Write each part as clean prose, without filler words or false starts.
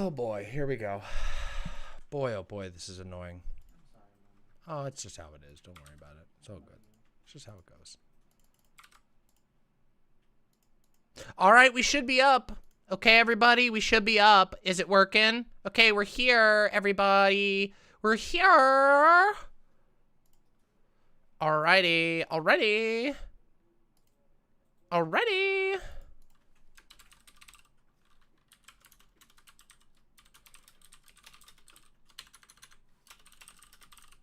Oh boy, here we go. Boy, oh boy, this is annoying. Oh, it's just how it is. Don't worry about it. It's all good. It's just how it goes. All right, we should be up. Okay, everybody, we should be up. Is it working? Okay, we're here, everybody. We're here. Alrighty, already. Already.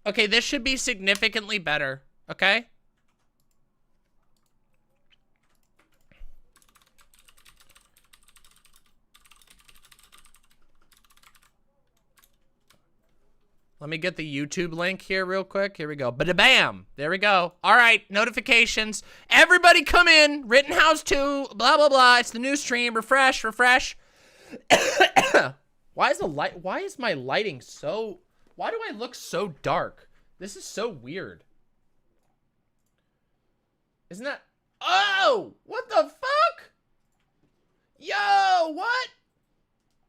Okay, this should be significantly better, okay? Let me get the YouTube link here real quick. Here we go. Bada-bam! There we go. All right, notifications. Everybody come in. Rittenhouse 2, blah, blah, blah. It's the new stream. Refresh, refresh. Why is my lighting so... Why do I look so dark? This is so weird. Isn't that... Oh! What the fuck? Yo, what?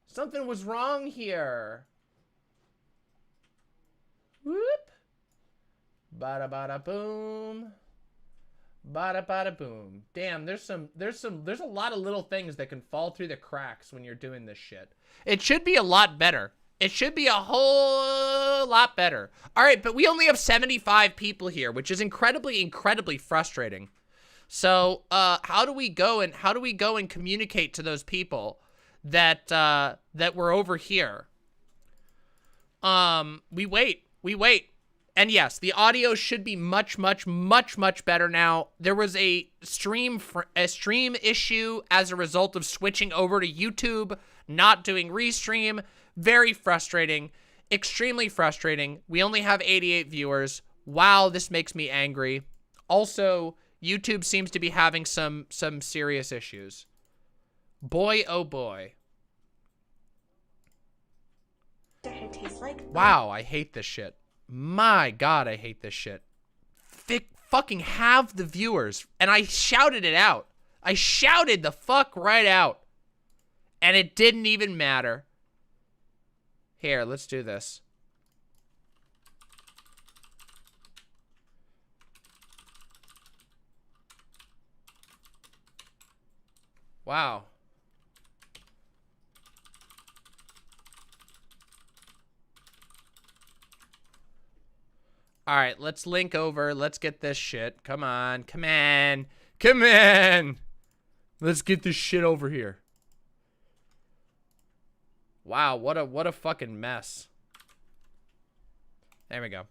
Something was wrong here. Whoop. Bada bada boom. Bada bada boom. Damn, there's a lot of little things that can fall through the cracks when you're doing this shit. It should be a lot better. It should be a whole lot better. All right, but we only have 75 people here, which is incredibly, incredibly frustrating. So, how do we go and communicate to those people that that we're over here? We wait. And yes, the audio should be much, much, much, much better now. There was a stream issue as a result of switching over to YouTube, not doing restream. Very frustrating, extremely frustrating. We only have 88 viewers. Wow, this makes me angry. Also, YouTube seems to be having some serious issues. Boy, oh boy. Wow, I hate this shit. My God, I hate this shit. Fucking have the viewers. And I shouted it out. I shouted the fuck right out. And it didn't even matter. Here, let's do this. Wow. All right, let's link over. Let's get this shit. Come on, come on, come on. Let's get this shit over here. Wow, what a fucking mess. There we go.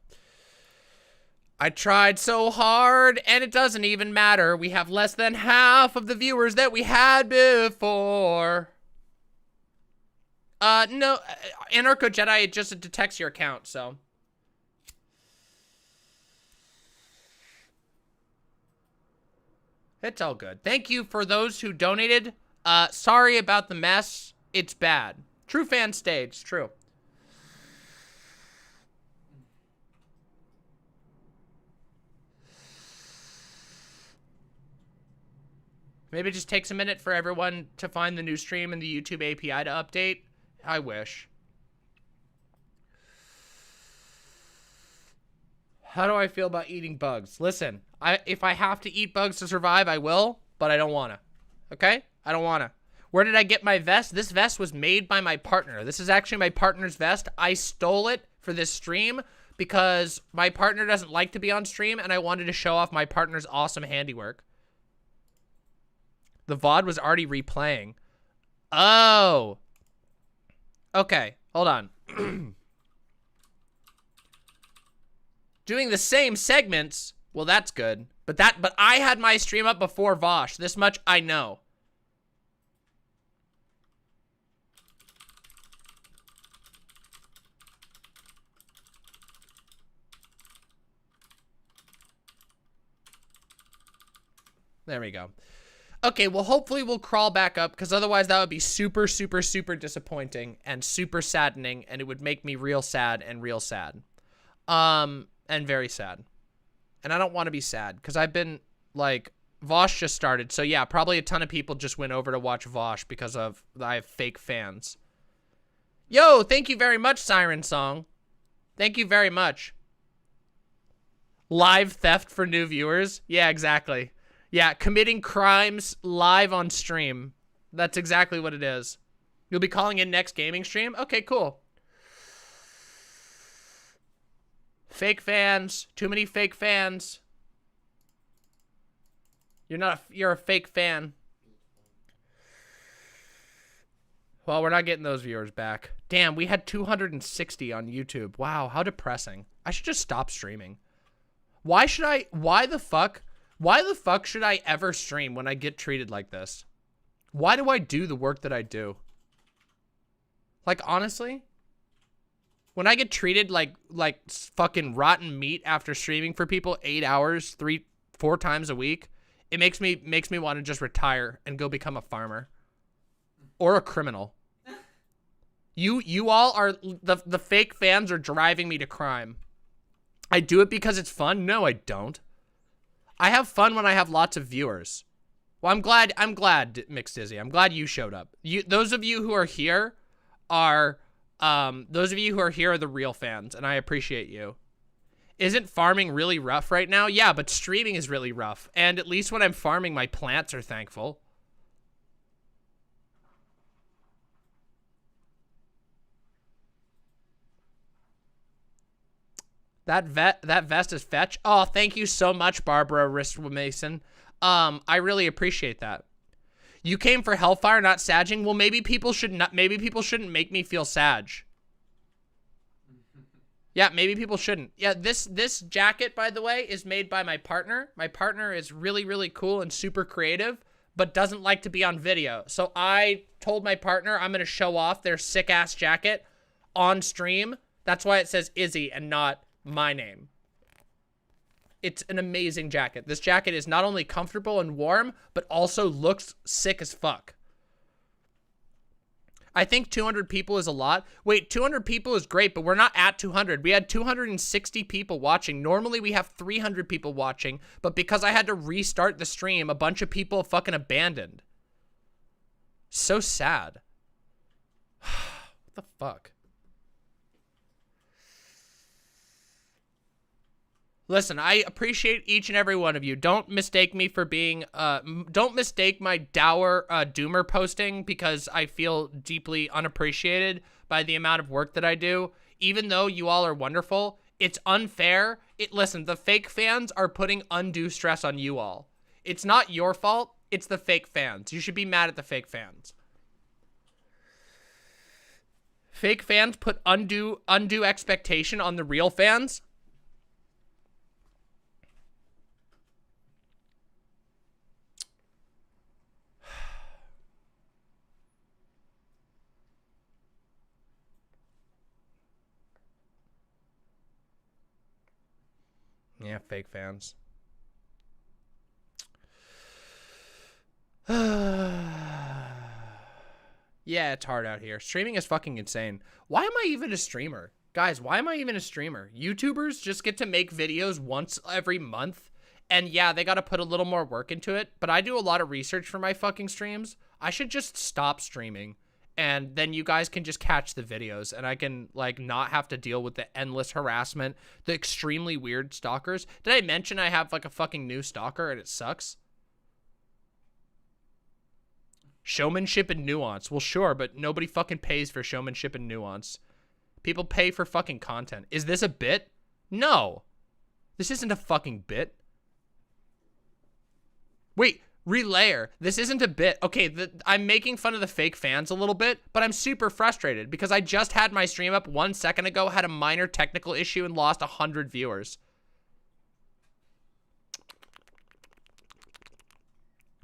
I tried so hard, and it doesn't even matter. We have less than half of the viewers that we had before. No, Anarcho Jedi, it just detects your account, so. It's all good. Thank you for those who donated. Sorry about the mess. It's bad. True fan stage. True. Maybe it just takes a minute for everyone to find the new stream and the YouTube API to update. I wish. How do I feel about eating bugs? Listen, if I have to eat bugs to survive, I will, but I don't want to. Okay? I don't want to. Where did I get my vest? This vest was made by my partner. This is actually my partner's vest. I stole it for this stream because my partner doesn't like to be on stream, and I wanted to show off my partner's awesome handiwork. The VOD was already replaying. Oh. Okay, hold on. Doing the same segments, well, that's good. But I had my stream up before Vaush. This much I know. There we go. Okay, well, hopefully we'll crawl back up, because otherwise that would be super, super, super disappointing and super saddening, and it would make me real sad and real sad. And very sad. And I don't want to be sad, because I've been, like, Vaush just started, so yeah, probably a ton of people just went over to watch Vaush because of I have fake fans. Yo, thank you very much, Siren Song. Thank you very much. Live theft for new viewers. Yeah, exactly. Yeah, committing crimes live on stream. That's exactly what it is. You'll be calling in next gaming stream? Okay, cool. Fake fans. Too many fake fans. You're a fake fan. Well, we're not getting those viewers back. Damn, we had 260 on YouTube. Wow, how depressing. I should just stop streaming. Why the fuck should I ever stream when I get treated like this? Why do I do the work that I do? Like, honestly, when I get treated like fucking rotten meat after streaming for people 8 hours, 4 times a week, it makes me want to just retire and go become a farmer or a criminal. You all are the fake fans are driving me to crime. I do it because it's fun? No, I don't. I have fun when I have lots of viewers. Well, I'm glad, Mixed Dizzy. I'm glad you showed up. Those of you who are here are the real fans, and I appreciate you. Isn't farming really rough right now? Yeah, but streaming is really rough. And at least when I'm farming, my plants are thankful. That vest is fetch. Oh, thank you so much, Barbara Wrist-Mason. I really appreciate that. You came for Hellfire, not sagging. Well, maybe people shouldn't make me feel sag. Yeah, maybe people shouldn't. Yeah, this jacket, by the way, is made by my partner. My partner is really, really cool and super creative, but doesn't like to be on video. So I told my partner I'm going to show off their sick-ass jacket on stream. That's why it says Izzy and not my name. It's an amazing jacket. This jacket is not only comfortable and warm, but also looks sick as fuck. I think 200 people is a lot. Wait, 200 people is great, but we're not at 200. We had 260 people watching. Normally we have 300 people watching, but because I had to restart the stream, a bunch of people fucking abandoned. So sad. What the fuck? Listen, I appreciate each and every one of you. Don't mistake me for being, don't mistake my dour doomer posting because I feel deeply unappreciated by the amount of work that I do. Even though you all are wonderful, it's unfair. Listen, the fake fans are putting undue stress on you all. It's not your fault. It's the fake fans. You should be mad at the fake fans. Fake fans put undue expectation on the real fans. Yeah, fake fans. Yeah, it's hard out here. Streaming is fucking insane. Why am I even a streamer? Guys, why am I even a streamer? YouTubers just get to make videos once every month. And yeah, they got to put a little more work into it. But I do a lot of research for my fucking streams. I should just stop streaming. And then you guys can just catch the videos and I can like not have to deal with the endless harassment, the extremely weird stalkers. Did I mention I have like a fucking new stalker and it sucks? Showmanship and nuance. Well, sure, but nobody fucking pays for showmanship and nuance. People pay for fucking content. Is this a bit? No. This isn't a fucking bit. Wait. Relayer, this isn't a bit. Okay, I'm making fun of the fake fans a little bit, but I'm super frustrated because I just had my stream up 1 second ago, had a minor technical issue, and lost 100 viewers.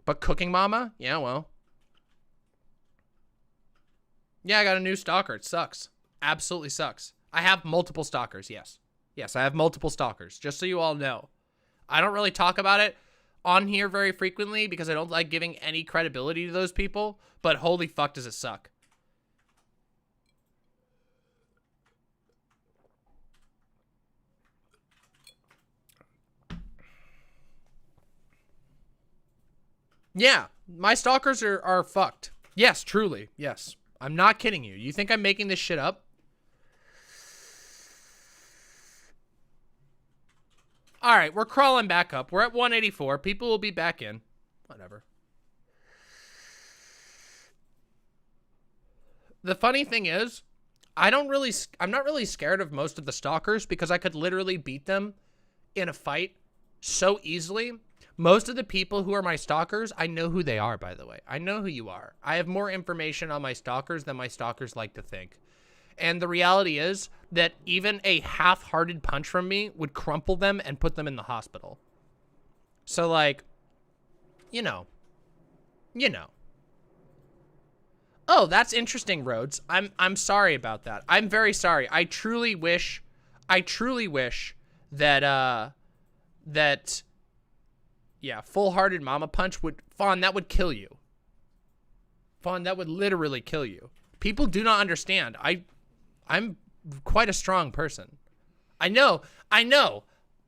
But Cooking Mama? Yeah, well. Yeah, I got a new stalker. It sucks. Absolutely sucks. I have multiple stalkers, yes. Yes, I have multiple stalkers, just so you all know. I don't really talk about it on here very frequently because I don't like giving any credibility to those people, but holy fuck does it suck. Yeah, my stalkers are fucked. Yes, truly, yes. I'm not kidding you. You think I'm making this shit up? All right, we're crawling back up. We're at 184. People will be back in. Whatever. The funny thing is, I'm not really scared of most of the stalkers because I could literally beat them in a fight so easily. Most of the people who are my stalkers, I know who they are, by the way. I know who you are. I have more information on my stalkers than my stalkers like to think. And the reality is that even a half-hearted punch from me would crumple them and put them in the hospital. So, like, you know. Oh, that's interesting, Rhodes. I'm sorry about that. I'm very sorry. I truly wish that yeah, full-hearted mama punch would Faun, that would kill you. Faun, that would literally kill you. People do not understand. I'm quite a strong person. I know. A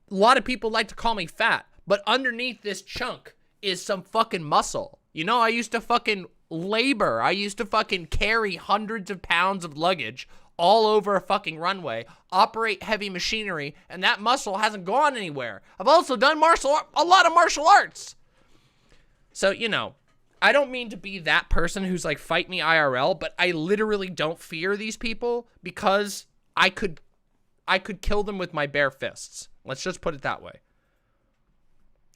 lot of people like to call me fat, but underneath this chunk is some fucking muscle. You know, I used to fucking labor. I used to fucking carry hundreds of pounds of luggage all over a fucking runway, operate heavy machinery, and that muscle hasn't gone anywhere. I've also done a lot of martial arts. So, you know, I don't mean to be that person who's like, fight me IRL, but I literally don't fear these people because I could kill them with my bare fists. Let's just put it that way.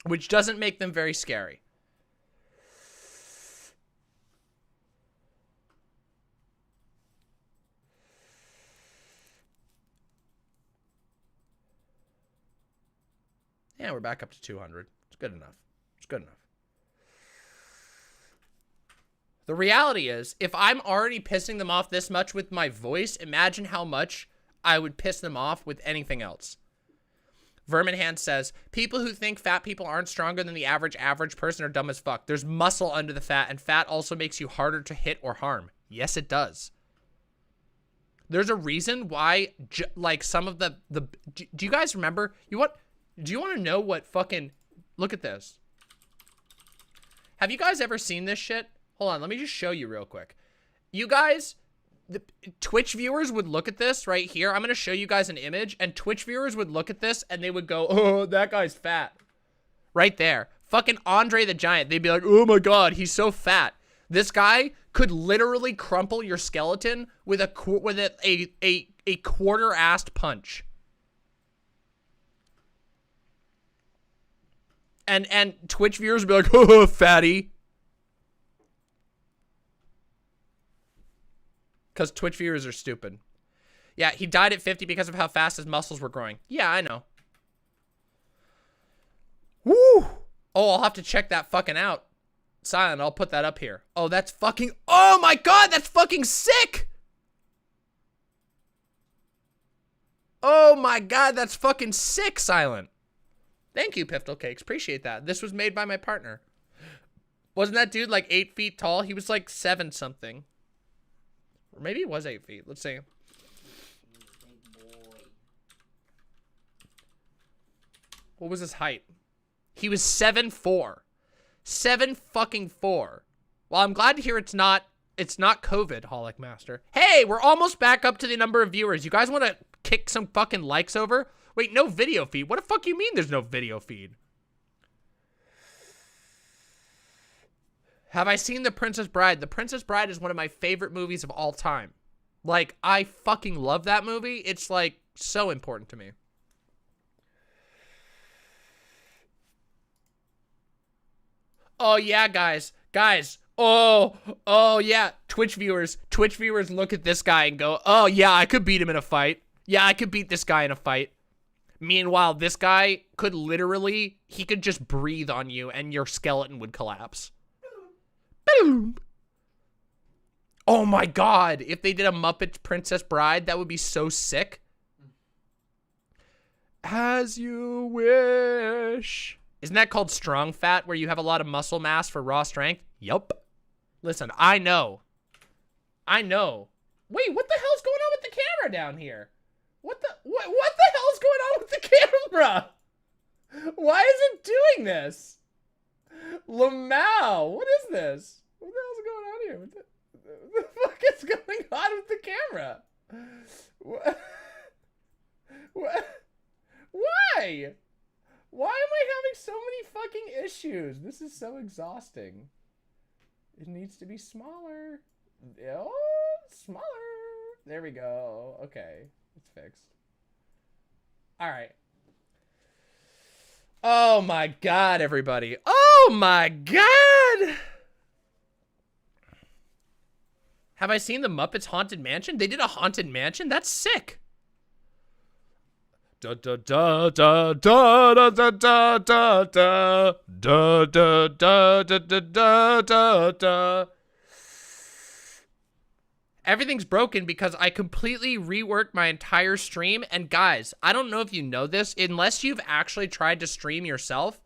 Which doesn't make them very scary. Yeah, we're back up to 200. It's good enough. It's good enough. The reality is, if I'm already pissing them off this much with my voice, imagine how much I would piss them off with anything else. Verminhand says, people who think fat people aren't stronger than the average person are dumb as fuck. There's muscle under the fat, and fat also makes you harder to hit or harm. Yes, it does. There's a reason why, like, some of the do you guys remember? Do you want to know what fucking... Look at this. Have you guys ever seen this shit? Hold on, let me just show you real quick. You guys, the Twitch viewers would look at this right here. I'm going to show you guys an image, and Twitch viewers would look at this, and they would go, oh, that guy's fat. Right there. Fucking Andre the Giant. They'd be like, oh my god, he's so fat. This guy could literally crumple your skeleton with a quarter-assed punch. And Twitch viewers would be like, oh, fatty. Because Twitch viewers are stupid. Yeah, he died at 50 because of how fast his muscles were growing. Yeah, I know. Woo! Oh, I'll have to check that fucking out. Silent, I'll put that up here. Oh, that's fucking... Oh my god, that's fucking sick! Oh my god, that's fucking sick, Silent. Thank you, Piftle Cakes. Appreciate that. This was made by my partner. Wasn't that dude like 8 feet tall? He was like 7 something. Or maybe he was 8 feet. Let's see. What was his height? He was 7'4". 7'4". Well, I'm glad to hear it's not COVID, Holic Master. Hey, we're almost back up to the number of viewers. You guys want to kick some fucking likes over? Wait, no video feed. What the fuck you mean there's no video feed? Have I seen The Princess Bride? The Princess Bride is one of my favorite movies of all time. Like, I fucking love that movie. It's, like, so important to me. Oh, yeah, guys. Guys. Oh, yeah. Twitch viewers, look at this guy and go, oh, yeah, I could beat him in a fight. Yeah, I could beat this guy in a fight. Meanwhile, this guy could literally, he could just breathe on you and your skeleton would collapse. Boom. Oh my god, if they did a Muppet Princess Bride, that would be so sick. As you wish. Isn't that called strong fat, where you have a lot of muscle mass for raw strength? Yup. Listen, I know. Wait, what the hell's going on with the camera down here? What the hell's going on with the camera? Why is it doing this? Lamau, what is this? What the hell's going on here? What the fuck is camera. What? What? Why? Why am I having so many fucking issues? This is so exhausting. It needs to be smaller. Oh, smaller. There we go. Okay, it's fixed. All right. Oh my God, everybody. Oh my God. Have I seen the Muppets Haunted Mansion? They did a Haunted Mansion? That's sick. Da da da da da da da da da da da da da da da da. Everything's broken because I completely reworked my entire stream. And guys, I don't know if you know this, unless you've actually tried to stream yourself,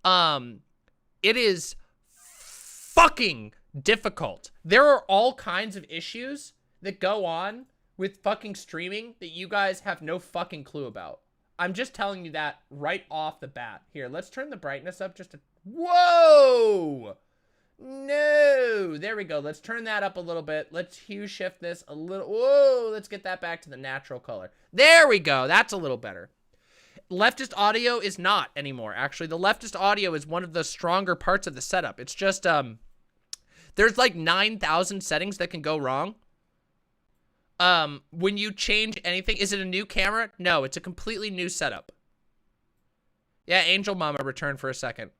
it is fucking difficult. There are all kinds of issues that go on with fucking streaming that you guys have no fucking clue about. I'm just telling you that right off the bat. Here, let's turn the brightness up just a... Whoa! No! There we go. Let's turn that up a little bit. Let's hue shift this a little... Whoa! Let's get that back to the natural color. There we go. That's a little better. Leftist audio is not anymore. Actually, the leftist audio is one of the stronger parts of the setup. It's just, there's like 9,000 settings that can go wrong. When you change anything, is it a new camera? No, it's a completely new setup. Yeah, Angel Mama returned for a second.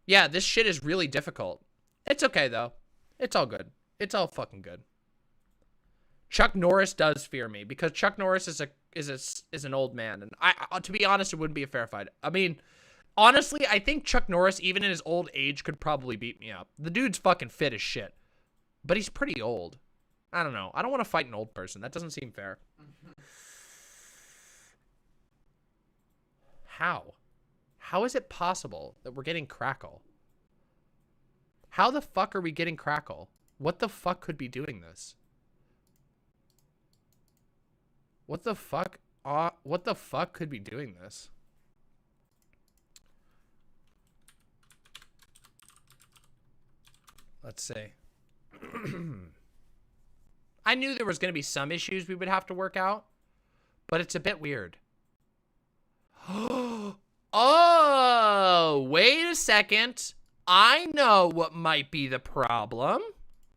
Yeah, this shit is really difficult. It's okay though. It's all good. It's all fucking good. Chuck Norris does fear me because Chuck Norris is an old man, and I to be honest, it wouldn't be a fair fight. I mean, honestly, I think Chuck Norris, even in his old age, could probably beat me up. The dude's fucking fit as shit, but he's pretty old. I don't know. I don't want to fight an old person. That doesn't seem fair. How? How is it possible that we're getting crackle? How the fuck are we getting crackle? What the fuck could be doing this? What the fuck? What the fuck could be doing this? Let's see. I knew there was going to be some issues we would have to work out, but it's a bit weird. Oh, wait a second. I know what might be the problem.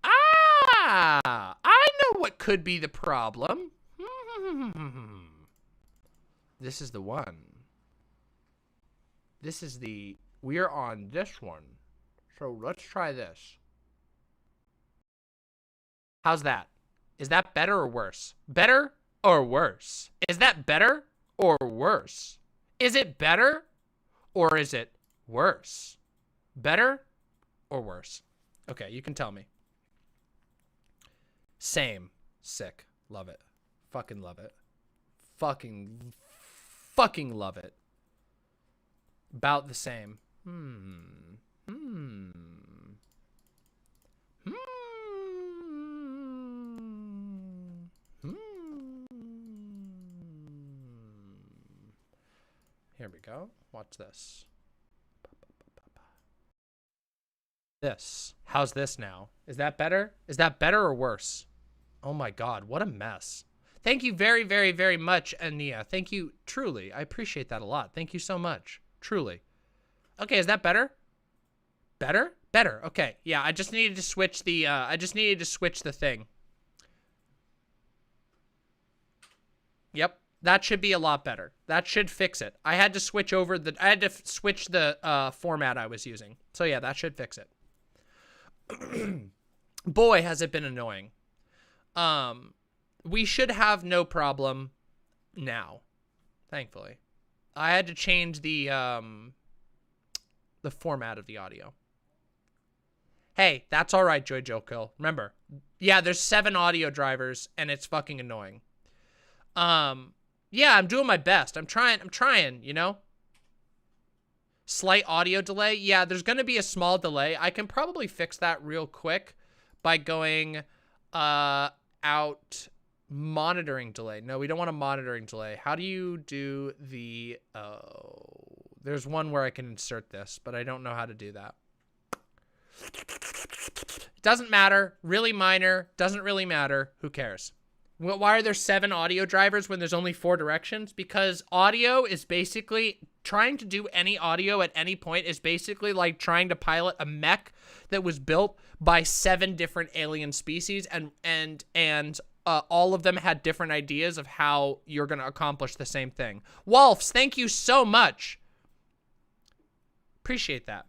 Ah, I know what could be the problem. This is the one. This is the... We're on this one. So let's try this. How's that? Is that better or worse? Better or worse? Is that better or worse? Is it better or is it worse? Better or worse? Okay, you can tell me. Same. Sick. Love it. Fucking love it. Fucking love it. About the same. Here we go. Watch this. This. How's this now? Is that better? Is that better or worse? Oh my God, what a mess. Thank you very, very, very much, Ania. Thank you, truly. I appreciate that a lot. Thank you so much. Truly. Okay, is that better? Better? Better. Okay. Yeah, I just needed to switch the, thing. Yep. That should be a lot better. That should fix it. I had to switch over the, format I was using. So yeah, that should fix it. Boy, has it been annoying. We should have no problem now, thankfully. I had to change the format of the audio. Hey, that's all right, Joy Joe Kill. Remember, yeah, there's 7 audio drivers, and it's fucking annoying. Yeah, I'm doing my best. I'm trying, you know? Slight audio delay. Yeah, there's going to be a small delay. I can probably fix that real quick by going out monitoring delay. No, we don't want a monitoring delay. How do you do the... Oh, there's one where I can insert this, but I don't know how to do that. Doesn't matter. Really minor. Doesn't really matter. Who cares? Why are there 7 audio drivers when there's only 4 directions? Because audio is basically, trying to do any audio at any point is basically like trying to pilot a mech that was built by 7 different alien species, and all of them had different ideas of how you're going to accomplish the same thing. Wolfs, thank you so much. Appreciate that.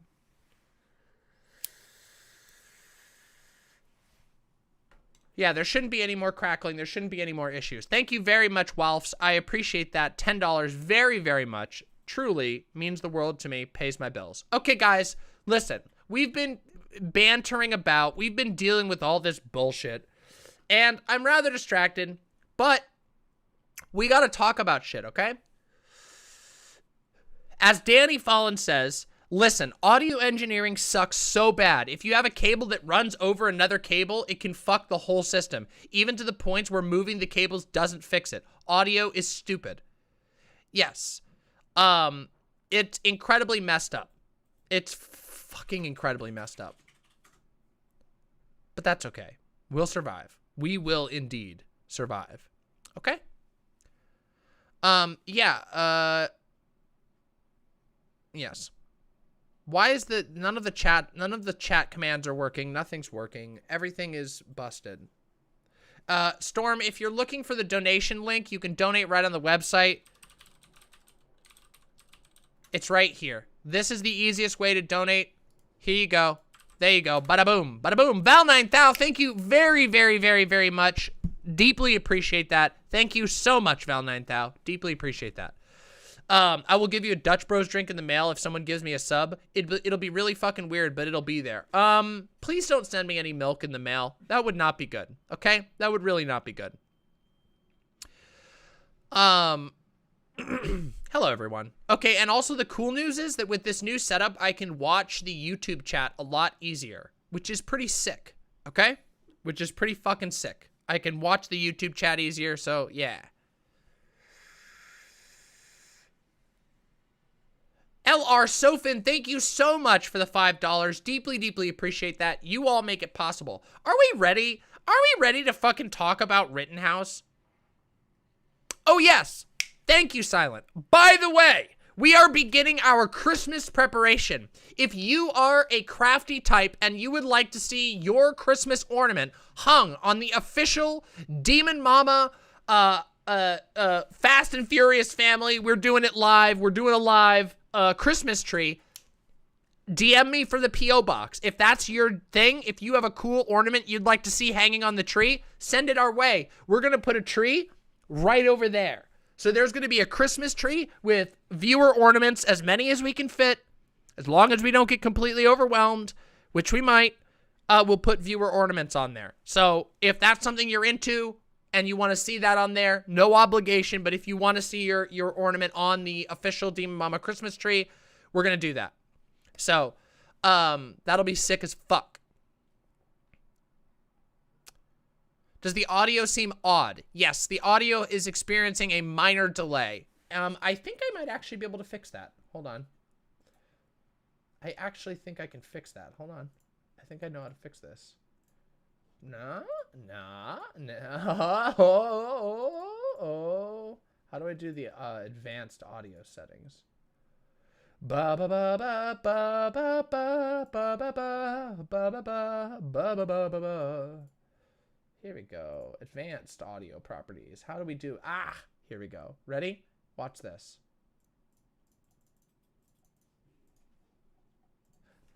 Yeah, there shouldn't be any more crackling. There shouldn't be any more issues. Thank you very much, Wolfs. I appreciate that. $10 very, very much. Truly means the world to me. Pays my bills. Okay, guys, listen. We've been bantering about. We've been dealing with all this bullshit. And I'm rather distracted. But we got to talk about shit, okay? As Danny Fallon says, listen, audio engineering sucks so bad. If you have a cable that runs over another cable, it can fuck the whole system, even to the points where moving the cables doesn't fix it. Audio is stupid. Yes. It's incredibly messed up. It's fucking incredibly messed up. But that's okay. We'll survive. We will indeed survive. Okay? Yes. Why is none of the chat commands are working? Nothing's working. Everything is busted. Storm, if you're looking for the donation link, you can donate right on the website. It's right here. This is the easiest way to donate. Here you go. There you go. Bada boom. Bada boom. Val9000, thank you very, very, very, very much. Deeply appreciate that. Thank you so much, Val9000. Deeply appreciate that. I will give you a Dutch Bros drink in the mail if someone gives me a sub. It'll be really fucking weird, but it'll be there. Please don't send me any milk in the mail. That would not be good, okay? That would really not be good. Hello, everyone. Okay, and also the cool news is that with this new setup, I can watch the YouTube chat a lot easier, which is pretty sick, okay? Which is pretty fucking sick. I can watch the YouTube chat easier, so yeah. LR Sofin, thank you so much for the $5. Deeply, deeply appreciate that. You all make it possible. Are we ready? Are we ready to fucking talk about Rittenhouse? Oh, yes. Thank you, Silent. By the way, we are beginning our Christmas preparation. If you are a crafty type and you would like to see your Christmas ornament hung on the official Demon Mama Fast and Furious family, we're doing it live. We're doing a live Christmas tree. DM me for the P.O. box. If that's your thing, if you have a cool ornament you'd like to see hanging on the tree, send it our way. We're going to put a tree right over there. So there's going to be a Christmas tree with viewer ornaments, as many as we can fit. As long as we don't get completely overwhelmed, which we might, we'll put viewer ornaments on there. So if that's something you're into and you want to see that on there, no obligation, but if you want to see your ornament on the official Demon Mama Christmas tree, we're going to do that. So, that'll be sick as fuck. Does the audio seem odd? Yes, the audio is experiencing a minor delay. I think I might actually be able to fix that. Hold on. I actually think I can fix that. Hold on. I think I know how to fix this. No. How do I do the advanced audio settings? Ba ba ba ba ba ba ba ba ba ba ba ba ba ba ba ba ba. Here we go. Advanced audio properties. How do we do? Here we go. Ready? Watch this.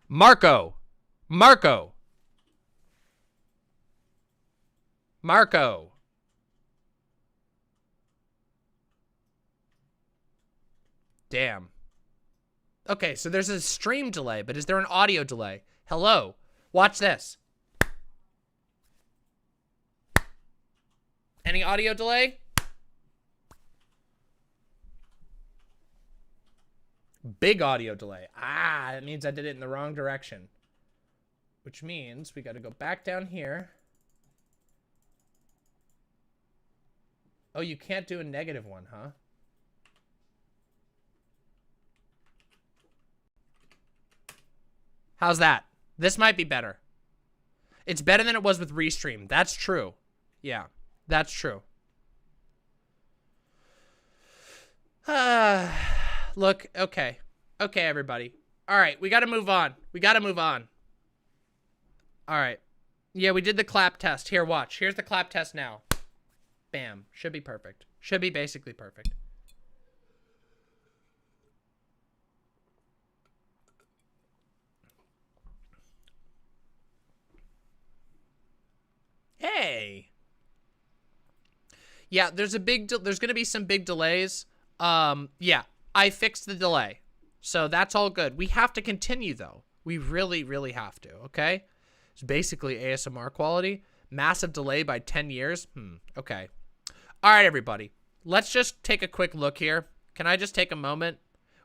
Marco. Damn. Okay, so there's a stream delay, but is there an audio delay? Hello. Watch this. Any audio delay? Big audio delay. That means I did it in the wrong direction. Which means we got to go back down here. Oh, you can't do a negative one, huh? How's that? This might be better. It's better than it was with Restream. That's true. Yeah, that's true. Look, okay. Okay, everybody. All right, we got to move on. We got to move on. All right. Yeah, we did the clap test. Here, watch. Here's the clap test now. Bam. Should be perfect. Should be basically perfect. Hey. Yeah, there's going to be some big delays. Yeah, I fixed the delay. So that's all good. We have to continue though. We really, really have to, okay? It's basically ASMR quality. Massive delay by 10 years. Okay. All right, everybody. Let's just take a quick look here. Can I just take a moment?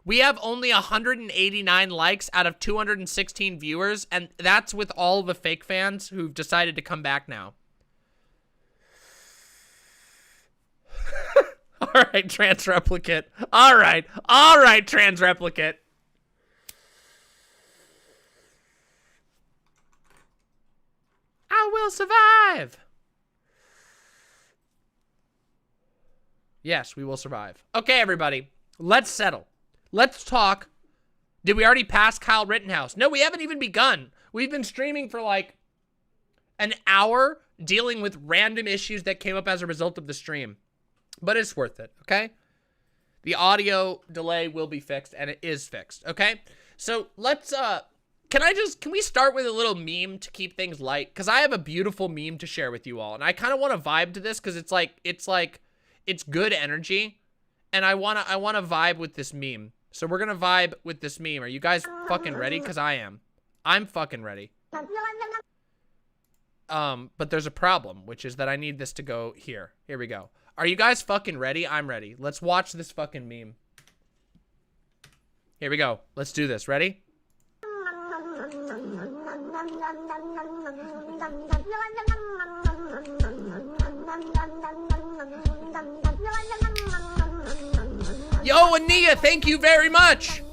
We have only 189 likes out of 216 viewers, and that's with all the fake fans who've decided to come back now. All right, trans replicant. All right, trans replicant. I will survive. Yes, we will survive. Okay, everybody, let's settle. Let's talk. Did we already pass Kyle Rittenhouse? No, we haven't even begun. We've been streaming for like an hour dealing with random issues that came up as a result of the stream. But it's worth it, okay? The audio delay will be fixed, and it is fixed, okay? So let's, can we start with a little meme to keep things light? Because I have a beautiful meme to share with you all, and I kind of want to vibe to this because it's good energy, and I want to vibe with this meme. So we're going to vibe with this meme. Are you guys fucking ready? Because I am. I'm fucking ready. But there's a problem, which is that I need this to go here. Here we go. Are you guys fucking ready? I'm ready. Let's watch this fucking meme. Here we go. Let's do this. Ready? Yo, Ania, thank you very much.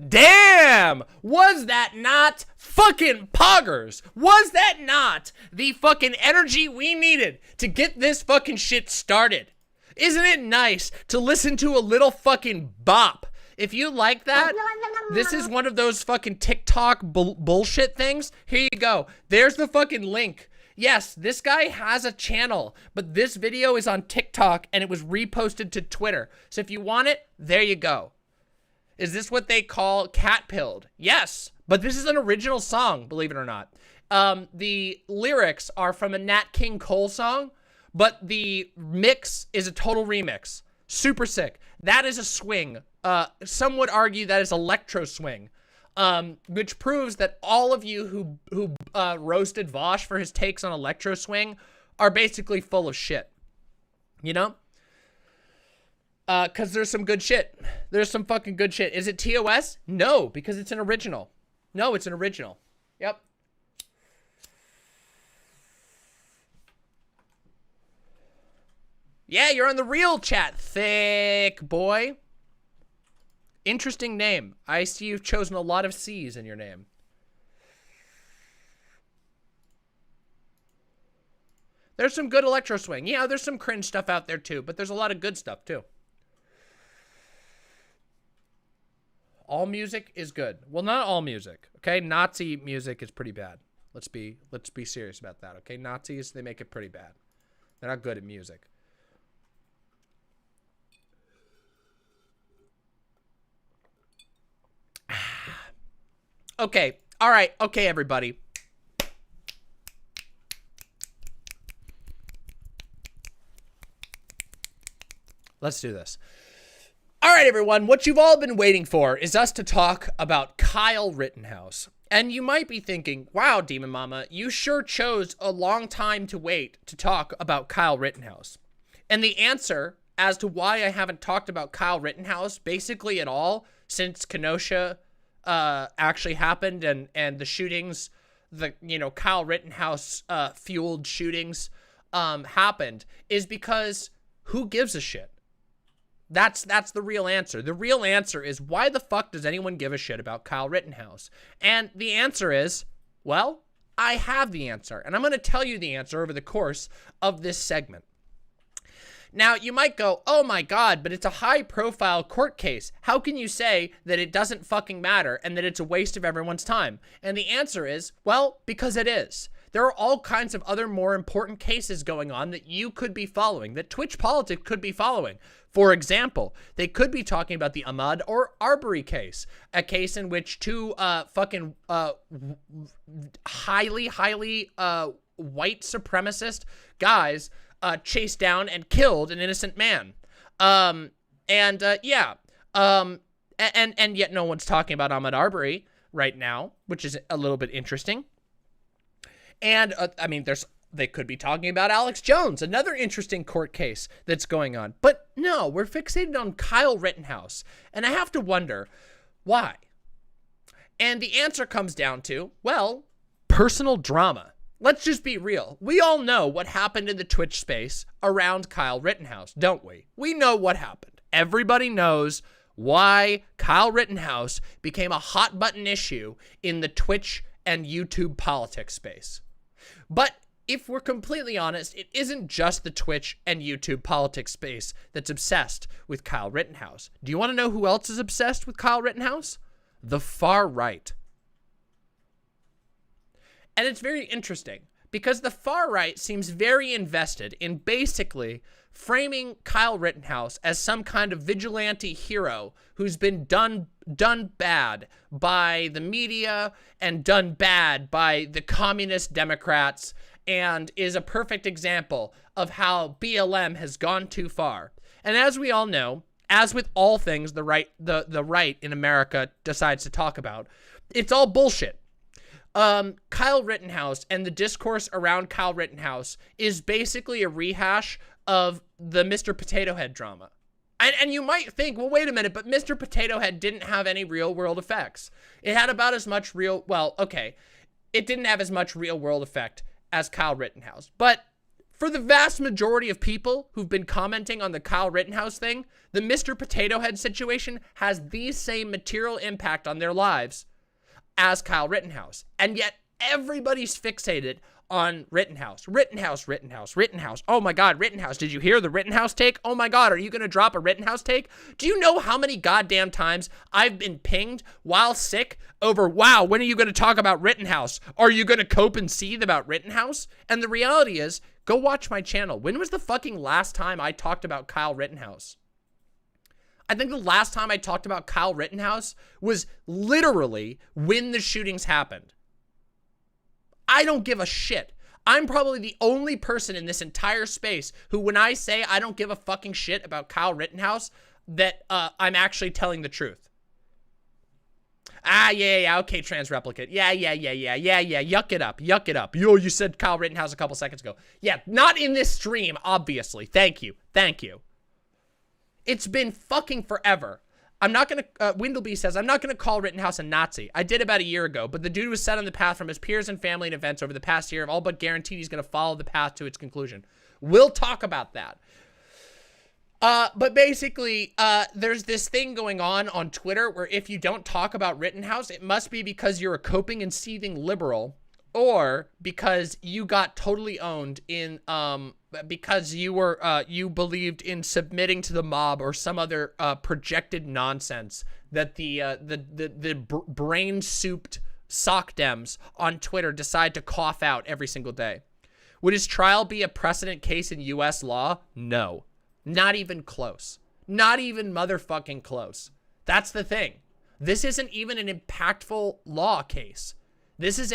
Damn! Was that not fucking poggers? Was that not the fucking energy we needed to get this fucking shit started? Isn't it nice to listen to a little fucking bop? If you like that, this is one of those fucking TikTok bullshit things. Here you go. There's the fucking link. Yes, this guy has a channel, but this video is on TikTok and it was reposted to Twitter. So if you want it, there you go. Is this what they call cat-pilled? Yes, but this is an original song, believe it or not. The lyrics are from a Nat King Cole song, but the mix is a total remix. Super sick. That is a swing. Some would argue that is electro swing. which proves that all of you who roasted Vaush for his takes on electro swing are basically full of shit. You know? Because there's some good shit. There's some fucking good shit. Is it TOS? No, because it's an original. No, it's an original. Yep. Yeah, you're on the real chat, thick boy. Interesting name. I see you've chosen a lot of C's in your name. There's some good electro swing. Yeah, there's some cringe stuff out there too, but there's a lot of good stuff too. All music is good. Well, not all music, okay? Nazi music is pretty bad. Let's be serious about that, okay? Nazis, they make it pretty bad. They're not good at music. Okay. All right. Okay, everybody. Let's do this. All right, everyone. What you've all been waiting for is us to talk about Kyle Rittenhouse. And you might be thinking, wow, Demon Mama, you sure chose a long time to wait to talk about Kyle Rittenhouse. And the answer as to why I haven't talked about Kyle Rittenhouse basically at all since Kenosha actually happened and the shootings, Kyle Rittenhouse fueled shootings happened is because who gives a shit? That's the real answer. The real answer is, why the fuck does anyone give a shit about Kyle Rittenhouse? And the answer is, well, I have the answer. And I'm going to tell you the answer over the course of this segment. Now, you might go, oh my God, but it's a high-profile court case. How can you say that it doesn't fucking matter and that it's a waste of everyone's time? And the answer is, well, because it is. There are all kinds of other more important cases going on that you could be following, that Twitch Politics could be following. For example, they could be talking about the Ahmaud Arbery case, a case in which two highly white supremacist guys chased down and killed an innocent man. And yet no one's talking about Ahmaud Arbery right now, which is a little bit interesting. And they could be talking about Alex Jones, another interesting court case that's going on. But no, we're fixated on Kyle Rittenhouse. And I have to wonder, why? And the answer comes down to, well, personal drama. Let's just be real. We all know what happened in the Twitch space around Kyle Rittenhouse, don't we? We know what happened. Everybody knows why Kyle Rittenhouse became a hot button issue in the Twitch and YouTube politics space. But if we're completely honest, it isn't just the Twitch and YouTube politics space that's obsessed with Kyle Rittenhouse. Do you want to know who else is obsessed with Kyle Rittenhouse? The far right. And it's very interesting because the far right seems very invested in basically framing Kyle Rittenhouse as some kind of vigilante hero who's been done bad by the media and done bad by the communist Democrats, and is a perfect example of how BLM has gone too far. And as we all know, as with all things the right in America decides to talk about, it's all bullshit. Kyle Rittenhouse and the discourse around Kyle Rittenhouse is basically a rehash of the Mr. Potato Head drama. And you might think, well, wait a minute, but Mr. Potato Head didn't have any real world effects. It had about as much it didn't have as much real world effect as Kyle Rittenhouse. But for the vast majority of people who've been commenting on the Kyle Rittenhouse thing, the Mr. Potato Head situation has the same material impact on their lives as Kyle Rittenhouse. And yet everybody's fixated on Rittenhouse. Rittenhouse. Oh my God, Rittenhouse. Did you hear the Rittenhouse take? Oh my God, are you going to drop a Rittenhouse take? Do you know how many goddamn times I've been pinged while sick over, wow, when are you going to talk about Rittenhouse? Are you going to cope and seethe about Rittenhouse? And the reality is, go watch my channel. When was the fucking last time I talked about Kyle Rittenhouse? I think the last time I talked about Kyle Rittenhouse was literally when the shootings happened. I don't give a shit. I'm probably the only person in this entire space who, when I say I don't give a fucking shit about Kyle Rittenhouse, that I'm actually telling the truth. Yeah, okay, trans replicant. Yeah, yuck it up. Yo, you said Kyle Rittenhouse a couple seconds ago. Yeah, not in this stream, obviously. Thank you. It's been fucking forever. I'm not gonna, Windleby says, I'm not gonna call Rittenhouse a Nazi. I did about a year ago, but the dude was set on the path from his peers and family and events over the past year have all but guaranteed he's gonna follow the path to its conclusion. We'll talk about that. But basically, there's this thing going on Twitter where if you don't talk about Rittenhouse, it must be because you're a coping and seething liberal or because you got totally owned in, because you were, you believed in submitting to the mob or some other, projected nonsense that the brain-souped sock dems on Twitter decide to cough out every single day. Would his trial be a precedent case in U.S. law? No. Not even close. Not even motherfucking close. That's the thing. This isn't even an impactful law case. This is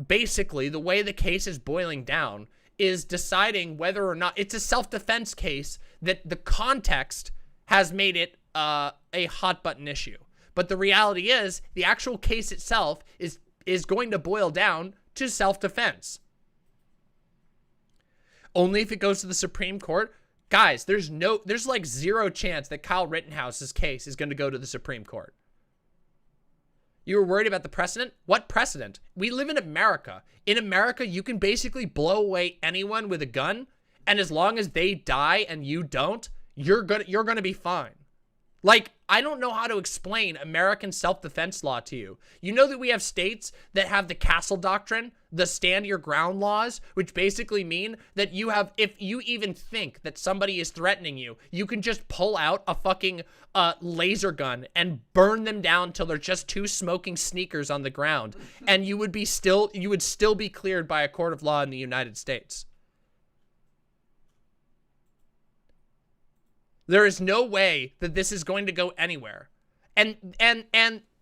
basically, the way the case is boiling down is deciding whether or not it's a self-defense case that the context has made it a hot button issue. But the reality is the actual case itself is going to boil down to self-defense. Only if it goes to the Supreme Court. Guys, there's like zero chance that Kyle Rittenhouse's case is going to go to the Supreme Court. You were worried about the precedent? What precedent? We live in America. In America, you can basically blow away anyone with a gun, and as long as they die and you don't, you're gonna be fine. Like, I don't know how to explain American self-defense law to you. You know that we have states that have the castle doctrine, the stand your ground laws, which basically mean that you have, if you even think that somebody is threatening you, you can just pull out a fucking laser gun and burn them down till they're just two smoking sneakers on the ground. And you would still be cleared by a court of law in the United States. There is no way that this is going to go anywhere. And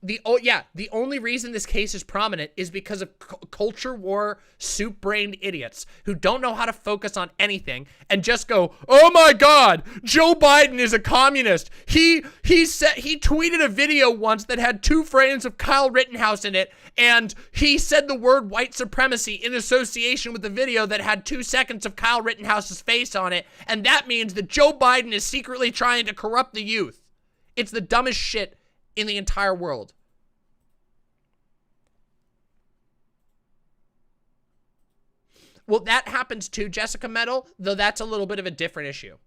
the only reason this case is prominent is because of culture war soup-brained idiots who don't know how to focus on anything and just go, "Oh my God, Joe Biden is a communist." He tweeted a video once that had 2 frames of Kyle Rittenhouse in it, and he said the word white supremacy in association with the video that had 2 seconds of Kyle Rittenhouse's face on it, and that means that Joe Biden is secretly trying to corrupt the youth. It's the dumbest shit in the entire world. Well, that happens too, Jessica Metal, though that's a little bit of a different issue.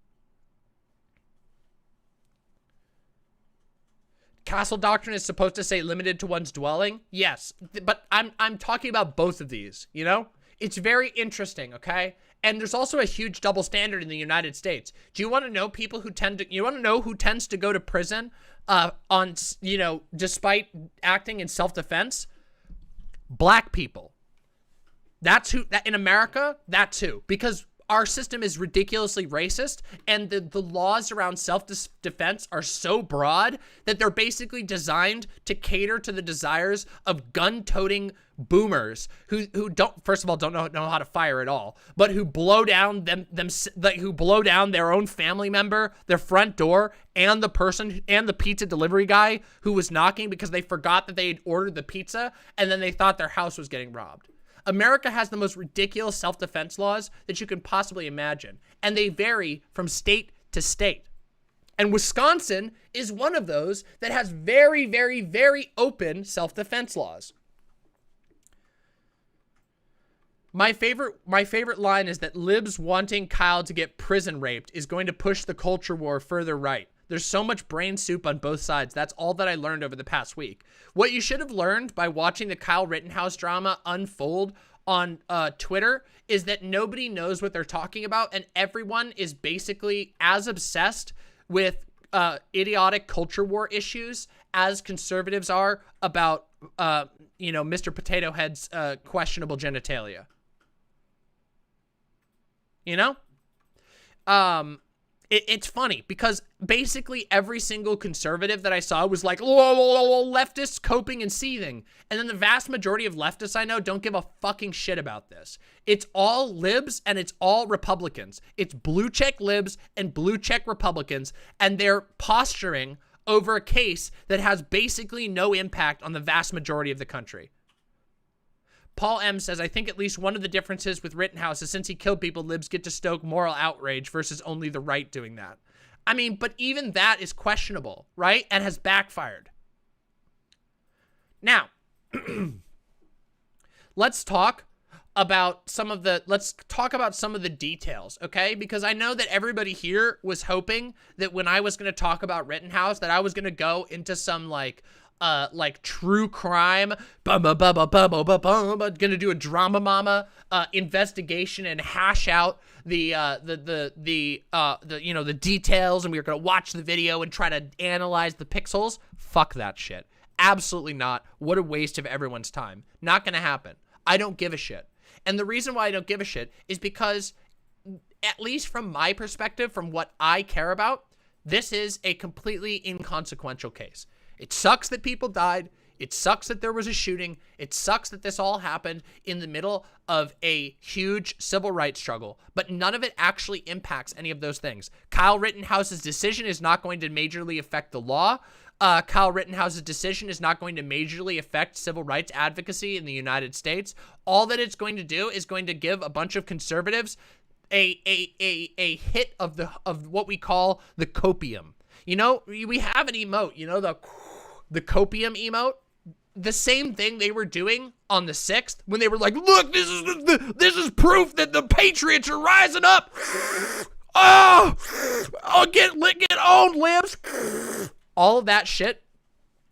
Castle doctrine is supposed to say limited to one's dwelling. Yes, but I'm talking about both of these, you know? It's very interesting, okay? And there's also a huge double standard in the United States. Do you want to know people who you want to know who tends to go to prison on, you know, despite acting in self-defense? Black people. That's who, in America, that's who. Because our system is ridiculously racist, and the laws around self-defense are so broad that they're basically designed to cater to the desires of gun-toting boomers who don't, first of all, don't know how to fire at all, but who blow down who blow down their own family member, their front door, and the person and the pizza delivery guy who was knocking because they forgot that they had ordered the pizza, and then they thought their house was getting robbed. America has the most ridiculous self-defense laws that you can possibly imagine, and they vary from state to state. And Wisconsin is one of those that has very, very, very open self-defense laws. My favorite line is that libs wanting Kyle to get prison raped is going to push the culture war further right. There's so much brain soup on both sides. That's all that I learned over the past week. What you should have learned by watching the Kyle Rittenhouse drama unfold on Twitter is that nobody knows what they're talking about, and everyone is basically as obsessed with idiotic culture war issues as conservatives are about, you know, Mr. Potato Head's questionable genitalia. You know? It's funny because basically every single conservative that I saw was like, leftists coping and seething. And then the vast majority of leftists I know don't give a fucking shit about this. It's all libs and it's all Republicans. It's blue check libs and blue check Republicans, and they're posturing over a case that has basically no impact on the vast majority of the country. Paul M. says, I think at least one of the differences with Rittenhouse is since he killed people, libs get to stoke moral outrage versus only the right doing that. I mean, but even that is questionable, right? And has backfired. Now, let's talk about some of the details, okay? Because I know that everybody here was hoping that when I was going to talk about Rittenhouse, that I was going to go into some like true crime, gonna do a drama mama investigation and hash out the details, and we were gonna watch the video and try to analyze the pixels. Fuck that shit. Absolutely not. What a waste of everyone's time. Not gonna happen. I don't give a shit. And the reason why I don't give a shit is because, at least from my perspective, from what I care about, this is a completely inconsequential case. It sucks that people died. It sucks that there was a shooting. It sucks that this all happened in the middle of a huge civil rights struggle, but none of it actually impacts any of those things. Kyle Rittenhouse's decision is not going to majorly affect the law. Kyle Rittenhouse's decision is not going to majorly affect civil rights advocacy in the United States. All that it's going to do is going to give a bunch of conservatives a hit of what we call the copium. You know, we have an emote, you know, the copium emote. The same thing they were doing on the 6th when they were like, look, this is proof that the patriots are rising up. Oh, get owned, libs. All of that shit,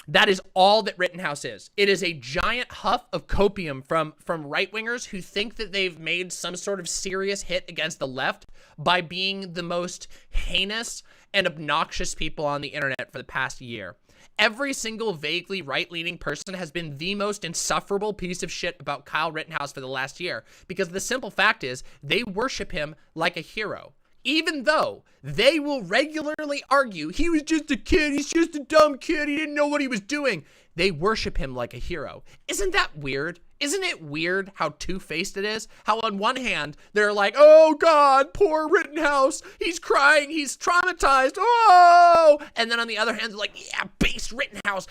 that is all that Rittenhouse is. It is a giant huff of copium from right-wingers who think that they've made some sort of serious hit against the left by being the most heinous and obnoxious people on the internet for the past year. Every single vaguely right-leaning person has been the most insufferable piece of shit about Kyle Rittenhouse for the last year, because the simple fact is they worship him like a hero. Even though they will regularly argue, he was just a kid, he's just a dumb kid, he didn't know what he was doing. They worship him like a hero. Isn't that weird? Isn't it weird how two-faced it is? How on one hand, they're like, oh God, poor Rittenhouse, he's crying, he's traumatized, oh! And then on the other hand, they're like, yeah, based Rittenhouse,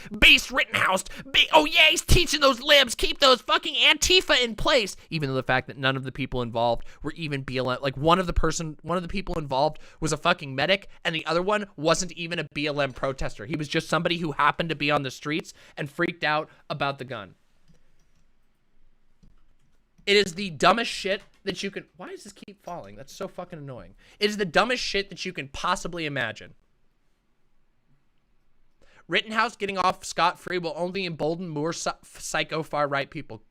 oh yeah, he's teaching those libs, keep those fucking Antifa in place. Even though the fact that none of the people involved were even BLM, like one of the people involved was a fucking medic, and the other one wasn't even a BLM protester. He was just somebody who happened to be on the streets and freaked out about the gun. It is the dumbest shit that you can... Why does this keep falling? That's so fucking annoying. It is the dumbest shit that you can possibly imagine. Rittenhouse getting off scot-free will only embolden more psycho far-right people.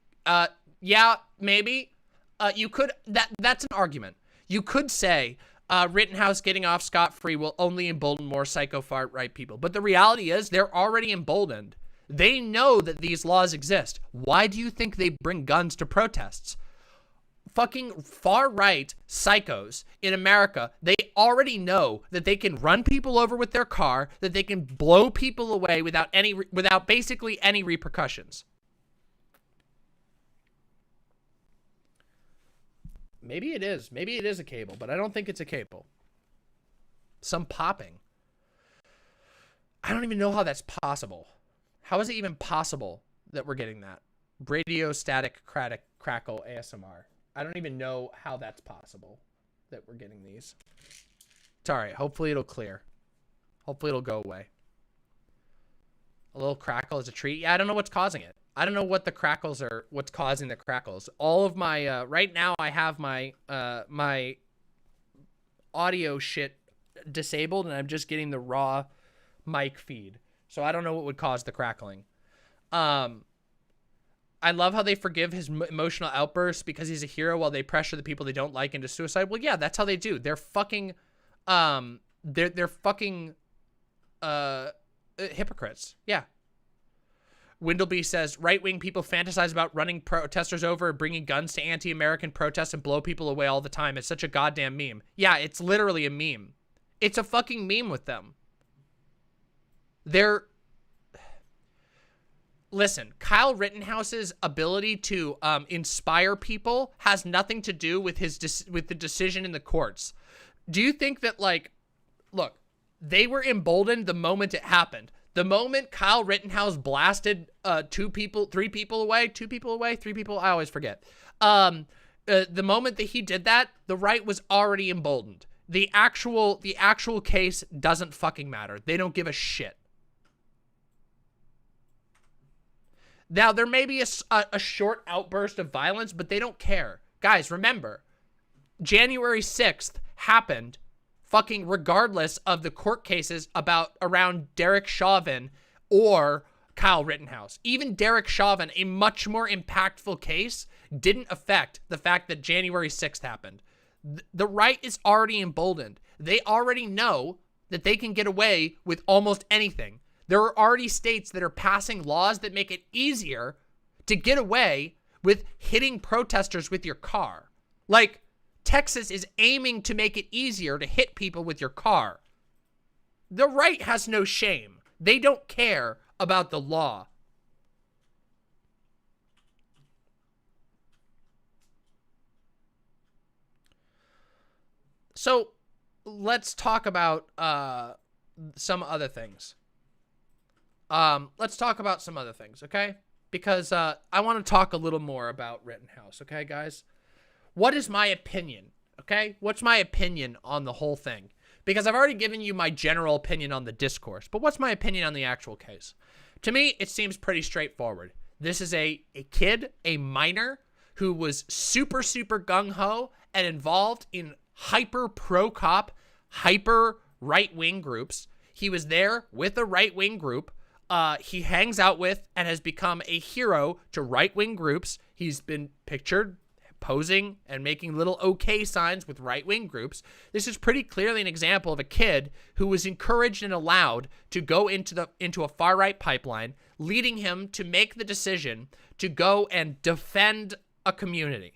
Yeah, maybe. You could... That's an argument. You could say Rittenhouse getting off scot-free will only embolden more psycho far-right people. But the reality is they're already emboldened. They know that these laws exist. Why do you think they bring guns to protests? Fucking far-right psychos in America, they already know that they can run people over with their car, that they can blow people away without basically any repercussions. Maybe it is. Maybe it is a cable, but I don't think it's a cable. Some popping. I don't even know how that's possible. How is it even possible that we're getting that? Radio static crackle ASMR. I don't even know how that's possible that we're getting these. It's all right. Hopefully it'll clear. Hopefully it'll go away. A little crackle is a treat. Yeah, I don't know what's causing it. I don't know what the crackles are, what's causing the crackles. All of my, right now I have my, my audio shit disabled, and I'm just getting the raw mic feed. So I don't know what would cause the crackling. I love how they forgive his emotional outbursts because he's a hero while they pressure the people they don't like into suicide. Well, yeah, that's how they do. They're fucking, they're fucking, hypocrites. Yeah. Windleby says, right-wing people fantasize about running protesters over and bringing guns to anti-American protests and blow people away all the time. It's such a goddamn meme. Yeah, it's literally a meme. It's a fucking meme with them. Listen, Kyle Rittenhouse's ability to inspire people has nothing to do with his with the decision in the courts. Do you think that, like, look, they were emboldened the moment it happened. The moment Kyle Rittenhouse blasted 3 people away, I always forget. The moment that he did that, the right was already emboldened. The actual case doesn't fucking matter. They don't give a shit. Now, there may be a short outburst of violence, but they don't care. Guys, remember, January 6th happened fucking regardless of the court cases around Derek Chauvin or Kyle Rittenhouse. Even Derek Chauvin, a much more impactful case, didn't affect the fact that January 6th happened. The right is already emboldened. They already know that they can get away with almost anything. There are already states that are passing laws that make it easier to get away with hitting protesters with your car. Like, Texas is aiming to make it easier to hit people with your car. The right has no shame. They don't care about the law. So, let's talk about some other things. Let's talk about some other things, okay? Because I want to talk a little more about Rittenhouse, okay, guys? What is my opinion, okay? What's my opinion on the whole thing? Because I've already given you my general opinion on the discourse, but what's my opinion on the actual case? To me, it seems pretty straightforward. This is a kid, a minor, who was super, super gung-ho and involved in hyper pro-cop, hyper right-wing groups. He was there with a right-wing group. He hangs out with and has become a hero to right-wing groups. He's been pictured posing and making little okay signs with right-wing groups. This is pretty clearly an example of a kid who was encouraged and allowed to go into a far-right pipeline, leading him to make the decision to go and defend a community.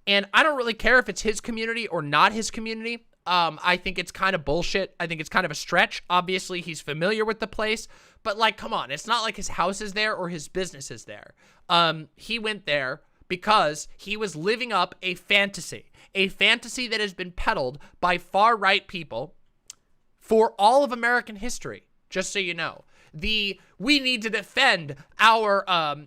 And I don't really care if it's his community or not his community. I think it's kind of bullshit. I think it's kind of a stretch. Obviously, he's familiar with the place, but like, come on. It's not like his house is there or his business is there. He went there because he was living up a fantasy that has been peddled by far-right people for all of American history, just so you know. We need to defend our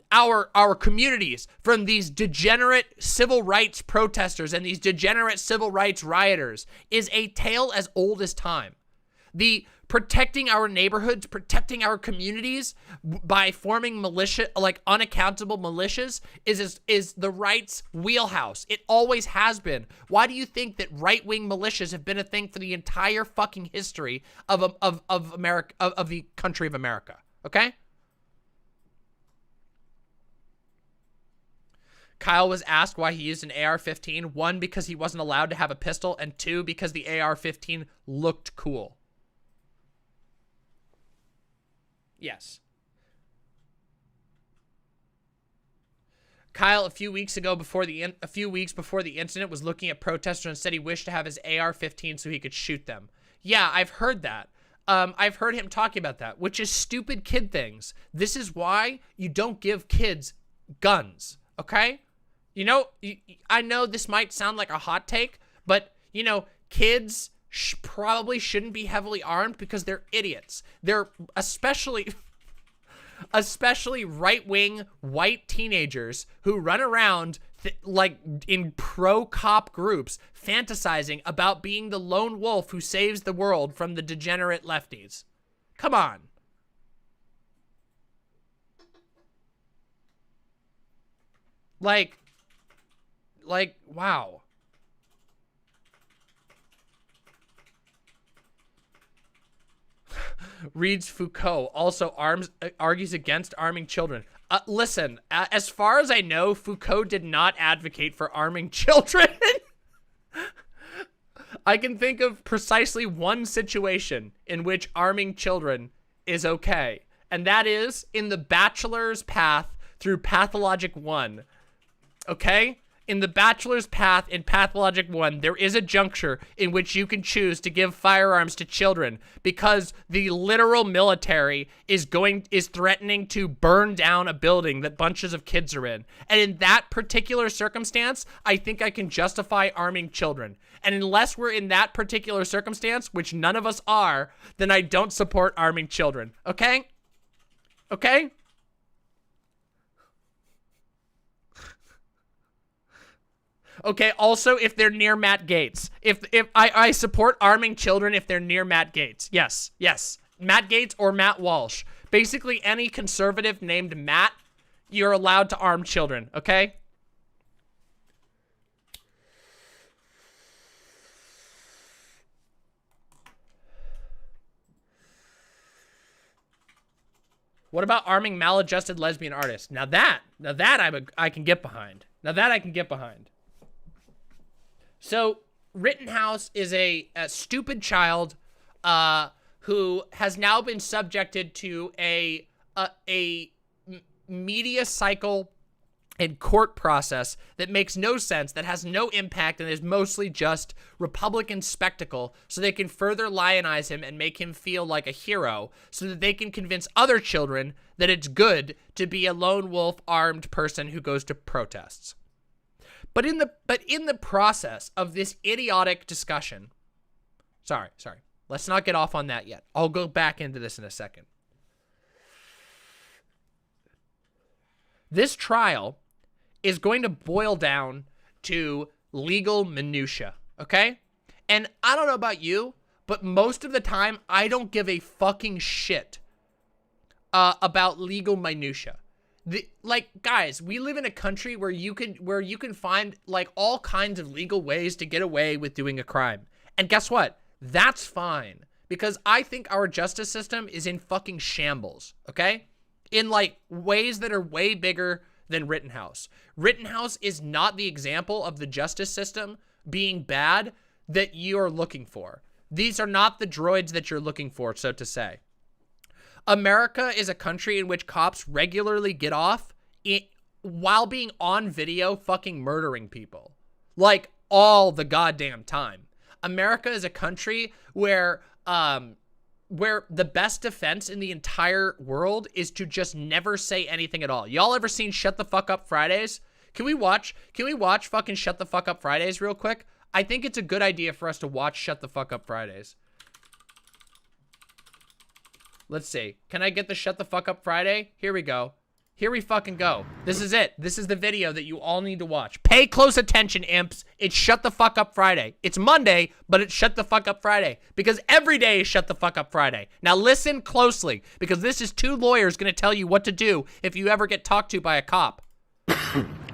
communities from these degenerate civil rights protesters and these degenerate civil rights rioters is a tale as old as time. The protecting our neighborhoods, protecting our communities by forming militia, like unaccountable militias, is the right's wheelhouse. It always has been. Why do you think that right-wing militias have been a thing for the entire fucking history of America, of the country of America? Okay? Kyle was asked why he used an AR-15. 1, because he wasn't allowed to have a pistol, and 2, because the AR-15 looked cool. Yes. Kyle, a few weeks before the incident, was looking at protesters and said he wished to have his AR-15 so he could shoot them. Yeah, I've heard that. I've heard him talking about that, which is stupid kid things. This is why you don't give kids guns, okay? You know, I know this might sound like a hot take, but, you know, kids probably shouldn't be heavily armed because they're idiots. They're especially right-wing white teenagers who run around like in pro-cop groups fantasizing about being the lone wolf who saves the world from the degenerate lefties. Come on. Like, wow. Reads Foucault also argues against arming children. Listen, as far as I know, Foucault did not advocate for arming children. I can think of precisely one situation in which arming children is okay, and that is in the Bachelor's Path through Pathologic 1. Okay? in the bachelor's path in Pathologic 1, there is a juncture in which you can choose to give firearms to children because the literal military is threatening to burn down a building that bunches of kids are in. And in that particular circumstance, I think I can justify arming children. And unless we're in that particular circumstance, which none of us are, then I don't support arming children. Okay? Okay? Okay, also, if they're near Matt Gaetz. If I support arming children if they're near Matt Gaetz. Yes, yes. Matt Gaetz or Matt Walsh. Basically, any conservative named Matt, you're allowed to arm children, okay? What about arming maladjusted lesbian artists? Now that I can get behind. Now that I can get behind. So, Rittenhouse is a stupid child who has now been subjected to a media cycle and court process that makes no sense, that has no impact, and is mostly just Republican spectacle so they can further lionize him and make him feel like a hero so that they can convince other children that it's good to be a lone wolf armed person who goes to protests. But in the process of this idiotic discussion, sorry, let's not get off on that yet. I'll go back into this in a second. This trial is going to boil down to legal minutia, okay? And I don't know about you, but most of the time, I don't give a fucking shit about legal minutia. Guys, we live in a country where you can find like all kinds of legal ways to get away with doing a crime. And guess what? That's fine. Because I think our justice system is in fucking shambles, okay? In like ways that are way bigger than Rittenhouse. Rittenhouse is not the example of the justice system being bad that you're looking for. These are not the droids that you're looking for, so to say. America is a country in which cops regularly get off while being on video fucking murdering people. Like, all the goddamn time. America is a country where the best defense in the entire world is to just never say anything at all. Y'all ever seen Shut the Fuck Up Fridays? Can we watch fucking Shut the Fuck Up Fridays real quick? I think it's a good idea for us to watch Shut the Fuck Up Fridays. Let's see. Can I get the Shut the Fuck Up Friday? Here we go. Here we fucking go. This is it. This is the video that you all need to watch. Pay close attention, imps. It's Shut the Fuck Up Friday. It's Monday, but it's Shut the Fuck Up Friday. Because every day is Shut the Fuck Up Friday. Now listen closely, because this is two lawyers going to tell you what to do if you ever get talked to by a cop.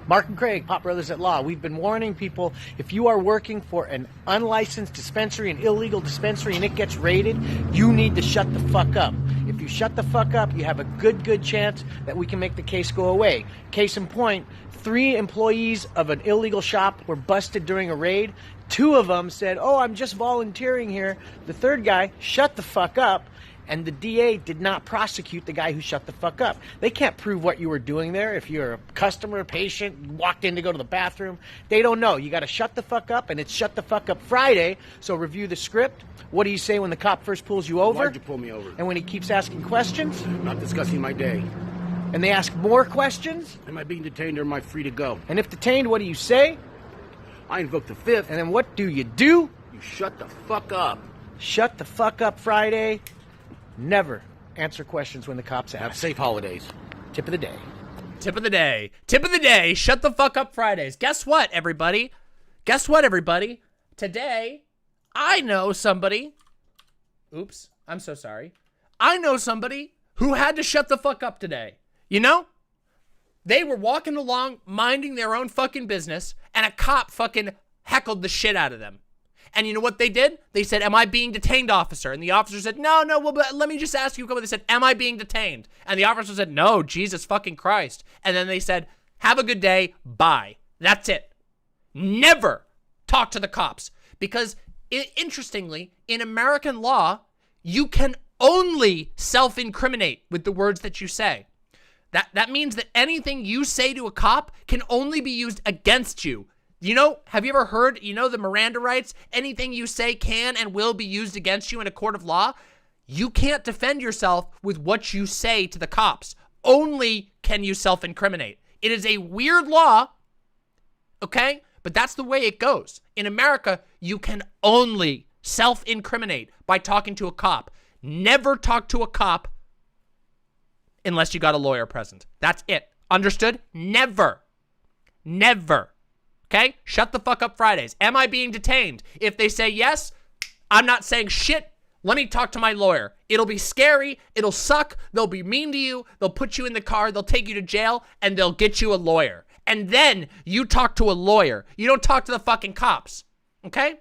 Mark and Craig, Hot Brothers at Law. We've been warning people, if you are working for an unlicensed dispensary, an illegal dispensary, and it gets raided, you need to shut the fuck up. If you shut the fuck up, you have a good chance that we can make the case go away. Case in point, 3 employees of an illegal shop were busted during a raid. 2 of them said, oh, I'm just volunteering here. The third guy shut the fuck up. And the DA did not prosecute the guy who shut the fuck up. They can't prove what you were doing there. If you're a customer, a patient, you walked in to go to the bathroom, they don't know. You got to shut the fuck up, and it's Shut the Fuck Up Friday. So review the script. What do you say when the cop first pulls you over? Why'd you pull me over? And when he keeps asking questions? Not discussing my day. And they ask more questions? Am I being detained or am I free to go? And if detained, what do you say? I invoke the 5th. And then what do? You shut the fuck up. Shut the fuck up Friday. Never answer questions when the cops ask. Have safe holidays. Tip of the day. Tip of the day. Tip of the day. Shut the fuck up Fridays. Guess what, everybody? Today, I know somebody. Oops. I'm so sorry. I know somebody who had to shut the fuck up today. You know? They were walking along, minding their own fucking business, and a cop fucking heckled the shit out of them. And you know what they did? They said, am I being detained, officer? And the officer said, no, well, but let me just ask you a couple. They said, am I being detained? And the officer said, no, Jesus fucking Christ. And then they said, have a good day, bye. That's it. Never talk to the cops. Because, interestingly, in American law, you can only self-incriminate with the words that you say. That means that anything you say to a cop can only be used against you. You know, have you ever heard, you know, the Miranda rights? Anything you say can and will be used against you in a court of law. You can't defend yourself with what you say to the cops. Only can you self-incriminate. It is a weird law, okay? But that's the way it goes. In America, you can only self-incriminate by talking to a cop. Never talk to a cop unless you got a lawyer present. That's it. Understood? Never. Never. Okay? Shut the fuck up Fridays. Am I being detained? If they say yes, I'm not saying shit. Let me talk to my lawyer. It'll be scary. It'll suck. They'll be mean to you. They'll put you in the car. They'll take you to jail, and they'll get you a lawyer. And then you talk to a lawyer. You don't talk to the fucking cops. Okay?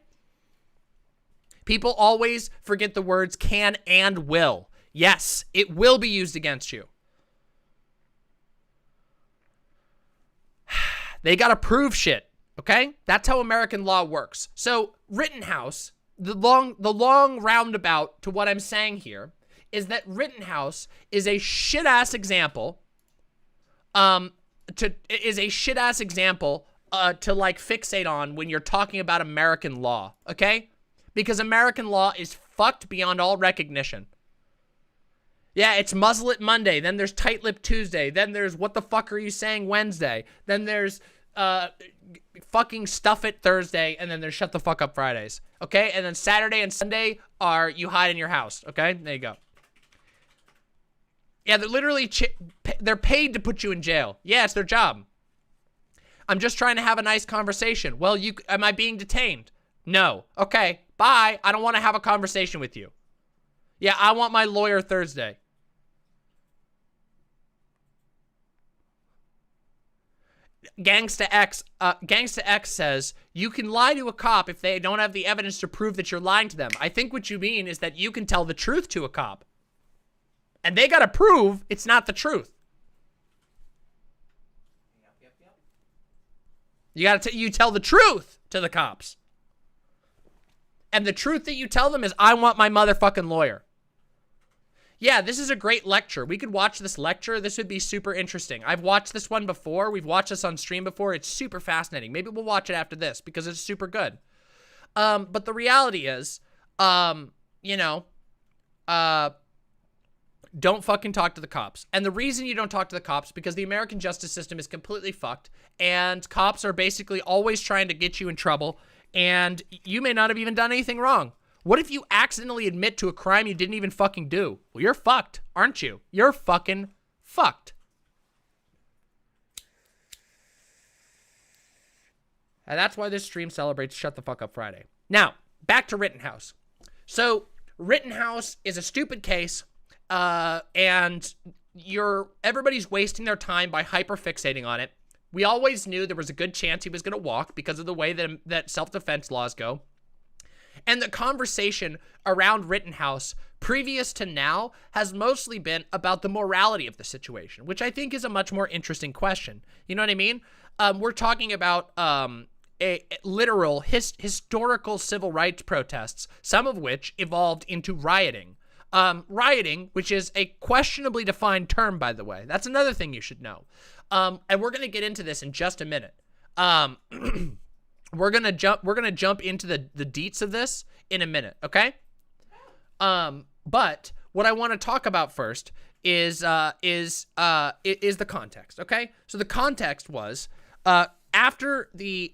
People always forget the words can and will. Yes, it will be used against you. They gotta prove shit. Okay? That's how American law works. So, Rittenhouse, the long roundabout to what I'm saying here is that Rittenhouse is a shit-ass example, to like fixate on when you're talking about American law, okay? Because American law is fucked beyond all recognition. Yeah, it's Muzzle It Monday, then there's Tight Lip Tuesday, then there's What the Fuck Are You Saying Wednesday, then there's fucking Stuff It Thursday, and then there's Shut the Fuck Up Fridays, okay? And then Saturday and Sunday are You Hide in Your House, okay? There you go. Yeah, they're literally, they're paid to put you in jail. Yeah, it's their job. I'm just trying to have a nice conversation. Well, am I being detained? No. Okay, bye. I don't want to have a conversation with you. Yeah, I want my lawyer Thursday. Gangsta X says, you can lie to a cop if they don't have the evidence to prove that you're lying to them. I think what you mean is that you can tell the truth to a cop. And they gotta prove it's not the truth. You tell the truth to the cops. And the truth that you tell them is, I want my motherfucking lawyer. Yeah, this is a great lecture. We could watch this lecture. This would be super interesting. I've watched this one before. We've watched this on stream before. It's super fascinating. Maybe we'll watch it after this because it's super good. But the reality is, you know, don't fucking talk to the cops. And the reason you don't talk to the cops because the American justice system is completely fucked and cops are basically always trying to get you in trouble and you may not have even done anything wrong. What if you accidentally admit to a crime you didn't even fucking do? Well, you're fucked, aren't you? You're fucking fucked. And that's why this stream celebrates Shut the Fuck Up Friday. Now, back to Rittenhouse. So, Rittenhouse is a stupid case, and everybody's wasting their time by hyper-fixating on it. We always knew there was a good chance he was going to walk because of the way that self-defense laws go. And the conversation around Rittenhouse previous to now has mostly been about the morality of the situation, which I think is a much more interesting question. You know what I mean? We're talking about a literal historical civil rights protests, some of which evolved into rioting. Rioting, which is a questionably defined term, by the way. That's another thing you should know. And we're going to get into this in just a minute. We're gonna jump into the deets of this in a minute, okay? But what I want to talk about first is the context, okay? So the context was after the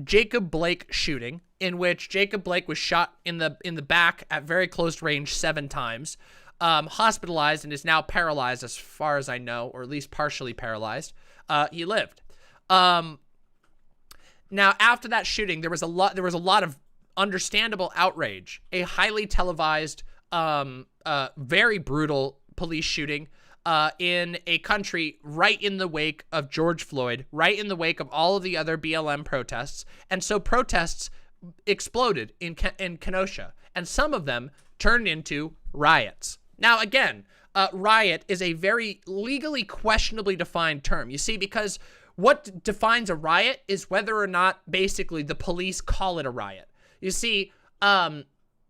Jacob Blake shooting, in which Jacob Blake was shot in the back at very close range 7 times, hospitalized and is now paralyzed as far as I know, or at least partially paralyzed. He lived. Now, after that shooting, there was a lot of understandable outrage. A highly televised, very brutal police shooting in a country right in the wake of George Floyd, right in the wake of all of the other BLM protests. And so protests exploded in Kenosha, and some of them turned into riots. Now, again, riot is a very legally questionably defined term. You see, because what defines a riot is whether or not basically the police call it a riot. You see,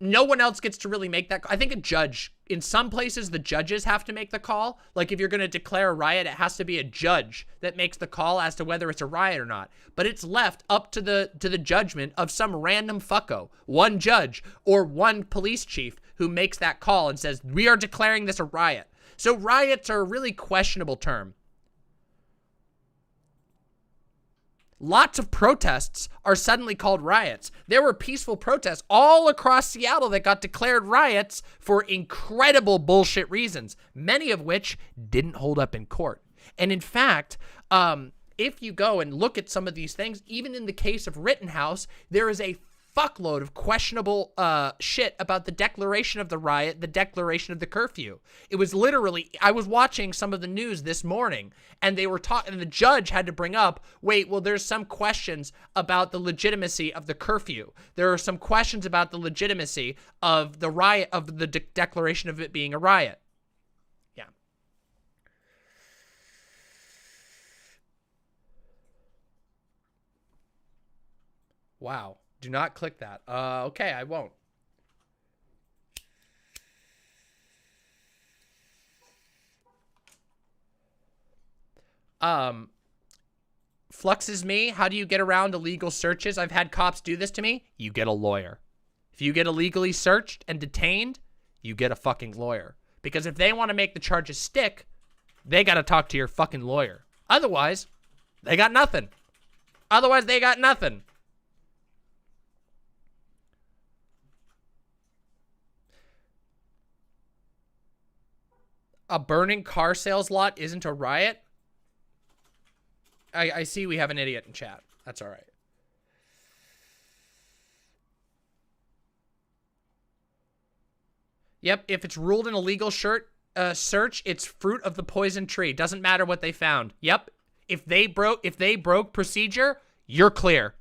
no one else gets to really make that. I think a judge, in some places, the judges have to make the call. Like if you're going to declare a riot, it has to be a judge that makes the call as to whether it's a riot or not. But it's left up to the judgment of some random fucko, one judge or one police chief who makes that call and says, we are declaring this a riot. So riots are a really questionable term. Lots of protests are suddenly called riots. There were peaceful protests all across Seattle that got declared riots for incredible bullshit reasons, many of which didn't hold up in court. And in fact, if you go and look at some of these things, even in the case of Rittenhouse, there is a fuckload of questionable shit about the declaration of the riot, the declaration of the curfew. It was literally, I was watching some of the news this morning, and they were talking, and the judge had to bring up, wait, well, there's some questions about the legitimacy of the curfew. There are some questions about the legitimacy of the riot, of the declaration of it being a riot. Yeah. Wow. Do not click that. Okay, I won't. Flux is me. How do you get around illegal searches? I've had cops do this to me. You get a lawyer. If you get illegally searched and detained, you get a fucking lawyer. Because if they want to make the charges stick, they got to talk to your fucking lawyer. Otherwise, they got nothing. Otherwise, they got nothing. A burning car sales lot isn't a riot? I see we have an idiot in chat. That's all right. Yep, if it's ruled an illegal search, it's fruit of the poison tree. Doesn't matter what they found. Yep. If they broke procedure, you're clear.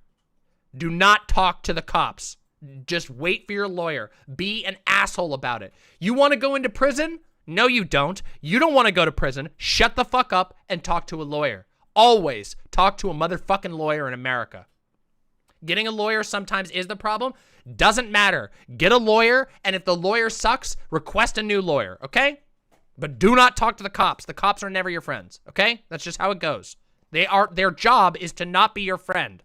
Do not talk to the cops. Just wait for your lawyer. Be an asshole about it. You want to go into prison? No, you don't. You don't want to go to prison. Shut the fuck up and talk to a lawyer. Always talk to a motherfucking lawyer in America. Getting a lawyer sometimes is the problem. Doesn't matter. Get a lawyer, and if the lawyer sucks, request a new lawyer, okay? But do not talk to the cops. The cops are never your friends, okay? That's just how it goes. Their job is to not be your friend.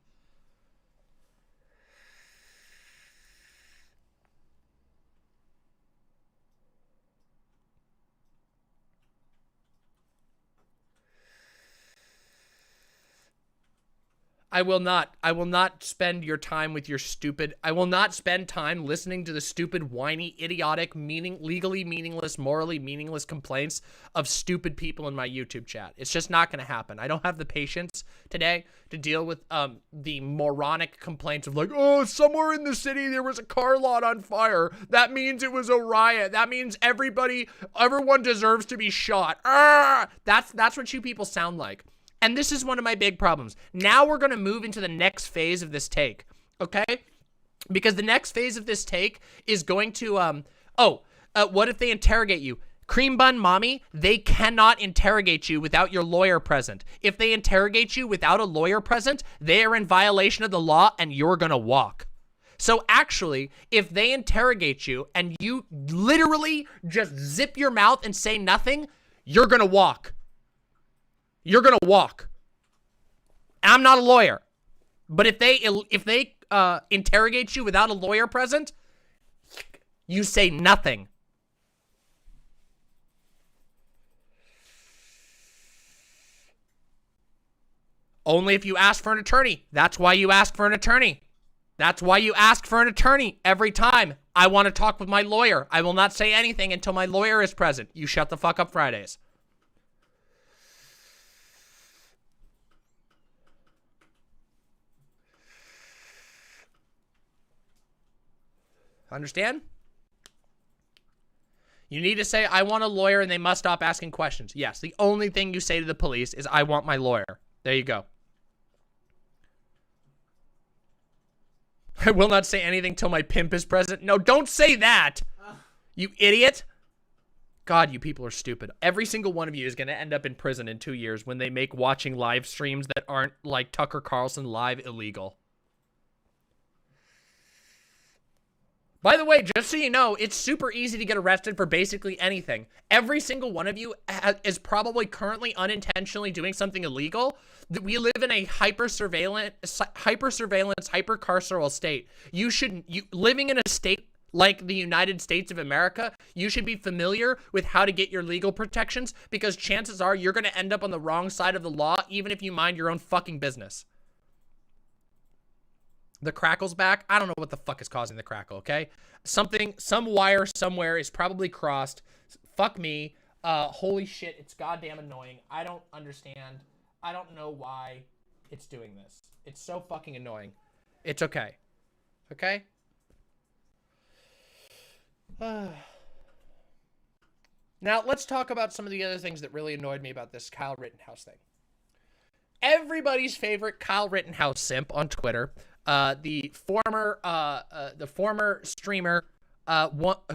I will not spend your time with your stupid, I will not spend time listening to the stupid, whiny, idiotic, legally meaningless, morally meaningless complaints of stupid people in my YouTube chat. It's just not going to happen. I don't have the patience today to deal with the moronic complaints of like, oh, somewhere in the city there was a car lot on fire. That means it was a riot. That means everyone deserves to be shot. That's what you people sound like. And this is one of my big problems. Now we're going to move into the next phase of this take, okay? Because the next phase of this take is going to, what if they interrogate you? Cream bun mommy, they cannot interrogate you without your lawyer present. If they interrogate you without a lawyer present, they are in violation of the law and you're going to walk. So actually, if they interrogate you and you literally just zip your mouth and say nothing, you're going to walk. You're going to walk. I'm not a lawyer. But if they interrogate you without a lawyer present, you say nothing. Only if you ask for an attorney. That's why you ask for an attorney. That's why you ask for an attorney every time. I want to talk with my lawyer. I will not say anything until my lawyer is present. You shut the fuck up Fridays. Understand? You need to say, I want a lawyer, and they must stop asking questions. Yes, the only thing you say to the police is, I want my lawyer. There you go. I will not say anything till my pimp is present. No, don't say that, you idiot. God, you people are stupid. Every single one of you is going to end up in prison in 2 years when they make watching live streams that aren't like Tucker Carlson live illegal. By the way, just so you know, it's super easy to get arrested for basically anything. Every single one of you is probably currently unintentionally doing something illegal. We live in a hyper-surveillance, hyper-carceral state. Living in a state like the United States of America, you should be familiar with how to get your legal protections, because chances are you're going to end up on the wrong side of the law, even if you mind your own fucking business. The crackle's back. I don't know what the fuck is causing the crackle, okay? Some wire somewhere is probably crossed. Fuck me. Holy shit, it's goddamn annoying. I don't understand. I don't know why it's doing this. It's so fucking annoying. It's okay. Okay? Now, let's talk about some of the other things that really annoyed me about this Kyle Rittenhouse thing. Everybody's favorite Kyle Rittenhouse simp on Twitter, the former streamer,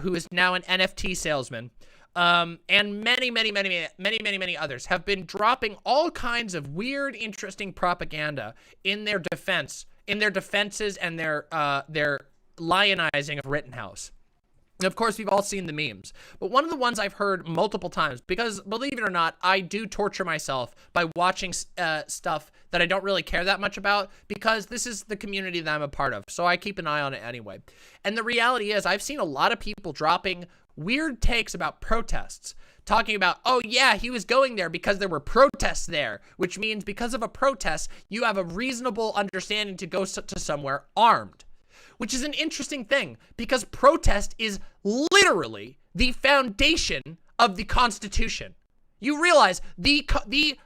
who is now an NFT salesman, and many others have been dropping all kinds of weird, interesting propaganda in their defenses and their lionizing of Rittenhouse. And of course, we've all seen the memes. But one of the ones I've heard multiple times, because believe it or not, I do torture myself by watching stuff that I don't really care that much about, because this is the community that I'm a part of. So I keep an eye on it anyway. And the reality is, I've seen a lot of people dropping weird takes about protests, talking about, oh yeah, he was going there because there were protests there, which means because of a protest, you have a reasonable understanding to go to somewhere armed. Which is an interesting thing, because protest is literally the foundation of the Constitution. You realize the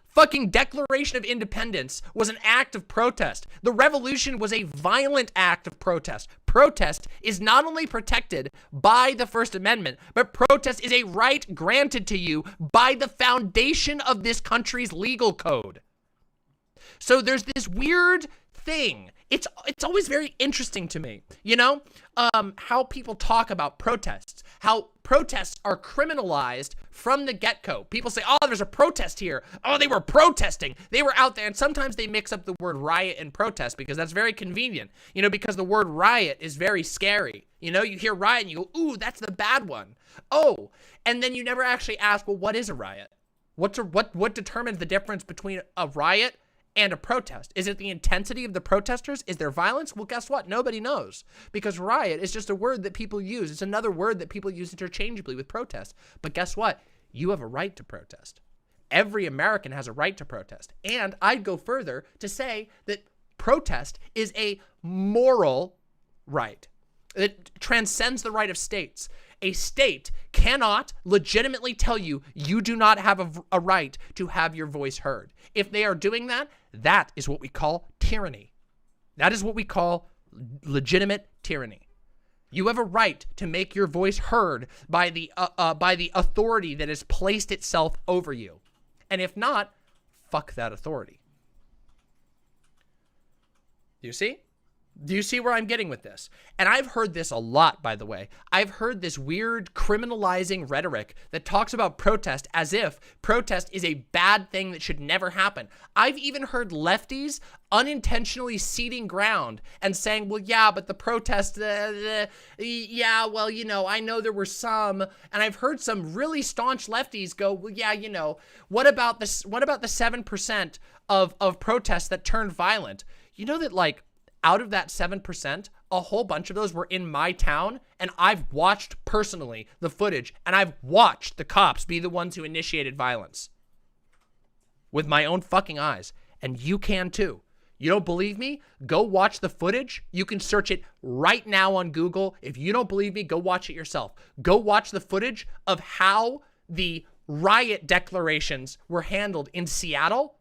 fucking Declaration of Independence was an act of protest. The revolution was a violent act of protest. Protest is not only protected by the First Amendment, but protest is a right granted to you by the foundation of this country's legal code. So there's this weird thing. It's always very interesting to me, you know, how people talk about protests, how protests are criminalized from the get-go. People say, oh, there's a protest here. Oh, they were protesting. They were out there. And sometimes they mix up the word riot and protest, because that's very convenient, you know, because the word riot is very scary. You know, you hear riot and you go, ooh, that's the bad one. Oh, and then you never actually ask, well, what is a riot? What determines the difference between a riot and a protest? Is it the intensity of the protesters? Is there violence? Well, guess what? Nobody knows, because riot is just a word that people use. It's another word that people use interchangeably with protest. But guess what? You have a right to protest. Every American has a right to protest. And I'd go further to say that protest is a moral right. It transcends the right of states. A state cannot legitimately tell you you do not have a right to have your voice heard. If they are doing that, that is what we call tyranny. That is what we call legitimate tyranny. You have a right to make your voice heard by the authority that has placed itself over you. And if not, fuck that authority. Do you see? Do you see where I'm getting with this? And I've heard this a lot, by the way. I've heard this weird criminalizing rhetoric that talks about protest as if protest is a bad thing that should never happen. I've even heard lefties unintentionally ceding ground and saying, well, yeah, but the protest, yeah, well, you know, I know there were some. And I've heard some really staunch lefties go, well, yeah, you know, what about the 7% of protests that turned violent? You know that, like, out of that 7%, a whole bunch of those were in my town, and I've watched personally the footage, and I've watched the cops be the ones who initiated violence with my own fucking eyes, and you can too. You don't believe me? Go watch the footage. You can search it right now on Google. If you don't believe me, go watch it yourself. Go watch the footage of how the riot declarations were handled in Seattle,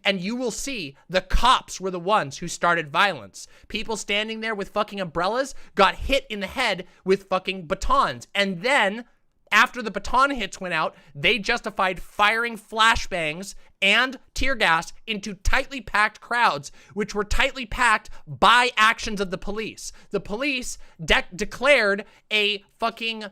and you will see the cops were the ones who started violence. People standing there with fucking umbrellas got hit in the head with fucking batons. And then, after the baton hits went out, they justified firing flashbangs and tear gas into tightly packed crowds, which were tightly packed by actions of the police. The police declared a fucking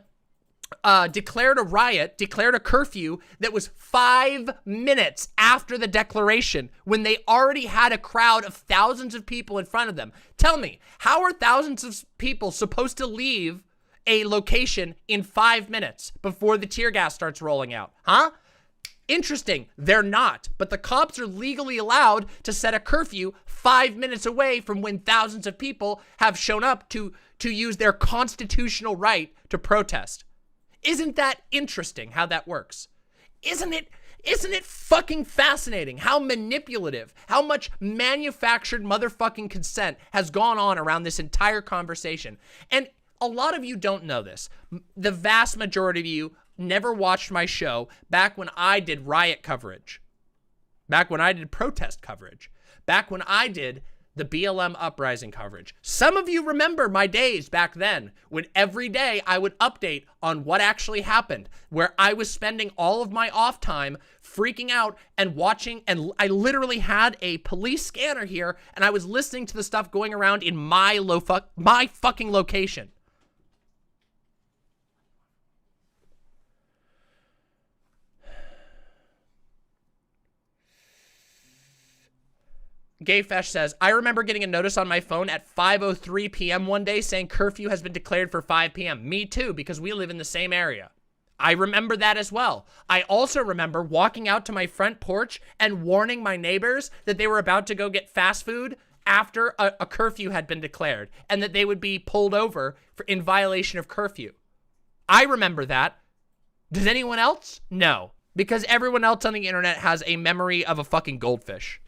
declared a riot, declared a curfew that was 5 minutes after the declaration when they already had a crowd of thousands of people in front of them. Tell me, how are thousands of people supposed to leave a location in 5 minutes before the tear gas starts rolling out? Huh? Interesting. They're not. But the cops are legally allowed to set a curfew 5 minutes away from when thousands of people have shown up to use their constitutional right to protest. Isn't that interesting how that works? Isn't it fucking fascinating how manipulative, how much manufactured motherfucking consent has gone on around this entire conversation? And a lot of you don't know this. The vast majority of you never watched my show back when I did riot coverage, back when I did protest coverage, back when I did the BLM uprising coverage. Some of you remember my days back then when every day I would update on what actually happened, where I was spending all of my off time freaking out and watching, and I literally had a police scanner here and I was listening to the stuff going around in my fucking location. Gayfesh says, I remember getting a notice on my phone at 5:03 p.m. one day saying curfew has been declared for 5 p.m. Me too, because we live in the same area. I remember that as well. I also remember walking out to my front porch and warning my neighbors that they were about to go get fast food after a curfew had been declared and that they would be pulled over in violation of curfew. I remember that. Does anyone else? No, because everyone else on the internet has a memory of a fucking goldfish.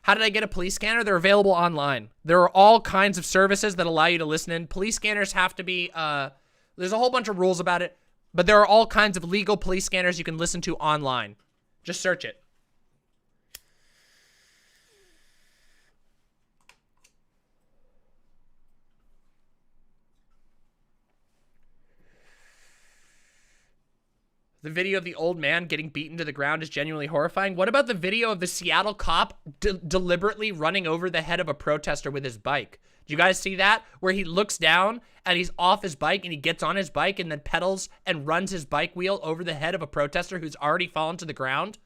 How did I get a police scanner? They're available online. There are all kinds of services that allow you to listen in. Police scanners have to be, there's a whole bunch of rules about it, but there are all kinds of legal police scanners you can listen to online. Just search it. The video of the old man getting beaten to the ground is genuinely horrifying. What about the video of the Seattle cop deliberately running over the head of a protester with his bike? Do you guys see that? Where he looks down and he's off his bike and he gets on his bike and then pedals and runs his bike wheel over the head of a protester who's already fallen to the ground?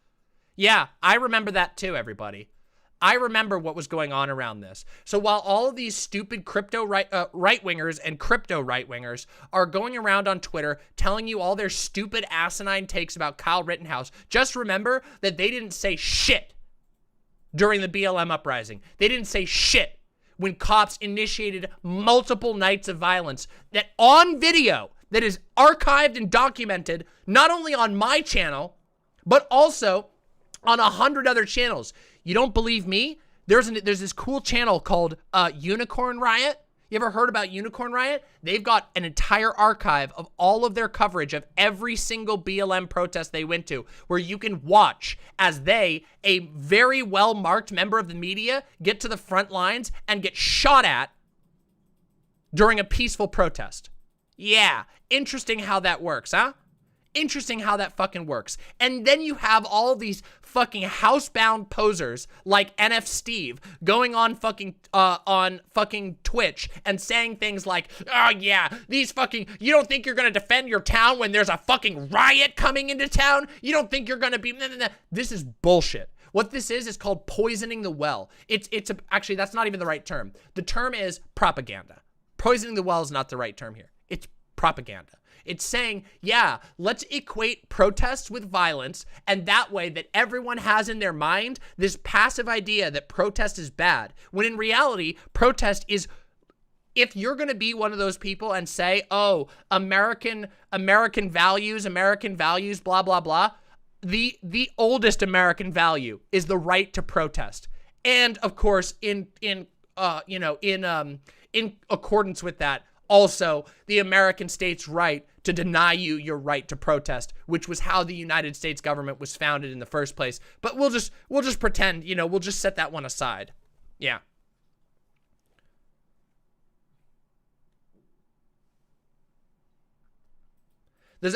Yeah, I remember that too, everybody. I remember what was going on around this. So while all of these stupid crypto right-wingers and crypto right-wingers are going around on Twitter telling you all their stupid asinine takes about Kyle Rittenhouse, just remember that they didn't say shit during the BLM uprising. They didn't say shit when cops initiated multiple nights of violence that on video, that is archived and documented, not only on my channel, but also on 100 other channels. You don't believe me? There's this cool channel called Unicorn Riot. You ever heard about Unicorn Riot? They've got an entire archive of all of their coverage of every single BLM protest they went to, where you can watch as they, a very well-marked member of the media, get to the front lines and get shot at during a peaceful protest. Yeah, interesting how that works, huh? Interesting how that fucking works. And then you have all these fucking housebound posers like NF Steve going on fucking Twitch and saying things like, oh yeah, these fucking, you don't think you're gonna defend your town when there's a fucking riot coming into town? You don't think you're gonna be, This is bullshit. What this is called poisoning the well. Actually, that's not even the right term. The term is propaganda. Poisoning the well is not the right term here. It's propaganda. It's saying, yeah, let's equate protests with violence, and that way that everyone has in their mind this passive idea that protest is bad, when in reality, protest is, if you're going to be one of those people and say, oh, American values, blah, blah, blah, the oldest American value is the right to protest. And of course, in accordance with that, also the American state's right to deny you your right to protest, which was how the United States government was founded in the first place. But we'll just pretend, we'll just set that one aside. Yeah.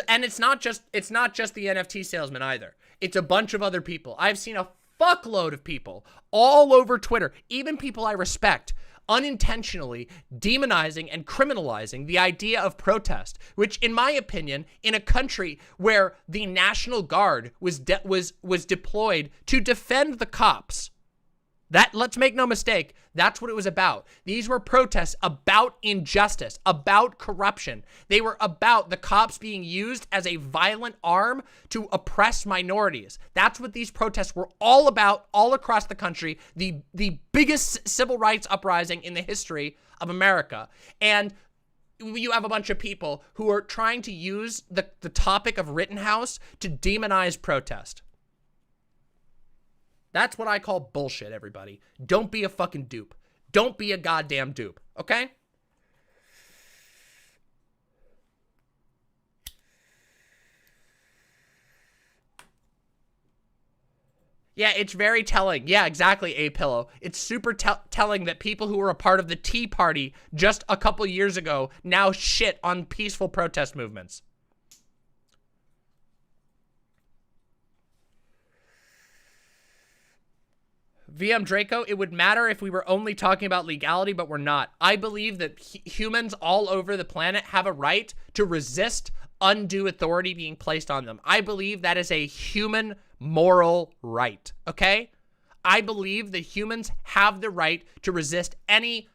And it's not just the NFT salesman either. It's a bunch of other people. I've seen a fuckload of people all over Twitter, even people I respect, unintentionally demonizing and criminalizing the idea of protest, which, in my opinion, in a country where the National Guard was deployed to defend the cops, that, let's make no mistake, that's what it was about. These were protests about injustice, about corruption. They were about the cops being used as a violent arm to oppress minorities. That's what these protests were all about, all across the country. The biggest civil rights uprising in the history of America. And you have a bunch of people who are trying to use the topic of Rittenhouse to demonize protest. That's what I call bullshit, everybody. Don't be a fucking dupe. Don't be a goddamn dupe, okay? Yeah, it's very telling. Yeah, exactly, A-Pillow. It's super telling that people who were a part of the Tea Party just a couple years ago now shit on peaceful protest movements. VM Draco, it would matter if we were only talking about legality, but we're not. I believe that humans all over the planet have a right to resist undue authority being placed on them. I believe that is a human moral right, okay? I believe that humans have the right to resist any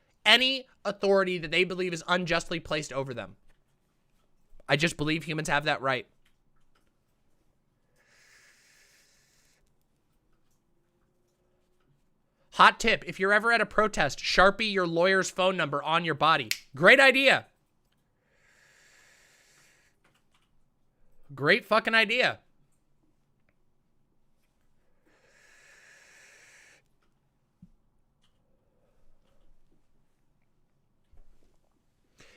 authority that they believe is unjustly placed over them. I just believe humans have that right. Hot tip, if you're ever at a protest, Sharpie your lawyer's phone number on your body. Great idea. Great fucking idea.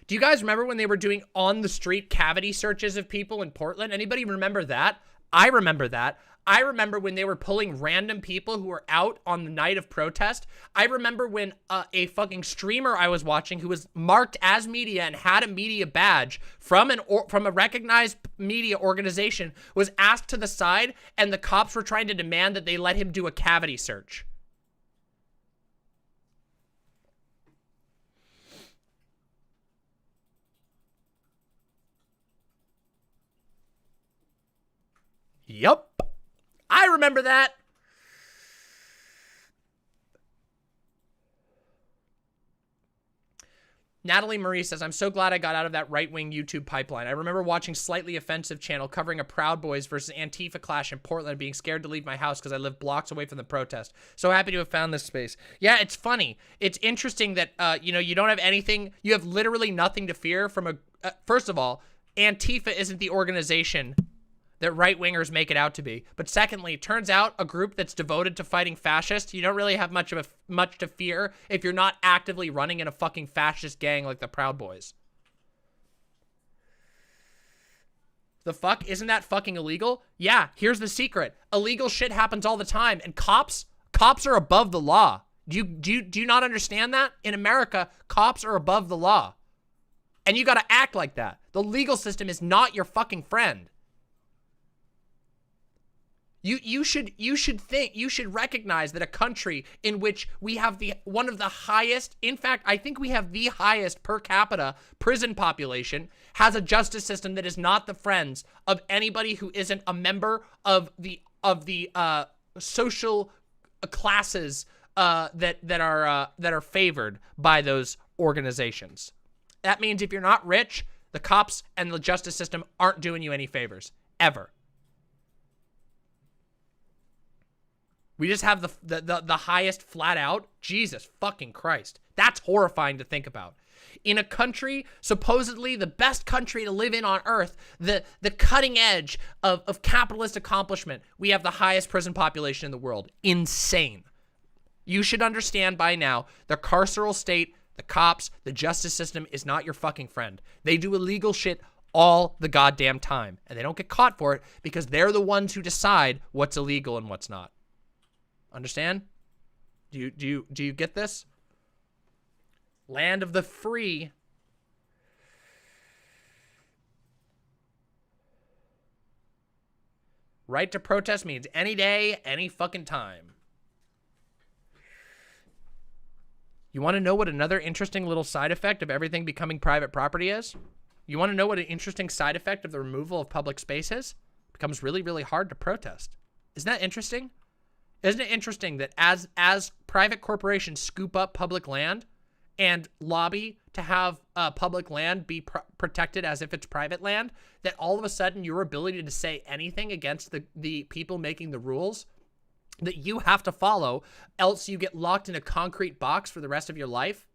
Do you guys remember when they were doing on-the-street cavity searches of people in Portland? Anybody remember that? I remember that. I remember when they were pulling random people who were out on the night of protest. I remember when a fucking streamer I was watching who was marked as media and had a media badge from a recognized media organization was asked to the side, and the cops were trying to demand that they let him do a cavity search. Yup. I remember that. Natalie Marie says, I'm so glad I got out of that right-wing YouTube pipeline. I remember watching Slightly Offensive channel covering a Proud Boys versus Antifa clash in Portland, being scared to leave my house because I live blocks away from the protest. So happy to have found this space. Yeah, it's funny. It's interesting that, you don't have anything. You have literally nothing to fear from a... first of all, Antifa isn't the organization that right-wingers make it out to be. But secondly, it turns out a group that's devoted to fighting fascists, you don't really have much to fear if you're not actively running in a fucking fascist gang like the Proud Boys. The fuck? Isn't that fucking illegal? Yeah, here's the secret. Illegal shit happens all the time, and cops are above the law. Do you not understand that? In America, cops are above the law. And you gotta act like that. The legal system is not your fucking friend. You should recognize that a country in which we have one of the highest, in fact, I think we have the highest per capita prison population, has a justice system that is not the friends of anybody who isn't a member of the social classes that are favored by those organizations. That means if you're not rich, the cops and the justice system aren't doing you any favors ever. We just have the highest flat out. Jesus fucking Christ. That's horrifying to think about. In a country, supposedly the best country to live in on earth, the cutting edge of capitalist accomplishment, we have the highest prison population in the world. Insane. You should understand by now, the carceral state, the cops, the justice system is not your fucking friend. They do illegal shit all the goddamn time. And they don't get caught for it because they're the ones who decide what's illegal and what's not. Understand? Do you get this? Land of the free. Right to protest means any day, any fucking time. You want to know what another interesting little side effect of everything becoming private property is? You want to know what an interesting side effect of the removal of public space is? It becomes really, really hard to protest. Isn't that interesting? Isn't it interesting that as private corporations scoop up public land and lobby to have public land be protected as if it's private land, that all of a sudden your ability to say anything against the people making the rules that you have to follow, else you get locked in a concrete box for the rest of your life,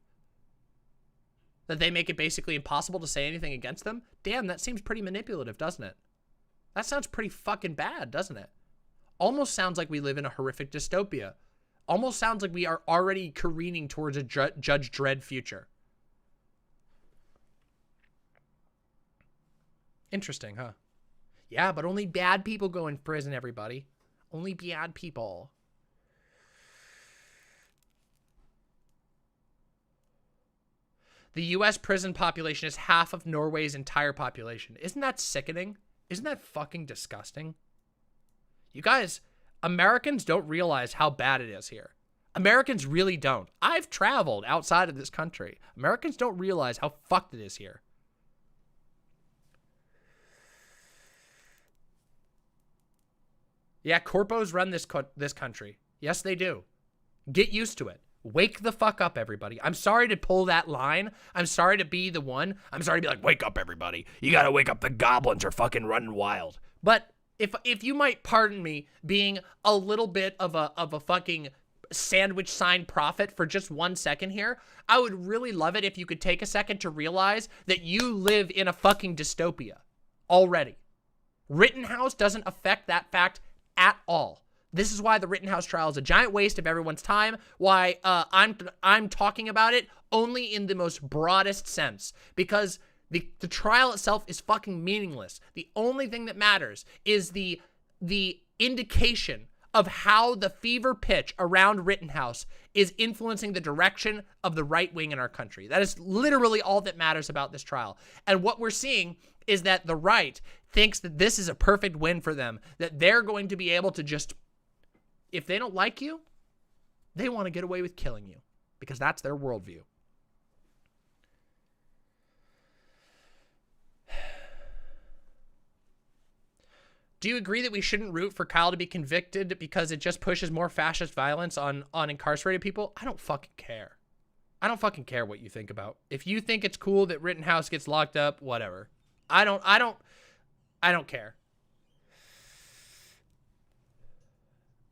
that they make it basically impossible to say anything against them? Damn, that seems pretty manipulative, doesn't it? That sounds pretty fucking bad, doesn't it? Almost sounds like we live in a horrific dystopia. Almost sounds like we are already careening towards a Judge Dredd future. Interesting, huh? Yeah, but only bad people go in prison, everybody. Only bad people. The U.S. prison population is half of Norway's entire population. Isn't that sickening? Isn't that fucking disgusting? You guys, Americans don't realize how bad it is here. Americans really don't. I've traveled outside of this country. Americans don't realize how fucked it is here. Yeah, corpos run this country. Yes, they do. Get used to it. Wake the fuck up, everybody. I'm sorry to pull that line. I'm sorry to be the one. I'm sorry to be like, wake up, everybody. You gotta wake up. The goblins are fucking running wild. But if you might pardon me being a little bit of a fucking sandwich sign prophet for just 1 second here, I would really love it if you could take a second to realize that you live in a fucking dystopia already. Rittenhouse doesn't affect that fact at all. This is why the Rittenhouse trial is a giant waste of everyone's time, why I'm talking about it only in the most broadest sense, because the trial itself is fucking meaningless. The only thing that matters is the indication of how the fever pitch around Rittenhouse is influencing the direction of the right wing in our country. That is literally all that matters about this trial. And what we're seeing is that the right thinks that this is a perfect win for them, that they're going to be able to just, if they don't like you, they want to get away with killing you because that's their worldview. Do you agree that we shouldn't root for Kyle to be convicted because it just pushes more fascist violence on incarcerated people? I don't fucking care. I don't fucking care what you think about. If you think it's cool that Rittenhouse gets locked up, whatever. I don't care.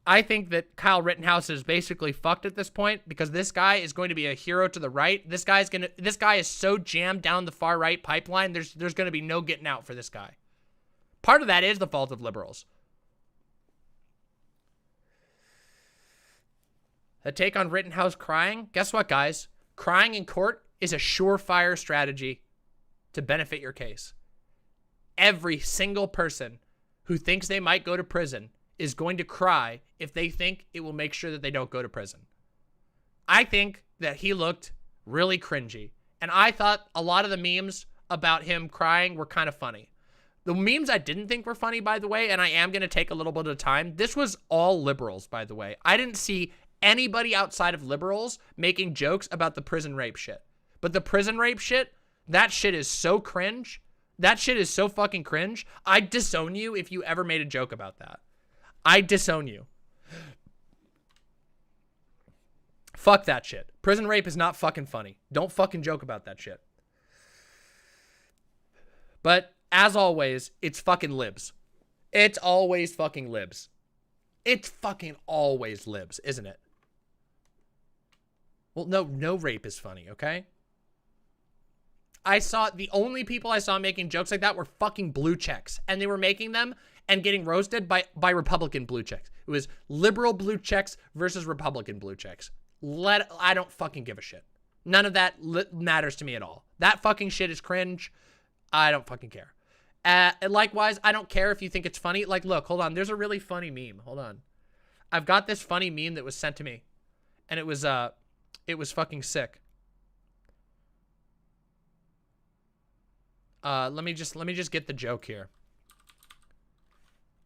I think that Kyle Rittenhouse is basically fucked at this point because this guy is going to be a hero to the right. This guy is so jammed down the far right pipeline. There's going to be no getting out for this guy. Part of that is the fault of liberals. The take on Rittenhouse crying. Guess what, guys? Crying in court is a surefire strategy to benefit your case. Every single person who thinks they might go to prison is going to cry if they think it will make sure that they don't go to prison. I think that he looked really cringy. And I thought a lot of the memes about him crying were kind of funny. The memes I didn't think were funny, by the way, and I am going to take a little bit of time. This was all liberals, by the way. I didn't see anybody outside of liberals making jokes about the prison rape shit. But the prison rape shit, that shit is so cringe. That shit is so fucking cringe. I'd disown you if you ever made a joke about that. I'd disown you. Fuck that shit. Prison rape is not fucking funny. Don't fucking joke about that shit. But as always, it's fucking libs. It's always fucking libs. It's fucking always libs, isn't it? Well, no rape is funny, okay? The only people I saw making jokes like that were fucking blue checks. And they were making them and getting roasted by Republican blue checks. It was liberal blue checks versus Republican blue checks. I don't fucking give a shit. None of that matters to me at all. That fucking shit is cringe. I don't fucking care. And likewise, I don't care if you think it's funny. Like, look, hold on. There's a really funny meme. Hold on. I've got this funny meme that was sent to me. And it was fucking sick. Let me just get the joke here.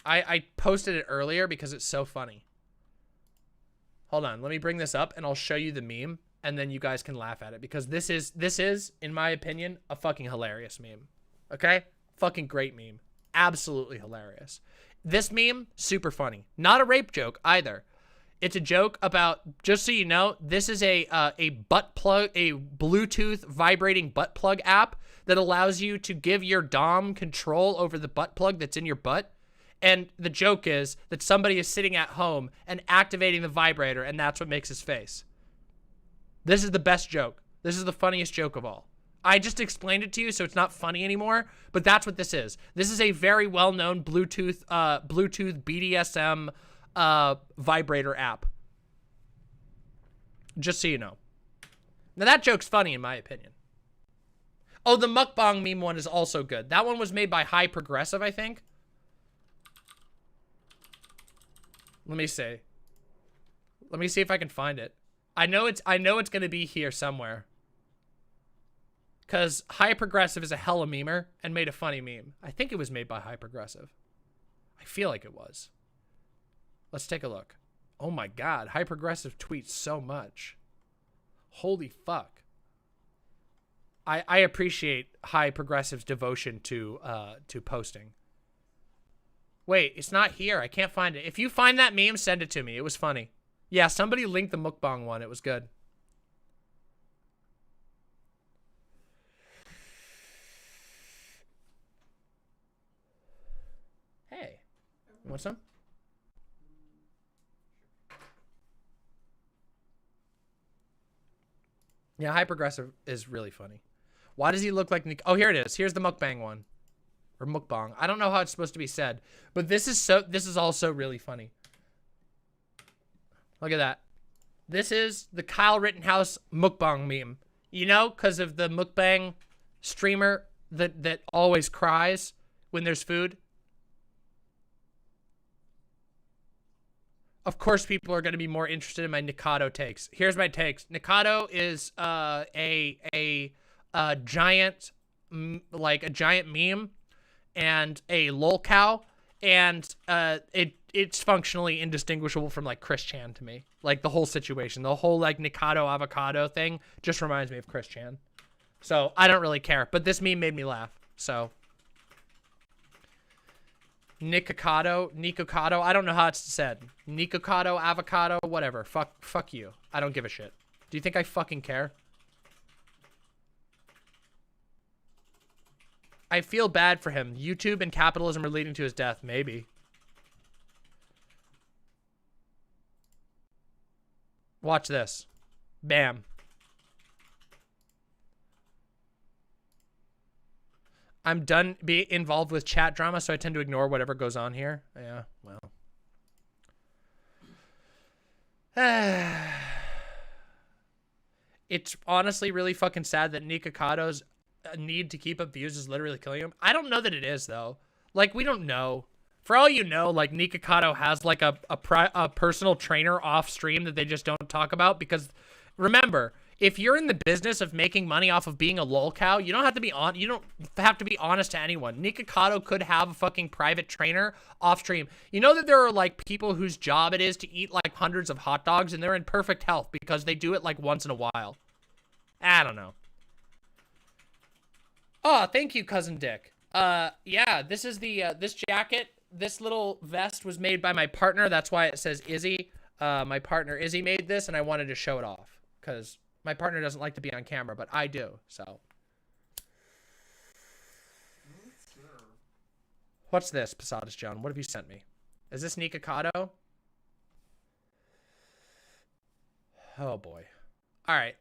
I posted it earlier because it's so funny. Hold on. Let me bring this up and I'll show you the meme. and then you guys can laugh at it, because this is, in my opinion, a fucking hilarious meme. Okay? Fucking great meme. Absolutely hilarious. This meme, super funny. Not a rape joke either. It's a joke about, just so you know, this is a butt plug, a Bluetooth vibrating butt plug app that allows you to give your dom control over the butt plug that's in your butt. And the joke is that somebody is sitting at home and activating the vibrator, and that's what makes his face. This is the best joke. This is the funniest joke of all. I just explained it to you, so it's not funny anymore, but that's what this is. This is a very well-known Bluetooth BDSM vibrator app. Just so you know. Now that joke's funny in my opinion. Oh, the mukbang meme one is also good. That one was made by High Progressive, I think. Let me see. Let me see if I can find it. I know it's gonna be here somewhere. Cause High Progressive is a hella memer and made a funny meme. I think it was made by High Progressive. I feel like it was. Let's take a look. Oh my god, High Progressive tweets so much. Holy fuck. I appreciate High Progressive's devotion to posting. Wait, it's not here. I can't find it. If you find that meme, send it to me. It was funny. Yeah, somebody linked the mukbang one. It was good. Hey, you want some? Yeah, High Progressive is really funny. Why does he look like Nick? Oh, here it is. Here's the mukbang one. Or mukbang. I don't know how it's supposed to be said, but this is also really funny. Look at that. This is the Kyle Rittenhouse mukbang meme. You know, because of the mukbang streamer that always cries when there's food. Of course, people are going to be more interested in my Nikado takes. Here's my takes. Nikado is a giant, like a giant meme and a lol cow, and it's functionally indistinguishable from like Chris Chan to me. Like the whole situation, the whole like NikocadoAvocado thing just reminds me of Chris Chan. So I don't really care, but this meme made me laugh. So Nikocado, I don't know how it's said. NikocadoAvocado, whatever. Fuck you. I don't give a shit. Do you think I fucking care? I feel bad for him. YouTube and capitalism are leading to his death. Maybe. Watch this. Bam. I'm done being involved with chat drama, so I tend to ignore whatever goes on here. Yeah, well. It's honestly really fucking sad that Nikocado's need to keep up views is literally killing him. I don't know that it is, though. Like, we don't know. For all you know, like, Nikocado has, like, a personal trainer off stream that they just don't talk about, because, remember, if you're in the business of making money off of being a lol cow, you don't have to be honest to anyone. Nikocado could have a fucking private trainer off stream. You know that there are like people whose job it is to eat like hundreds of hot dogs and they're in perfect health because they do it like once in a while. I don't know. Oh, thank you, Cousin Dick. Yeah, this is the this jacket, this little vest was made by my partner. That's why it says Izzy. My partner Izzy made this and I wanted to show it off because my partner doesn't like to be on camera, but I do, so. What's this, Posadas John? What have you sent me? Is this Nikocado? Oh, boy. All right.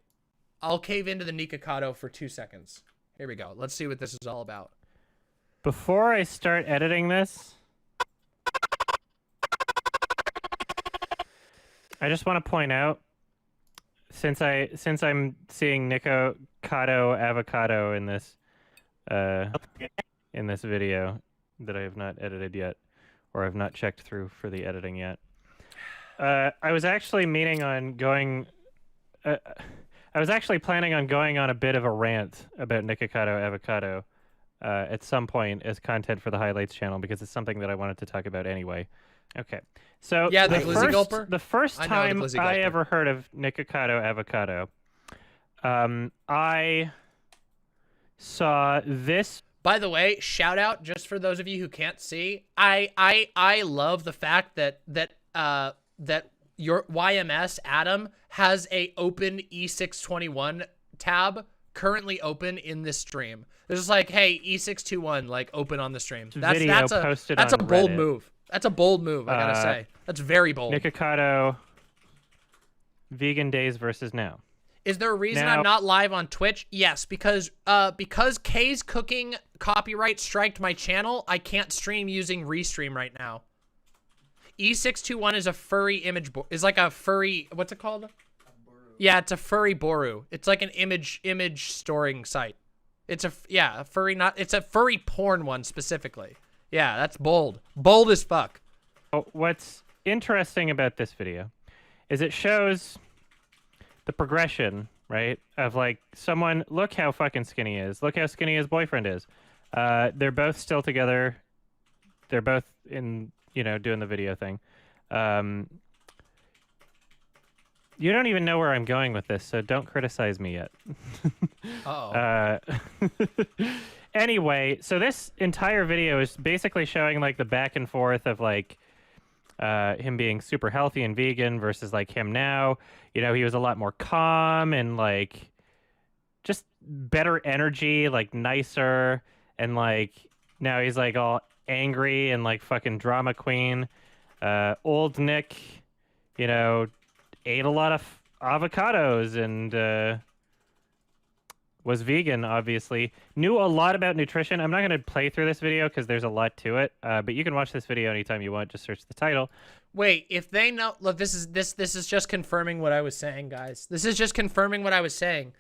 I'll cave into the Nikocado for 2 seconds. Here we go. Let's see what this is all about. Before I start editing this, I just want to point out, since I'm seeing NikocadoAvocado in this video that I have not edited yet, or I've not checked through for the editing yet. I was actually meaning on going. I was actually planning on going on a bit of a rant about NikocadoAvocado at some point as content for the highlights channel because it's something that I wanted to talk about anyway. Okay, so yeah, the first time I ever heard of NikocadoAvocado I saw this. By the way, shout out just for those of you who can't see. I love the fact that your YMS Adam has a open E621 tab currently open in this stream. There's just like, hey, E621 like open on the stream. That's a bold move. That's a bold move, I gotta say. That's very bold. Nikocado vegan days versus now. Is there a reason I'm not live on Twitch? Yes, because Kay's cooking copyright striked my channel, I can't stream using Restream right now. E621 is a furry image, is like a furry, what's it called? Yeah, it's a furry boru. It's like an image storing site. It's a furry, it's a furry porn one specifically. Yeah, that's bold. Bold as fuck. What's interesting about this video is it shows the progression, right? Of like someone, look how fucking skinny he is. Look how skinny his boyfriend is. They're both still together. They're both in, doing the video thing. You don't even know where I'm going with this, so don't criticize me yet. Anyway, so this entire video is basically showing like the back and forth of like him being super healthy and vegan versus like him now. He was a lot more calm and like just better energy, like nicer, and like now he's like all angry and like fucking drama queen. Old Nick, ate a lot of avocados and was vegan, obviously. Knew a lot about nutrition. I'm not going to play through this video because there's a lot to it, but you can watch this video anytime you want. Just search the title. Wait, if they know... Look, this is just confirming what I was saying, guys. This is just confirming what I was saying.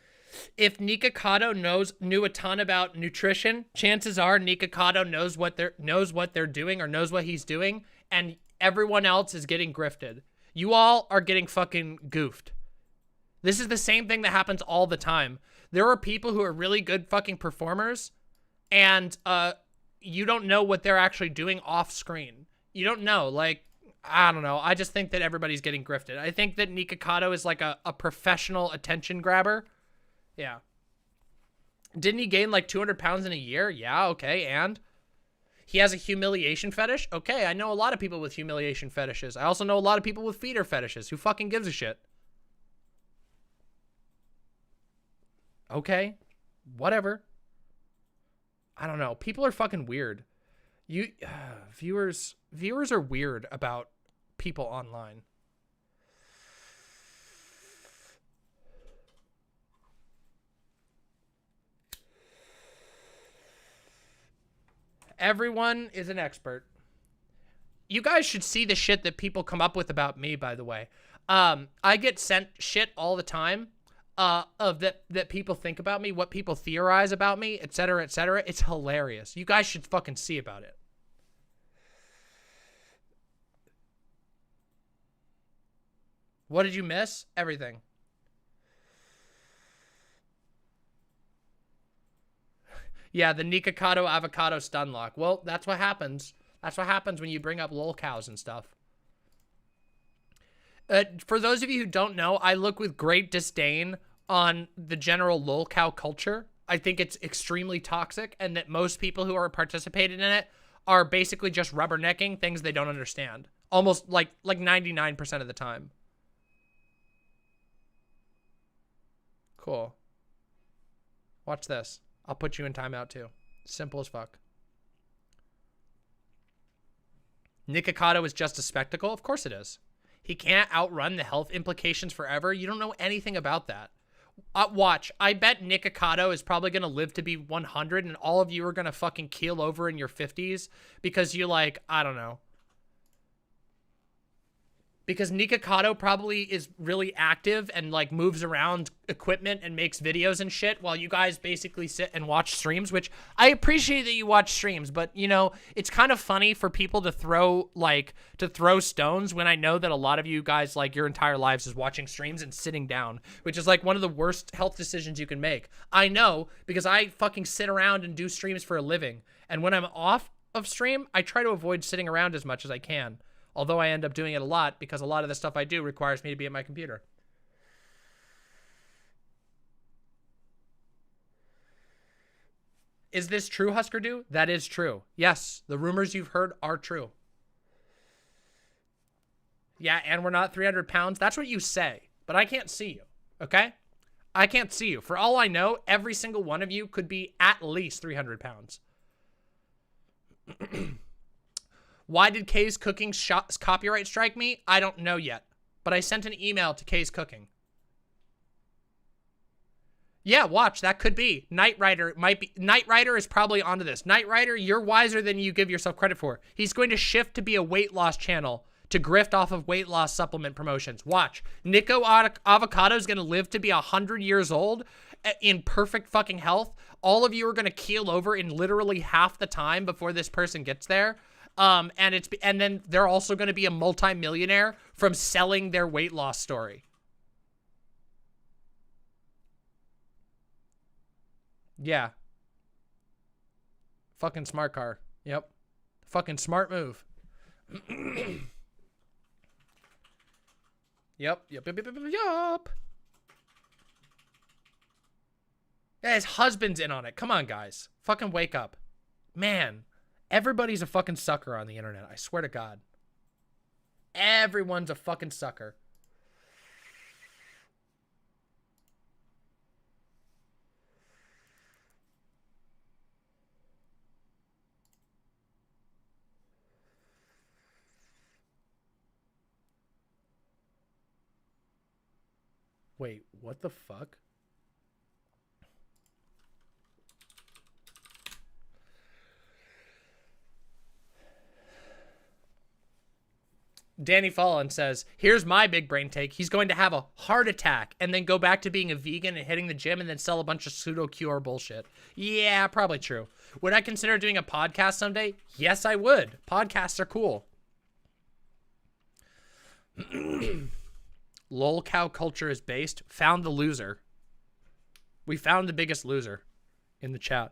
If Nikocado knew a ton about nutrition, chances are Nikocado knows what they're doing or knows what he's doing, and everyone else is getting grifted. You all are getting fucking goofed. This is the same thing that happens all the time. There are people who are really good fucking performers, and you don't know what they're actually doing off screen. You don't know. Like, I don't know. I just think that everybody's getting grifted. I think that Nikocado is like a professional attention grabber. Yeah. Didn't he gain like 200 pounds in a year? Yeah, okay, and? He has a humiliation fetish? Okay, I know a lot of people with humiliation fetishes. I also know a lot of people with feeder fetishes. Who fucking gives a shit? Okay, whatever. I don't know. People are fucking weird. Viewers are weird about people online. Everyone is an expert. You guys should see the shit that people come up with about me, by the way. I get sent shit all the time of that people think about me, what people theorize about me, etc., etc. It's hilarious. You guys should fucking see about it. What did you miss? Everything. Yeah, the NikocadoAvocado stun lock. Well, that's what happens. That's what happens when you bring up lol cows and stuff. For those of you who don't know, I look with great disdain on the general lol cow culture. I think it's extremely toxic, and that most people who are participating in it are basically just rubbernecking things they don't understand. Almost like 99% of the time. Cool. Watch this. I'll put you in timeout too. Simple as fuck. Nikocado is just a spectacle? Of course it is. He can't outrun the health implications forever. You don't know anything about that. Watch. I bet Nikocado is probably going to live to be 100 and all of you are going to fucking keel over in your 50s because you like, I don't know. Because Nikocado probably is really active and like moves around equipment and makes videos and shit while you guys basically sit and watch streams, which I appreciate that you watch streams, but it's kind of funny for people to throw stones when I know that a lot of you guys like your entire lives is watching streams and sitting down, which is like one of the worst health decisions you can make. I know because I fucking sit around and do streams for a living. And when I'm off of stream, I try to avoid sitting around as much as I can. Although I end up doing it a lot because a lot of the stuff I do requires me to be at my computer. Is this true, Husker Du? That is true. Yes, the rumors you've heard are true. Yeah, and we're not 300 pounds. That's what you say, but I can't see you, okay? I can't see you. For all I know, every single one of you could be at least 300 pounds. Why did Kay's Cooking copyright strike me? I don't know yet, but I sent an email to Kay's Cooking. Yeah, watch. That could be. Knight Rider might be. Knight Rider is probably onto this. Knight Rider, you're wiser than you give yourself credit for. He's going to shift to be a weight loss channel to grift off of weight loss supplement promotions. Watch. NikocadoAvocado is going to live to be 100 years old in perfect fucking health. All of you are going to keel over in literally half the time before this person gets there. And then they're also going to be a multi-millionaire from selling their weight loss story. Yeah. Fucking smart car. Yep. Fucking smart move. Yep. Yeah, his husband's in on it. Come on, guys. Fucking wake up. Man, everybody's a fucking sucker on the internet. I swear to God. Everyone's a fucking sucker. Wait, what the fuck? Danny Fallon says, here's my big brain take. He's going to have a heart attack and then go back to being a vegan and hitting the gym and then sell a bunch of pseudo-cure bullshit. Yeah, probably true. Would I consider doing a podcast someday? Yes, I would. Podcasts are cool. Lol cow culture is based. Found the loser. We found the biggest loser in the chat.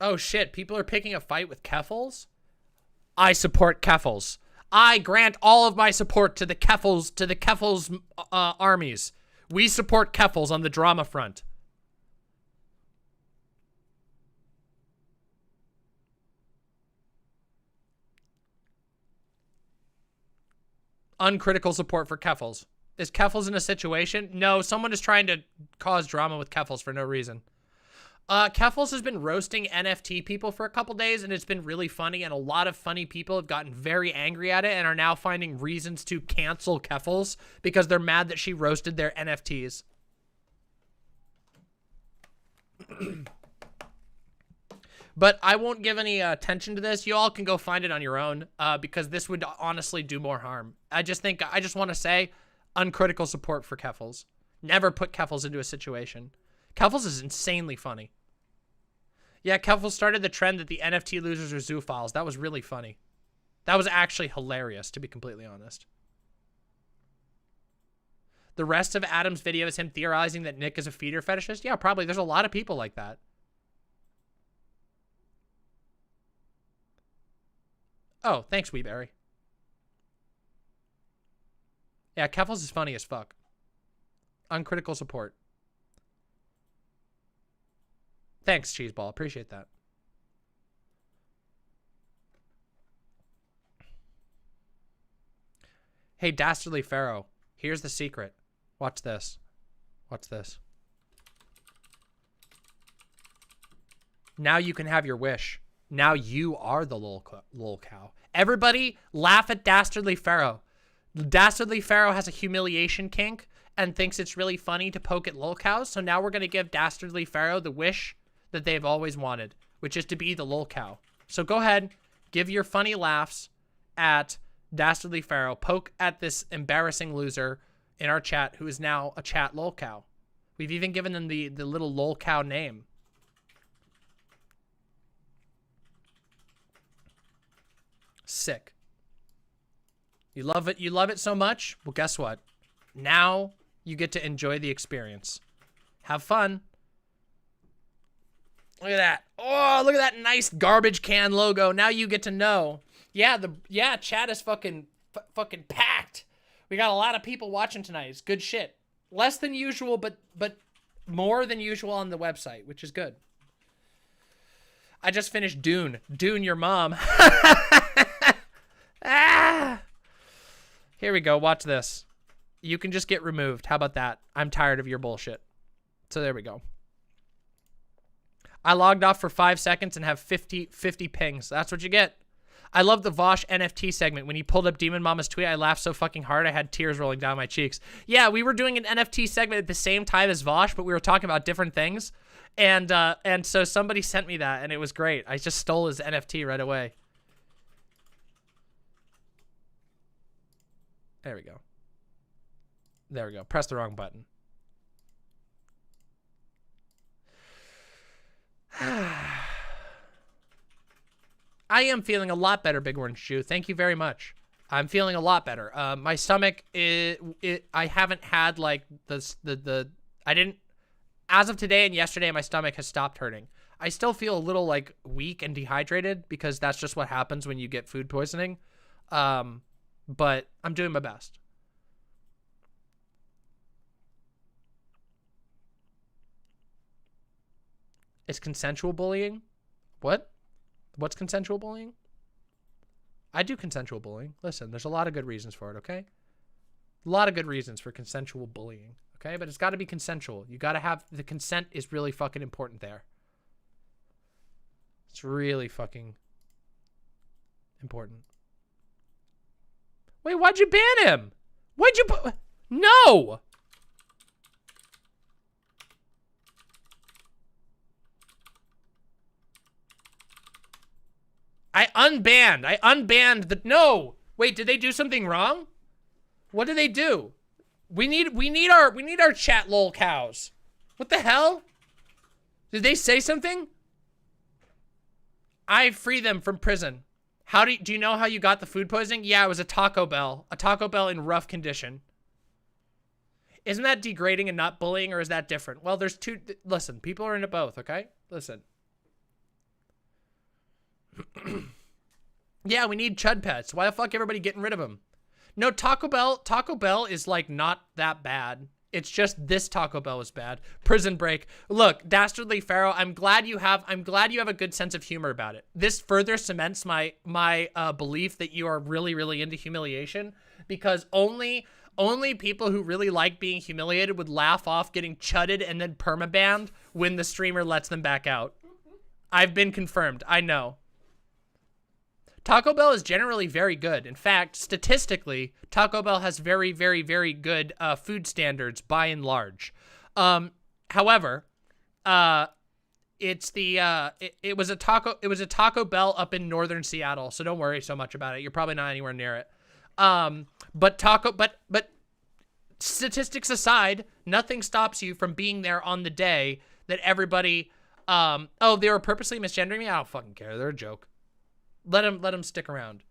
Oh shit, people are picking a fight with Keffals? I support Keffals. I grant all of my support to the Keffals armies. We support Keffals on the drama front. Uncritical support for Keffals. Is Keffals in a situation? No, someone is trying to cause drama with Keffals for no reason. Keffals has been roasting NFT people for a couple days, and it's been really funny, and a lot of funny people have gotten very angry at it and are now finding reasons to cancel Keffals because they're mad that she roasted their NFTs. But I won't give any attention to this. You all can go find it on your own because this would honestly do more harm. I just want to say uncritical support for Keffals. Never put Keffals into a situation. Keffals is insanely funny. Yeah, Keffals started the trend that the NFT losers are zoophiles. That was really funny. That was actually hilarious, to be completely honest. The rest of Adam's video is him theorizing that Nick is a feeder fetishist? Yeah, probably. There's a lot of people like that. Oh, thanks, Weeberry. Yeah, Keffals is funny as fuck. Uncritical support. Thanks, Cheeseball. Appreciate that. Hey, Dastardly Pharaoh. Here's the secret. Watch this. Watch this. Now you can have your wish. Now you are the lol cow. Everybody laugh at Dastardly Pharaoh. Dastardly Pharaoh has a humiliation kink and thinks it's really funny to poke at lol cows. So now we're going to give Dastardly Pharaoh the wish that they've always wanted, which is to be the lol cow. So go ahead, give your funny laughs at Dastardly Pharaoh. Poke at this embarrassing loser in our chat who is now a chat lol cow. We've even given them the little lol cow name. Sick. You love it. You love it so much. Well, guess what? Now you get to enjoy the experience. Have fun. Look at that. Oh, look at that nice garbage can logo. Now you get to know. Yeah, chat is fucking packed. We got a lot of people watching tonight. It's good shit. Less than usual, but more than usual on the website, which is good. I just finished Dune. Dune your mom. Ah! Here we go. Watch this. You can just get removed. How about that? I'm tired of your bullshit. So there we go. I logged off for 5 seconds and have 50 pings. That's what you get. I love the Vaush NFT segment. When he pulled up Demon Mama's tweet, I laughed so fucking hard I had tears rolling down my cheeks. Yeah, we were doing an NFT segment at the same time as Vaush, but we were talking about different things. And so somebody sent me that, and it was great. I just stole his NFT right away. There we go. There we go. Press the wrong button. I am feeling a lot better, Big Orange Jew. Thank you very much. I'm feeling a lot better. My stomach, I haven't had like I didn't, as of today and yesterday, my stomach has stopped hurting. I still feel a little like weak and dehydrated because that's just what happens when you get food poisoning. But I'm doing my best. Is consensual bullying? What? What's consensual bullying? I do consensual bullying. Listen, there's a lot of good reasons for it, okay? A lot of good reasons for consensual bullying, okay? But it's got to be consensual. You got to have, the consent is really fucking important there. It's really fucking important. Wait, why'd you ban him? Why'd you put... No! I unbanned the... No! Wait, did they do something wrong? What did they do? We need our chat lol cows. What the hell? Did they say something? I free them from prison. How do you know how you got the food poisoning? Yeah, it was a Taco Bell. A Taco Bell in rough condition. Isn't that degrading and not bullying, or is that different? Well, there's two... Listen, people are into both, okay? Listen. Yeah, we need chud pets. Why the fuck everybody getting rid of them? No, Taco Bell is like not that bad. It's just this Taco Bell is bad. Prison Break. Look, Dastardly Pharaoh, I'm glad you have a good sense of humor about it. This further cements my belief that you are really, really into humiliation, because only people who really like being humiliated would laugh off getting chudded and then permabanned when the streamer lets them back out. I've been confirmed. I know. Taco Bell is generally very good. In fact, statistically, Taco Bell has very, very, very good food standards by and large. However, it was a Taco Bell up in northern Seattle, so don't worry so much about it. You're probably not anywhere near it. But statistics aside, nothing stops you from being there on the day that everybody oh, they were purposely misgendering me? I don't fucking care. They're a joke. Let them stick around.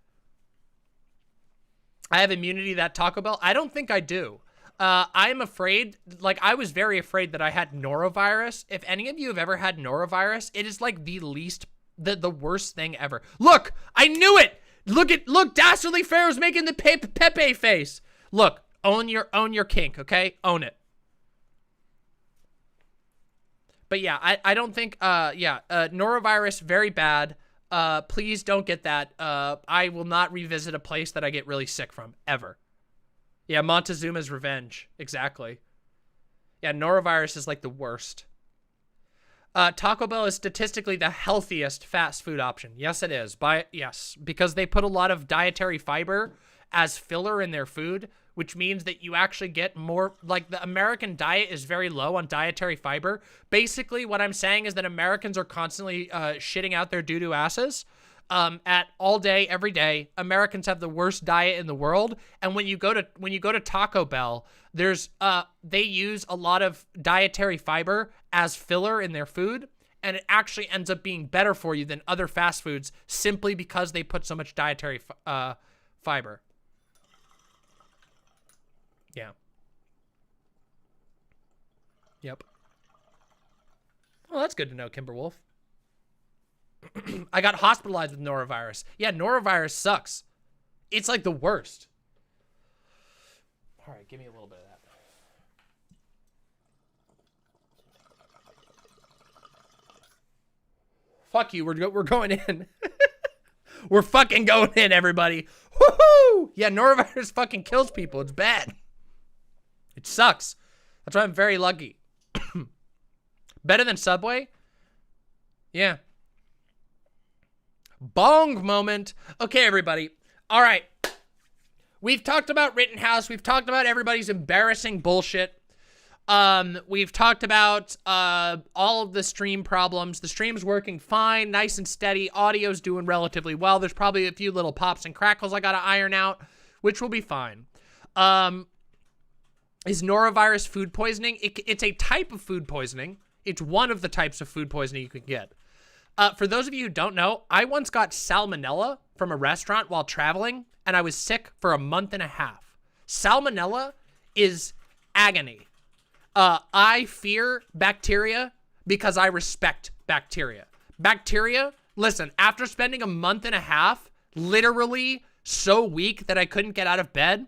I have immunity to that Taco Bell. I don't think I do. I'm afraid, like, I was very afraid that I had norovirus. If any of you have ever had norovirus, it is like the worst thing ever. Look, I knew it. Look, Dastardly Pharaoh's making the Pepe face. Look, own your kink, okay? Own it. But yeah, I don't think, norovirus, very bad. Please don't get that. I will not revisit a place that I get really sick from, ever. Yeah, Montezuma's revenge. Exactly. Yeah, norovirus is like the worst. Taco Bell is statistically the healthiest fast food option. Yes, it is. Yes, because they put a lot of dietary fiber as filler in their food, which means that you actually get more, like, the American diet is very low on dietary fiber. Basically, what I'm saying is that Americans are constantly shitting out their doo-doo asses at all day, every day. Americans have the worst diet in the world, and when you go to Taco Bell, there's they use a lot of dietary fiber as filler in their food, and it actually ends up being better for you than other fast foods simply because they put so much dietary fiber. Yeah. Yep. Well, that's good to know, Kimberwolf. I got hospitalized with norovirus. Yeah, norovirus sucks. It's like the worst. All right, give me a little bit of that. Fuck you, we're going in. We're fucking going in, everybody. Woohoo! Yeah, norovirus fucking kills people. It's bad. It sucks. That's why I'm very lucky. Better than Subway? Yeah. Bong moment. Okay, everybody. All right. We've talked about Rittenhouse. We've talked about everybody's embarrassing bullshit. We've talked about all of the stream problems. The stream's working fine, nice and steady. Audio's doing relatively well. There's probably a few little pops and crackles I gotta iron out, which will be fine. Is norovirus food poisoning? It's a type of food poisoning. It's one of the types of food poisoning you can get. For those of you who don't know, I once got salmonella from a restaurant while traveling, and I was sick for a month and a half. Salmonella is agony. I fear bacteria because I respect bacteria. Bacteria, listen, after spending a month and a half, literally so weak that I couldn't get out of bed,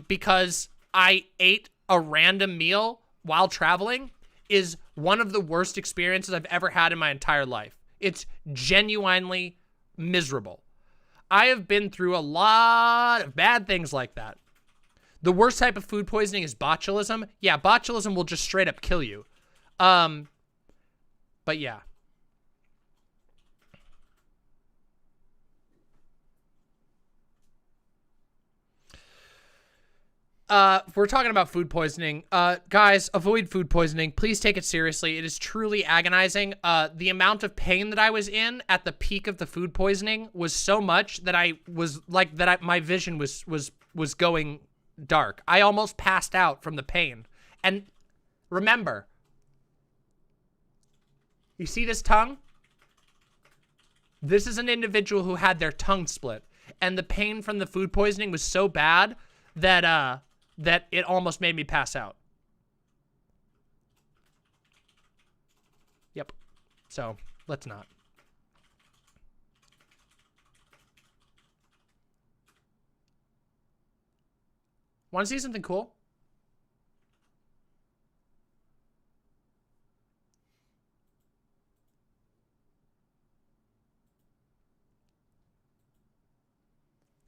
because I ate a random meal while traveling, is one of the worst experiences I've ever had in my entire life. It's genuinely miserable. I have been through a lot of bad things like that. The worst type of food poisoning is botulism. Yeah, botulism will just straight up kill you. But yeah. We're talking about food poisoning. Guys, avoid food poisoning. Please take it seriously. It is truly agonizing. The amount of pain that I was in at the peak of the food poisoning was so much that I was like, my vision was going dark. I almost passed out from the pain. And remember, you see this tongue? This is an individual who had their tongue split, and the pain from the food poisoning was so bad that that it almost made me pass out. Yep. So, let's not. Want to see something cool?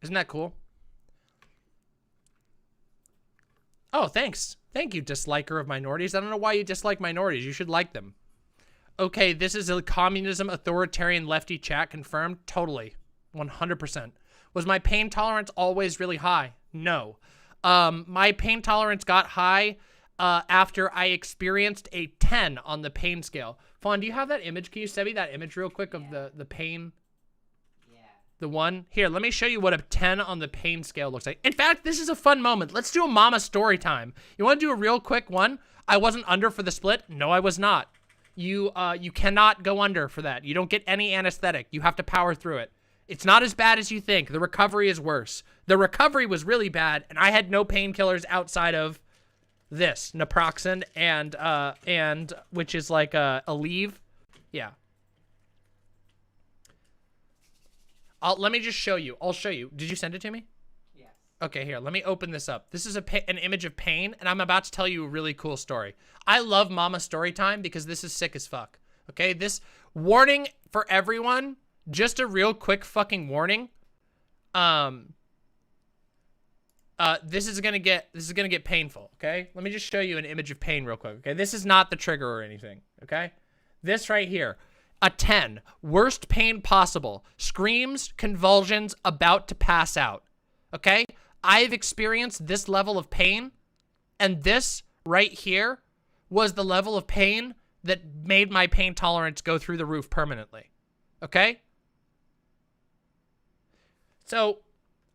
Isn't that cool? Oh, thanks. Thank you, disliker of minorities. I don't know why you dislike minorities. You should like them. Okay, this is a communism authoritarian lefty chat confirmed. Totally. 100%. Was my pain tolerance always really high? No. My pain tolerance got high after I experienced a 10 on the pain scale. Faun, do you have that image? Can you send me that image real quick of the pain? The one? Here, let me show you what a 10 on the pain scale looks like. In fact, this is a fun moment. Let's do a mama story time. You want to do a real quick one? I wasn't under for the split. No, I was not. You cannot go under for that. You don't get any anesthetic. You have to power through it. It's not as bad as you think. The recovery is worse. The recovery was really bad, and I had no painkillers outside of this, naproxen, and which is like a Aleve. Yeah. Let me just show you. I'll show you. Did you send it to me? Yes. Okay, here. Let me open this up. This is an image of pain, and I'm about to tell you a really cool story. I love Mama Story Time because this is sick as fuck. Okay, this warning for everyone. Just a real quick fucking warning. This is gonna get painful. Okay, let me just show you an image of pain real quick. Okay, this is not the trigger or anything. Okay, this right here. A 10, worst pain possible. Screams, convulsions, about to pass out. Okay? I've experienced this level of pain, and this right here was the level of pain that made my pain tolerance go through the roof permanently. Okay? So,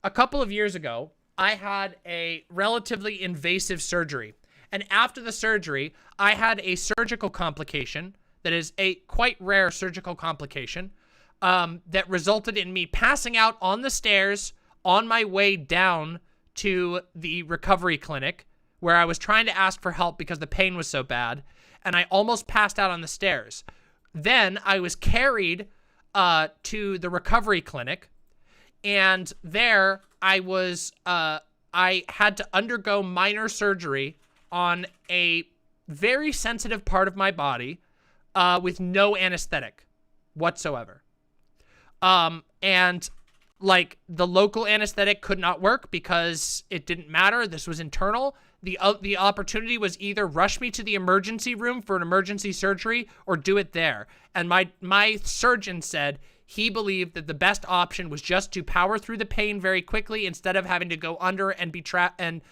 a couple of years ago, I had a relatively invasive surgery. And after the surgery, I had a surgical complication that is a quite rare surgical complication that resulted in me passing out on the stairs on my way down to the recovery clinic where I was trying to ask for help because the pain was so bad, and I almost passed out on the stairs. Then I was carried to the recovery clinic, and there I was I had to undergo minor surgery on a very sensitive part of my body with no anesthetic whatsoever. And like the local anesthetic could not work because it didn't matter. This was internal. The opportunity was either rush me to the emergency room for an emergency surgery or do it there. And my surgeon said he believed that the best option was just to power through the pain very quickly instead of having to go under and be trapped and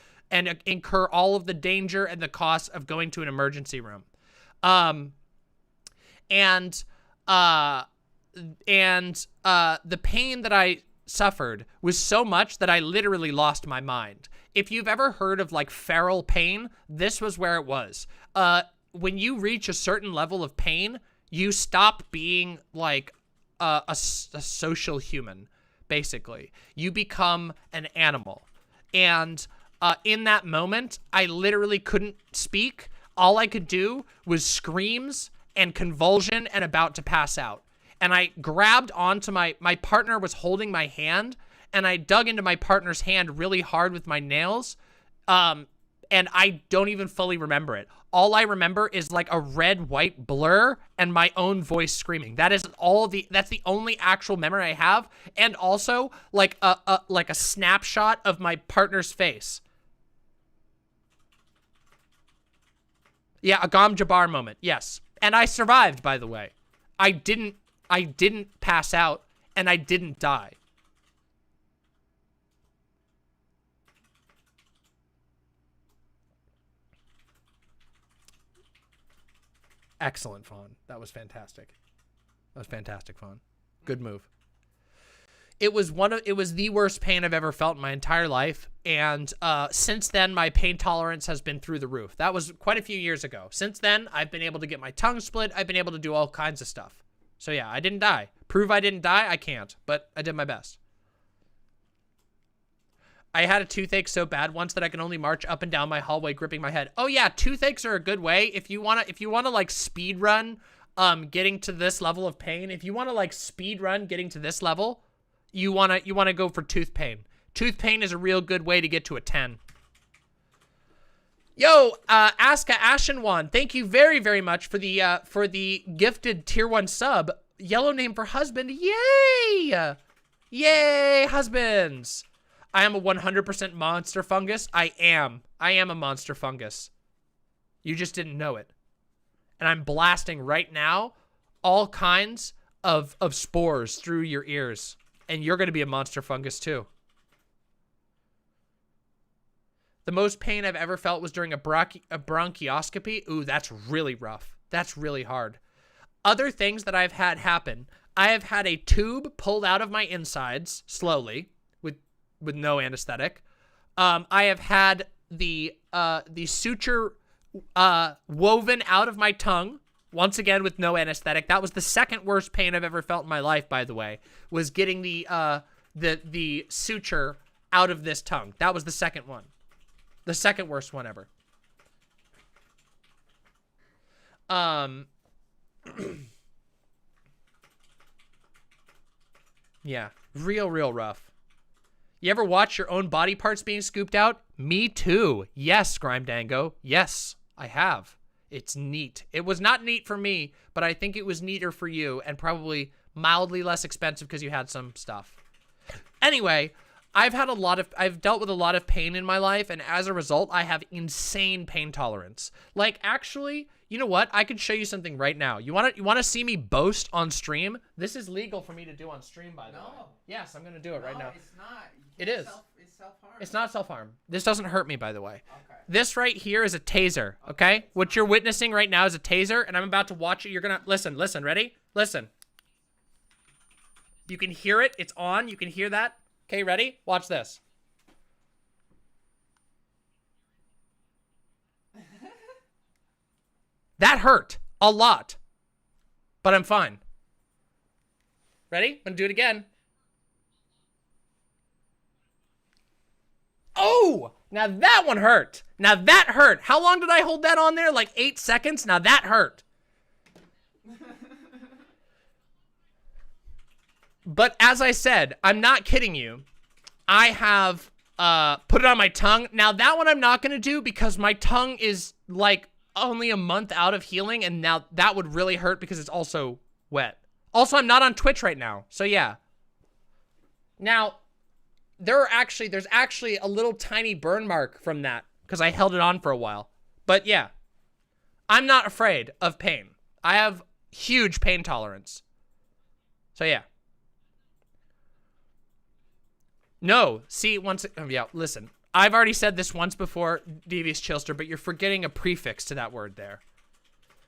incur all of the danger and the cost of going to an emergency room. The pain that I suffered was so much that I literally lost my mind. If you've ever heard of like feral pain, this was where it was. When you reach a certain level of pain, you stop being like a social human, basically. You become an animal. And in that moment, I literally couldn't speak. All I could do was screams and convulsion and about to pass out. And I grabbed onto my partner was holding my hand, and I dug into my partner's hand really hard with my nails. And I don't even fully remember it. All I remember is like a red-white blur and my own voice screaming. That's the only actual memory I have. And also like a snapshot of my partner's face. Yeah, a Gom Jabbar moment. Yes. And I survived, by the way. I didn't pass out, and I didn't die. Excellent, Faun. That was fantastic. That was fantastic, Faun. Good move. It was the worst pain I've ever felt in my entire life, and since then, my pain tolerance has been through the roof. That was quite a few years ago. Since then, I've been able to get my tongue split. I've been able to do all kinds of stuff. So yeah, I didn't die. Prove I didn't die? I can't, but I did my best. I had a toothache so bad once that I could only march up and down my hallway gripping my head. Oh yeah, toothaches are a good way. If you wanna like speed run getting to this level of pain, if you wanna like speed run getting to this level, you wanna go for tooth pain. Tooth pain is a real good way to get to a 10. Yo, Aska Ashenwan, thank you very, very much for the gifted tier 1 sub. Yellow name for husband. Yay! Yay, husbands. I am a 100% monster fungus. I am a monster fungus. You just didn't know it. And I'm blasting right now all kinds of spores through your ears. And you're going to be a monster fungus too. The most pain I've ever felt was during a bronchioscopy. Ooh, that's really rough. That's really hard. Other things that I've had happen. I have had a tube pulled out of my insides slowly with no anesthetic. I have had the suture woven out of my tongue, once again with no anesthetic. That was the second worst pain I've ever felt in my life, by the way, was getting the suture out of this tongue. That was the second one. The second worst one ever. Yeah, real rough. You ever watch your own body parts being scooped out? Me too. Yes, Grimedango. Yes, I have. It's neat. It was not neat for me, but I think it was neater for you and probably mildly less expensive because you had some stuff. Anyway, I've dealt with a lot of pain in my life, and as a result, I have insane pain tolerance. Like, actually, you know what? I could show you something right now. You want to see me boast on stream? This is legal for me to do on stream, by the way. Yes, I'm going to do it right now. It's not. It is. It's self-harm. It's not self-harm. This doesn't hurt me, by the way. Okay. This right here is a taser, okay? What you're witnessing right now is a taser, and I'm about to watch it. You're going to... Listen, ready? Listen. You can hear it. It's on. You can hear that. Okay, ready? Watch this. That hurt a lot, but I'm fine. Ready? I'm gonna do it again. Oh, now that one hurt. Now that hurt. How long did I hold that on there? Like 8 seconds? Now that hurt. But as I said, I'm not kidding you. I have put it on my tongue. Now that one I'm not going to do because my tongue is like only a month out of healing, and now that would really hurt because it's also wet. Also, I'm not on Twitch right now, so yeah. Now, there's actually a little tiny burn mark from that because I held it on for a while. But yeah, I'm not afraid of pain. I have huge pain tolerance. So yeah. No, see, listen. I've already said this once before, Devious Chilster, but you're forgetting a prefix to that word there.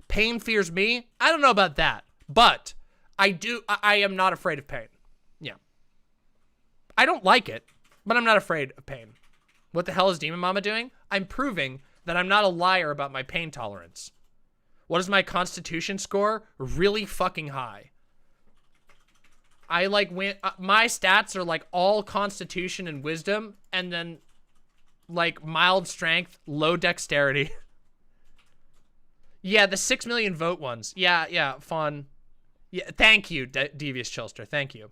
Pain fears me? I don't know about that, but I am not afraid of pain. Yeah. I don't like it, but I'm not afraid of pain. What the hell is Demon Mama doing? I'm proving that I'm not a liar about my pain tolerance. What is my constitution score? Really fucking high. I like my stats are like all constitution and wisdom, and then like mild strength, low dexterity. Yeah, the 6 million vote ones. Yeah, Faun. Yeah, thank you, Devious Chilster. Thank you.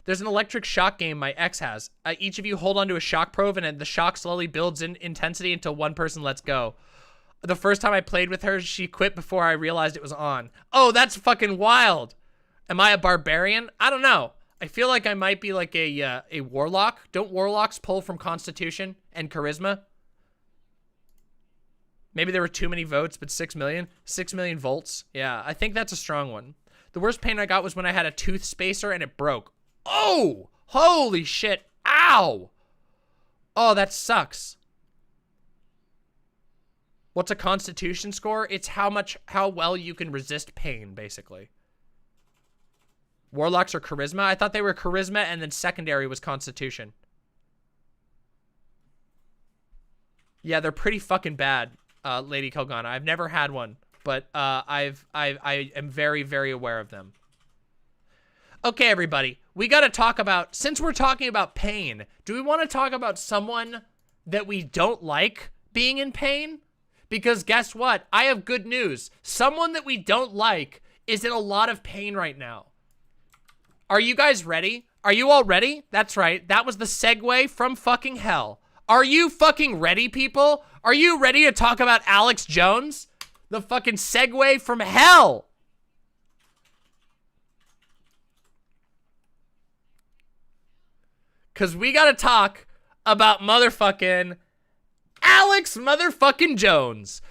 There's an electric shock game my ex has. Each of you hold onto a shock probe, and the shock slowly builds in intensity until one person lets go. The first time I played with her, she quit before I realized it was on. Oh, that's fucking wild. Am I a barbarian? I don't know. I feel like I might be like a warlock. Don't warlocks pull from constitution and charisma? Maybe there were too many votes, but 6 million? 6 million volts? Yeah, I think that's a strong one. The worst pain I got was when I had a tooth spacer and it broke. Oh! Holy shit. Ow! Oh, that sucks. What's a constitution score? It's how well you can resist pain, basically. Warlocks are charisma? I thought they were charisma and then secondary was constitution. Yeah, they're pretty fucking bad, Lady Kelgana. I've never had one, but I am very, very aware of them. Okay, everybody. We got to talk about, since we're talking about pain, do we want to talk about someone that we don't like being in pain? Because guess what? I have good news. Someone that we don't like is in a lot of pain right now. Are you guys ready? Are you all ready? That's right. That was the segue from fucking hell. Are you fucking ready, people? Are you ready to talk about Alex Jones? The fucking segue from hell. Because we got to talk about motherfucking Alex motherfucking Jones.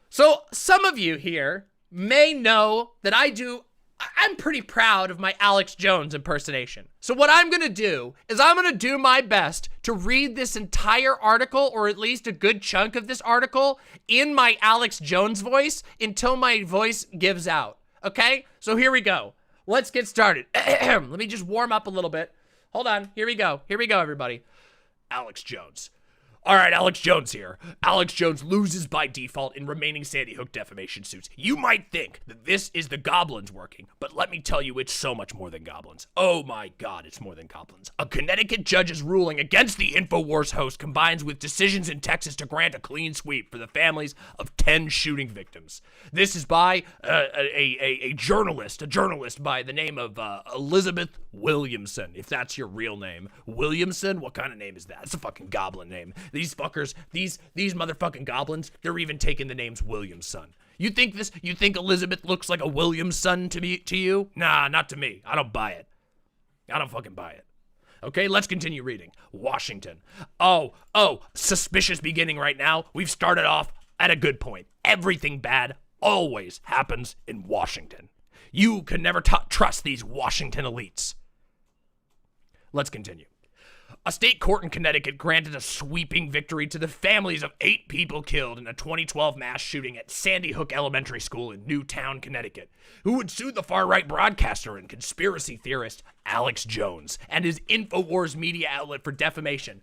So some of you here may know that I'm pretty proud of my Alex Jones impersonation. So what I'm going to do is I'm going to do my best to read this entire article, or at least a good chunk of this article, in my Alex Jones voice until my voice gives out. Okay? So here we go. Let's get started. Let me just warm up a little bit. Hold on. Here we go. Here we go, everybody. Alex Jones. All right, Alex Jones here. Alex Jones loses by default in remaining Sandy Hook defamation suits. You might think that this is the goblins working, but let me tell you, it's so much more than goblins. Oh my God, it's more than goblins. A Connecticut judge's ruling against the InfoWars host combines with decisions in Texas to grant a clean sweep for the families of 10 shooting victims. This is by a journalist by the name of Elizabeth Williamson, if that's your real name. Williamson? What kind of name is that? It's a fucking goblin name. These fuckers, these motherfucking goblins, they're even taking the names Williamson. You think Elizabeth looks like a Williamson to you? Nah, not to me. I don't buy it. I don't fucking buy it. Okay, let's continue reading. Washington. Oh, suspicious beginning right now. We've started off at a good point. Everything bad always happens in Washington. You can never trust these Washington elites. Let's continue. A state court in Connecticut granted a sweeping victory to the families of 8 people killed in a 2012 mass shooting at Sandy Hook Elementary School in Newtown, Connecticut, who would sue the far-right broadcaster and conspiracy theorist Alex Jones and his InfoWars media outlet for defamation.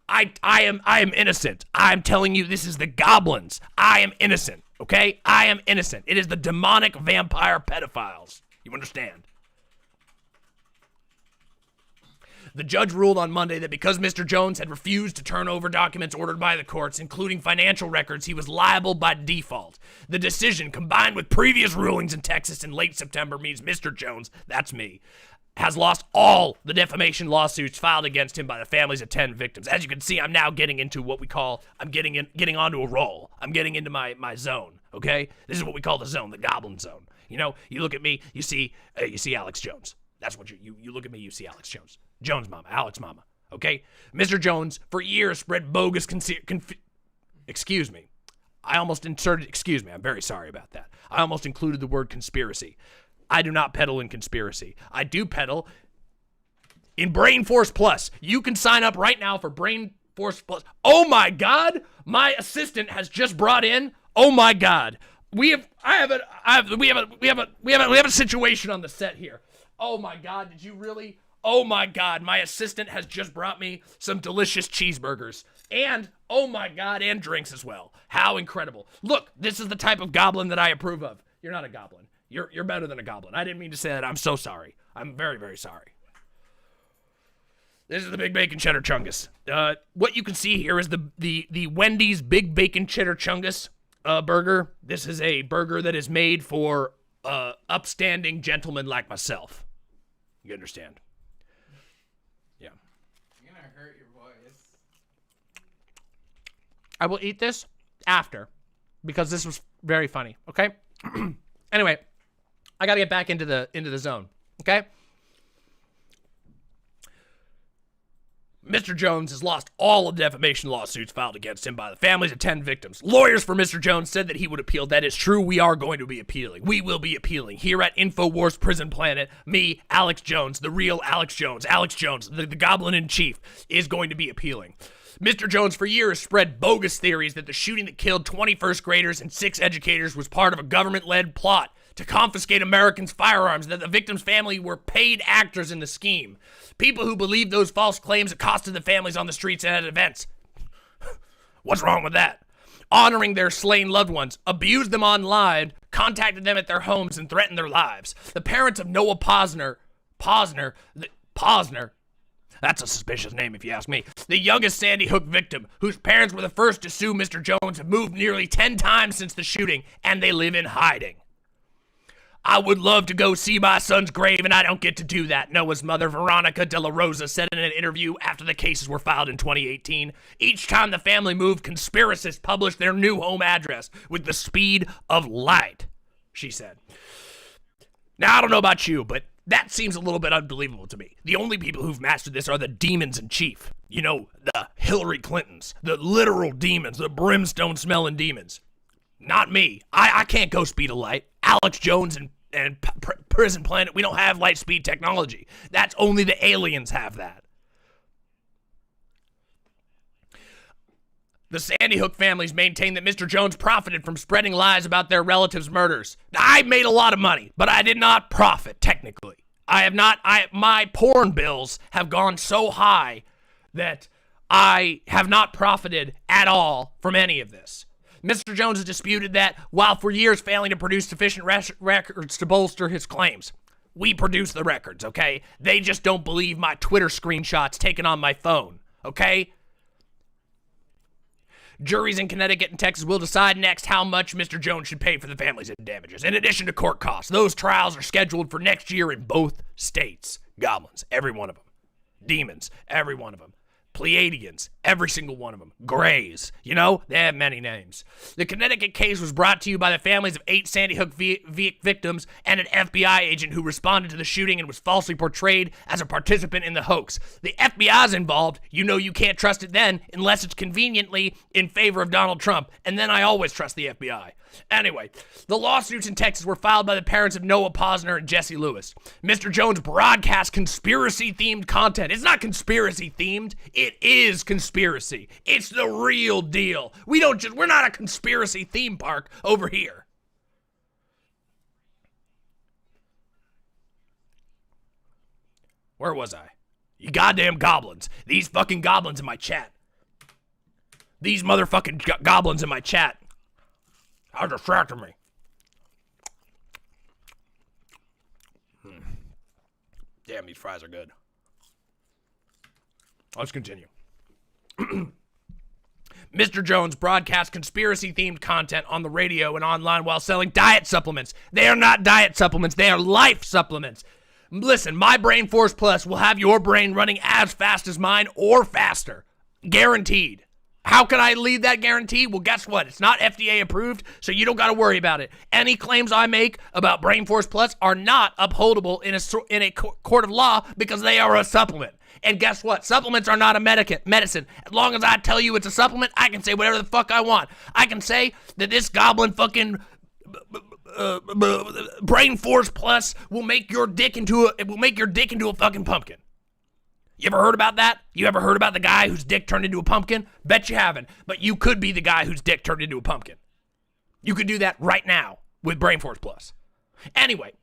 I am innocent. I'm telling you, this is the goblins. I am innocent, okay? I am innocent. It is the demonic vampire pedophiles. You understand? The judge ruled on Monday that because Mr. Jones had refused to turn over documents ordered by the courts, including financial records, he was liable by default. The decision, combined with previous rulings in Texas in late September, means Mr. Jones, that's me, has lost all the defamation lawsuits filed against him by the families of 10 victims. As you can see, I'm now getting into what we call, I'm getting onto a roll. I'm getting into my zone, okay? This is what we call the zone, the goblin zone. You know, you look at me, you see Alex Jones. That's what you look at me, you see Alex Jones. Jones mama, Alex mama, okay? Mr. Jones, for years, spread bogus excuse me. I almost inserted, excuse me, I'm very sorry about that. I almost included the word conspiracy. I do not peddle in conspiracy. I do peddle in Brain Force Plus. You can sign up right now for Brain Force Plus. Oh my God, my assistant has just brought in. Oh my God, we have a situation on the set here. Oh my God, did you really? Oh my God, my assistant has just brought me some delicious cheeseburgers. And, oh my God, and drinks as well. How incredible. Look, this is the type of goblin that I approve of. You're not a goblin. You're better than a goblin. I didn't mean to say that. I'm so sorry. I'm very, very sorry. This is the Big Bacon Cheddar Chungus. What you can see here is the Wendy's Big Bacon Cheddar Chungus burger. This is a burger that is made for upstanding gentlemen like myself. You understand? Yeah. You're gonna hurt your voice. I will eat this after because this was very funny. Okay. Anyway, I gotta get back into the zone. Okay. Mr. Jones has lost all of the defamation lawsuits filed against him by the families of 10 victims. Lawyers for Mr. Jones said that he would appeal. That is true. We are going to be appealing. We will be appealing. Here at InfoWars Prison Planet, me, Alex Jones, the real Alex Jones, the Goblin in Chief, is going to be appealing. Mr. Jones for years spread bogus theories that the shooting that killed 21st graders and 6 educators was part of a government-led plot to confiscate Americans' firearms, that the victims' family were paid actors in the scheme. People who believed those false claims accosted the families on the streets and at events. What's wrong with that? Honoring their slain loved ones, abused them online, contacted them at their homes, and threatened their lives. The parents of Noah Posner, that's a suspicious name if you ask me, the youngest Sandy Hook victim, whose parents were the first to sue Mr. Jones, have moved nearly 10 times since the shooting, and they live in hiding. I would love to go see my son's grave, and I don't get to do that, Noah's mother, Veronica De La Rosa, said in an interview after the cases were filed in 2018. Each time the family moved, conspiracists published their new home address with the speed of light, she said. Now, I don't know about you, but that seems a little bit unbelievable to me. The only people who've mastered this are the demons in chief. You know, the Hillary Clintons, the literal demons, the brimstone-smelling demons. Not me. I can't go speed of light. Alex Jones and Prison Planet, we don't have light speed technology. That's only the aliens have that. The Sandy Hook families maintain that Mr. Jones profited from spreading lies about their relatives' murders. I made a lot of money, but I did not profit, technically. My porn bills have gone so high that I have not profited at all from any of this. Mr. Jones has disputed that while for years failing to produce sufficient records to bolster his claims. We produce the records, okay? They just don't believe my Twitter screenshots taken on my phone, okay? Juries in Connecticut and Texas will decide next how much Mr. Jones should pay for the families and damages. In addition to court costs, those trials are scheduled for next year in both states. Goblins, every one of them. Demons, every one of them. Pleiadians, every single one of them. Greys, you know, they have many names. The Connecticut case was brought to you by the families of 8 Sandy Hook victims and an FBI agent who responded to the shooting and was falsely portrayed as a participant in the hoax. The FBI's involved. You know you can't trust it then unless it's conveniently in favor of Donald Trump, and then I always trust the FBI. Anyway, the lawsuits in Texas were filed by the parents of Noah Posner and Jesse Lewis. Mr. Jones broadcast conspiracy-themed content. It's not conspiracy-themed. It is conspiracy. It's the real deal. We're not a conspiracy theme park over here. Where was I? You goddamn goblins. These fucking goblins in my chat. These motherfucking goblins in my chat. How distracting me. Damn, these fries are good. Let's continue. Mr. Jones broadcasts conspiracy-themed content on the radio and online while selling diet supplements. They are not diet supplements. They are life supplements. Listen, my Brain Force Plus will have your brain running as fast as mine or faster. Guaranteed. How can I leave that guarantee? Well, guess what? It's not FDA approved, so you don't got to worry about it. Any claims I make about Brain Force Plus are not upholdable in a court of law because they are a supplement. And guess what? Supplements are not a medicine. As long as I tell you it's a supplement, I can say whatever the fuck I want. I can say that this goblin fucking Brain Force Plus will make your dick into a fucking pumpkin. You ever heard about that? You ever heard about the guy whose dick turned into a pumpkin? Bet you haven't. But you could be the guy whose dick turned into a pumpkin. You could do that right now with Brain Force Plus. Anyway,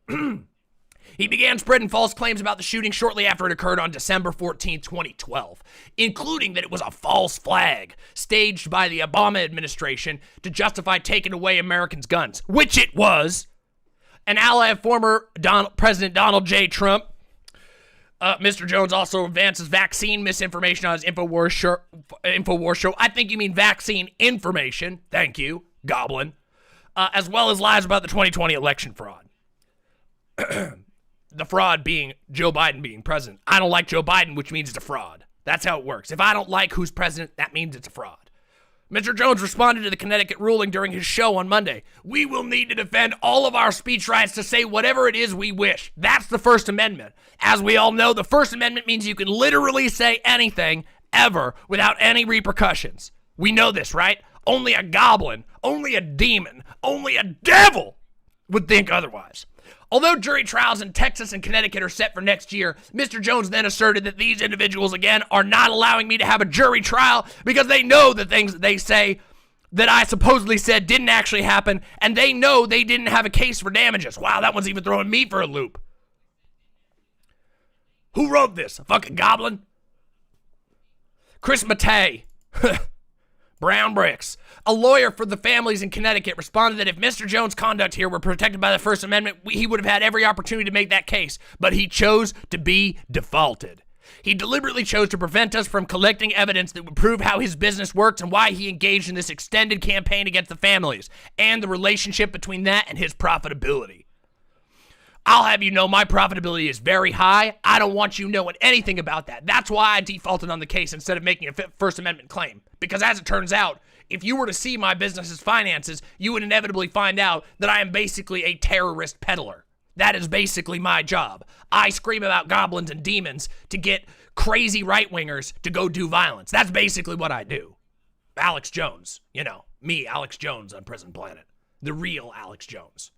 he began spreading false claims about the shooting shortly after it occurred on December 14, 2012, including that it was a false flag staged by the Obama administration to justify taking away Americans' guns, which it was. An ally of former President Donald J. Trump, Mr. Jones also advances vaccine misinformation on his InfoWars show. I think you mean vaccine information. Thank you, Goblin. As well as lies about the 2020 election fraud. The fraud being Joe Biden being president. I don't like Joe Biden, which means it's a fraud. That's how it works. If I don't like who's president, that means it's a fraud. Mr. Jones responded to the Connecticut ruling during his show on Monday. We will need to defend all of our speech rights to say whatever it is we wish. That's the First Amendment. As we all know, the First Amendment means you can literally say anything, ever, without any repercussions. We know this, right? Only a goblin, only a demon, only a devil would think otherwise. Although jury trials in Texas and Connecticut are set for next year, Mr. Jones then asserted that these individuals, again, are not allowing me to have a jury trial because they know the things that they say that I supposedly said didn't actually happen, and they know they didn't have a case for damages. Wow, that one's even throwing me for a loop. Who wrote this? A fucking goblin? Chris Matei. Brown bricks. A lawyer for the families in Connecticut responded that if Mr. Jones' conduct here were protected by the First Amendment, he would have had every opportunity to make that case, but he chose to be defaulted. He deliberately chose to prevent us from collecting evidence that would prove how his business works and why he engaged in this extended campaign against the families, and the relationship between that and his profitability. I'll have you know my profitability is very high. I don't want you knowing anything about that. That's why I defaulted on the case instead of making a First Amendment claim. Because as it turns out, if you were to see my business's finances, you would inevitably find out that I am basically a terrorist peddler. That is basically my job. I scream about goblins and demons to get crazy right-wingers to go do violence. That's basically what I do. Alex Jones. You know, me, Alex Jones on Prison Planet. The real Alex Jones.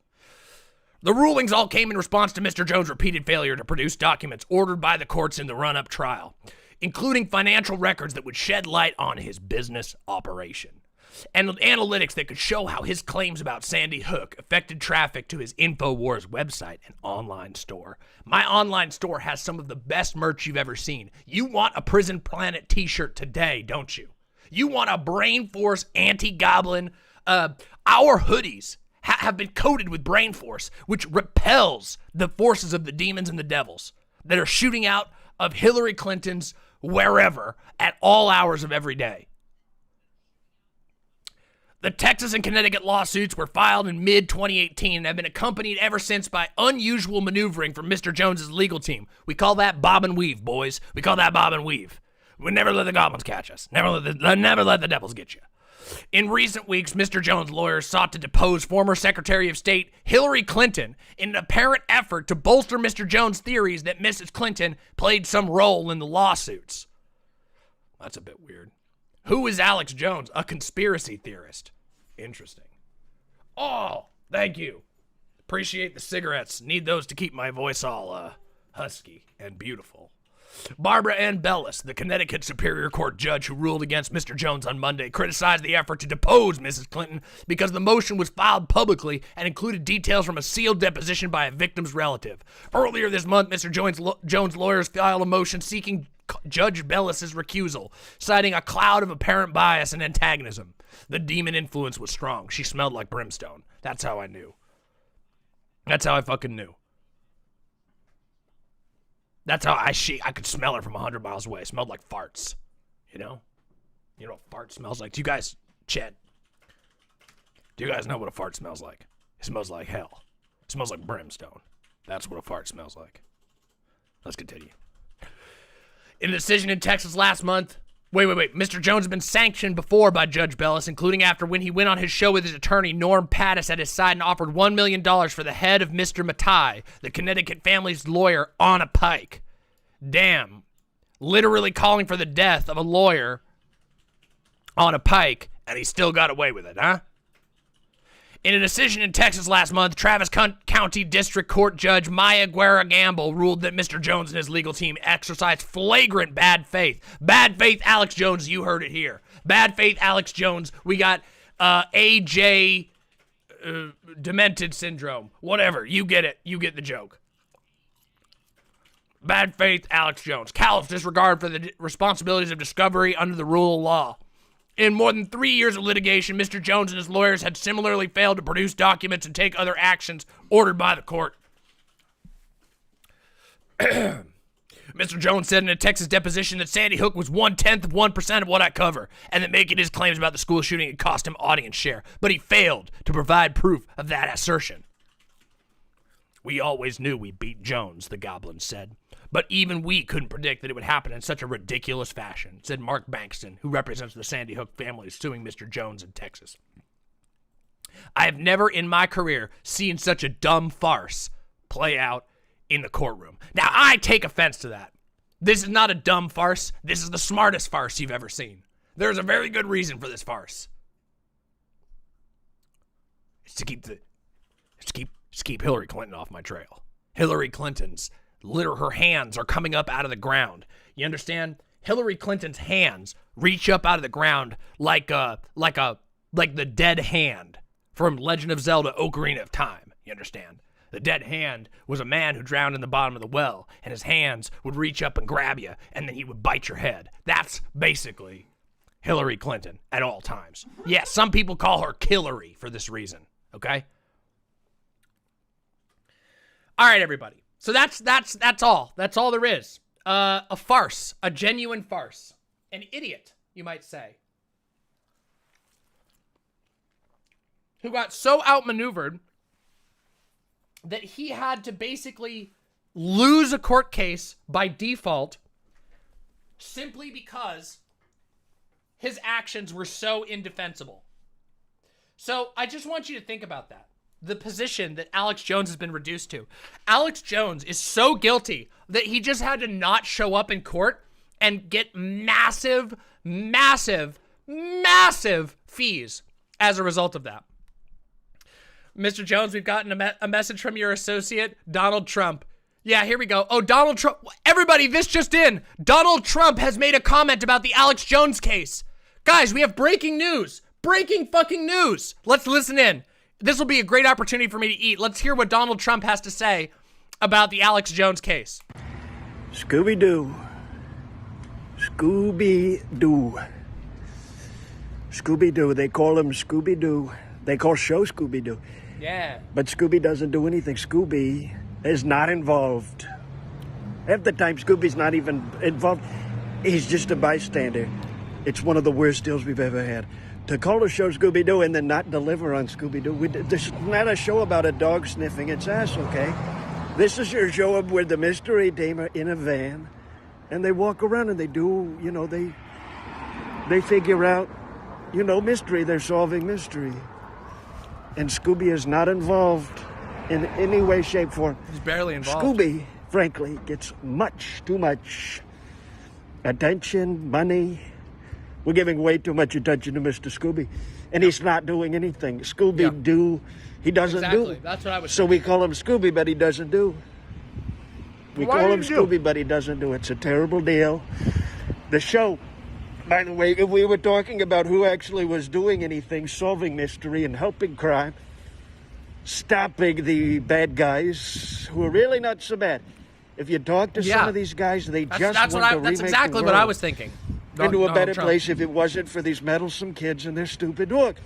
The rulings all came in response to Mr. Jones' repeated failure to produce documents ordered by the courts in the run-up trial, including financial records that would shed light on his business operation, and analytics that could show how his claims about Sandy Hook affected traffic to his InfoWars website and online store. My online store has some of the best merch you've ever seen. You want a Prison Planet t-shirt today, don't you? You want a Brain Force anti-goblin? Our hoodies have been coated with Brain Force, which repels the forces of the demons and the devils that are shooting out of Hillary Clinton's wherever at all hours of every day. The Texas and Connecticut lawsuits were filed in mid-2018 and have been accompanied ever since by unusual maneuvering from Mr. Jones's legal team. We call that bob and weave, boys. We call that bob and weave. We never let the goblins catch us. Never let the devils get you. In recent weeks, Mr. Jones' lawyers sought to depose former Secretary of State Hillary Clinton in an apparent effort to bolster Mr. Jones' theories that Mrs. Clinton played some role in the lawsuits. That's a bit weird. Who is Alex Jones? A conspiracy theorist. Interesting. Oh, thank you. Appreciate the cigarettes. Need those to keep my voice all husky and beautiful. Barbara Ann Bellis, the Connecticut Superior Court judge who ruled against Mr. Jones on Monday, criticized the effort to depose Mrs. Clinton because the motion was filed publicly and included details from a sealed deposition by a victim's relative. Earlier this month, Mr. Jones' lawyers filed a motion seeking Judge Bellis's recusal, citing a cloud of apparent bias and antagonism. The demon influence was strong. She smelled like brimstone. That's how I knew. That's how I fucking knew. That's how I could smell her from 100 miles away. It smelled like farts, you know? You know what fart smells like? Do you guys, Chet, do you guys know what a fart smells like? It smells like hell. It smells like brimstone. That's what a fart smells like. Let's continue. In a decision in Texas last month, wait. Mr. Jones has been sanctioned before by Judge Bellis, including after when he went on his show with his attorney, Norm Pattis, at his side and offered $1 million for the head of Mr. Matai, the Connecticut family's lawyer, on a pike. Damn. Literally calling for the death of a lawyer on a pike, and he still got away with it, huh? In a decision in Texas last month, Travis County District Court Judge Maya Guerra Gamble ruled that Mr. Jones and his legal team exercised flagrant bad faith. Bad faith, Alex Jones, you heard it here. Bad faith, Alex Jones. We got AJ demented syndrome. Whatever, you get it. You get the joke. Bad faith, Alex Jones. Callous disregard for the responsibilities of discovery under the rule of law. In more than 3 years of litigation, Mr. Jones and his lawyers had similarly failed to produce documents and take other actions ordered by the court. Mr. Jones said in a Texas deposition that Sandy Hook was 0.1% of what I cover, and that making his claims about the school shooting had cost him audience share, but he failed to provide proof of that assertion. We always knew we beat Jones, the Goblin said. But even we couldn't predict that it would happen in such a ridiculous fashion, said Mark Bankston, who represents the Sandy Hook family suing Mr. Jones in Texas. I have never in my career seen such a dumb farce play out in the courtroom. Now, I take offense to that. This is not a dumb farce. This is the smartest farce you've ever seen. There's a very good reason for this farce. It's to keep Hillary Clinton off my trail. Hillary Clinton's her hands are coming up out of the ground. You understand? Hillary Clinton's hands reach up out of the ground like the dead hand from Legend of Zelda: Ocarina of Time. You understand? The dead hand was a man who drowned in the bottom of the well, and his hands would reach up and grab you, and then he would bite your head. That's basically Hillary Clinton at all times. Yes, some people call her Killary for this reason, okay? All right, everybody. So that's all. That's all there is. A farce, a genuine farce. An idiot, you might say, who got so outmaneuvered that he had to basically lose a court case by default simply because his actions were so indefensible. So I just want you to think about that. The position that Alex Jones has been reduced to. Alex Jones is so guilty that he just had to not show up in court and get massive fees as a result of that. Mr. Jones, we've gotten a message from your associate, Donald Trump. Yeah, here we go. Oh, Donald Trump. Everybody, this just in. Donald Trump has made a comment about the Alex Jones case. Guys, we have breaking news. Breaking fucking news. Let's listen in. This will be a great opportunity for me to eat. Let's hear what Donald Trump has to say about the Alex Jones case. Scooby-Doo. Scooby-Doo. Scooby-Doo. They call him Scooby-Doo. They call show Scooby-Doo. Yeah. But Scooby doesn't do anything. Scooby is not involved. Half the time, Scooby's not even involved. He's just a bystander. It's one of the worst deals we've ever had. To call a show Scooby-Doo and then not deliver on Scooby-Doo. This is not a show about a dog sniffing its ass, okay? This is your show where the mystery team are in a van and they walk around and they do, they figure out, mystery. They're solving mystery. And Scooby is not involved in any way, shape, form. He's barely involved. Scooby, frankly, gets too much attention, money. We're giving way too much attention to Mr. Scooby. And he's not doing anything. Scooby-Doo, he doesn't do. Exactly, that's what I was So we call him Scooby, but he doesn't do. We call him Scooby, but he doesn't do. It's a terrible deal. The show, by the way, if we were talking about who actually was doing anything, solving mystery and helping crime, stopping the bad guys who are really not so bad. If you talk to some of these guys, they just want to remake That's exactly the what I world was thinking. into a better place if it wasn't for these meddlesome kids and their stupid work.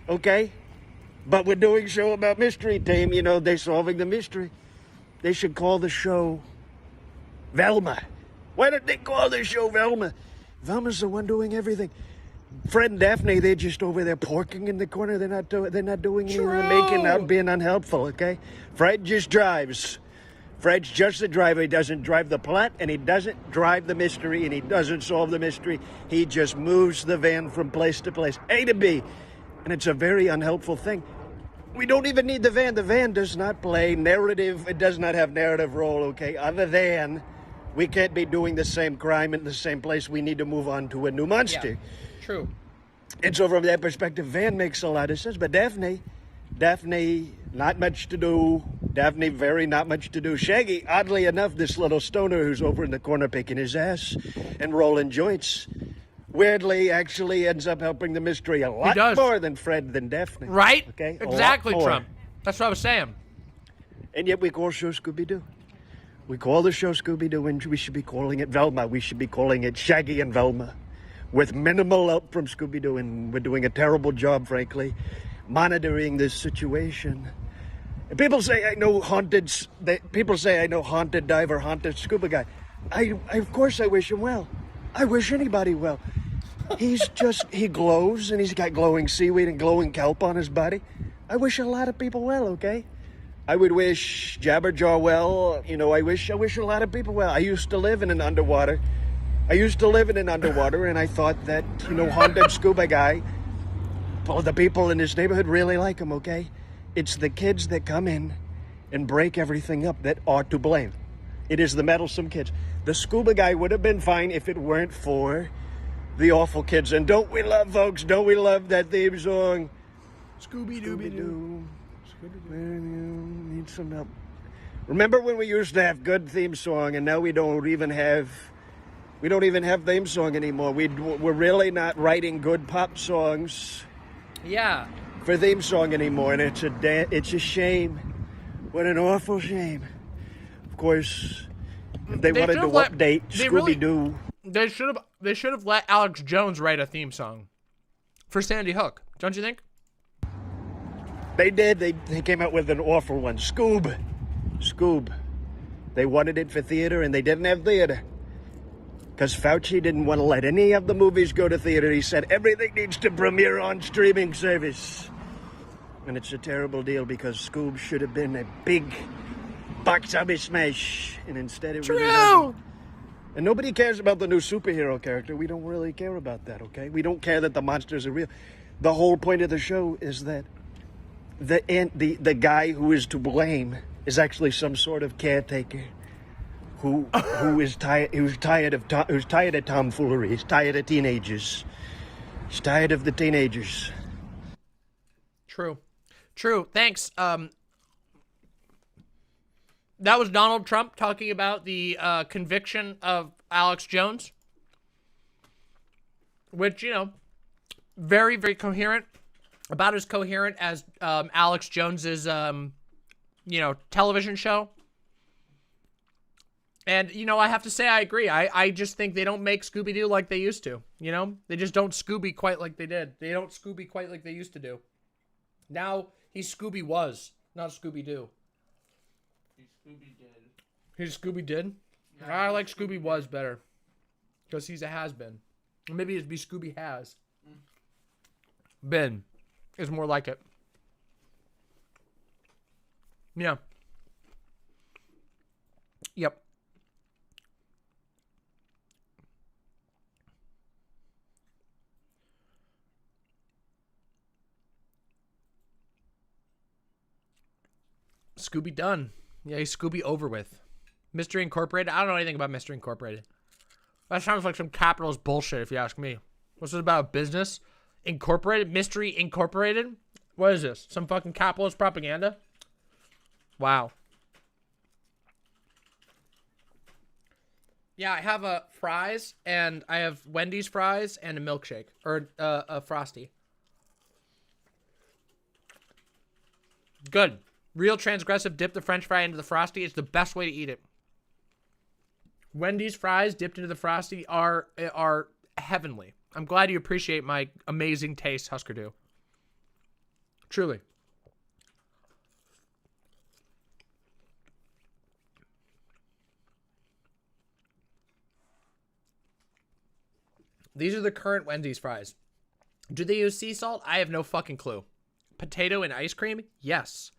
Okay? But we're doing a show about mystery team, they're solving the mystery. They should call the show Velma. Why did they call the show Velma? Velma's the one doing everything. Fred and Daphne, they're just over there porking in the corner. They're not doing anything, making out, being unhelpful, okay? Fred just drives. Fred's just the driver. He doesn't drive the plot, and he doesn't drive the mystery, and he doesn't solve the mystery. He just moves the van from place to place, A to B. And it's a very unhelpful thing. We don't even need the van. The van does not play narrative. It does not have narrative role, okay? Other than we can't be doing the same crime in the same place. We need to move on to a new monster. Yeah, true. And so from that perspective, Van makes a lot of sense. But Daphne, not much to do. Daphne, very not much to do. Shaggy, oddly enough, this little stoner who's over in the corner picking his ass and rolling joints, weirdly actually ends up helping the mystery a lot more than Fred than Daphne. Right? Okay? Exactly, Trump. That's what I was saying. And yet we call the show Scooby-Doo. We call the show Scooby-Doo, and we should be calling it Velma. We should be calling it Shaggy and Velma, with minimal help from Scooby-Doo, and we're doing a terrible job, frankly, monitoring this situation. And people say I know haunted diver, haunted scuba guy. Of course I wish him well. I wish anybody well. He glows, and he's got glowing seaweed and glowing kelp on his body. I wish a lot of people well, okay? I would wish Jabberjaw well. I wish a lot of people well. I used to live in an underwater, and I thought that, haunted scuba guy, well, the people in his neighborhood really like him, okay? It's the kids that come in and break everything up that are to blame. It is the meddlesome kids. The scuba guy would have been fine if it weren't for the awful kids. And don't we love that theme song? Scooby-Dooby-Doo. Scooby-Doo. Need some help. Remember when we used to have good theme song, and now we don't even have theme song anymore. We're really not writing good pop songs. Yeah. For theme song anymore, and it's a shame. What an awful shame. Of course, if they wanted to update Scooby-Doo. They should have let Alex Jones write a theme song for Sandy Hook, don't you think? They did. They came out with an awful one. Scoob. They wanted it for theater, and they didn't have theater. Because Fauci didn't want to let any of the movies go to theater. He said everything needs to premiere on streaming service. And it's a terrible deal, because Scoob should have been a big box office smash. And instead it really wasn't. And nobody cares about the new superhero character. We don't really care about that, okay? We don't care that the monsters are real. The whole point of the show is that the guy who is to blame is actually some sort of caretaker who's tired of tomfoolery. He's tired of teenagers. He's tired of the teenagers. True. Thanks. That was Donald Trump talking about the conviction of Alex Jones, which, very, very coherent. About as coherent as Alex Jones's, television show. And, I have to say I agree. I just think they don't make Scooby-Doo like they used to, They just don't Scooby quite like they did. They don't Scooby quite like they used to do. Now, he's Scooby-Was, not Scooby-Doo. He's Scooby-Did? Yeah, I like Scooby-Was better. Because he's a has-been. Or maybe it'd be Scooby-Has. Been is more like it. Yeah. Yep. Scooby done. Yeah, he's Scooby over with. Mystery Incorporated? I don't know anything about Mystery Incorporated. That sounds like some capitalist bullshit if you ask me. What's this about? Business? Incorporated? Mystery Incorporated? What is this? Some fucking capitalist propaganda? Wow. Yeah, I have fries, and I have Wendy's fries and a milkshake. Or a Frosty. Good. Real transgressive, dip the French fry into the Frosty. It's the best way to eat it. Wendy's fries dipped into the Frosty are heavenly. I'm glad you appreciate my amazing taste, Husker Du. Truly. These are the current Wendy's fries. Do they use sea salt? I have no fucking clue. Potato and ice cream? Yes.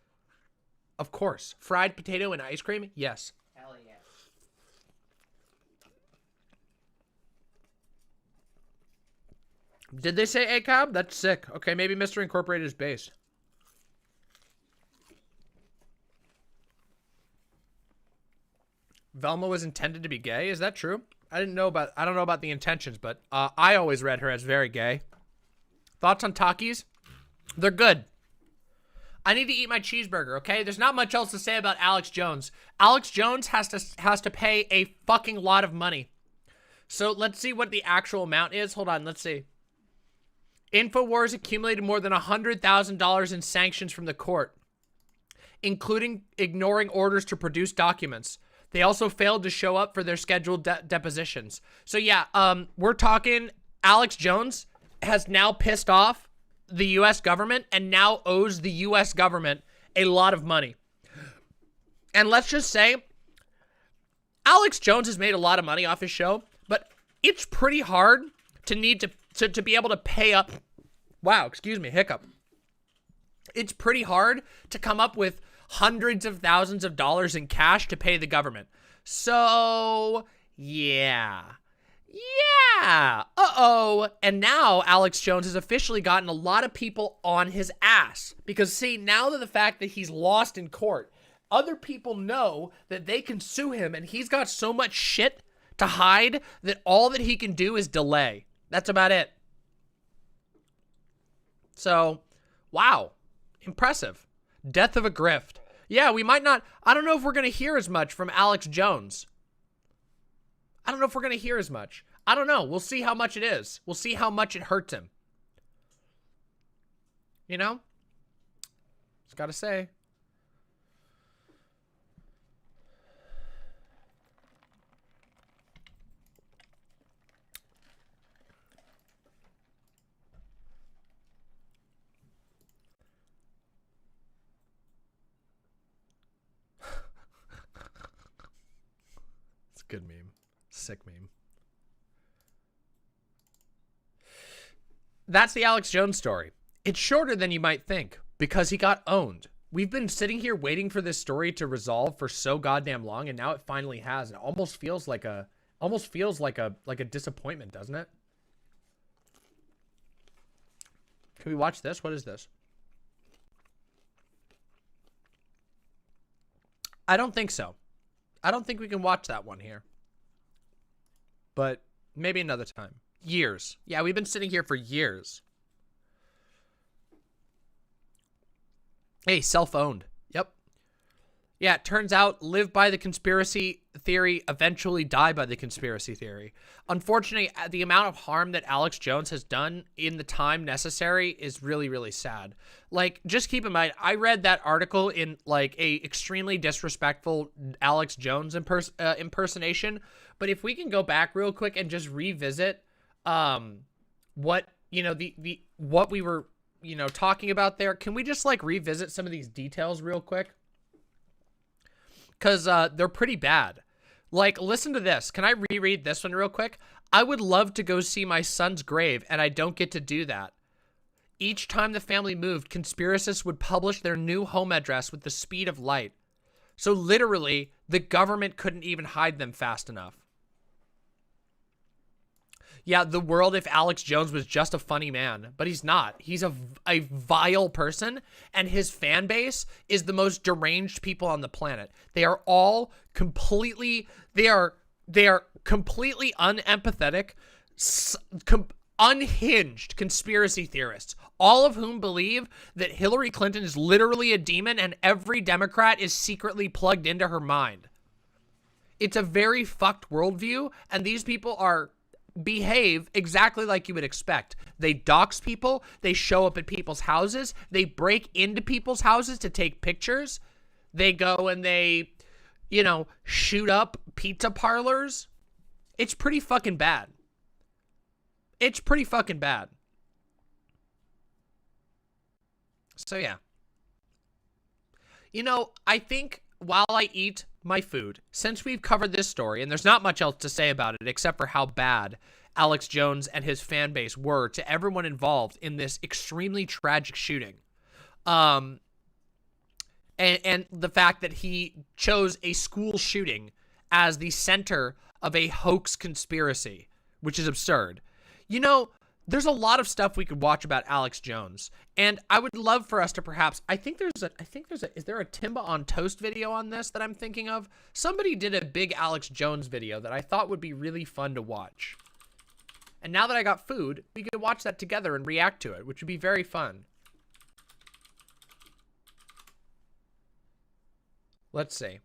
Of course. Fried potato and ice cream? Yes. Hell yeah. Did they say ACAB? That's sick. Okay, maybe Mr. Incorporated is based. Velma was intended to be gay? Is that true? I don't know about the intentions, but I always read her as very gay. Thoughts on Takis? They're good. I need to eat my cheeseburger, okay? There's not much else to say about Alex Jones. Alex Jones has to pay a fucking lot of money. So let's see what the actual amount is. Hold on, let's see. InfoWars accumulated more than $100,000 in sanctions from the court, including ignoring orders to produce documents. They also failed to show up for their scheduled depositions. So yeah, we're talking Alex Jones has now pissed off the U.S. government and now owes the U.S. government a lot of money. And let's just say, Alex Jones has made a lot of money off his show, but it's pretty hard to need to be able to pay up. Wow, excuse me, hiccup. It's pretty hard to come up with hundreds of thousands of dollars in cash to pay the government. So, yeah. Yeah. Uh-oh. And now Alex Jones has officially gotten a lot of people on his ass. Because, see, now that the fact that he's lost in court, other people know that they can sue him, and he's got so much shit to hide that all that he can do is delay. That's about it. So, wow. Impressive. Death of a grift. Yeah, we might not... I don't know if we're going to hear as much from Alex Jones. I don't know if we're going to hear as much. I don't know. We'll see how much it is. We'll see how much it hurts him. You know? Just got to say. It's a good meme. Sick meme. That's the Alex Jones story. It's shorter than you might think because he got owned. We've been sitting here waiting for this story to resolve for so goddamn long, and now it finally has. It almost feels like a disappointment, doesn't it? Can we watch this? What is this? I don't think so. I don't think we can watch that one here. But maybe another time. Years. Yeah, we've been sitting here for years. Hey, self-owned. Yep. Yeah, it turns out live by the conspiracy theory, eventually die by the conspiracy theory. Unfortunately, the amount of harm that Alex Jones has done in the time necessary is really, really sad. Like, just keep in mind, I read that article in, like, a extremely disrespectful Alex Jones impersonation. But if we can go back real quick and just revisit what, you know, what we were, you know, talking about there. Can we just, like, revisit some of these details real quick? Because they're pretty bad. Like, listen to this. Can I reread this one real quick? I would love to go see my son's grave, and I don't get to do that. Each time the family moved, conspiracists would publish their new home address with the speed of light. So literally, the government couldn't even hide them fast enough. Yeah, the world if Alex Jones was just a funny man, but he's not. He's a vile person, and his fan base is the most deranged people on the planet. They are all completely, they are completely unempathetic, unhinged conspiracy theorists, all of whom believe that Hillary Clinton is literally a demon and every Democrat is secretly plugged into her mind. It's a very fucked worldview, and these people behave exactly like you would expect. They dox people, they show up at people's houses, they break into people's houses to take pictures, they go and they, you know, shoot up pizza parlors. It's pretty fucking bad. It's pretty fucking bad. So yeah. You know, I think while I eat my food, since we've covered this story, and there's not much else to say about it except for how bad Alex Jones and his fan base were to everyone involved in this extremely tragic shooting. And the fact that he chose a school shooting as the center of a hoax conspiracy, which is absurd. You know, there's a lot of stuff we could watch about Alex Jones, and I would love for us to perhaps, is there a Timba on Toast video on this that I'm thinking of? Somebody did a big Alex Jones video that I thought would be really fun to watch. And now that I got food, we could watch that together and react to it, which would be very fun. Let's see.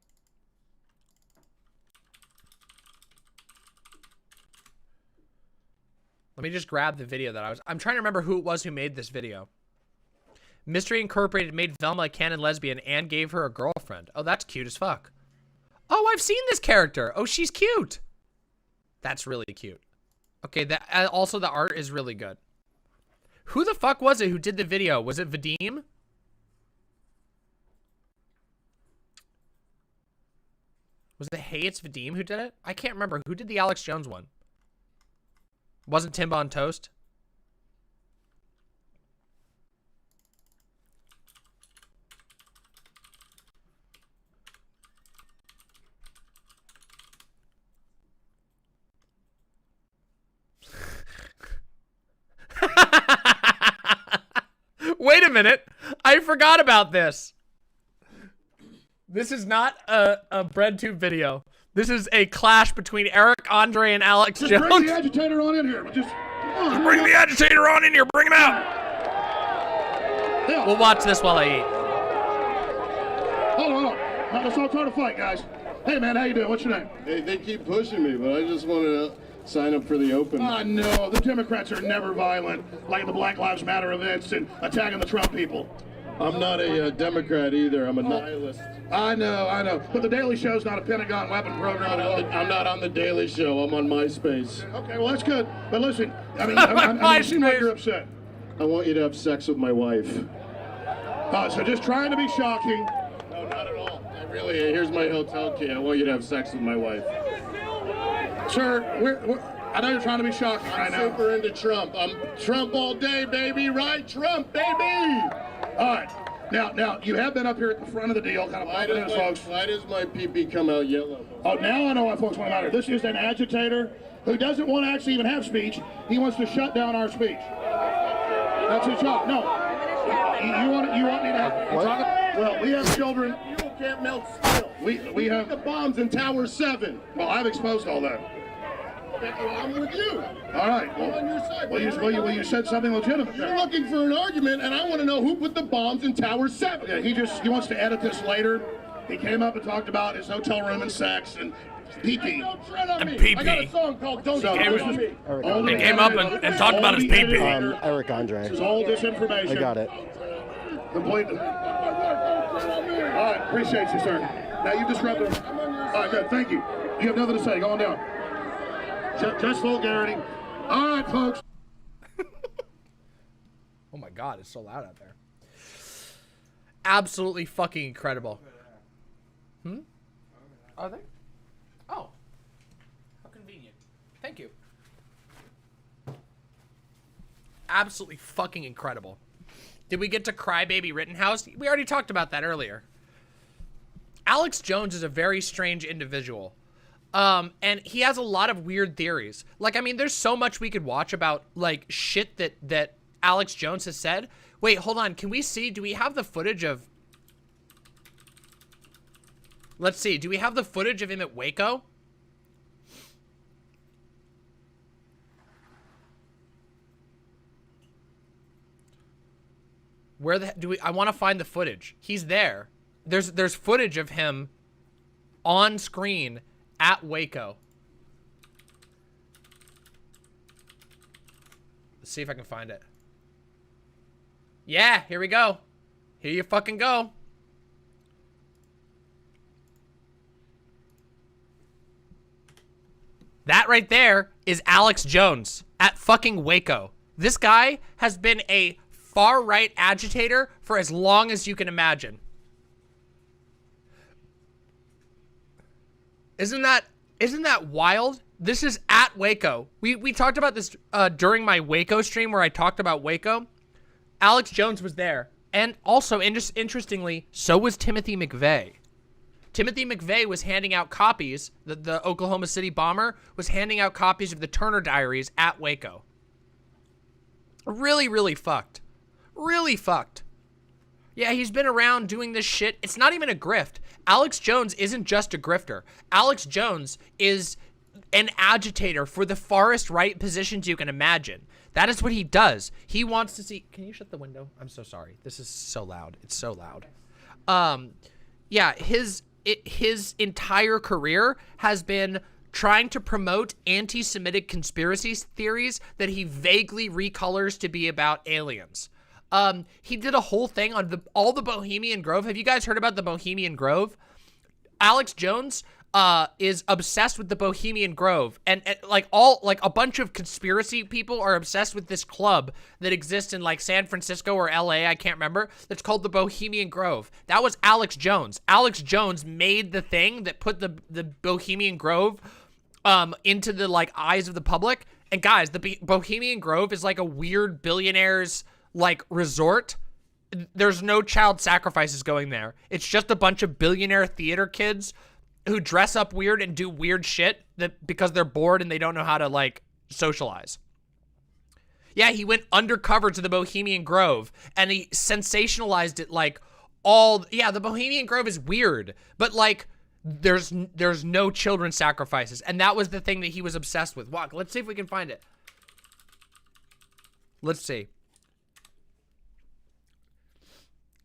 Let me just grab the video that I'm trying to remember who it was who made this video. Mystery Incorporated made Velma a canon lesbian and gave her a girlfriend. Oh, that's cute as fuck. Oh, I've seen this character. Oh, she's cute. That's really cute. Okay, that also the art is really good. Who the fuck was it who did the video? Was it Vadim? Was it Hey It's Vadim who did it? I can't remember. Who did the Alex Jones one? Wasn't Timba on Toast? Wait a minute. I forgot about this. This is not a BreadTube video. This is a clash between Eric Andre and Alex Jones. Bring the agitator on in here. Just Bring the agitator on in here. Bring him out. Yeah. We'll watch this while I eat. Hold on. Let's all try to fight, guys. Hey, man, how you doing? What's your name? Hey, they keep pushing me, but I just wanted to sign up for the open. No, the Democrats are never violent, like the Black Lives Matter events and attacking the Trump people. I'm not a Democrat either. I'm a nihilist. I know. But the Daily Show's not a Pentagon weapon program. I'm not on the Daily Show. I'm on MySpace. Okay, well, that's good. But listen, I mean, you seem like you're upset. I want you to have sex with my wife. So just trying to be shocking. No, not at all. Here's my hotel key. I want you to have sex with my wife. Sir, I know you're trying to be shocking right now. I'm super into Trump. I'm Trump all day, baby. Right, Trump, baby. All right. Now, you have been up here at the front of the deal, kind of Why does my pee-pee come out yellow? Oh, now I know why folks want to matter. This is an agitator who doesn't want to actually even have speech. He wants to shut down our speech. That's his job. No. You want me to have... Well, we have children. You can't melt steel. We have... The bombs in Tower 7. Well, I've exposed all that. I'm with you. All right. I'm on your side. Well, you said something legitimate. You're looking for an argument, and I want to know who put the bombs in Tower 7. Yeah, he wants to edit this later. He came up and talked about his hotel room and sex and pee-pee. Don't tread on me. pee-pee. I got a song called Don't So, Tread this on is Me. all He the came up edited- and talked about his all the pee-pee. edited- Eric Andre. This is all disinformation. I got it. Completely. All right, appreciate you, sir. Now you've disrupted. All right, good. Thank you. You have nothing to say. Go on down. Just vulgarity. All right, folks. Oh my god, it's so loud out there. Absolutely fucking incredible. Are they? Oh. How convenient. Thank you. Absolutely fucking incredible. Did we get to Crybaby Rittenhouse? We already talked about that earlier. Alex Jones is a very strange individual. And he has a lot of weird theories. Like, I mean, there's so much we could watch about, like, shit that Alex Jones has said. Wait, hold on. Can we see? Do we have the footage of... Let's see. Do we have the footage of him at Waco? Where the do we? I want to find the footage. He's there. There's footage of him on screen at Waco. Let's see if I can find it. Yeah, here we go. Here you fucking go. That right there is Alex Jones at fucking Waco. This guy has been a far-right agitator for as long as you can imagine. Isn't that wild? This is at Waco. We talked about this during my Waco stream where I talked about Waco. Alex Jones was there. And also, interestingly, so was Timothy McVeigh. Timothy McVeigh was handing out copies, the Oklahoma City bomber was handing out copies of the Turner Diaries at Waco. Really, really fucked. Really fucked. Yeah, he's been around doing this shit. It's not even a grift. Alex Jones isn't just a grifter. Alex Jones is an agitator for the farthest right positions you can imagine. That is what he does. He wants to see... Can you shut the window? I'm so sorry. This is so loud. It's so loud. Yeah, his entire career has been trying to promote anti-Semitic conspiracy theories that he vaguely recolors to be about aliens. He did a whole thing on all the Bohemian Grove. Have you guys heard about the Bohemian Grove? Alex Jones is obsessed with the Bohemian Grove, and like a bunch of conspiracy people are obsessed with this club that exists in like San Francisco or LA, I can't remember, that's called the Bohemian Grove. That was Alex Jones. Alex Jones made the thing that put the Bohemian Grove into the like eyes of the public. And guys, the Bohemian Grove is like a weird billionaire's like resort. There's no child sacrifices going there. It's just a bunch of billionaire theater kids who dress up weird and do weird shit because they're bored and they don't know how to like socialize. Yeah, he went undercover to the Bohemian Grove and he sensationalized it like the Bohemian Grove is weird, but like there's no children sacrifices. And that was the thing that he was obsessed with. Walk, let's see if we can find it. Let's see.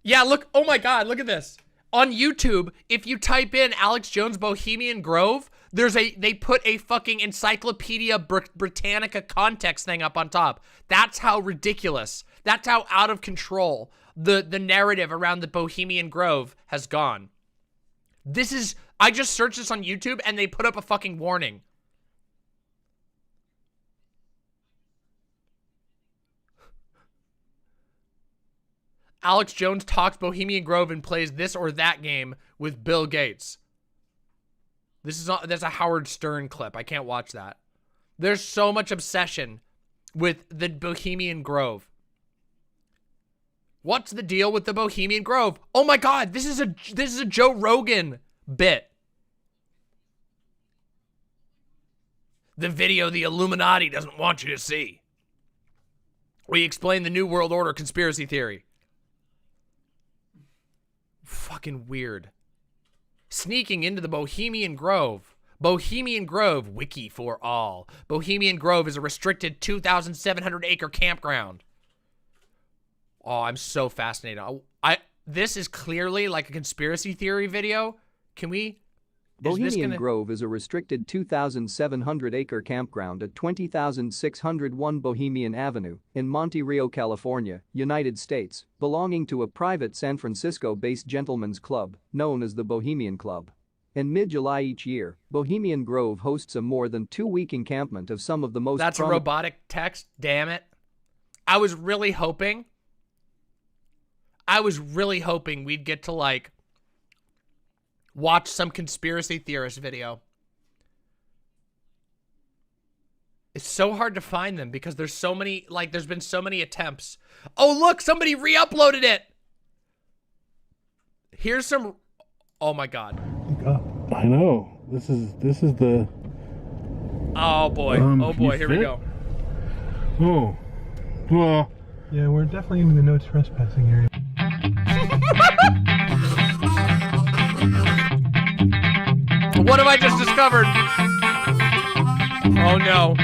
Yeah, look, oh my God, look at this. On YouTube, if you type in Alex Jones Bohemian Grove, they put a fucking Encyclopedia Britannica context thing up on top. That's how ridiculous. That's how out of control the narrative around the Bohemian Grove has gone. I just searched this on YouTube and they put up a fucking warning. Alex Jones talks Bohemian Grove and plays this or that game with Bill Gates. That's a Howard Stern clip. I can't watch that. There's so much obsession with the Bohemian Grove. What's the deal with the Bohemian Grove? Oh my God, this is a Joe Rogan bit. The video the Illuminati doesn't want you to see. We explain the New World Order conspiracy theory. Fucking weird. Sneaking into the Bohemian Grove. Bohemian Grove, wiki for all. Bohemian Grove is a restricted 2,700 acre campground. Oh, I'm so fascinated. This is clearly like a conspiracy theory video. Can we? Bohemian Grove is a restricted 2,700 acre campground at 20,601 Bohemian Avenue in Monte Rio, California, United States, belonging to a private San Francisco-based gentlemen's club known as the Bohemian Club. In mid-July each year, Bohemian Grove hosts a more than 2-week encampment of some of the most— That's a robotic text, damn it. I was really hoping we'd get to like watch some conspiracy theorist video. It's so hard to find them because there's so many, like there's been so many attempts. Oh look, somebody re-uploaded it. Here's some, oh my God. I know. This is the— Oh boy, here we go. Oh, well. Yeah, we're definitely in the no trespassing area. What have I just discovered? Oh no.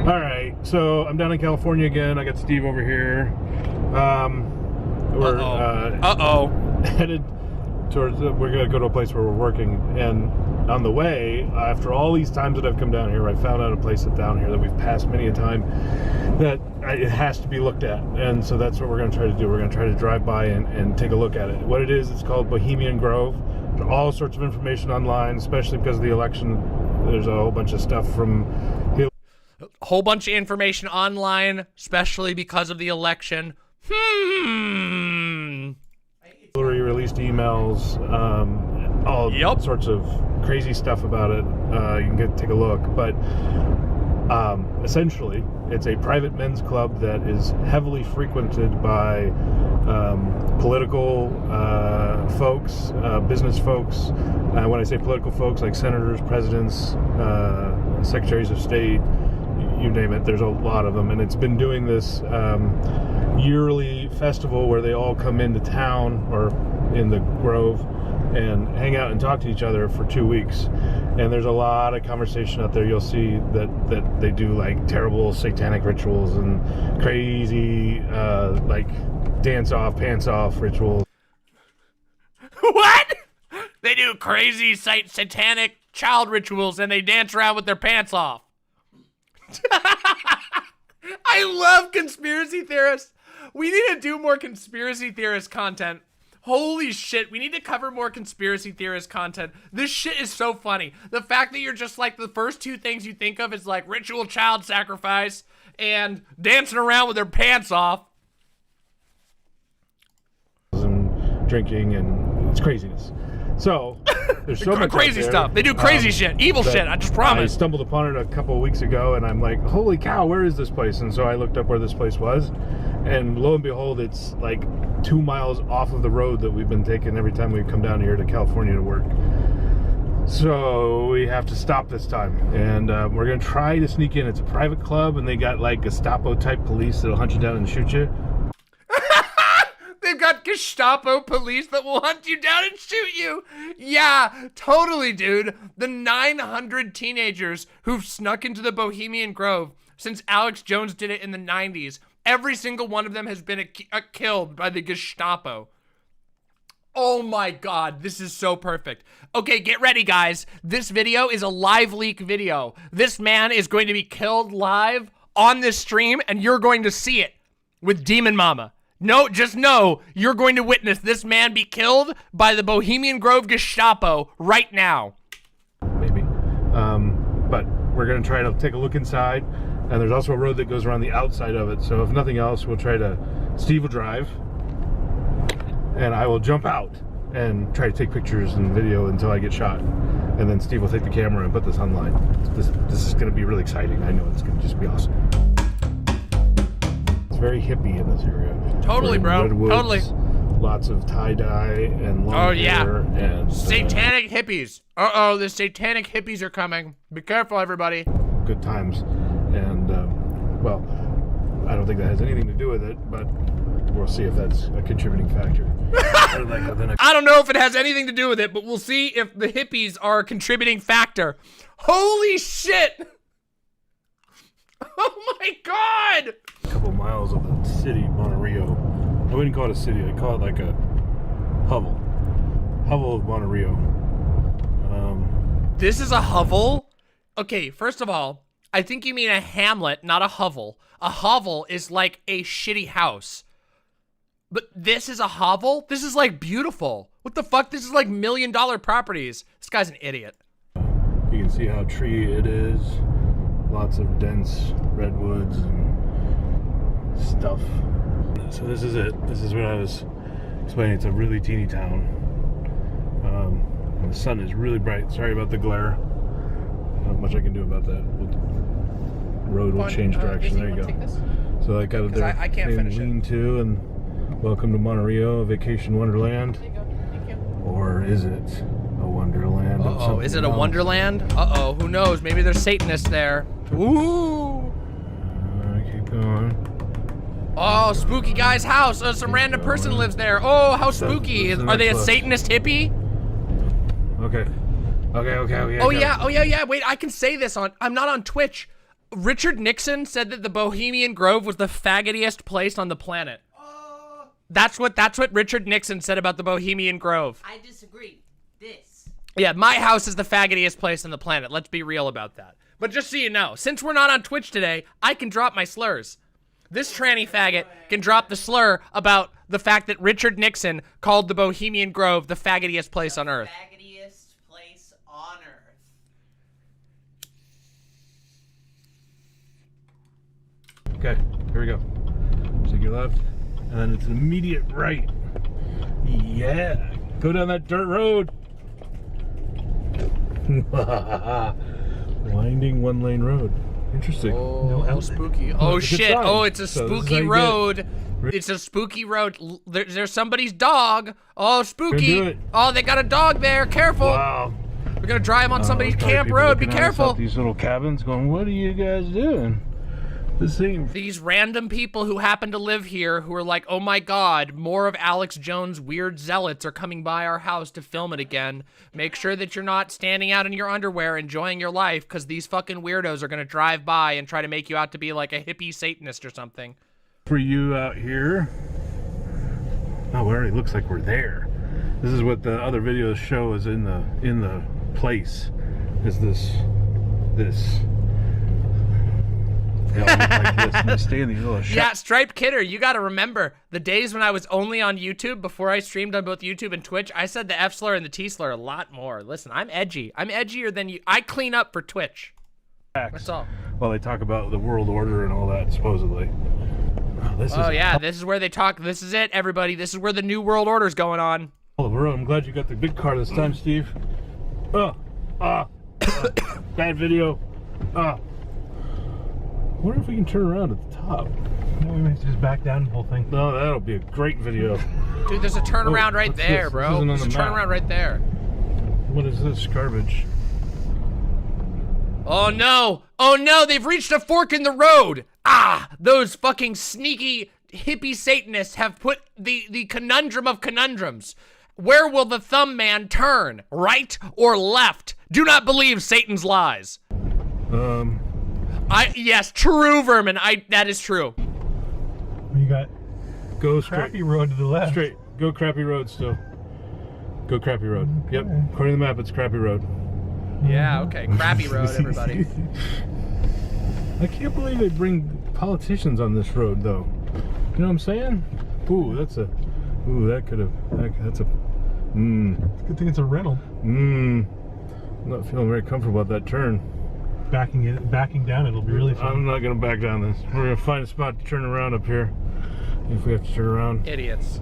Alright, so I'm down in California again. I got Steve over here. We're headed towards, we're gonna go to a place where we're working, and on the way, after all these times that I've come down here, I found out a place down here that we've passed many a time that it has to be looked at, and so that's what we're going to try to do. We're going to try to drive by and take a look at it. What it is, it's called Bohemian Grove. There's all sorts of information online, especially because of the election. There's a whole bunch of stuff from the— A whole bunch of information online, especially because of the election. Hillary released emails all sorts of crazy stuff about it. You can take a look, but essentially it's a private men's club that is heavily frequented by political folks, business folks. When I say political folks, like senators, presidents, secretaries of state, you name it, there's a lot of them. And it's been doing this yearly festival where they all come into town or in the Grove and hang out and talk to each other for 2 weeks. And there's a lot of conversation out there. You'll see that they do like terrible satanic rituals and crazy like dance off, pants off rituals. What? They do crazy satanic child rituals and they dance around with their pants off. I love conspiracy theorists. We need to do more conspiracy theorist content. Holy shit, we need to cover more conspiracy theorist content. This shit is so funny. The fact that you're just like, the first two things you think of is like ritual child sacrifice and dancing around with their pants off. And drinking, and it's craziness. So there's so much crazy stuff. They do crazy shit, evil shit. I just promise. I stumbled upon it a couple of weeks ago, and I'm like, "Holy cow, where is this place?" And so I looked up where this place was, and lo and behold, it's like 2 miles off of the road that we've been taking every time we come down here to California to work. So we have to stop this time, and we're gonna try to sneak in. It's a private club, and they got like Gestapo type police that'll hunt you down and shoot you. They've got Gestapo police that will hunt you down and shoot you. Yeah, totally, dude. The 900 teenagers who've snuck into the Bohemian Grove since Alex Jones did it in the 90s, every single one of them has been killed by the Gestapo. Oh my God, this is so perfect. Okay, get ready, guys. This video is a live leak video. This man is going to be killed live on this stream, and you're going to see it with Demon Mama. No, just know you're going to witness this man be killed by the Bohemian Grove Gestapo right now. Maybe. But we're going to try to take a look inside. And there's also a road that goes around the outside of it. So if nothing else, we'll try to... Steve will drive. And I will jump out and try to take pictures and video until I get shot. And then Steve will take the camera and put this online. This is going to be really exciting. I know it's going to just be awesome. It's very hippie in this area. Totally, bro. Redwoods, totally. Lots of tie-dye and long hair and satanic hippies. Uh-oh, the satanic hippies are coming. Be careful, everybody. Good times. And, well, I don't think that has anything to do with it, but we'll see if that's a contributing factor. I don't know if it has anything to do with it, but we'll see if the hippies are a contributing factor. Holy shit! Oh my God! A couple miles of the city, Monterrey. I wouldn't call it a city. I'd call it like a hovel. Hovel of Monterrey. This is a hovel? Okay, first of all, I think you mean a hamlet, not a hovel. A hovel is like a shitty house. But this is a hovel? This is like beautiful. What the fuck? This is like $1 million properties. This guy's an idiot. You can see how tree it is. Lots of dense redwoods and stuff. So this is it. This is what I was explaining. It's a really teeny town. And the sun is really bright. Sorry about the glare. Not much I can do about that. The road will change direction. There you go. So I got it there. I can't finish lean to, and welcome to Monterrey, a vacation wonderland. Or is it a wonderland? Uh-oh, is it a wonderland? Uh-oh, who knows? Maybe there's Satanists there. Ooh! Keep going. Oh, spooky guy's house. Some random person lives there. Oh, how spooky. Are they a Satanist hippie? Okay. Oh yeah. Wait, I can say this on... I'm not on Twitch. Richard Nixon said that the Bohemian Grove was the faggotiest place on the planet. That's what Richard Nixon said about the Bohemian Grove. I disagree. This. Yeah, my house is the faggotiest place on the planet. Let's be real about that. But just so you know, since we're not on Twitch today, I can drop my slurs. This tranny faggot can drop the slur about the fact that Richard Nixon called the Bohemian Grove the faggotiest place on Earth. Faggotiest place on Earth. Okay, here we go. Take your left, and then it's an immediate right. Yeah, go down that dirt road. Winding one-lane road. Interesting. Oh, spooky. Oh, shit. Oh, it's a spooky road. It's a spooky road. There's somebody's dog. Oh, spooky. Oh, they got a dog there. Careful. Wow. We're going to drive on somebody's camp road. Be careful. These little cabins going, what are you guys doing? These random people who happen to live here who are like, oh my god, more of Alex Jones' weird zealots are coming by our house to film it again. Make sure that you're not standing out in your underwear enjoying your life, because these fucking weirdos are gonna drive by and try to make you out to be like a hippie Satanist or something. For you out here. Oh, it already looks like we're there. This is what the other videos show is in the place. Is this. Yeah, Striped Kidder, you gotta remember, the days when I was only on YouTube, before I streamed on both YouTube and Twitch, I said the F slur and the T slur a lot more. Listen, I'm edgy. I'm edgier than you. I clean up for Twitch. That's all. Well, they talk about the world order and all that, supposedly. Oh, yeah, this is where they talk. This is it, everybody. This is where the new world order's going on. I'm glad you got the big car this time, Steve. Bad video. I wonder if we can turn around at the top. No, we might just back down the whole thing. No, that'll be a great video. Dude, there's a turnaround right there, bro. There's a turnaround right there. What is this garbage? Oh no! Oh no! They've reached a fork in the road! Ah! Those fucking sneaky hippie Satanists have put the conundrum of conundrums. Where will the thumb man turn? Right or left? Do not believe Satan's lies. Yes, true, Vermin. that is true. You got go straight. Crappy road to the left. Straight. Go crappy road still. Go crappy road. Okay. Yep. According to the map, it's crappy road. Yeah, okay. Crappy road, everybody. I can't believe they bring politicians on this road, though. You know what I'm saying? Ooh, that's a... Ooh, that could have... That's a... It's a good thing it's a rental. I'm not feeling very comfortable about that turn. Backing down, it'll be really fun. I'm not going to back down this. We're going to find a spot to turn around up here. If we have to turn around. Idiots.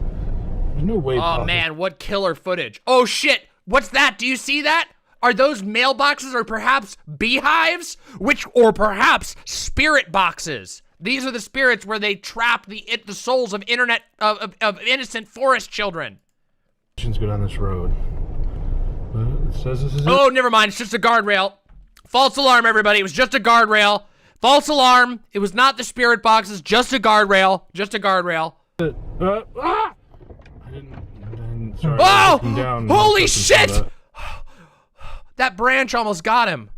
There's no way. Oh, man, what killer footage. Oh, shit. What's that? Do you see that? Are those mailboxes or perhaps beehives? Or perhaps spirit boxes? These are the spirits where they trap the souls of innocent forest children. Go down this road. It says this is Oh, never mind. It's just a guardrail. False alarm, everybody. It was just a guardrail. False alarm. It was not the spirit boxes. Just a guardrail. Just a guardrail. I didn't. Sorry. Oh! Down Holy shit! That branch almost got him.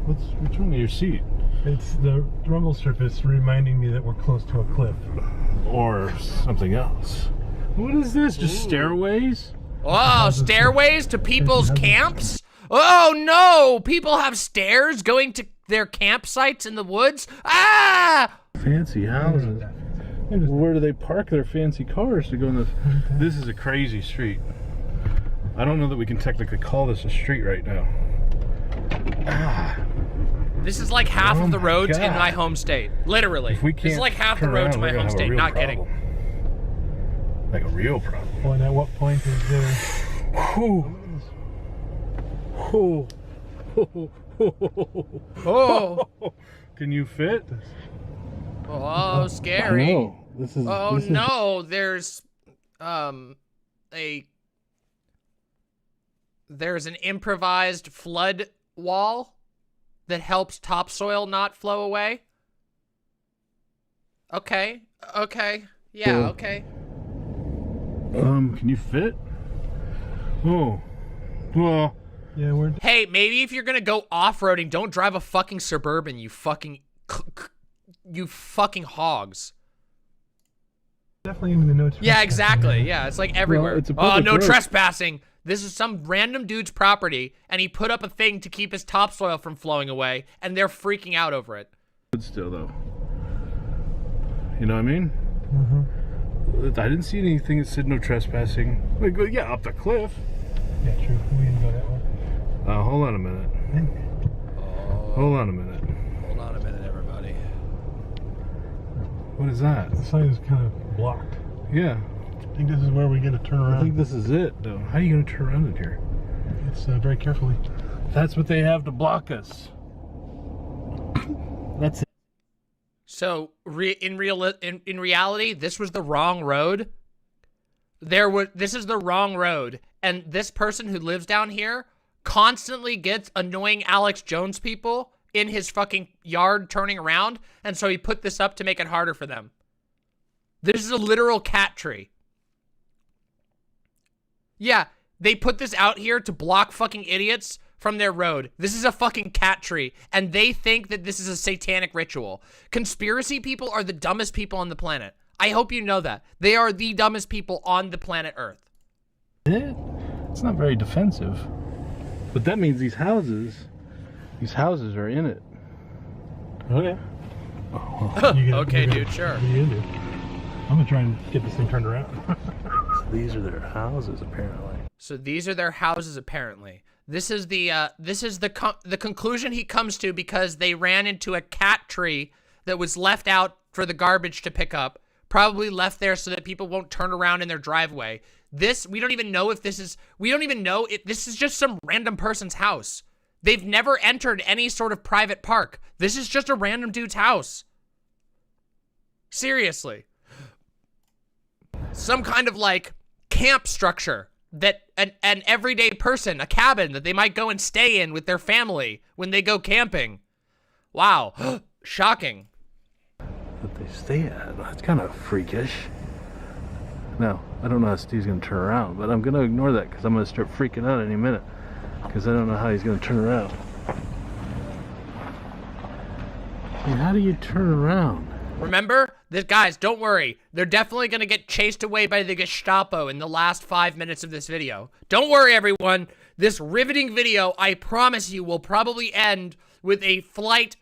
What's wrong with your seat? It's the rumble strip is reminding me that we're close to a cliff. Or something else. What is this? Just stairways? Oh, stairways to people's camps? Oh no! People have stairs going to their campsites in the woods? Ah! Fancy houses. Where do they park their fancy cars to go in this? This is a crazy street. I don't know that we can technically call this a street right now. This is like half of the roads in my home state. Literally. This is like half the roads in my home state. Not kidding. Like a real problem. Well, and at what point is there... Oh. Can you fit? Oh, scary. No. This is... no, there's there's an improvised flood wall that helps topsoil not flow away. Okay. Yeah, okay. Can you fit? Oh. Well. Yeah, Hey, maybe if you're gonna go off-roading, don't drive a fucking Suburban, you fucking hogs. Definitely in the no trespassing. Yeah, exactly. Yeah, it's like everywhere. Well, it's a oh, public no road. trespassing. This is some random dude's property, and he put up a thing to keep his topsoil from flowing away, and they're freaking out over it. But still, though. You know what I mean? I didn't see anything that said no trespassing. Like, yeah, up the cliff. Yeah, true. We didn't go that way. Hold on a minute. Hold on a minute. Hold on a minute, everybody. What is that? The sign is kind of blocked. Yeah. I think this is where we get to turn around. I think this is it, though. How are you going to turn around in here? It's very carefully. That's what they have to block us. That's it. So in reality, this was the wrong road. This is the wrong road, and this person who lives down here constantly gets annoying Alex Jones people in his fucking yard turning around, and so he put this up to make it harder for them. This is a literal cat tree. Yeah, they put this out here to block fucking idiots from their road. This is a fucking cat tree, and they think that this is a satanic ritual. Conspiracy people are the dumbest people on the planet. I hope you know that. They are the dumbest people on the planet Earth. It's not very defensive. But that means these houses are in it. Okay. Okay, dude, sure. What are you gonna do? I'm gonna try and get this thing turned around. So these are their houses, apparently. So these are their houses, apparently. This is the conclusion he comes to because they ran into a cat tree that was left out for the garbage to pick up. Probably left there so that people won't turn around in their driveway. We don't even know if this is, this is just some random person's house. They've never entered any sort of private park. This is just a random dude's house. Seriously. Some kind of like camp structure that an everyday person, a cabin that they might go and stay in with their family when they go camping. Wow. Shocking. That they stay at. That's kind of freakish. Now, I don't know how Steve's going to turn around, but I'm going to ignore that because I'm going to start freaking out any minute because I don't know how he's going to turn around. And how do you turn around? Remember? Guys, don't worry. They're definitely going to get chased away by the Gestapo in the last 5 minutes of this video. Don't worry, everyone. This riveting video, I promise you, will probably end with a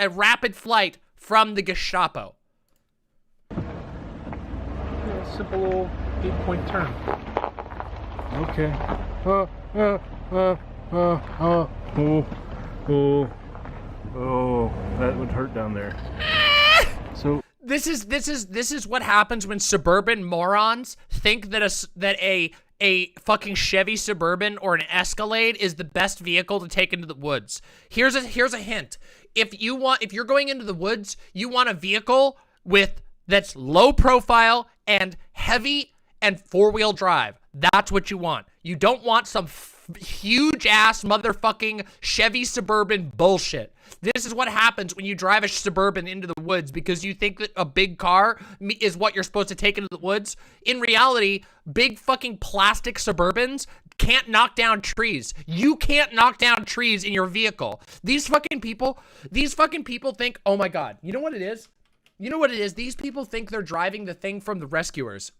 rapid flight from the Gestapo. Simple little 8-point turn. Okay. Oh, that would hurt down there. So this is what happens when suburban morons think that a fucking Chevy Suburban or an Escalade is the best vehicle to take into the woods. Here's a hint. If you're going into the woods, you want a vehicle that's low profile and heavy and 4-wheel drive. That's what you want. You don't want some huge ass motherfucking Chevy Suburban bullshit. This is what happens when you drive a Suburban into the woods because you think that a big car is what you're supposed to take into the woods. In reality, big fucking plastic Suburbans can't knock down trees. You can't knock down trees in your vehicle. These fucking people think, oh my God, you know what it is? You know what it is? These people think they're driving the thing from the Rescuers.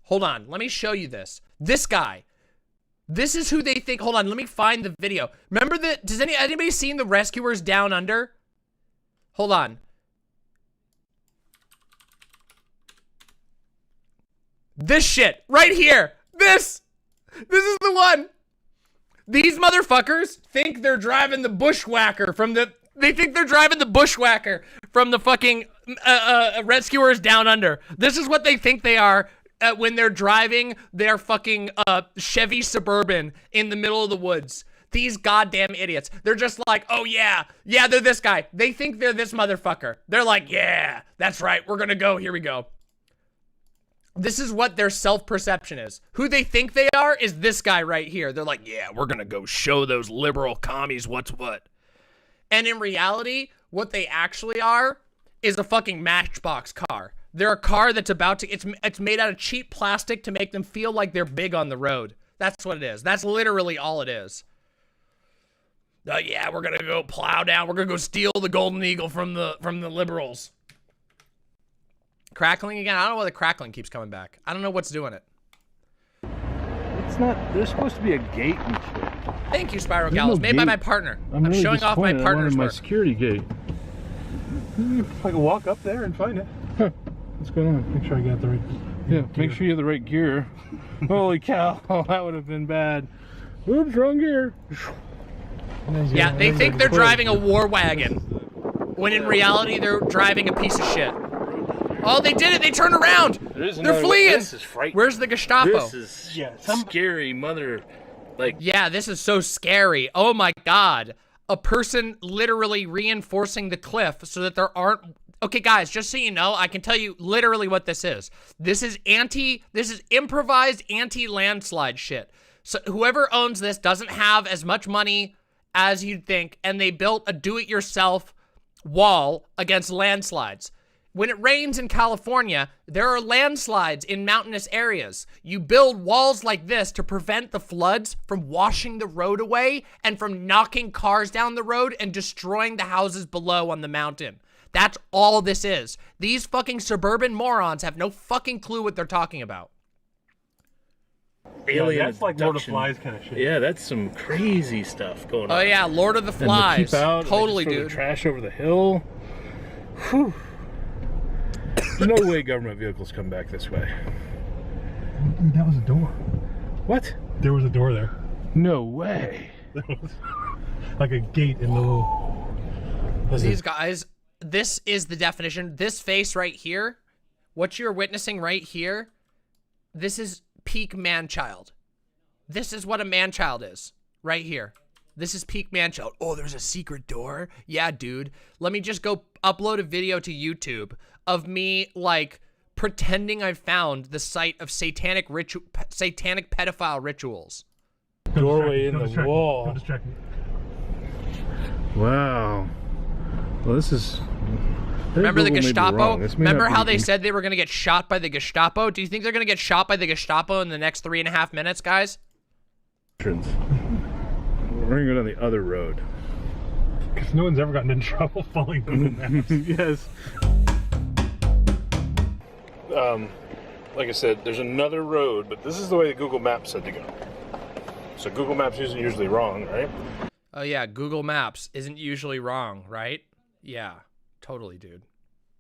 Hold on, let me show you this. This guy. This is who they think. Hold on, let me find the video. Remember does anybody seen the Rescuers Down Under? Hold on. This shit, right here. This is the one. These motherfuckers think they're driving the bushwhacker from the fucking Rescuers Down Under. This is what they think they are when they're driving their fucking Chevy Suburban in the middle of the woods. These goddamn idiots. They're just like, oh yeah, they're this guy. They think they're this motherfucker. They're like, yeah, that's right. We're gonna go. Here we go. This is what their self-perception is. Who they think they are is this guy right here. They're like, yeah, we're gonna go show those liberal commies what's what. And in reality, what they actually are is a fucking Matchbox car. They're a car that's it's made out of cheap plastic to make them feel like they're big on the road. That's what it is. That's literally all it is. Yeah, we're gonna go plow down. We're gonna go steal the Golden Eagle from the liberals. Crackling again? I don't know why the crackling keeps coming back. I don't know what's doing it. It's not, there's supposed to be a gate and shit. Thank you, Spyro Gallows. Made by my partner. I'm really showing off my partner's my work. Security gate. I can walk up there and find it. What's going on? Make sure I got the right gear. Make sure you have the right gear. Holy cow, that would have been bad. Oops, wrong gear. Yeah, they think they're driving a war wagon. when in reality they're driving a piece of shit. Oh, they did it! They turned around! They're fleeing! This is frightening. Where's the Gestapo? This is scary, mother. Like, yeah, this is so scary. Oh my god. A person literally reinforcing the cliff so that there aren't... Okay, guys, just so you know, I can tell you literally what this is. This is improvised anti-landslide shit. So whoever owns this doesn't have as much money as you'd think, and they built a do-it-yourself wall against landslides. When it rains in California, there are landslides in mountainous areas. You build walls like this to prevent the floods from washing the road away and from knocking cars down the road and destroying the houses below on the mountain. That's all this is. These fucking suburban morons have no fucking clue what they're talking about. alien that's like Lord of the Flies kind of shit. Yeah, that's some crazy stuff going on. Oh yeah, Lord of the Flies. And they keep out, totally, and they dude. just throw the trash over the hill. Whew. There's no way government vehicles come back this way. That was a door. What? There was a door there. No way. There was like a gate in the little... These guys, this is the definition. This face right here, what you're witnessing right here, this is peak man-child. This is what a man-child is, right here. This is peak man-child. Oh, there's a secret door? Yeah, dude. Let me just go upload a video to YouTube of me, like, pretending I found the site of satanic pedophile rituals. Doorway in the wall. Don't distract me. Wow. Well, this is... Remember the Gestapo? Remember how they said they were going to get shot by the Gestapo? Do you think they're going to get shot by the Gestapo in the next 3.5 minutes, guys? We're going to go down the other road. Because no one's ever gotten in trouble following Google Maps. Yes. Like I said, there's another road, but this is the way the Google Maps said to go. So Google Maps isn't usually wrong, right? Oh yeah, Google Maps isn't usually wrong, right? Yeah, totally, dude.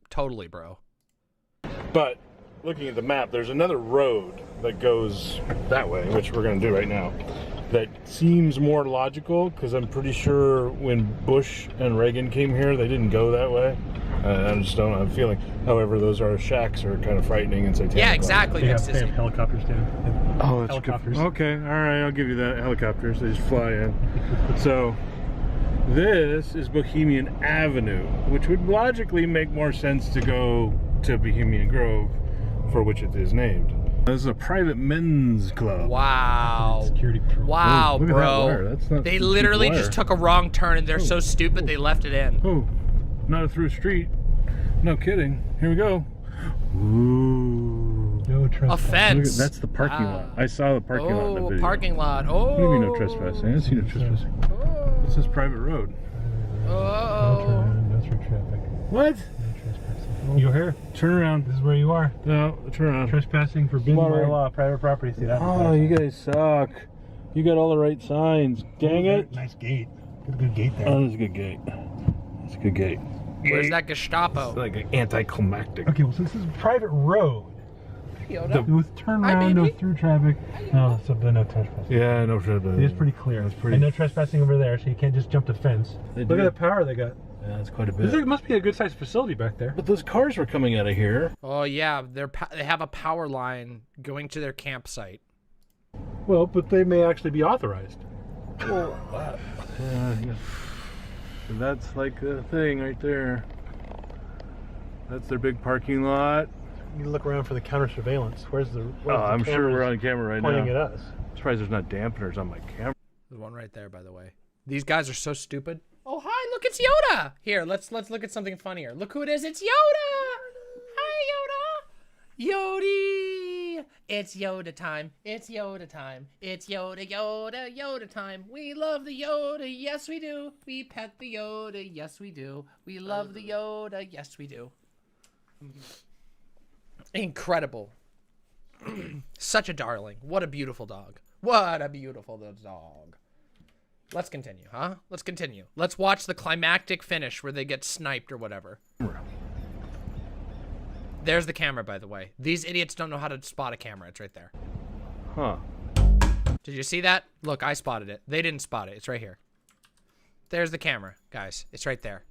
Totally, bro. But looking at the map, there's another road that goes that way, which we're going to do right now. That seems more logical because I'm pretty sure when Bush and Reagan came here, they didn't go that way. I just don't have a feeling. However, those are shacks are kind of frightening and satanic. Yeah, exactly. They have helicopters down. Oh, that's helicopters. Good. Okay, all right, I'll give you that. Helicopters, they just fly in. So this is Bohemian Avenue, which would logically make more sense to go to Bohemian Grove, for which it is named. This is a private men's club. Wow. Security patrol. Wow, look at that bro. wire. That's not They some cheap literally wire. just took a wrong turn and they're so stupid they left it in. Oh, not a through street. No kidding. Here we go. Ooh. No trespassing. A fence. That's the parking lot. I saw the parking lot in the Oh, video. parking lot. Oh. What do you mean no trespassing? I didn't see no trespassing. This is private road. Oh. No through traffic. What? No trespassing. You here? Turn around. This is where you are. No, turn around. Trespassing forbidden by law. Private property. See that? Oh, you guys suck. You got all the right signs. Dang it. Nice gate. Got a good gate there. Oh, that's a good gate. That's a good gate. Where's that Gestapo? It's like an anticlimactic. Okay, well, since this is a private road, Yoda. with turn Hi, around, no baby. through traffic, no, so no trespassing. Yeah, no trespassing. It is pretty clear. It's pretty. And no trespassing over there, so you can't just jump the fence. They Look do. at the power they got. Yeah, that's quite a bit. This must be a good-sized facility back there. But those cars were coming out of here. Oh yeah, they have a power line going to their campsite. Well, but they may actually be authorized. Well, yeah. That's like the thing right there. That's their big parking lot. You look around for the counter surveillance. Where's the? I'm sure we're on camera right now. Pointing at us. I'm surprised there's not dampeners on my camera. There's one right there, by the way. These guys are so stupid. Oh hi, look, it's Yoda. Here, let's look at something funnier. Look who it is. It's Yoda. Hi, Yoda. Yodi. It's Yoda time. It's Yoda time. It's Yoda, Yoda, Yoda time. We love the Yoda. Yes, we do. We pet the Yoda. Yes, we do. We love the Yoda. Yes, we do. Incredible. Such a darling. What a beautiful dog. What a beautiful dog. Let's continue, huh? Let's continue. Let's watch the climactic finish where they get sniped or whatever. There's the camera, by the way. These idiots don't know how to spot a camera. It's right there. Huh. Did you see that? Look, I spotted it. They didn't spot it. It's right here. There's the camera, guys. It's right there.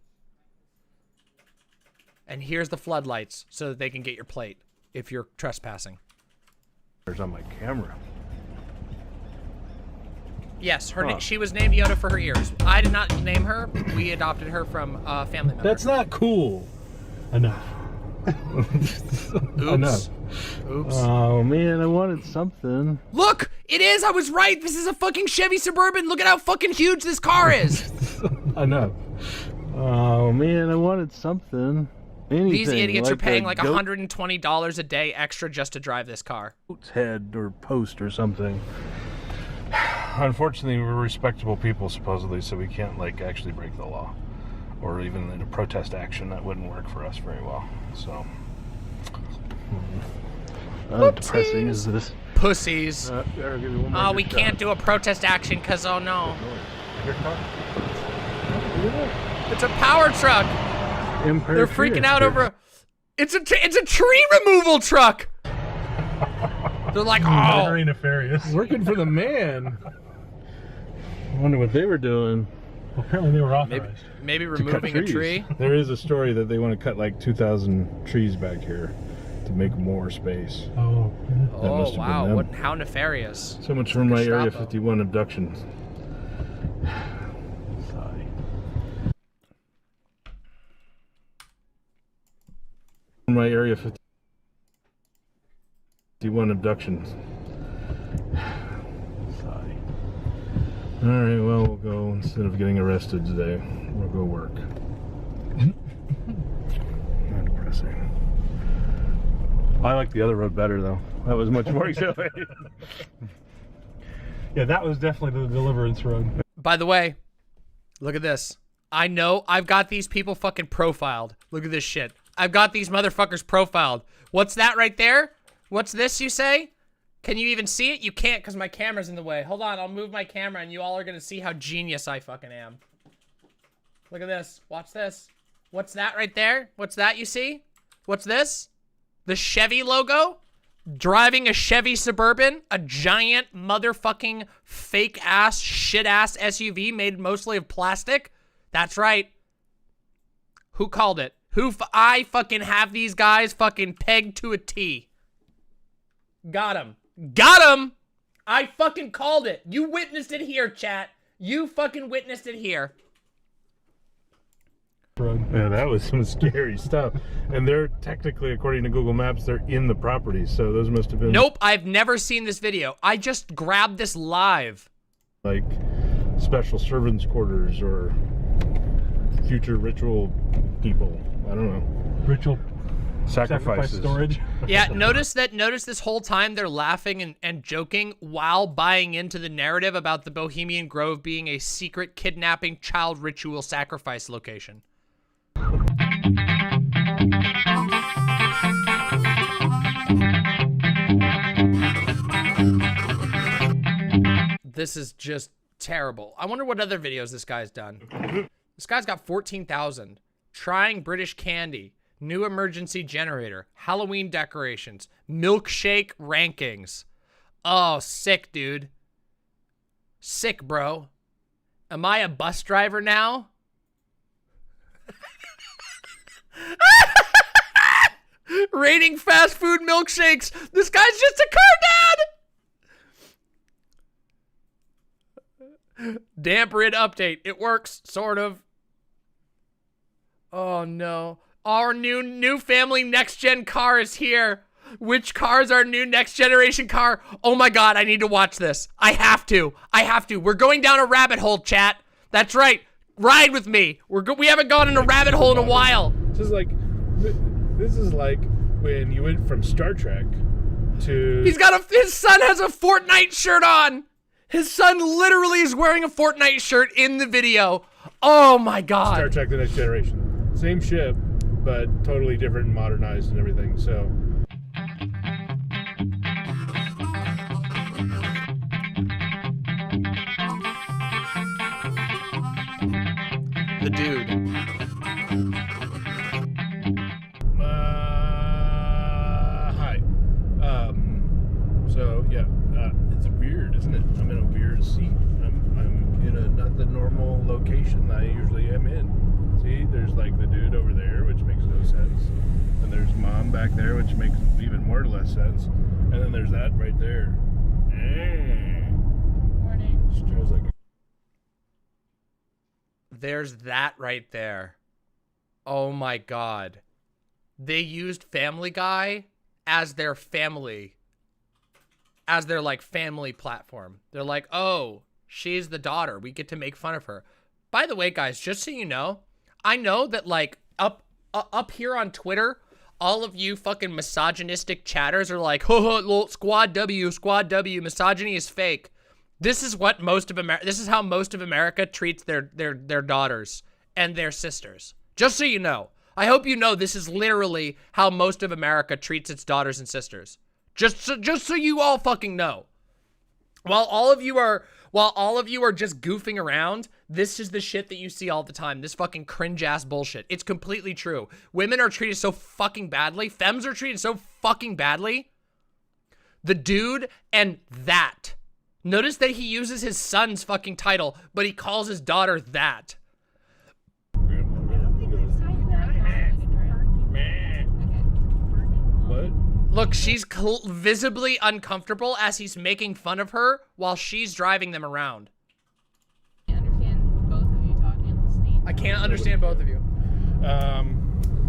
And here's the floodlights so that they can get your plate if you're trespassing. There's on my camera. Yes, she was named Yoda for her ears. I did not name her. We adopted her from a family member. That's not cool. Enough. Oops. Enough. Oops. Oh man, I wanted something. Look, it is. I was right. This is a fucking Chevy Suburban. Look at how fucking huge this car is. Enough. Oh man, I wanted something. Anything, These idiots like are paying a like $120 a day extra just to drive this car. goat's head or post or something. Unfortunately, we're respectable people supposedly, so we can't like actually break the law, or even in a protest action that wouldn't work for us very well. So, how depressing is this? Pussies. Oh, we can't do a protest action because oh no. It's a power truck. They're freaking out over. It's a tree removal truck. They're like, oh, very nefarious. Working for the man. I wonder what they were doing. Well, apparently they were authorized. Maybe removing a tree. There is a story that they want to cut like 2,000 trees back here to make more space. Oh. Oh wow! How nefarious. So much for my Area 51 abduction. Sorry. My Area 51 abduction. Sorry. Alright, well, we'll go, instead of getting arrested today, we'll go work. Not depressing. I like the other road better, though. That was much more exhilarating. Yeah, that was definitely the deliverance road. By the way, look at this. I know I've got these people fucking profiled. Look at this shit. I've got these motherfuckers profiled. What's that right there? What's this, you say? Can you even see it? You can't because my camera's in the way. Hold on, I'll move my camera and you all are going to see how genius I fucking am. Look at this. Watch this. What's that right there? What's that you see? What's this? The Chevy logo? Driving a Chevy Suburban? A giant motherfucking fake-ass, shit-ass SUV made mostly of plastic? That's right. Who called it? I fucking have these guys fucking pegged to a T. Got him. Got him! I fucking called it. You witnessed it here, chat. You fucking witnessed it here. Yeah, that was some scary stuff. And they're technically, according to Google Maps, they're in the property, so those must have been... Nope, I've never seen this video. I just grabbed this live. Like, special servants' quarters or future ritual people. I don't know. Ritual sacrifice storage. Yeah, notice this whole time they're laughing and joking while buying into the narrative about the Bohemian Grove being a secret kidnapping child ritual sacrifice location. This is just terrible. I wonder what other videos this guy's done. This guy's got 14,000. Trying British candy. New emergency generator. Halloween decorations. Milkshake rankings. Oh, sick, dude. Sick, bro. Am I a bus driver now? Rating fast food milkshakes. This guy's just a car dad. Damp rid update. It works, sort of. Oh no. Our new family next gen car is here. Which car is our new next generation car? Oh my god, I need to watch this. I have to. We're going down a rabbit hole, chat. That's right. Ride with me. We haven't gone in a rabbit hole in a while. This is like when you went from Star Trek to... His son has a Fortnite shirt on. His son literally is wearing a Fortnite shirt in the video. Oh my god. Star Trek The Next Generation. Same ship, but totally different and modernized and everything, so... The dude. Hi. So yeah, it's weird, isn't it? I'm in a weird seat. I'm in a not the normal location that I usually am in. See, there's like the dude over there, which makes no sense. And there's mom back there, which makes even more or less sense. And then there's that right there. Morning. She drives like There's that right there. Oh my God. They used Family Guy as their family. As their like family platform. They're like, oh, she's the daughter. We get to make fun of her. By the way, guys, just so you know, I know that like up here on Twitter, all of you fucking misogynistic chatters are like, ho, squad W, misogyny is fake. This is what most of America, this is how most of America treats their daughters and their sisters. Just so you know. I hope you know this is literally how most of America treats its daughters and sisters. Just so you all fucking know. While all of you are just goofing around, this is the shit that you see all the time. This fucking cringe ass bullshit. It's completely true. Women are treated so fucking badly. Femmes are treated so fucking badly. The dude and that. Notice that he uses his son's fucking title, but he calls his daughter that. what? Look, she's visibly uncomfortable as he's making fun of her while she's driving them around. I understand both of you talking at the same time. I can't understand both of you.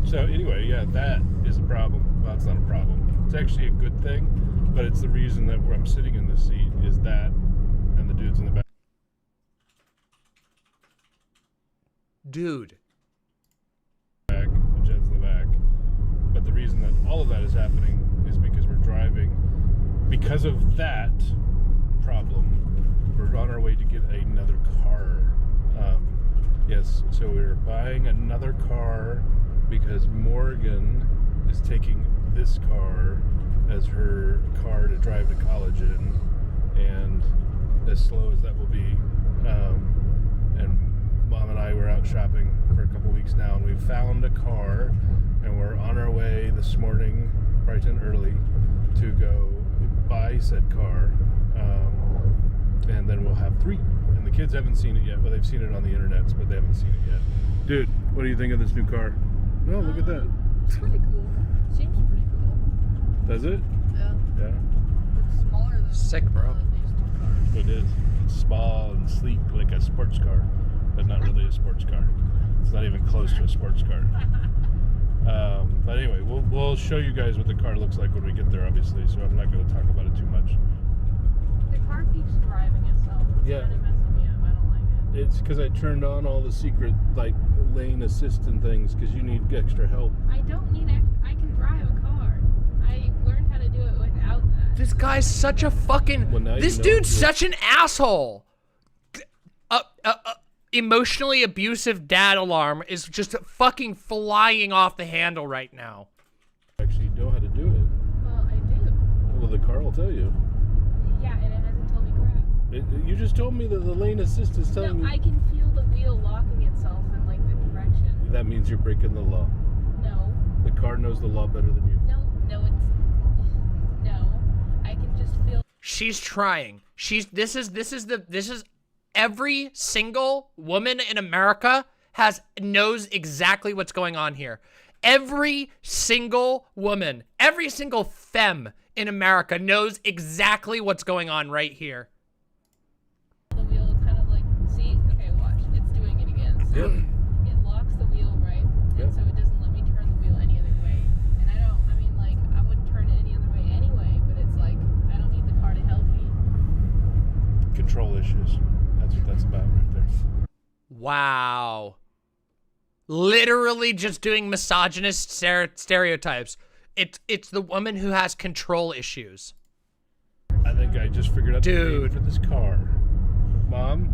So anyway, yeah, that is a problem. Well, it's not a problem. It's actually a good thing, but it's the reason that where I'm sitting in this seat is that and the dudes in the back. Dude. Back, and Jen's in the back. But the reason that all of that is happening is because we're driving. Because of that problem, we're on our way to get another car. Yes, so we're buying another car because Morgan is taking this car as her car to drive to college in, and as slow as that will be. And Mom and I were out shopping for a couple weeks now, and we found a car, and we're on our way this morning, bright and early, to go buy said car, and then we'll have 3. And the kids haven't seen it yet. Well, they've seen it on the internet, but they haven't seen it yet. Dude, what do you think of this new car? Oh, look at that. It's pretty cool. Seems pretty cool. Does it? Yeah. Yeah. It's smaller than Sick, bro. these two cars. It is. It's small and sleek like a sports car, but not really a sports car. It's not even close to a sports car. But anyway, we'll show you guys what the car looks like when we get there, obviously, so I'm not going to talk about it too much. The car keeps driving itself. It's Yeah. kind of messing me up. I don't like it. It's because I turned on all the secret, like, lane assist and things because you need extra help. I don't need I can drive a car. I learned how to do it without that. This guy's such a fucking... Well, now this you know dude's such an asshole. Emotionally abusive dad alarm is just fucking flying off the handle right now. Actually know how to do it. Well, I do. Well, the car will tell you. Yeah, and it hasn't told me crap. You just told me that the lane assist is telling No, me. I can feel the wheel locking itself in like the direction. That means you're breaking the law. No. The car knows the law better than you. No, I can just feel. She's trying. This is every single woman in America knows exactly what's going on here. Every single woman, every single femme in America knows exactly what's going on right here. The wheel kind of like, see, okay, watch, it's doing it again. So it locks the wheel, right? And so it doesn't let me turn the wheel any other way. And I wouldn't turn it any other way anyway, but it's like, I don't need the car to help me. Control issues. That's what that's about right there. Wow. Literally just doing misogynist stereotypes. It's the woman who has control issues. I think I just figured out the name for this car. Mom,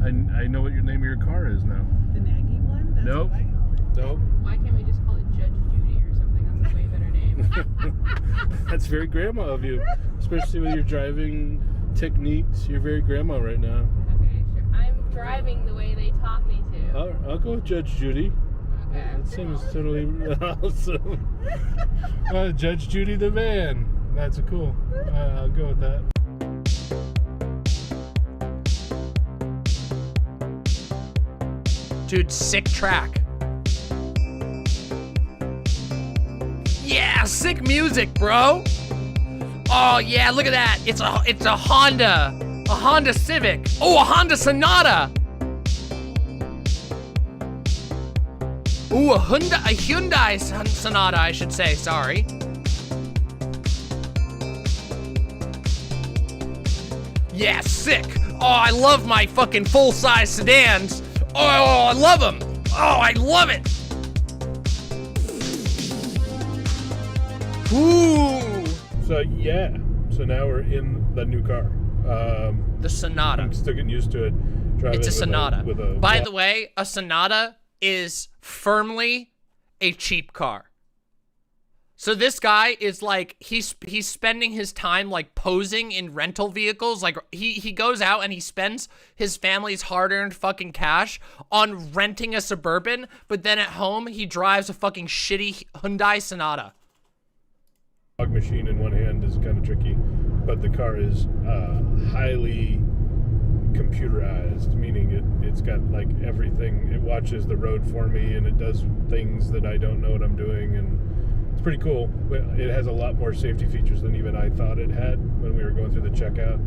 I know what your name of your car is now. The naggy one? That's Nope. what I call it. Nope. Why can't we just call it Judge Judy or something? That's a way better name. That's very grandma of you. Especially with your driving techniques. You're very grandma right now. Okay, sure. I'm driving the way they taught me to. I'll go with Judge Judy. Okay. That seems totally awesome. Judge Judy the van. That's cool. I'll go with that. Dude, sick track. sick music, bro. Oh yeah, look at that. It's a Honda Civic. Oh, a Honda Sonata. Ooh, a Hyundai Sonata, I should say. Sorry. Yeah, sick. Oh, I love my fucking full-size sedans. Oh, I love them. Oh, I love it. Ooh. So yeah, so now we're in the new car. The Sonata. I'm still getting used to it. Driving It's a Sonata. with a By the way, a Sonata is firmly a cheap car. So this guy is like, he's spending his time like posing in rental vehicles. Like he goes out and he spends his family's hard-earned fucking cash on renting a Suburban, but then at home he drives a fucking shitty Hyundai Sonata. Fog machine in one hand is kind of tricky, but the car is highly computerized, meaning it's got like everything. It watches the road for me and it does things that I don't know what I'm doing, and it's pretty cool. It has a lot more safety features than even I thought it had when we were going through the checkout.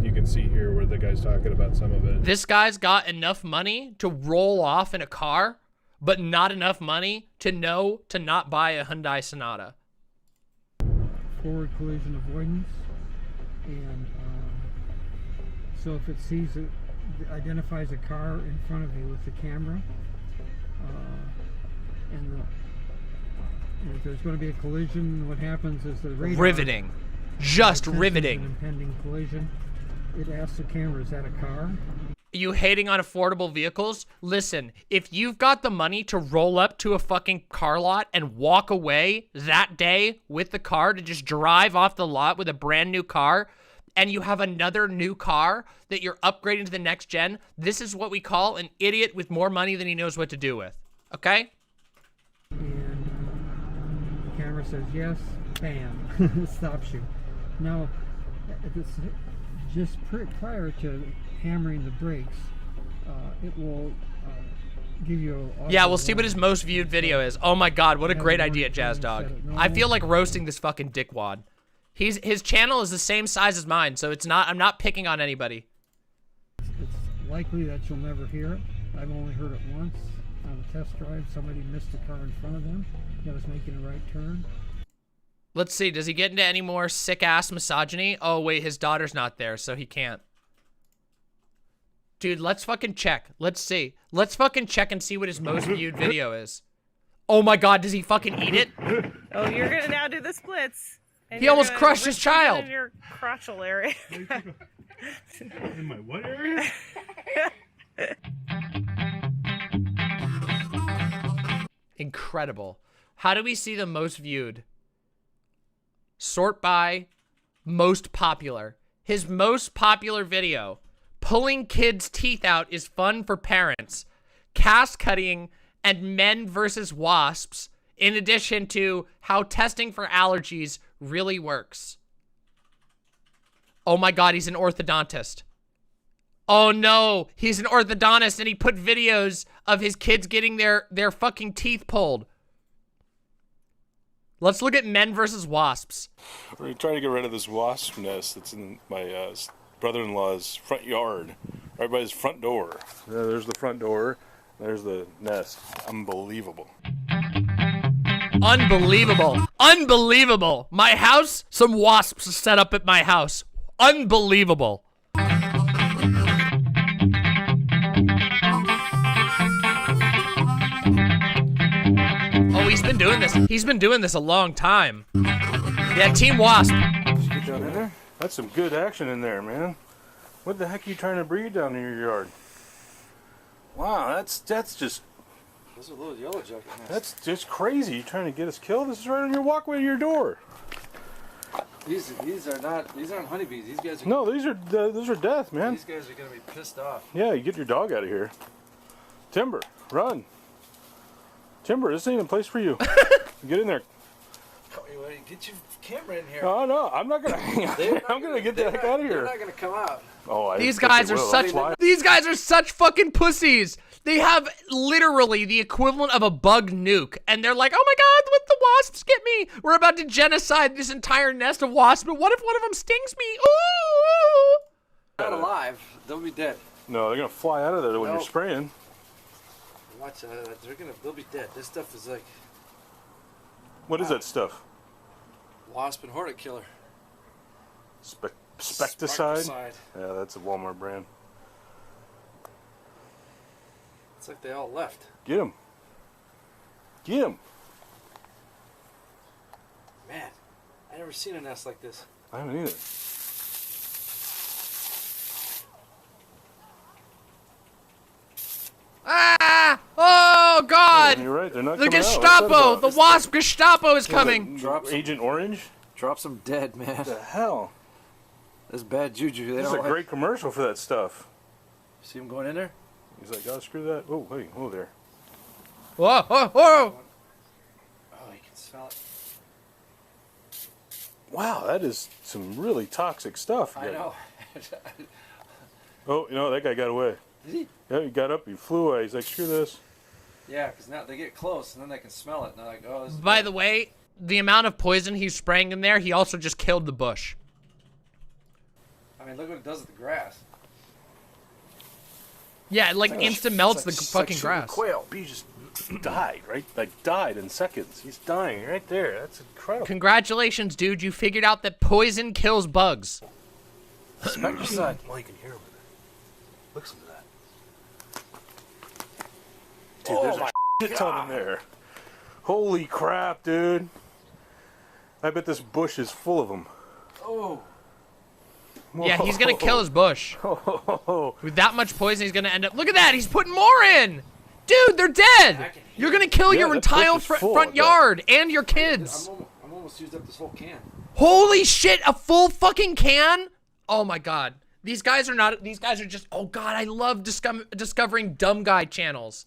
You can see here where the guy's talking about some of it. This guy's got enough money to roll off in a car, but not enough money to know to not buy a Hyundai Sonata. Forward collision avoidance, and so if it sees it, identifies a car in front of you with the camera, and if there's going to be a collision, what happens is the radar Riveting. Just riveting. An impending collision. It asks the camera, is that a car? You hating on affordable vehicles? Listen, if you've got the money to roll up to a fucking car lot and walk away that day with the car to just drive off the lot with a brand new car, and you have another new car that you're upgrading to the next gen, this is what we call an idiot with more money than he knows what to do with. Okay? And the camera says yes, bam, it stops you. Now, it's just prior to hammering the brakes, it will give you a... Yeah, we'll see what his most viewed video is. Oh my god, what a great idea, Jazz Dog. I feel like roasting this fucking dickwad. His channel is the same size as mine, so I'm not picking on anybody. It's likely that you'll never hear it. I've only heard it once on a test drive. Somebody missed a car in front of them that was making a right turn. Let's see, does he get into any more sick-ass misogyny? Oh wait, his daughter's not there, so he can't. Dude, let's fucking check. Let's see. Let's fucking check and see what his most viewed video is. Oh my god, does he fucking eat it? Oh, you're gonna now do the splits. He almost crushed his child. In your crotchal area. In my what area? Incredible. How do we see the most viewed? Sort by most popular. His most popular video. Pulling kids' teeth out is fun for parents. Cast cutting and men versus wasps, in addition to how testing for allergies really works. Oh my god, he's an orthodontist. Oh no, he's an orthodontist and he put videos of his kids getting their fucking teeth pulled. Let's look at men versus wasps. We're trying to get rid of this wasp nest that's in my brother-in-law's front yard, right by his front door. There's the front door. There's the nest. Unbelievable. Unbelievable. Unbelievable. My house, some wasps set up at my house. Unbelievable. Oh, he's been doing this. He's been doing this a long time. Yeah, Team Wasp. Get down in there. That's some good action in there, man. What the heck are you trying to breed down in your yard? Wow, that's just... Those are little yellow jacket nests. That's just crazy. You trying to get us killed? This is right on your walkway to your door. These aren't honeybees. These guys are... No, these are death, man. These guys are gonna be pissed off. Yeah, you get your dog out of here. Timber, run. Timber, this ain't a place for you. Get in there. Get your camera in here. Oh no, I'm not gonna hang out. I'm gonna get the heck out of here. They're not gonna come out. Oh, These guys are such fucking pussies. They have literally the equivalent of a bug nuke, and they're like, oh my god, what the wasps get me? We're about to genocide this entire nest of wasps, but what if one of them stings me? Ooh! Not alive. They'll be dead. No, they're gonna fly out of there when you're Nope. spraying. Watch, they'll be dead. This stuff is like What is that stuff? wasp and hornet killer. Specticide? Specticide. Yeah, that's a Walmart brand. It's like they all left. Get him. Get him. Man, I never seen a nest like this. I haven't either. Ah! Oh god! Yeah, you're right, they're not The coming out. Gestapo! The wasp Gestapo is coming! Agent Orange? Drops them dead, man. What the hell? That's bad juju. They This is don't a like... great commercial for that stuff. See him going in there? He's like, oh, screw that. Oh, hey, oh, there. Whoa, whoa, whoa! Oh, you can smell it. Wow, that is some really toxic stuff. I know. Oh, you know, that guy got away. Did he? Yeah, he got up, he flew away. He's like, screw this. Yeah, because now they get close and then they can smell it. And they're like, oh, this is By bad. the way, the amount of poison he's spraying in there, he also just killed the bush. I mean, look what it does with the grass. Yeah, it like instant melts the It's like fucking shooting a grass. Quail. Bee just died, right? Like, died in seconds. He's dying right there. That's incredible. Congratulations, dude. You figured out that poison kills bugs. Specticide. Well, you can hear him. Listen to that. Dude, there's a shit ton in there. Holy crap, dude. I bet this bush is full of them. Oh. Yeah, he's gonna kill his bush. Oh. With that much poison, he's gonna end up. Look at that! He's putting more in! Dude, they're dead! You're gonna kill your that entire bush is full, front I bet. yard and your kids! I'm almost used up this whole can. Holy shit, a full fucking can? Oh my god. These guys are not, these guys are just, oh god, I love discovering dumb guy channels.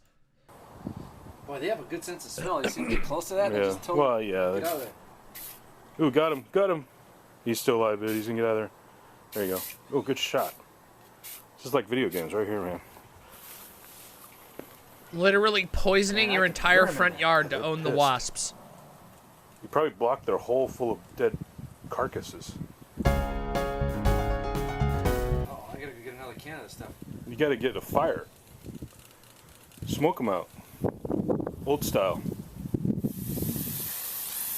Boy, they have a good sense of smell. You see them get close to that? Yeah. They just totally Well, yeah. get out of there. Ooh, got him. Got him. He's still alive, dude. He's gonna get out of there. There you go. Oh, good shot. This is like video games right here, man. Literally poisoning your entire front yard to own the pissed. wasps. You probably blocked their hole full of dead carcasses. Oh, I gotta go get another can of this stuff. You gotta get a fire. Smoke them out. Old style.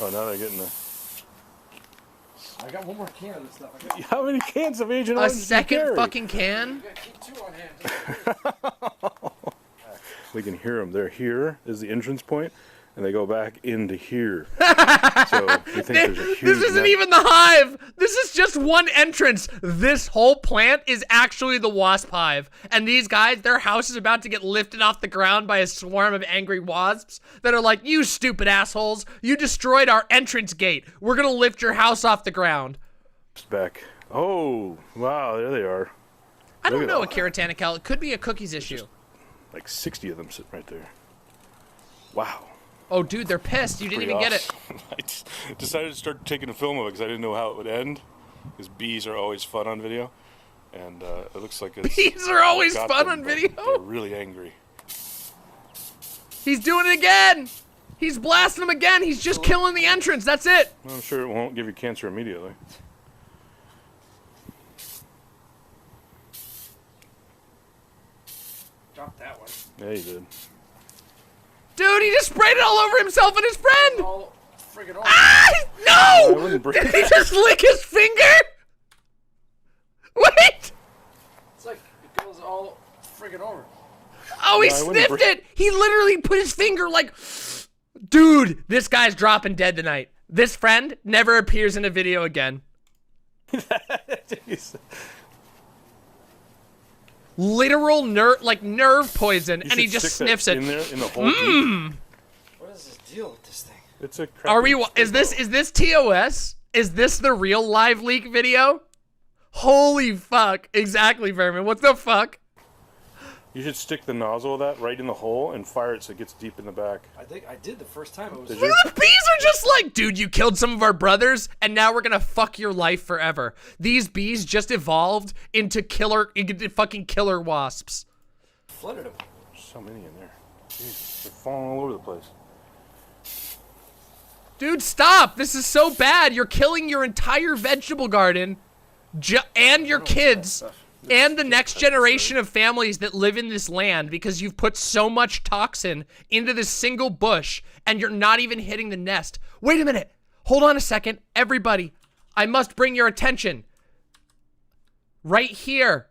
Oh, now they're getting the... I got one more can of this stuff. I got... How many cans of Agent A Orange did you second carry? fucking can? You gotta keep two on hand. We can hear them. They're here is the entrance point, and they go back into here. So you think there's a huge This isn't net. even the hive. This is just one entrance. This whole plant is actually the wasp hive. And these guys, their house is about to get lifted off the ground by a swarm of angry wasps that are like, you stupid assholes. You destroyed our entrance gate. We're going to lift your house off the ground. It's back. Oh, wow, there they are. I don't Look at know, that. Akira Tanakel. It could be a cookies issue. Like 60 of them sitting right there. Wow. Oh, dude, they're pissed. You didn't Pretty even get it. awesome. I decided to start taking a film of it because I didn't know how it would end. Because bees are always fun on video. And it looks like it's... Bees are always got fun them, on but video? They're really angry. He's doing it again. He's blasting them again. He's just killing the entrance. That's it. Well, I'm sure it won't give you cancer immediately. Drop that one. Yeah, you did. Dude, he just sprayed it all over himself and his friend. All friggin' over. Ah! I No! wouldn't break Did he just lick his finger? Wait! It's like it goes all friggin' over. Oh, he No, I wouldn't sniffed it. He literally put his finger like, dude, this guy's dropping dead tonight. This friend never appears in a video again. Jeez. Literal nerve poison, You and he should just stick that sniffs it. in there in the whole deep. What is this deal with this thing? It's a Are we? crappy Is this TOS? Is this the real live leak video? Holy fuck! Exactly, Vermin. What the fuck? You should stick the nozzle of that right in the hole and fire it so it gets deep in the back. I think I did the first time. It was. Did The you? bees are just like, dude, you killed some of our brothers, and now we're gonna fuck your life forever. These bees just evolved into fucking killer wasps. Flooded them. so many in there. Jesus, they're falling all over the place. Dude, stop! This is so bad. You're killing your entire vegetable garden, and your kids, and the next generation of families that live in this land because you've put so much toxin into this single bush, and you're not even hitting the nest. Wait a minute. Hold on a second. Everybody, I must bring your attention. Right here,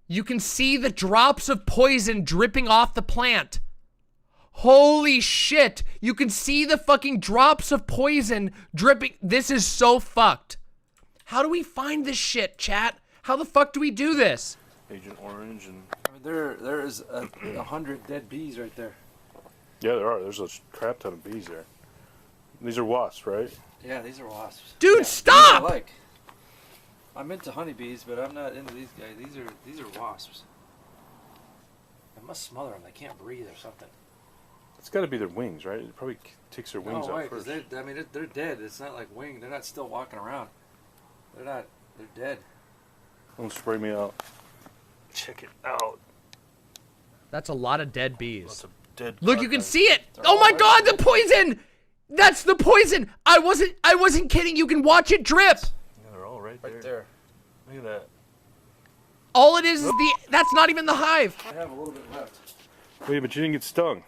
you can see the drops of poison dripping off the plant. Holy shit. You can see the fucking drops of poison dripping. This is so fucked. How do we find this shit, chat? How the fuck do we do this? Agent Orange and... I mean, there is 100 dead bees right there. Yeah, there are. There's a crap ton of bees there. These are wasps, right? Yeah, these are wasps. Dude, yeah, stop! I'm into honeybees, but I'm not into these guys. These are wasps. I must smother them. They can't breathe or something. It's got to be their wings, right? It probably takes their wings out first. I mean, they're dead. It's not like wing. They're not still walking around. They're not. They're dead. Don't spray me out. Check it out. That's a lot of dead bees. Lots of dead. Look, you can see it. Oh my god, the poison! That's the poison. I wasn't kidding. You can watch it drip. Yeah, they're all right there. Look at that. All it is that's not even the hive. I have a little bit left. Wait, but you didn't get stung.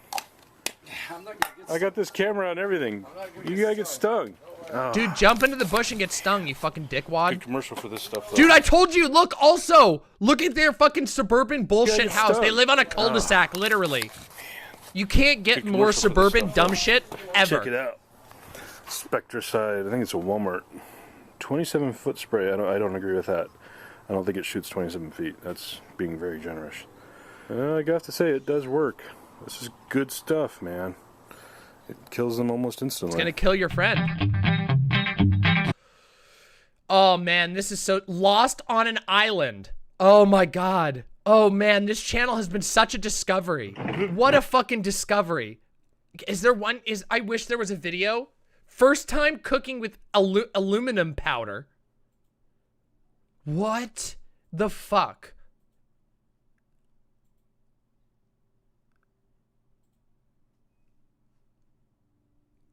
I'm not gonna get I got this camera and everything. You gotta get stung. Oh. Dude, jump into the bush and get stung, you fucking dickwad. Good commercial for this stuff, though. Dude, I told you, look at their fucking suburban bullshit house. They live on a cul-de-sac, literally. You can't get more suburban dumb shit ever. Check it out. Spectricide, I think it's a Walmart. 27-foot spray, I don't agree with that. I don't think it shoots 27 feet. That's being very generous. I got to say, it does work. This is good stuff, man. It kills them almost instantly. It's gonna kill your friend. Oh man, this is so Lost on an Island. Oh my god. Oh man, this channel has been such a discovery. What a fucking discovery. Is there one? I wish there was a video. First time cooking with aluminum powder. What the fuck?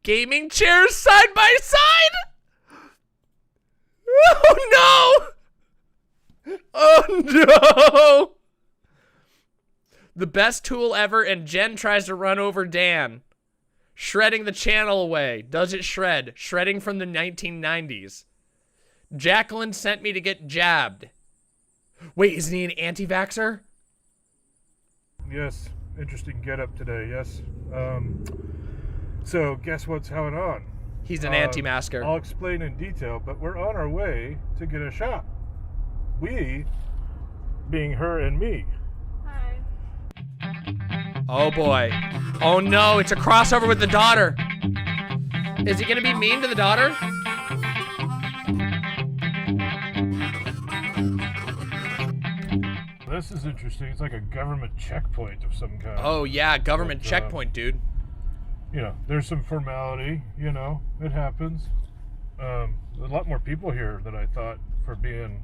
Gaming chairs side by side? Oh no! Oh no! The best tool ever, and Jen tries to run over Dan. Shredding the channel away. Does it shred? Shredding from the 1990s. Jacqueline sent me to get jabbed. Wait, isn't he an anti-vaxxer? Yes, interesting getup today, yes. So, guess what's going on? He's an anti-masker. I'll explain in detail, but we're on our way to get a shot. We, being her and me. Oh boy. Oh no, it's a crossover with the daughter. Is he gonna be mean to the daughter? This is interesting. It's like a government checkpoint of some kind. Oh yeah, government checkpoint, dude. You know, there's some formality, you know, it happens. A lot more people here than I thought for being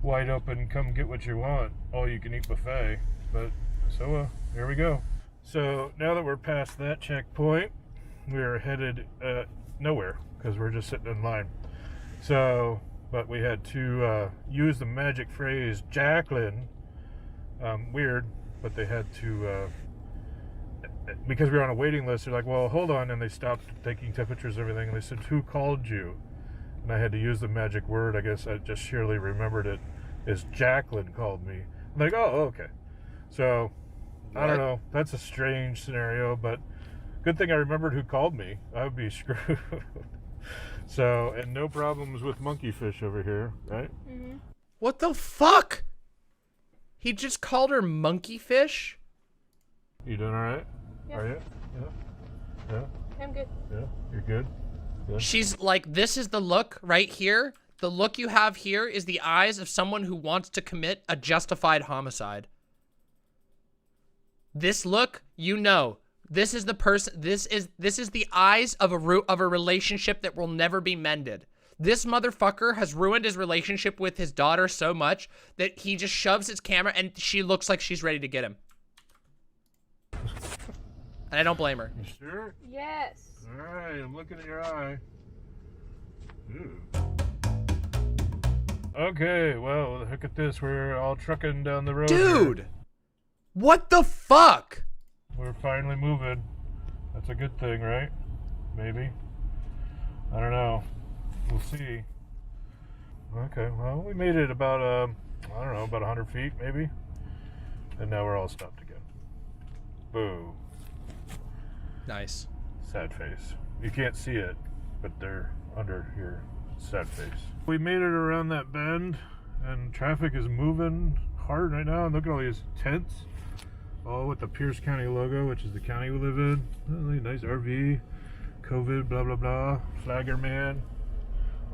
wide open, come get what you want, all you can eat buffet. But, so, here we go. So, now that we're past that checkpoint, we're headed nowhere, because we're just sitting in line. So, but we had to use the magic phrase, Jacqueline. Weird, but they had to... because we were on a waiting list, they're like, well, hold on, and they stopped taking temperatures and everything, and they said, who called you? And I had to use the magic word, I guess I just surely remembered it, is Jacqueline called me. I'm like, oh, okay. So, I don't know, that's a strange scenario, but good thing I remembered who called me. I would be screwed. So, and no problems with monkey fish over here, right? Mm-hmm. What the fuck? He just called her monkey fish? You doing all right? Yeah. Are you? Yeah. Yeah. I'm good. Yeah. You're good. Yeah. She's like, this is the look right here. The look you have here is the eyes of someone who wants to commit a justified homicide. This look, you know, this is the person. This is the eyes of a relationship that will never be mended. This motherfucker has ruined his relationship with his daughter so much that he just shoves his camera and she looks like she's ready to get him. And I don't blame her. You sure? Yes. All right, I'm looking at your eye. Ooh. Okay, well, look at this. We're all trucking down the road. Dude! Here. What the fuck? We're finally moving. That's a good thing, right? Maybe. I don't know. We'll see. Okay, well, we made it about, I don't know, about 100 feet, maybe. And now we're all stopped again. Boo. Nice. Sad face. You can't see it, but they're under here. Sad face. We made it around that bend, and traffic is moving hard right now. And look at all these tents, all with the Pierce County logo, which is the county we live in. Really nice RV, COVID, blah, blah, blah, Flagger Man.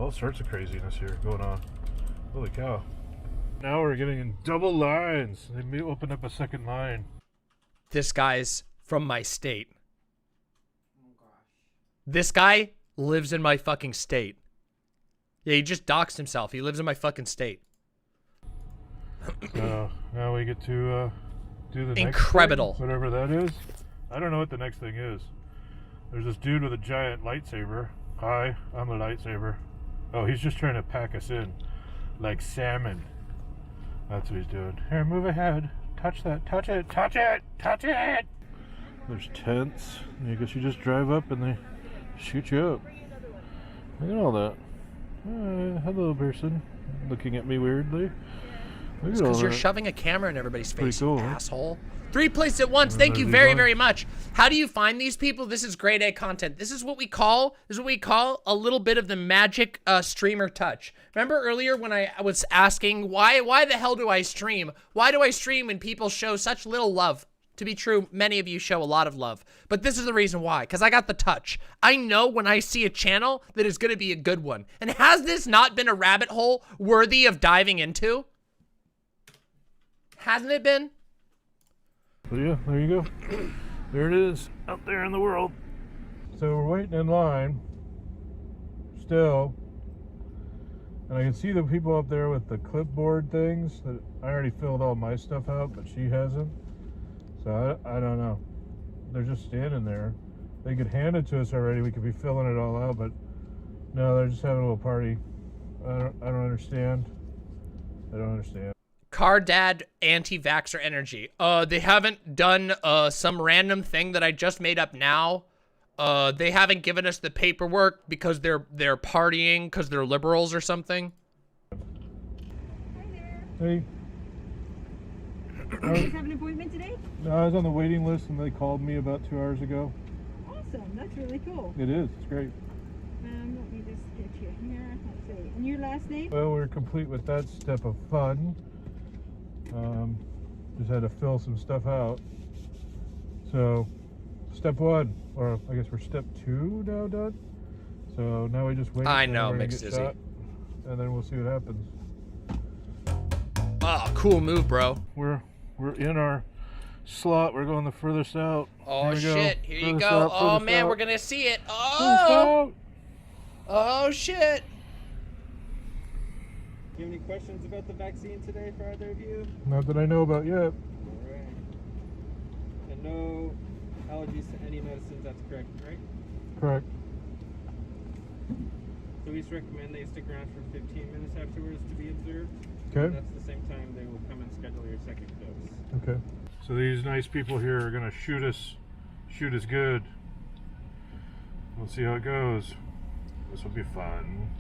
All sorts of craziness here going on. Holy cow. Now we're getting in double lines. They may open up a second line. This guy's from my state. This guy lives in my fucking state. Yeah, he just doxed himself. He lives in my fucking state. So now we get to do the Incredible. next thing, whatever that is. I don't know what the next thing is. There's this dude with a giant lightsaber. Hi, I'm a lightsaber. Oh, he's just trying to pack us in like salmon. That's what he's doing. Here, move ahead. Touch that. Touch it. Touch it. Touch it. There's tents. I guess you just drive up and they shoot you up. Look at all that. Hello, person. Looking at me weirdly. It's because you're shoving a camera in everybody's face, cool, you huh? asshole. 3 places at once. Thank you very, very much. How do you find these people? This is grade A content. This is what we call a little bit of the magic streamer touch. Remember earlier when I was asking why the hell do I stream? Why do I stream when people show such little love? To be true, many of you show a lot of love. But this is the reason why, because I got the touch. I know when I see a channel that is going to be a good one. And has this not been a rabbit hole worthy of diving into? Hasn't it been? So yeah, there you go. There it is, out there in the world. So we're waiting in line, still. And I can see the people up there with the clipboard things that I already filled all my stuff out, but she hasn't. So I don't know. They're just standing there. They could hand it to us already. We could be filling it all out, but no, they're just having a little party. I don't understand. I don't understand. Car dad anti-vaxxer energy. They haven't done some random thing that I just made up now. They haven't given us the paperwork because they're partying because they're liberals or something. Hey. You guys have an appointment today? No, I was on the waiting list and they called me about 2 hours ago. Awesome, that's really cool. It is, it's great. Let me just get you here. Let's see. And your last name? Well, we're complete with that step of fun. Just had to fill some stuff out. So, step 1, or I guess we're step 2 now done. So now we just wait. I know, mixed dizzy. And then we'll see what happens. Oh, cool move, bro. We're in our slot. We're going the furthest out. Oh shit! Here you go. Out, oh man, out. we're gonna see it. Oh. Oh shit. Do you have any questions about the vaccine today for either of you? Not that I know about yet. Alright. And no allergies to any medicines, that's correct, right? Correct. So we just recommend they stick around for 15 minutes afterwards to be observed. Okay. That's the same time they will come and schedule your second dose. Okay. So these nice people here are gonna shoot us good. We'll see how it goes. This will be fun.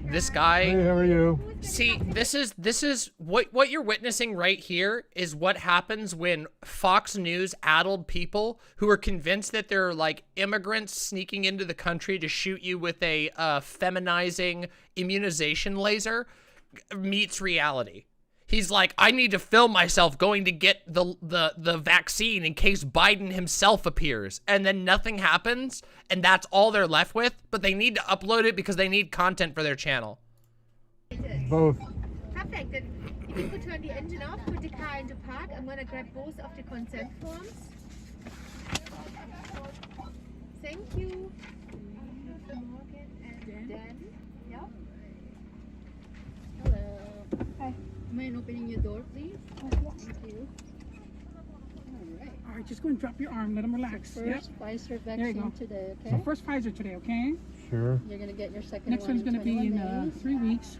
This guy. Hey, how are you? See, this is what you're witnessing right here is what happens when Fox News addled people who are convinced that they're like immigrants sneaking into the country to shoot you with a feminizing immunization laser meets reality. He's like, I need to film myself going to get the vaccine in case Biden himself appears. And then nothing happens, and that's all they're left with, but they need to upload it because they need content for their channel. Both. Perfect. Then if you could turn the engine off, put the car into park, I'm gonna grab both of the consent forms. Thank you. And then, yeah. Hello. Hi. Mind opening your door, please? Thank you. All right. right, just go and drop your arm. Let him relax. First Pfizer There you go. vaccine today, okay? So first Pfizer today, okay? Sure. You're gonna get your second Next one one's gonna be in 21 days. 3 weeks.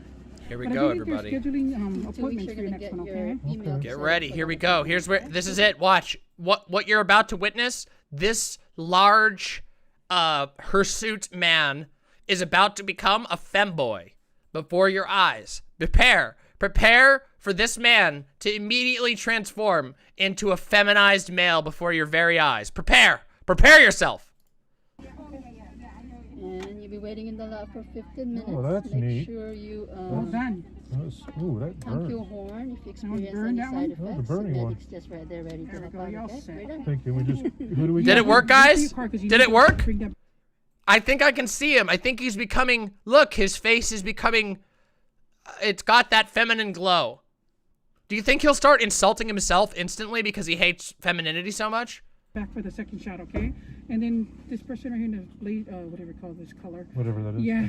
Here we But I go, believe they're everybody. scheduling In 2 weeks, appointments you're for your gonna next get one, your okay? email. Get set ready. for Here the we go. vaccine, Here's where okay? this is it. Watch what you're about to witness. This large, hirsute man is about to become a femboy before your eyes. Prepare for this man to immediately transform into a feminized male before your very eyes. Prepare yourself. And you'll be waiting in the lab for 15 minutes. Oh, that's Make neat. sure you Well done. Ooh, that honk your burns. horn if you Someone experience burned any that one? side Oh, the effects. burning one. Medic's just right there ready to There we help go. out, You're all okay? set. Right on. Thank you. We just, who do we Did it work, guys? Did it work? Bring that- I think I can see him. I think he's becoming, look, his face is becoming, it's got that feminine glow. Do you think he'll start insulting himself instantly because he hates femininity so much? Back for the second shot, okay? And then this person right here in the late, whatever you call this color. Whatever that is. Yeah.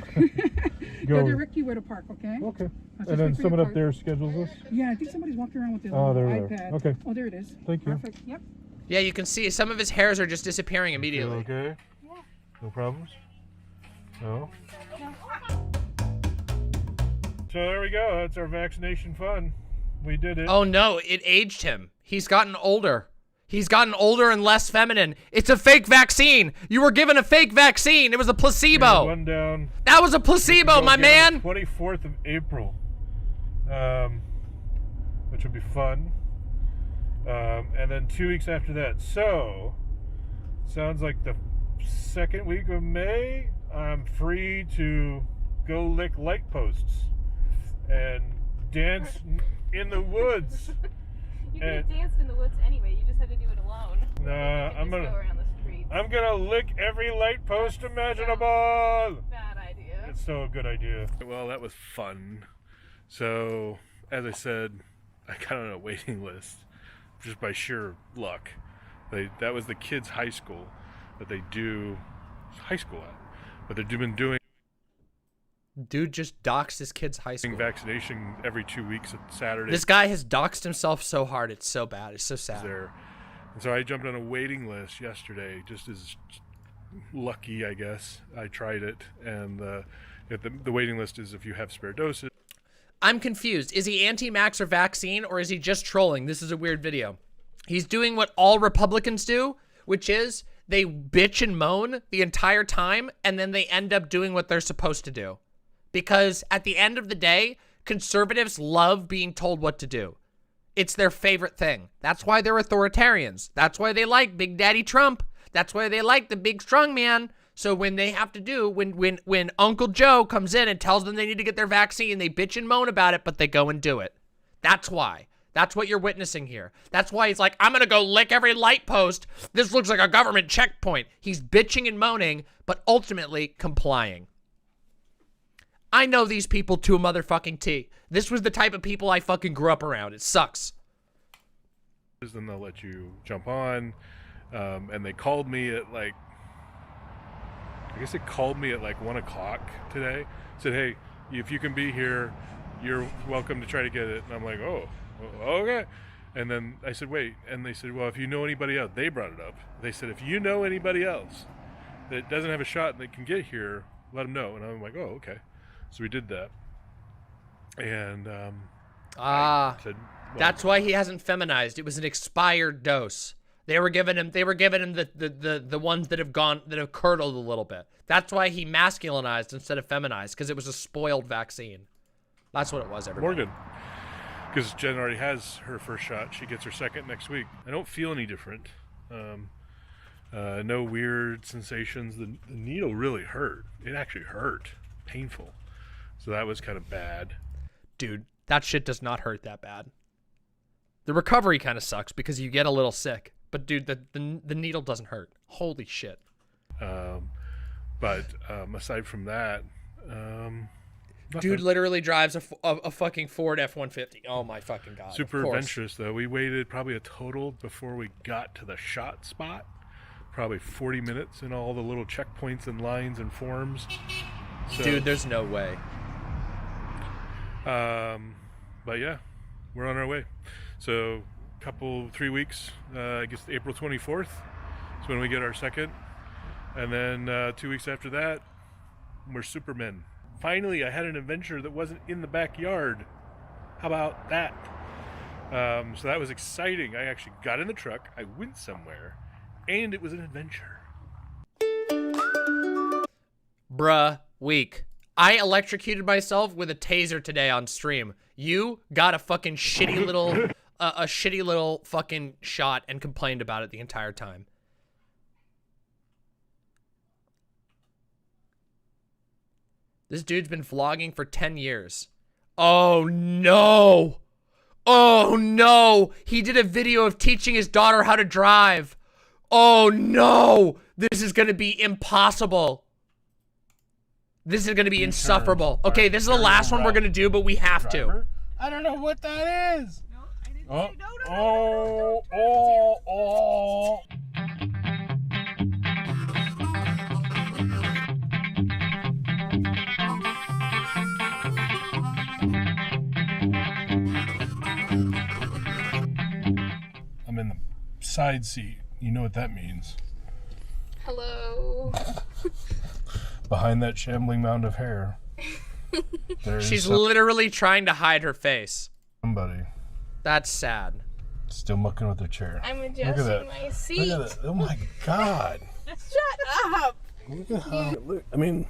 Go. They'll direct you where to park, okay? Okay. That's And just then wait for someone your up there schedules us? Yeah, I think somebody's walking around with their Oh, little there we are. iPad. Okay. Oh, there it is. Thank you. Perfect. Yep. Yeah, you can see some of his hairs are just disappearing immediately. Okay. No problems? No? So there we go. That's our vaccination fun. We did it. Oh no, it aged him. He's gotten older. He's gotten older and less feminine. It's a fake vaccine. You were given a fake vaccine. It was a placebo. One down. That was a placebo, my man. 24th of April, which will be fun. And then 2 weeks after that. So, sounds like the second week of May, I'm free to go lick light posts and dance in the woods. You could have danced in the woods anyway. You just had to do it alone. Nah, I'm Go around the streets. gonna lick every light post imaginable. Bad idea. It's so a good idea. Well, that was fun. So, as I said, I got on a waiting list just by sheer luck. That was the kids' high school that they do high school at, but they've been doing. Dude just doxed his kid's high school. Vaccination every 2 weeks at Saturday. This guy has doxed himself so hard. It's so bad. It's so sad. There. And so I jumped on a waiting list yesterday, just as lucky, I guess. I tried it, and the waiting list is if you have spare doses. I'm confused. Is he anti-max or vaccine, or is he just trolling? This is a weird video. He's doing what all Republicans do, which is they bitch and moan the entire time, and then they end up doing what they're supposed to do. Because at the end of the day, conservatives love being told what to do. It's their favorite thing. That's why they're authoritarians. That's why they like Big Daddy Trump. That's why they like the big strong man. So when they have to do, when Uncle Joe comes in and tells them they need to get their vaccine, they bitch and moan about it, but they go and do it. That's why. That's what you're witnessing here. That's why he's like, I'm going to go lick every light post. This looks like a government checkpoint. He's bitching and moaning, but ultimately complying. I know these people to a motherfucking T. This was the type of people I fucking grew up around. It sucks. Then they'll let you jump on, and they called me at like, I guess they called me at like 1 o'clock today. Said, hey, if you can be here, you're welcome to try to get it. And I'm like, oh, okay. And then I said, wait. And they said, well, if you know anybody else, they brought it up. They said, if you know anybody else that doesn't have a shot and they can get here, let them know. And I'm like, oh, okay. So we did that. And I said, well, that's why he hasn't feminized. It was an expired dose. They were giving him the ones that have curdled a little bit. That's why he masculinized instead of feminized, because it was a spoiled vaccine. That's what it was, everybody. Morgan. Because Jen already has her first shot. She gets her second next week. I don't feel any different. No weird sensations. The needle really hurt. It actually hurt. Painful. So that was kind of bad. Dude, that shit does not hurt that bad. The recovery kind of sucks because you get a little sick. But dude, the needle doesn't hurt. Holy shit. But aside from that, dude literally drives a fucking Ford F-150. Oh my fucking god. Super adventurous though. We waited probably a total before we got to the shot spot. Probably 40 minutes in all the little checkpoints and lines and forms. So, dude, there's no way. But yeah, we're on our way. So 3 weeks. I guess April 24th is when we get our second. And then 2 weeks after that, we're supermen. Finally, I had an adventure that wasn't in the backyard. How about that? So that was exciting. I actually got in the truck, I went somewhere, and it was an adventure. Bruh, weak. I electrocuted myself with a taser today on stream. You got a fucking shitty little, a shitty little fucking shot and complained about it the entire time. This dude's been vlogging for 10 years. Oh no! Oh no! He did a video of teaching his daughter how to drive. Oh no! This is gonna be impossible. This is gonna be insufferable. Okay, this is the last one we're gonna do, but we have to. I don't know what that is. No, I didn't Oh, say no, no, oh, no, no, oh, oh. I'm in the side seat. You know what that means. Hello. Behind that shambling mound of hair, there's She's literally trying to hide her face. somebody That's sad. still mucking with their chair. I'm Look at adjusting that. my seat. Look at that. Oh my God. Shut up. Look at how, look, I mean,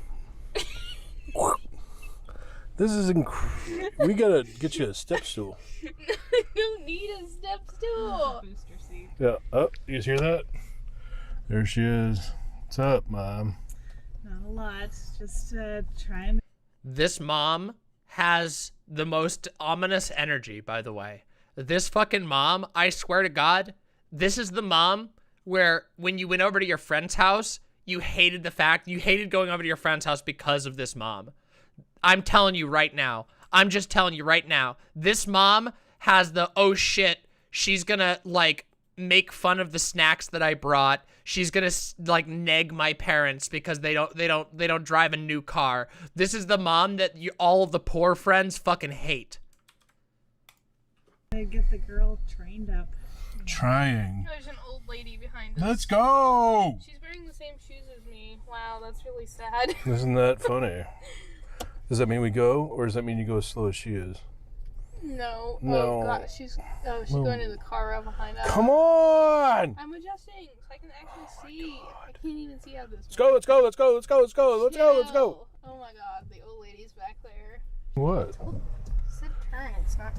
this is we gotta get you a step stool. I don't need a step stool. Booster seat. Yeah. Oh, you guys hear that? There she is. What's up, Mom? Not a lot. Just trying. This mom has the most ominous energy, by the way. This fucking mom, I swear to God, this is the mom where when you went over to your friend's house, you hated going over to your friend's house because of this mom. I'm telling you right now. I'm just telling you right now. This mom has the, oh shit, she's gonna like make fun of the snacks that I brought. She's gonna like neg my parents because they don't drive a new car. This is the mom that all of the poor friends fucking hate. I get the girl trained up. Trying. There's an old lady behind us. Let's go. She's wearing the same shoes as me. Wow, that's really sad. Isn't that funny? Does that mean we go, or does that mean you go as slow as she is? No. No. Oh god, she's going to the car right behind us. Come on! I'm adjusting so I can actually see. I can't even see out this. Let's go, let's go, let's go, let's go, let's go, let's go, let's go. Oh my god, the old lady's back there. What? Said turn, it's not.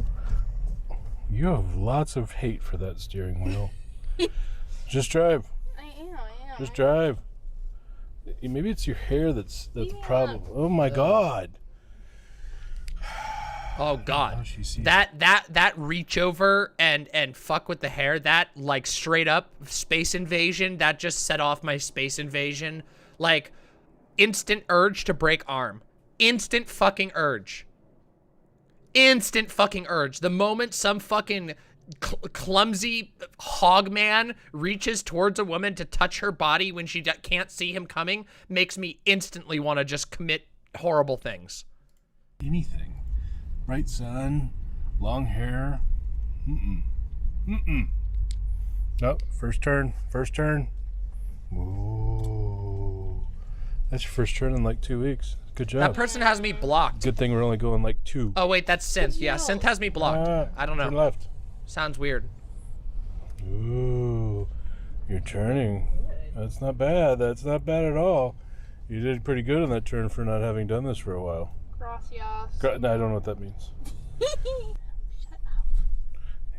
You have lots of hate for that steering wheel. Just drive. I am. Just drive. Maybe it's your hair that's the problem. Oh my God. Oh God, that reach over and fuck with the hair, that like straight up space invasion, that just set off my space invasion. Like instant urge to break arm, instant fucking urge, instant fucking urge. The moment some fucking clumsy hog man reaches towards a woman to touch her body when she can't see him coming, makes me instantly want to just commit horrible things. Anything. Bright sun, long hair. Nope, first turn. Whoa. That's your first turn in like 2 weeks. Good job. That person has me blocked. Good thing we're only going like 2. Oh wait, that's Synth. Yeah, Synth has me blocked. I don't know. Turn left. Sounds weird. Ooh, you're turning. That's not bad. That's not bad at all. You did pretty good on that turn for not having done this for a while. Gracias. No, I don't know what that means. Shut up.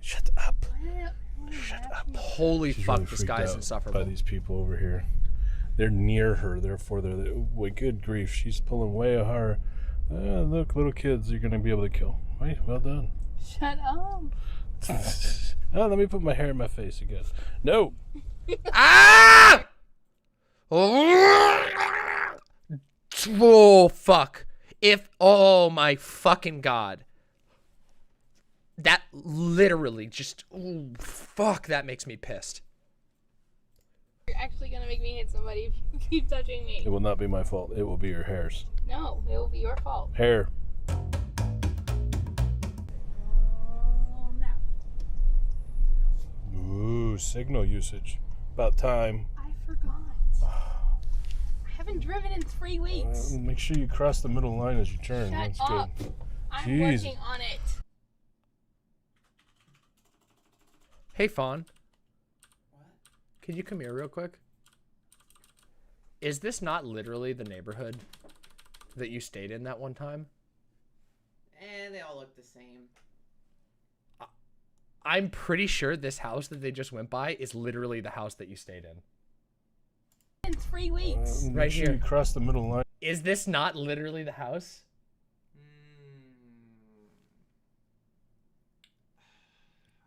Shut up. Holy She's fuck, really this freaked guy's out insufferable. by these people over here. They're near her, therefore they're. Wait, good grief, she's pulling way hard. Look, little kids, you're gonna be able to kill. Right, well done. Shut up. Oh, let me put my hair in my face again. No. Ah! Oh fuck. Oh my fucking God. That literally just, oh fuck, that makes me pissed. You're actually gonna make me hit somebody if you keep touching me. It will not be my fault. It will be your hairs. No, it will be your fault. Hair. Ooh, signal usage. About time. I forgot. I haven't driven in 3 weeks. Make sure you cross the middle line as you turn. Shut That's up. good. I'm Jeez. working on it. Hey, Faun. Could you come here real quick? Is this not literally the neighborhood that you stayed in that one time? And they all look the same. I'm pretty sure this house that they just went by is literally the house that you stayed in. In 3 weeks. Make Right sure here. you cross the middle line. Is this not literally the house?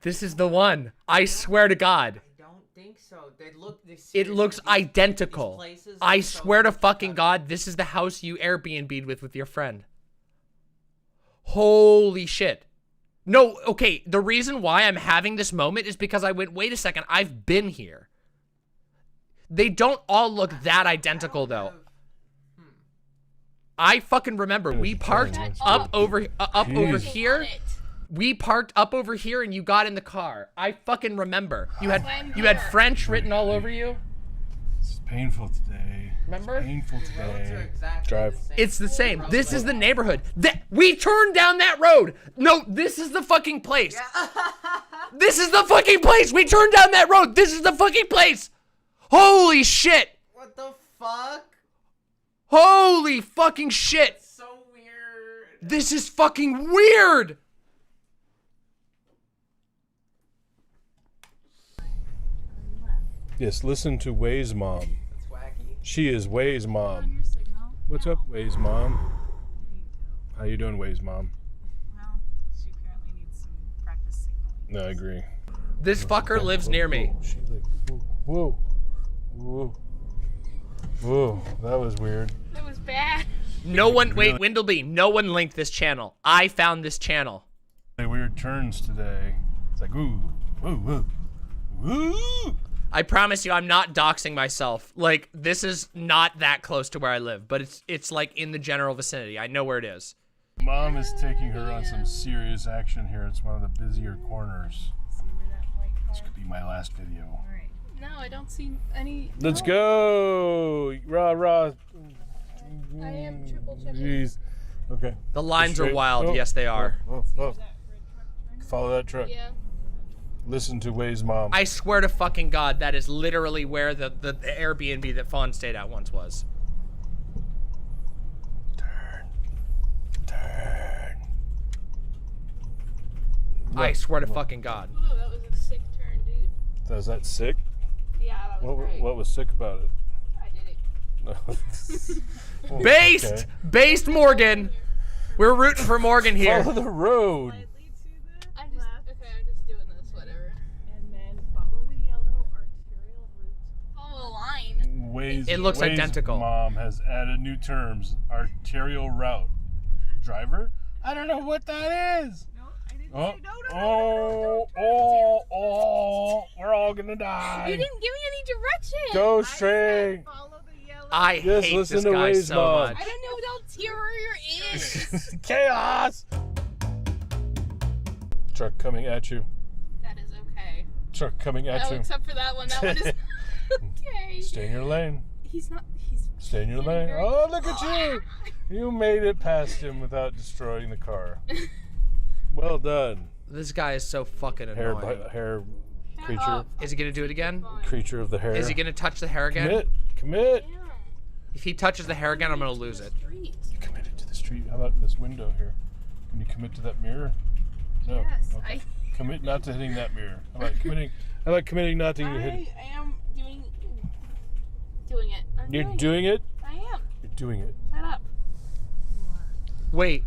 This is the one. I swear to God. I don't think so. They look. It looks identical. places I are swear to fucking God, this is the house you Airbnb'd with your friend. Holy shit. No, okay, the reason why I'm having this moment is because I went, wait a second, I've been here. They don't all look that identical, though. I fucking remember, we parked up over here. We parked up over here and you got in the car. I fucking remember. You had French written all over you. It's painful today. Remember? It's painful today. Drive. It's the same. This is the neighborhood. We turned down that road. No, this is the fucking place. This is the fucking place. We turned down that road. This is the fucking place. Holy shit. What the fuck? Holy fucking shit. It's so weird. This is fucking weird. Yes, listen to Way's mom. That's wacky. She is Way's mom. What's up, Way's mom? How you doing, Way's mom? Well, she apparently needs some practice signaling. No, I agree. This fucker lives near me. Whoa. Whoa. Whoa, that was weird. That was bad. No one, wait, Windleby, no one linked this channel. I found this channel. Weird turns today. It's like, ooh, ooh, ooh, ooh. I promise you, I'm not doxing myself. Like, this is not that close to where I live, but it's like in the general vicinity. I know where it is. Mom is taking her on some serious action here. It's one of the busier corners. This could be my last video. No, I don't see any. Let's go! Rah, rah. I am triple checking. Jeez. Okay. The lines are Straight. wild. Oh, Yes, they are. oh. Follow that truck. Yeah. Listen to Way's mom. I swear to fucking God, that is literally where the Airbnb that Faun stayed at once was. Turn. I swear to fucking God. Oh, that was a sick turn, dude. Was that sick? Yeah, that was great. What was sick about it? I did it. No. Based! Okay. Based Morgan! We're rooting for Morgan here. Follow the road. I'm just doing this, whatever. And then follow the yellow arterial route. Follow a line. Way's, It looks Way's identical. Mom has added new terms. Arterial route. Driver? I don't know what that is. No, I didn't Oh, say no, we're all gonna die. You didn't give me any directions. Go straight. Follow the yellow. I Just hate listen this to guy Way's so mom. much. I don't know what ulterior is. Chaos. Truck coming at you. That is okay. Truck coming at Oh, you. except for that one. That one is okay. Stay in your lane. He's not. Stay in your lane. Oh, look at you. You made it past him without destroying the car. Well done. This guy is so fucking annoying. Hair creature. Is he gonna do it again? Creature of the hair. Is he gonna touch the hair again? Commit. If he touches the hair again, I'm gonna lose it. You committed to the street. How about this window here? Can you commit to that mirror? No. Yes, Okay. Commit not to hitting that mirror. How about committing? How about committing not to hitting? I am doing it. You're doing it. I am. You're doing it. Shut up. Wait,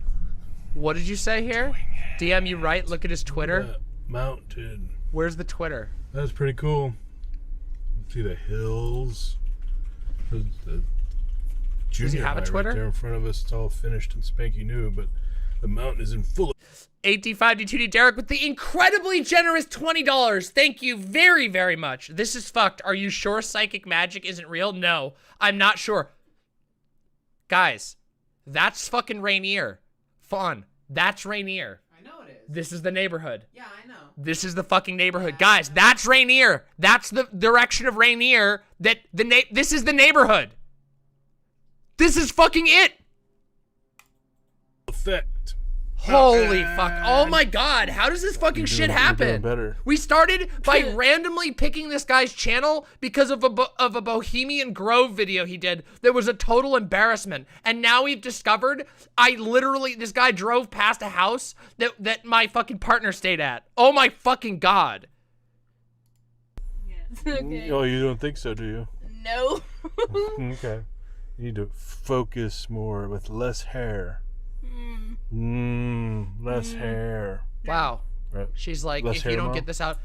what did you say here? DM, you right? Look at his Twitter. Mountain. Where's the Twitter? That's pretty cool. See the hills. The Does he junior have a high Twitter? Right there in front of us. It's all finished and spanky new, but the mountain is in full. 8D5D2D Derek with the incredibly generous $20. Thank you very, very much. This is fucked. Are you sure psychic magic isn't real? No, I'm not sure. Guys, that's fucking Rainier. Faun, that's Rainier. I know it is. This is the neighborhood. Yeah, I know. This is the fucking neighborhood. Guys, that's Rainier. That's the direction of Rainier. This is the neighborhood. This is fucking it. Effect. Holy fuck. Oh my god. How does this fucking shit happen? You're doing better. We started by randomly picking this guy's channel because of a Bohemian Grove video he did that was a total embarrassment. And now we've discovered this guy drove past a house that my fucking partner stayed at. Oh my fucking god. Yes. Okay. Oh, you don't think so, do you? No. Okay. You need to focus more with less hair. Less hair. Wow. Right. She's like, Less if you hair, don't Mom? get this out.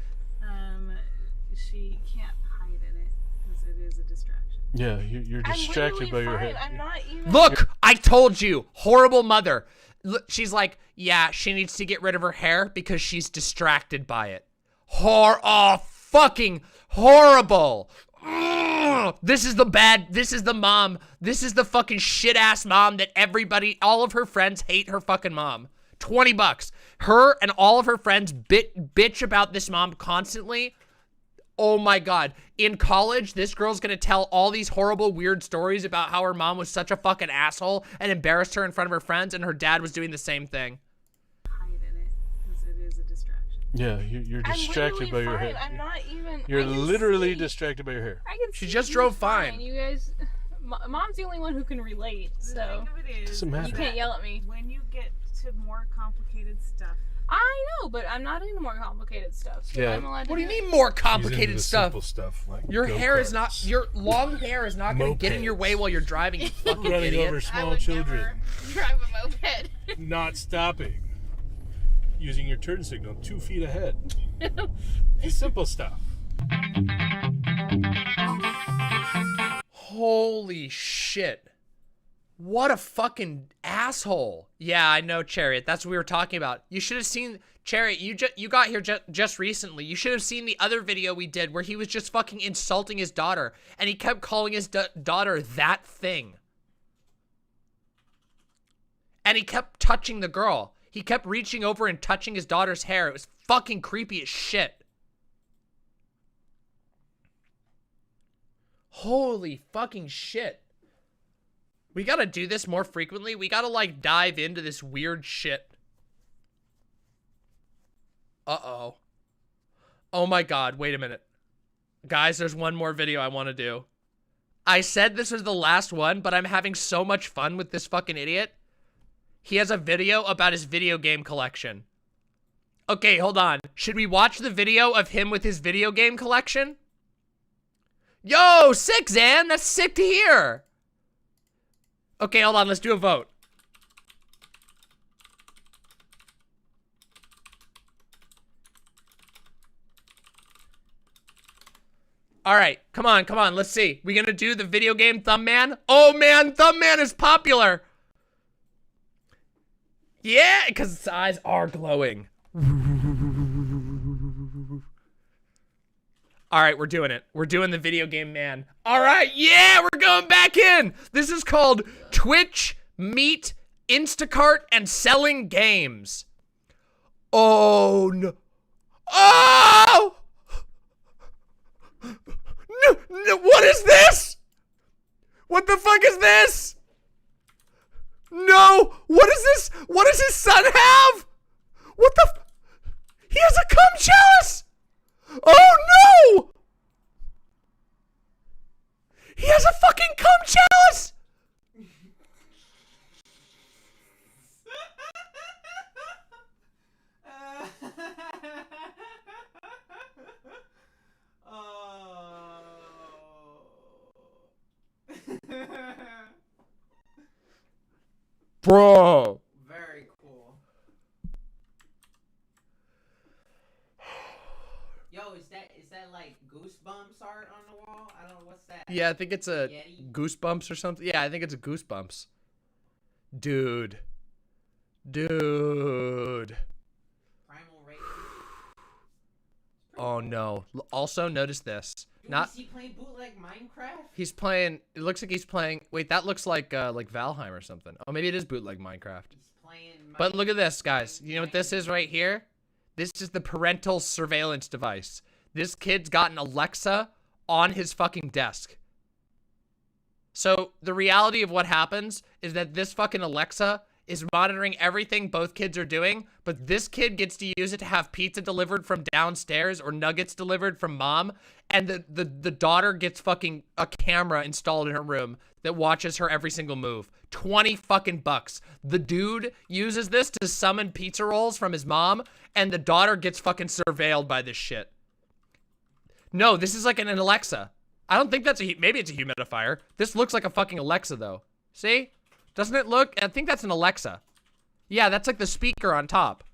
She can't hide in it because it is a distraction. Yeah, you're distracted by your hair. I'm not even. Look, I told you. Horrible mother. She's like, yeah, she needs to get rid of her hair because she's distracted by it. Oh, fucking horrible. This is the mom. This is the fucking shit ass mom that all of her friends hate her fucking mom. $20. Her and all of her friends bitch about this mom constantly. Oh my god. In college, this girl's gonna tell all these horrible, weird stories about how her mom was such a fucking asshole and embarrassed her in front of her friends, and her dad was doing the same thing. Hide in it because it is a distraction. Yeah, you're distracted by your hair. I'm not even. You're literally distracted by your hair. She just drove fine. You guys, Mom's the only one who can relate, so Doesn't matter. you can't yell at me. When you get to more complicated stuff. I know, but I'm not into more complicated stuff. So Yeah. I'm allowed to What do you do it. mean more He's into complicated the stuff? simple stuff like Your hair is not, go-karts. your long hair is not gonna get in your way while you're driving, you fucking Running idiot. over small children. Drive a moped. Not stopping. Using your turn signal 2 feet ahead. It's simple stuff. Holy shit. What a fucking asshole. Yeah, I know, Chariot. That's what we were talking about. You should have seen, Chariot, you got here just recently. You should have seen the other video we did where he was just fucking insulting his daughter, and he kept calling his daughter that thing. And he kept touching the girl. He kept reaching over and touching his daughter's hair. It was fucking creepy as shit. Holy fucking shit. We gotta do this more frequently. We gotta, like, dive into this weird shit. Uh-oh. Oh my god, wait a minute. Guys, there's one more video I want to do. I said this was the last one, but I'm having so much fun with this fucking idiot. He has a video about his video game collection. Okay, hold on. Should we watch the video of him with his video game collection? Yo, sick, Zan! That's sick to hear! Okay, hold on. Let's do a vote. All right, come on. Let's see. We gonna do the video game Thumb Man? Oh man, Thumb Man is popular. Yeah, because its eyes are glowing. All right, we're doing it. We're doing the video game man. All right, yeah, we're going back in. This is called Twitch, Meet, Instacart, and Selling Games. Oh, no. Oh! No, what is this? What the fuck is this? No, what is this? What does his son have? What the he has a cum chalice! Oh no! He has a fucking cum chalice! Bro. Very cool. Yo, is that like Goosebumps art on the wall? I don't know what's that. Yeah, I think it's a Yeti? Goosebumps or something. Yeah, I think it's a Goosebumps. Dude. Primal Rage. Oh no. Also, notice this. Dude, is he playing bootleg Minecraft? He's playing. It looks like he's playing. Wait, that looks like Valheim or something. Oh, maybe it is bootleg Minecraft. He's playing But look at this, guys. You know what this is right here? This is the parental surveillance device. This kid's got an Alexa on his fucking desk. So the reality of what happens is that this fucking Alexa is monitoring everything both kids are doing, but this kid gets to use it to have pizza delivered from downstairs or nuggets delivered from mom, and the daughter gets fucking a camera installed in her room that watches her every single move. 20 fucking bucks. The dude uses this to summon pizza rolls from his mom, and the daughter gets fucking surveilled by this shit. No, this is like an Alexa. I don't think that's maybe it's a humidifier. This looks like a fucking Alexa though. See? Doesn't it look? I think that's an Alexa. Yeah, that's like the speaker on top.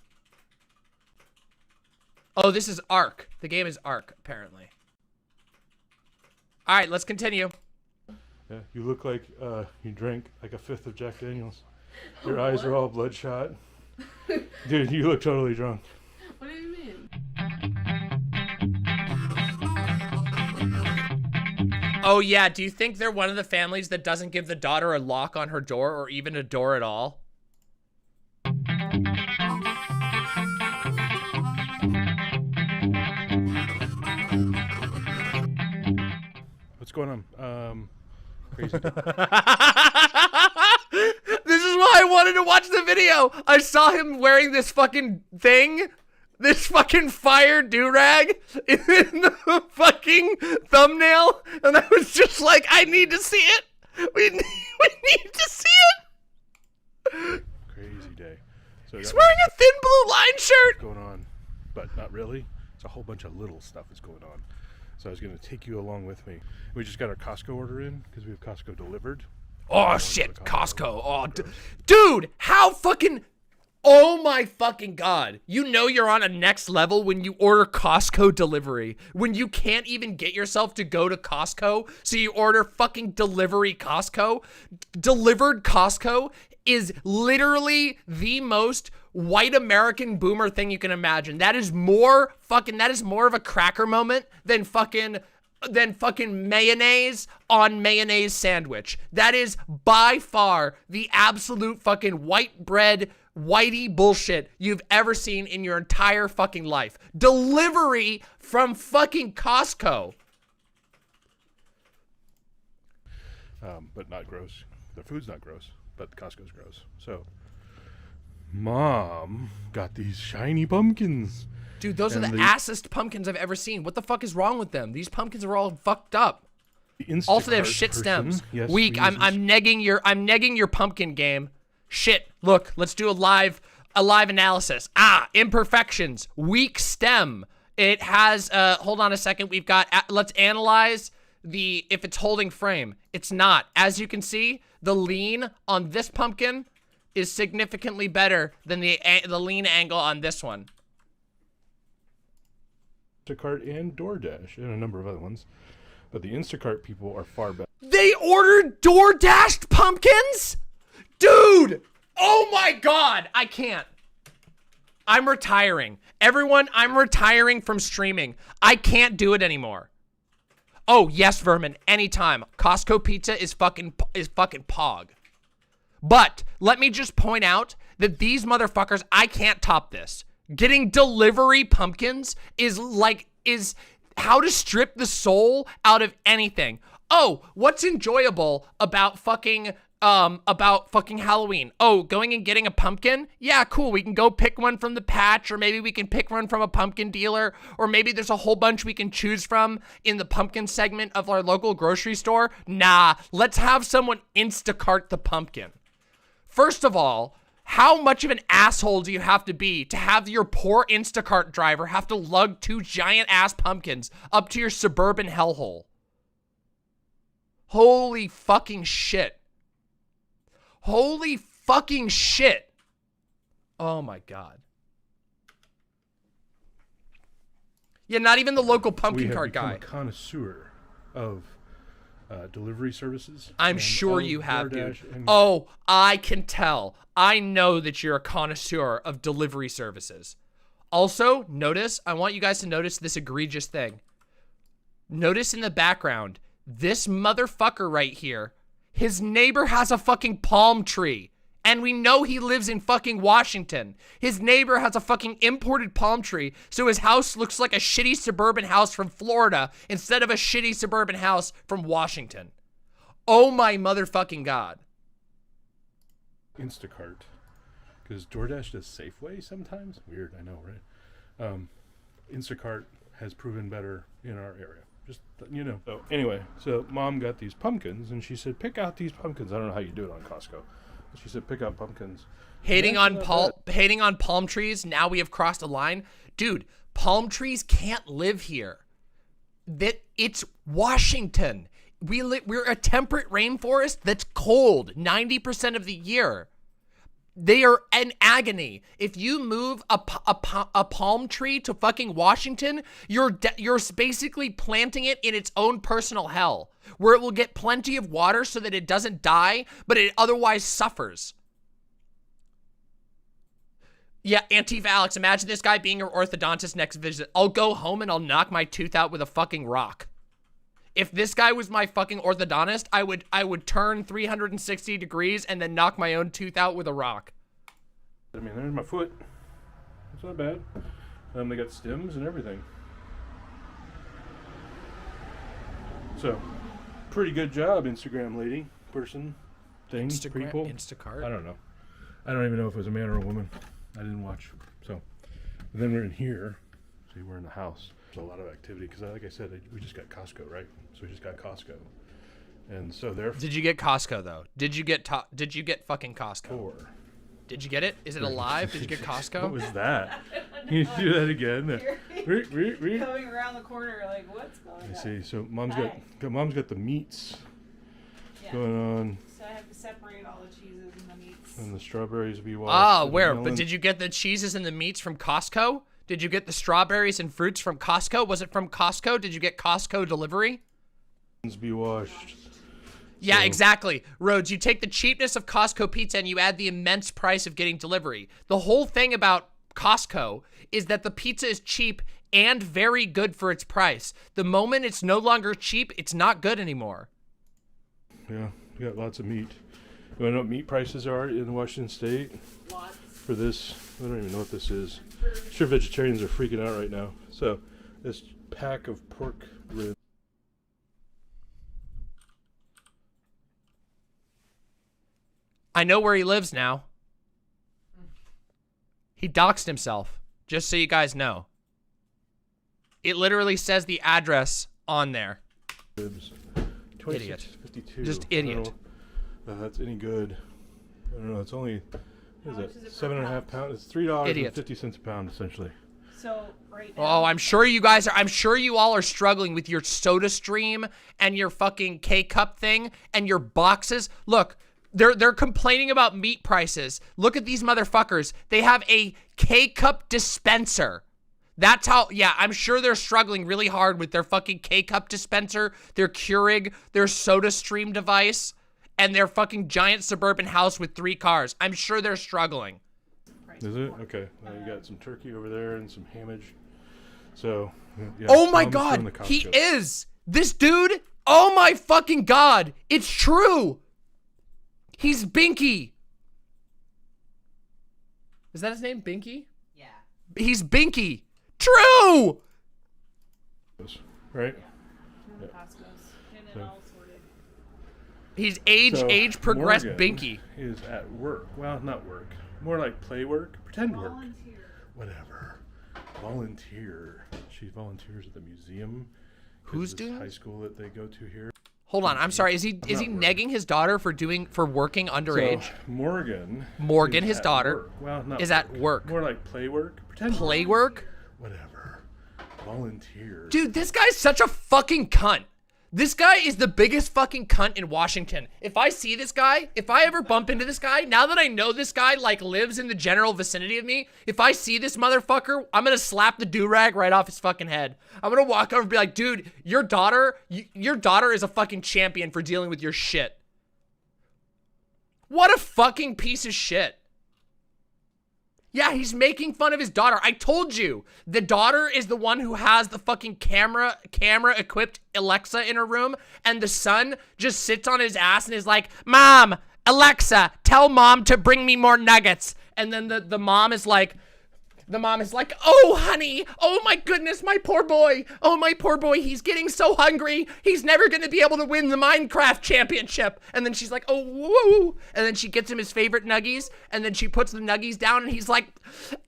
Oh, this is Ark. The game is Ark, apparently. All right, let's continue. Yeah, you look like you drank like a fifth of Jack Daniels. Your eyes are all bloodshot. Dude, you look totally drunk. What do you mean? Oh yeah, do you think they're one of the families that doesn't give the daughter a lock on her door or even a door at all? What's going on? Crazy. This is why I wanted to watch the video. I saw him wearing this fucking thing. This fucking fire do-rag in the fucking thumbnail. And I was just like, I need to see it. We need to see it. Crazy day. So he's wearing a thin blue line shirt. Going on, but not really. It's a whole bunch of little stuff that's going on. So I was going to take you along with me. We just got our Costco order in because we have Costco delivered. Oh shit, Costco. Oh, dude, how fucking... Oh my fucking God. You know you're on a next level when you order Costco delivery. When you can't even get yourself to go to Costco, so you order fucking delivery Costco. Delivered Costco is literally the most white American boomer thing you can imagine. That is more of a cracker moment than fucking mayonnaise on mayonnaise sandwich. That is by far the absolute fucking white bread whitey bullshit you've ever seen in your entire fucking life. Delivery from fucking Costco. But not gross. The food's not gross, but Costco's gross. So, Mom got these shiny pumpkins. Dude, those are the assest pumpkins I've ever seen. What the fuck is wrong with them? These pumpkins are all fucked up. Also, they have shit stems. Yes, Weak. I'm negging your pumpkin game. Shit. Look, let's do a live analysis. Imperfections. Weak stem. It has hold on a second. We've got let's analyze if it's holding frame. It's not. As you can see, the lean on this pumpkin is significantly better than the lean angle on this one. Instacart and DoorDash and a number of other ones. But the Instacart people are far better. They ordered DoorDashed pumpkins? Dude! Oh my God! I can't. I'm retiring. Everyone, I'm retiring from streaming. I can't do it anymore. Oh, yes, Vermin. Anytime. Costco pizza is fucking pog. But let me just point out that these motherfuckers, I can't top this. Getting delivery pumpkins is how to strip the soul out of anything. Oh, what's enjoyable about fucking Halloween? Oh, going and getting a pumpkin? Yeah, cool. We can go pick one from the patch, or maybe we can pick one from a pumpkin dealer, or maybe there's a whole bunch we can choose from in the pumpkin segment of our local grocery store. Nah, let's have someone Instacart the pumpkin. First of all, how much of an asshole do you have to be to have your poor Instacart driver have to lug 2 giant-ass pumpkins up to your suburban hellhole? Holy fucking shit. Holy fucking shit. Oh my God. Yeah, not even the local pumpkin cart guy. We have become a connoisseur of delivery services. I'm sure you have, dude. Oh, I can tell. I know that you're a connoisseur of delivery services. Also, I want you guys to notice this egregious thing. Notice in the background, this motherfucker right here, his neighbor has a fucking palm tree. And we know he lives in fucking Washington. His neighbor has a fucking imported palm tree, so his house looks like a shitty suburban house from Florida instead of a shitty suburban house from Washington. Oh my motherfucking God. Instacart. Because DoorDash does Safeway sometimes. Weird, I know, right? Instacart has proven better in our area. Just, you know. So anyway, so mom got these pumpkins, and she said, pick out these pumpkins. I don't know how you do it on Costco. She said, pick out pumpkins. Hating on palm trees, now we have crossed a line. Dude, palm trees can't live here. It's Washington. We're a temperate rainforest that's cold 90% of the year. They are in agony. If you move a palm tree to fucking Washington, you're basically planting it in its own personal hell, where it will get plenty of water so that it doesn't die, but it otherwise suffers. Yeah, Antifa Alex, imagine this guy being your orthodontist next visit. I'll go home and I'll knock my tooth out with a fucking rock. If this guy was my fucking orthodontist, I would turn 360 degrees and then knock my own tooth out with a rock. I mean, there's my foot. It's not bad. They got stems and everything. So, pretty good job, Instagram lady, person, thing, people. Instacart? I don't know. I don't even know if it was a man or a woman. I didn't watch. So, then we're in here. See, we're in the house. There's a lot of activity because, like I said, we just got Costco, right? So we just got Costco, and so therefore. Did you get Costco though? Did you get fucking Costco? Did you get it? Is it alive? Did you get Costco? What was that? Can you do that again? Coming around the corner, like what's going on? I see. So mom's got the meats going on. So I have to separate all the cheeses and the meats. And the strawberries will be washed. Ah, where? But did you get the cheeses and the meats from Costco? Did you get the strawberries and fruits from Costco? Was it from Costco? Did you get Costco delivery? Be washed. Yeah, So- exactly. Rhodes, you take the cheapness of Costco pizza and you add the immense price of getting delivery. The whole thing about Costco is that the pizza is cheap and very good for its price. The moment it's no longer cheap, it's not good anymore. Yeah, we got lots of meat. You want to know what meat prices are in Washington State? Lots. For this, I don't even know what this is. I'm sure vegetarians are freaking out right now. So, this pack of pork ribs. I know where he lives now. He doxed himself, just so you guys know. It literally says the address on there. Ribs. Idiot. $26.52. Just I don't idiot. know if that's any good. I don't know. It's only, what is it? 7.5 pounds. It's $3.50 a pound, essentially. So right now. Oh, I'm sure you all are struggling with your soda stream and your fucking K-cup thing and your boxes. Look, they're complaining about meat prices. Look at these motherfuckers. They have a K-cup dispenser. That's how, yeah, I'm sure they're struggling really hard with their fucking K-cup dispenser, their Keurig, their soda stream device, and their fucking giant suburban house with 3 cars. I'm sure they're struggling. Is it? Okay. Now you got some turkey over there and some hammage. So, yeah. Oh my Mom's God, going to he Costco. is. This dude, oh my fucking God, it's true. He's Binky. Is that his name, Binky? Yeah. He's Binky. True. Right? From the Costco's. And it all sorted. He's age progressed Morgan Binky. is at work. Well, not work. More like play work. Pretend work. Whatever. Volunteer. She volunteers at the museum. Who's this doing high school that they go to here? Hold on, I'm sorry. Is he negging his daughter for working underage? So, Morgan, his at daughter, work. Well, not is at work. More like play work. Pretend Play work? Whatever. Volunteer. Dude, this guy's such a fucking cunt. This guy is the biggest fucking cunt in Washington. If I see this guy, if I ever bump into this guy, now that I know this guy like lives in the general vicinity of me, if I see this motherfucker, I'm gonna slap the do-rag right off his fucking head. I'm gonna walk over and be like, dude, your daughter is a fucking champion for dealing with your shit. What a fucking piece of shit. Yeah, he's making fun of his daughter. I told you, the daughter is the one who has the fucking camera equipped Alexa in her room, and the son just sits on his ass and is like, Mom, Alexa, tell mom to bring me more nuggets. And then the mom is like, oh, honey, oh my goodness, my poor boy. Oh, my poor boy, he's getting so hungry. He's never going to be able to win the Minecraft championship. And then she's like, oh, whoa. And then she gets him his favorite nuggies. And then she puts the nuggies down and he's like,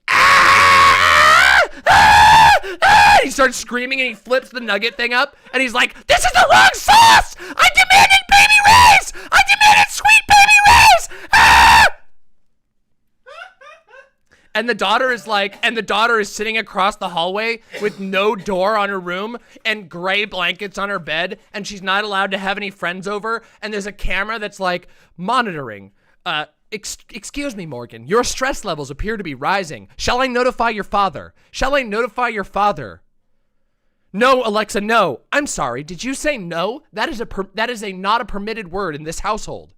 ah! Ah! Ah! He starts screaming and he flips the nugget thing up. And he's like, this is the wrong sauce. I demanded baby rays. I demanded sweet baby rays. Ah! And the daughter is sitting across the hallway with no door on her room and gray blankets on her bed, and she's not allowed to have any friends over, and there's a camera that's like monitoring. Excuse me, Morgan, your stress levels appear to be rising. Shall I notify your father? Shall I notify your father? No, Alexa, no. I'm sorry, did you say no? That is not a permitted word in this household.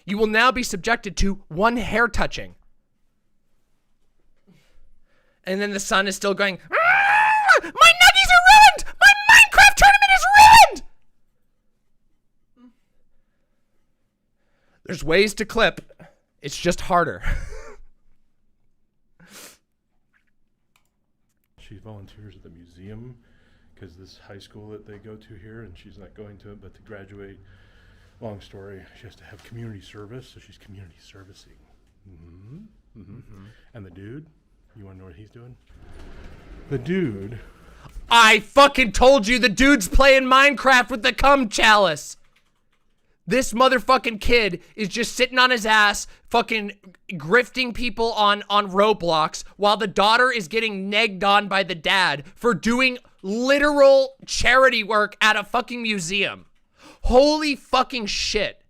You will now be subjected to 1 hair touching. And then the son is still going, ah! My nuggies are ruined! My Minecraft tournament is ruined! There's ways to clip. It's just harder. She volunteers at the museum because this high school that they go to here, and she's not going to it, but to graduate, long story, she has to have community service, so she's community servicing. And the dude, you want to know what he's doing? The dude. I fucking told you the dude's playing Minecraft with the cum chalice. This motherfucking kid is just sitting on his ass, fucking grifting people on Roblox, while the daughter is getting negged on by the dad for doing literal charity work at a fucking museum. Holy fucking shit.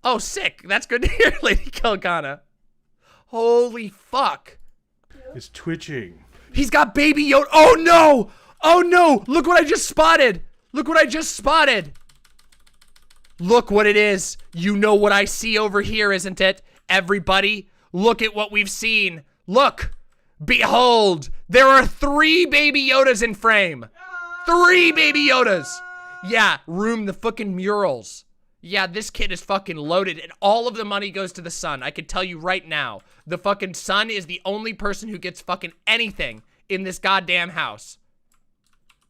Oh, sick. That's good to hear, Lady Kelgana. Holy fuck. It's twitching. He's got baby Yoda. Oh no! Oh no! Look what I just spotted! Look what I just spotted! Look what it is. You know what I see over here, isn't it? Everybody, look at what we've seen. Look! Behold! There are 3 baby Yodas in frame. 3 baby Yodas! Yeah, room the fucking murals. Yeah, this kid is fucking loaded, and all of the money goes to the son. I can tell you right now. The fucking son is the only person who gets fucking anything in this goddamn house.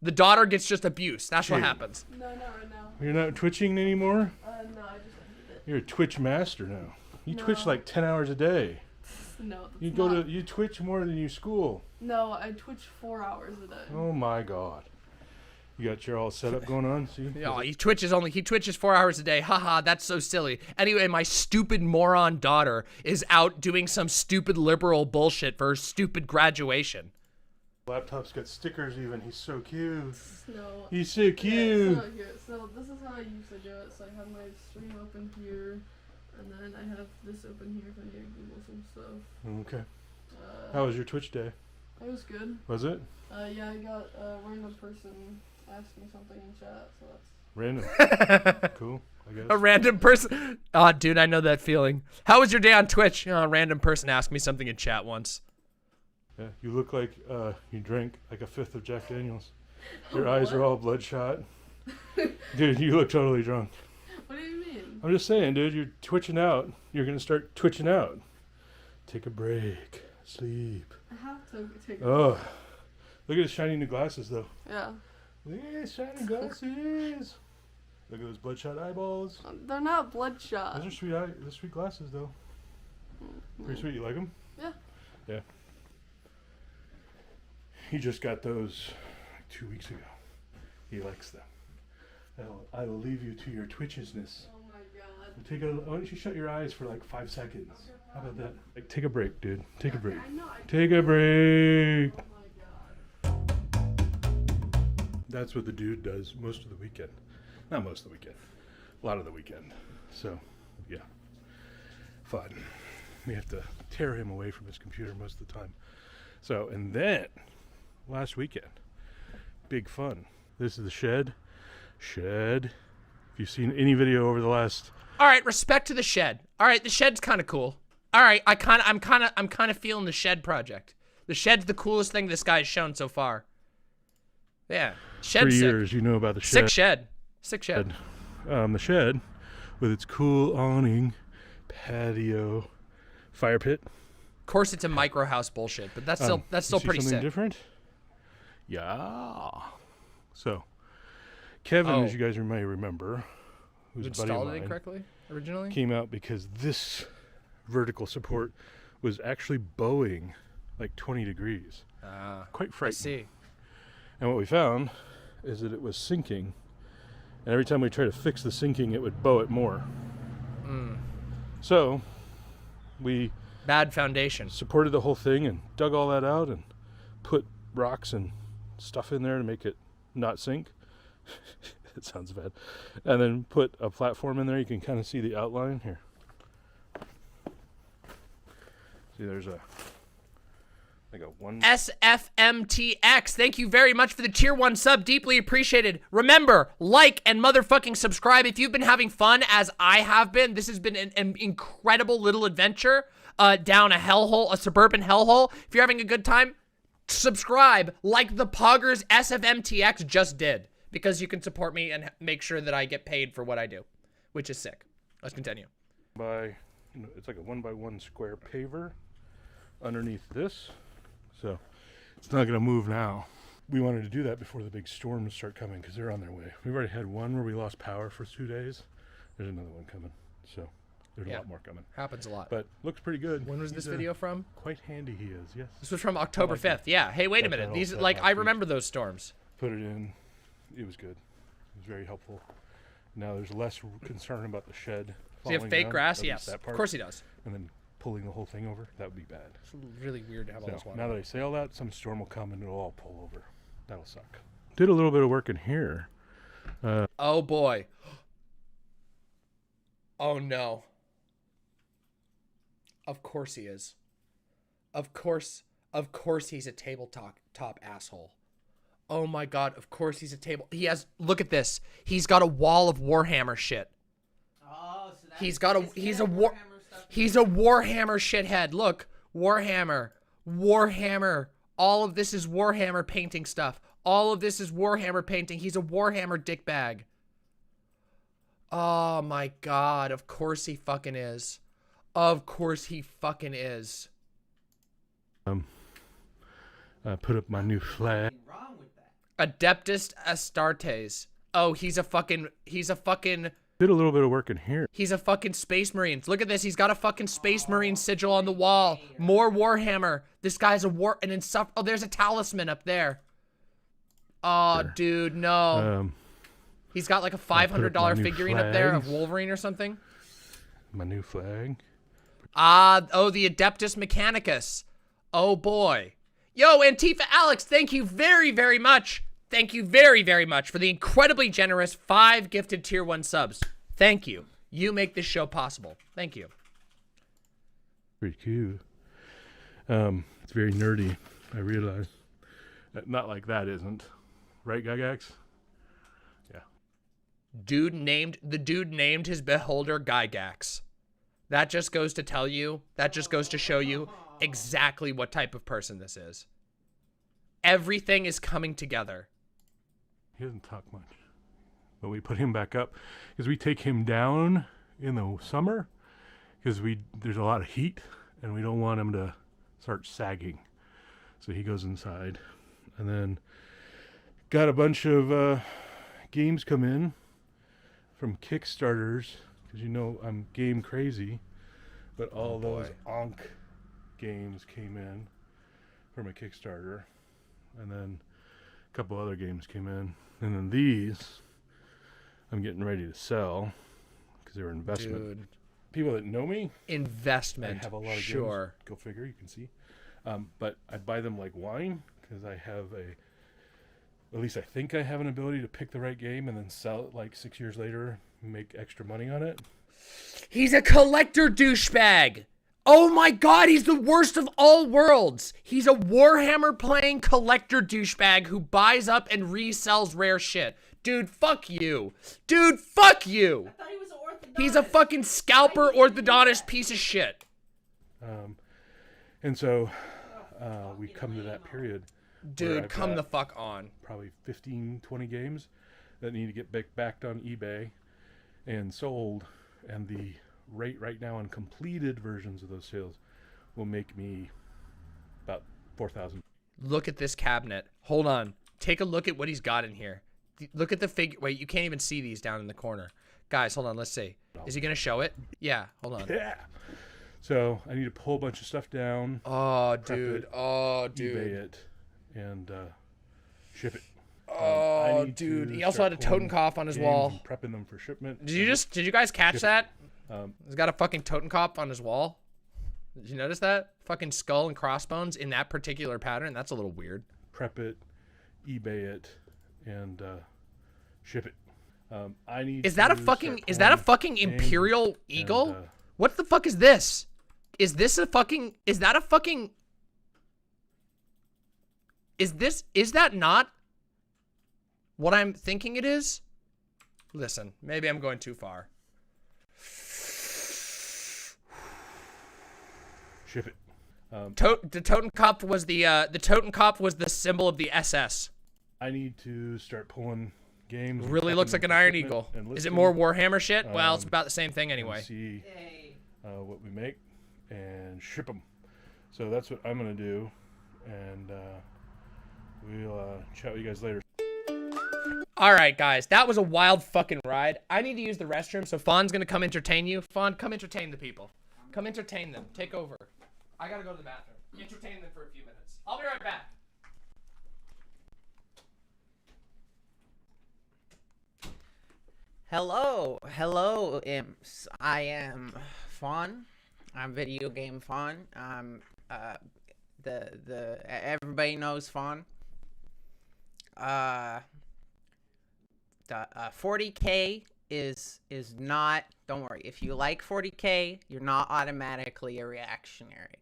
The daughter gets just abuse. That's what happens. No, not right now. You're not twitching anymore? No, I just ended it. You're a Twitch master now. You No. twitch like 10 hours a day. No, that's You twitch more than you school. No, I twitch 4 hours a day. Oh my god. You got your all setup going on? See? Oh, he twitches 4 hours a day. Haha, that's so silly. Anyway, my stupid moron daughter is out doing some stupid liberal bullshit for her stupid graduation. Laptop's got stickers even. He's so cute. No. He's so cute. Yeah, so this is how I used to do it. So I have my stream open here, and then I have this open here if I need to Google some stuff. Okay. How was your Twitch day? It was good. Was it? Yeah, I got a random person asked me something in chat, so that's... Random. Cool, I guess. A random person. Oh, dude, I know that feeling. How was your day on Twitch? A random person asked me something in chat once. Yeah, you look like you drank like a 5th of Jack Daniels. Your eyes are all bloodshot. Dude, you look totally drunk. What do you mean? I'm just saying, dude, you're twitching out. You're going to start twitching out. Take a break. Sleep. I have to take a break. Oh, look at his shiny new glasses, though. Yeah. Look at his shiny glasses. Look at those bloodshot eyeballs. They're not bloodshot. Those are sweet glasses, though. Pretty sweet. You like them? Yeah. Yeah. He just got those like 2 weeks ago. He likes them. I will leave you to your twitchisness. Oh my god. Why don't you shut your eyes for like 5 seconds? How about that? Like, take a break, dude. Take a break. I know, Take a break. Oh my god. That's what the dude does most of the weekend. Not most of the weekend. A lot of the weekend. So, yeah. Fun. We have to tear him away from his computer most of the time. So, and then, last weekend, big fun. This is the shed. If you've seen any video over the last... All right, respect to the shed. All right, the shed's kind of cool. All right, I'm kind of feeling the shed project. The shed's the coolest thing this guy's shown so far. Yeah, shed's For sick. years, you know about the shed. Sick shed. The shed with its cool awning, patio, fire pit. Of course, it's a micro house bullshit, but that's still You see pretty something sick. different? Yeah. So, Kevin, as you guys may remember, who's You a buddy of installed it mine, incorrectly originally? came out because this vertical support was actually bowing like 20 degrees. Quite frightening. I see. And what we found is that it was sinking, and every time we tried to fix the sinking, it would bow it more. So we bad foundation supported the whole thing and dug all that out and put rocks and stuff in there to make it not sink. It sounds bad. And then put a platform in there. You can kind of see the outline here. See, there's a like a one SFMTX, thank you very much for the tier 1 sub. Deeply appreciated. Remember, like and motherfucking subscribe if you've been having fun as I have been. This has been an incredible little adventure down a hellhole, a suburban hellhole. If you're having a good time, subscribe like the Poggers SFMTX just did, because you can support me and make sure that I get paid for what I do, which is sick. Let's continue. It's like a 1x1 square paver underneath this. So it's not going to move now. We wanted to do that before the big storms start coming because they're on their way. We've already had one where we lost power for 2 days. There's another one coming. So there's a lot more coming. Happens a lot. But looks pretty good. When was this video from? Quite handy he is, yes. This was from October 5th. Yeah. Hey, wait a minute. These, like, I remember those storms. Put it in. It was good. It was very helpful. Now there's less concern about the shed. Does he have fake grass? Yes. Of course he does. And then pulling the whole thing over, that would be bad. It's really weird to have all this water. Now that I say all that, some storm will come and it'll all pull over. That'll suck. Did a little bit of work in here. Oh boy. Oh no. Of course he is. Of course he's a tabletop asshole. Oh my god, of course he's a he has, look at this. He's got a wall of Warhammer shit. Oh, so that's He's a Warhammer shithead. Look, Warhammer. All of this is Warhammer painting stuff. All of this is Warhammer painting. He's a Warhammer dickbag. Oh my god, of course he fucking is. Of course he fucking is. I put up my new flag. Adeptus Astartes. Oh, he's a fucking Did a little bit of work in here. He's a fucking Space Marine. Look at this. He's got a fucking Space Marine sigil on the wall. More Warhammer. This guy's a oh, there's a talisman up there. Oh, dude, no. He's got like a $500 figurine up there of Wolverine or something. My new flag. Oh, the Adeptus Mechanicus. Oh, boy. Yo, Antifa Alex, thank you very, very much. Thank you very, very much for the incredibly generous 5 gifted tier 1 subs. Thank you. You make this show possible. Thank you. Pretty cute. It's very nerdy, I realize. Not like that isn't. Right, Gygax? Yeah. The dude named his beholder Gygax. That just goes to tell you, that just goes to show you exactly what type of person this is. Everything is coming together. He doesn't talk much. But we put him back up because we take him down in the summer because there's a lot of heat and we don't want him to start sagging. So he goes inside. And then got a bunch of games come in from Kickstarters because you know I'm game crazy. But all those Onk games came in from a Kickstarter. And then a couple other games came in. And then these, I'm getting ready to sell because they were investment. Dude. People that know me, investment. I have a lot of games. Go figure. You can see. But I buy them like wine because I have at least I think I have an ability to pick the right game and then sell it like 6 years later, and make extra money on it. He's a collector douchebag. Oh my god, he's the worst of all worlds. He's a Warhammer playing collector douchebag who buys up and resells rare shit. Dude, fuck you. Dude, fuck you. I thought he was an orthodontist. He's a fucking scalper orthodontist piece of shit. And so we come to that period. Dude, come the fuck on. Probably 15, 20 games that need to get backed on eBay and sold and the rate right now on completed versions of those sales will make me about 4,000. Look at this cabinet. Hold on. Take a look at what he's got in here. Look at the figure. Wait, you can't even see these down in the corner. Guys, hold on. Let's see. Is he going to show it? Yeah, hold on. Yeah. So I need to pull a bunch of stuff down. Oh, dude. Oh, dude. eBay it and ship it. Oh, dude. He also had a Totenkopf on his wall. Prepping them for shipment. Did you guys catch that? He's got a fucking Totenkopf on his wall. Did you notice that? Fucking skull and crossbones in that particular pattern. That's a little weird. Prep it, eBay it, and ship it. I need. Is that a fucking Imperial Eagle? What the fuck is this? Is that not what I'm thinking it is? Listen, maybe I'm going too far. Ship it. The Totenkopf was the Totenkopf was the symbol of the SS. I need to start pulling games. Really looks like an Iron Eagle. Is it more Warhammer shit? Well, it's about the same thing anyway. See what we make and ship them. So that's what I'm gonna do, and we'll chat with you guys later. All right, guys, that was a wild fucking ride. I need to use the restroom, so Fawn's gonna come entertain you. Fawn, come entertain the people. Come entertain them. Take over. I gotta go to the bathroom. Entertain them for a few minutes. I'll be right back. Hello, imps. I am Faun. I'm Video Game Faun. Everybody knows Faun. The 40K is not. Don't worry. If you like 40K, you're not automatically a reactionary.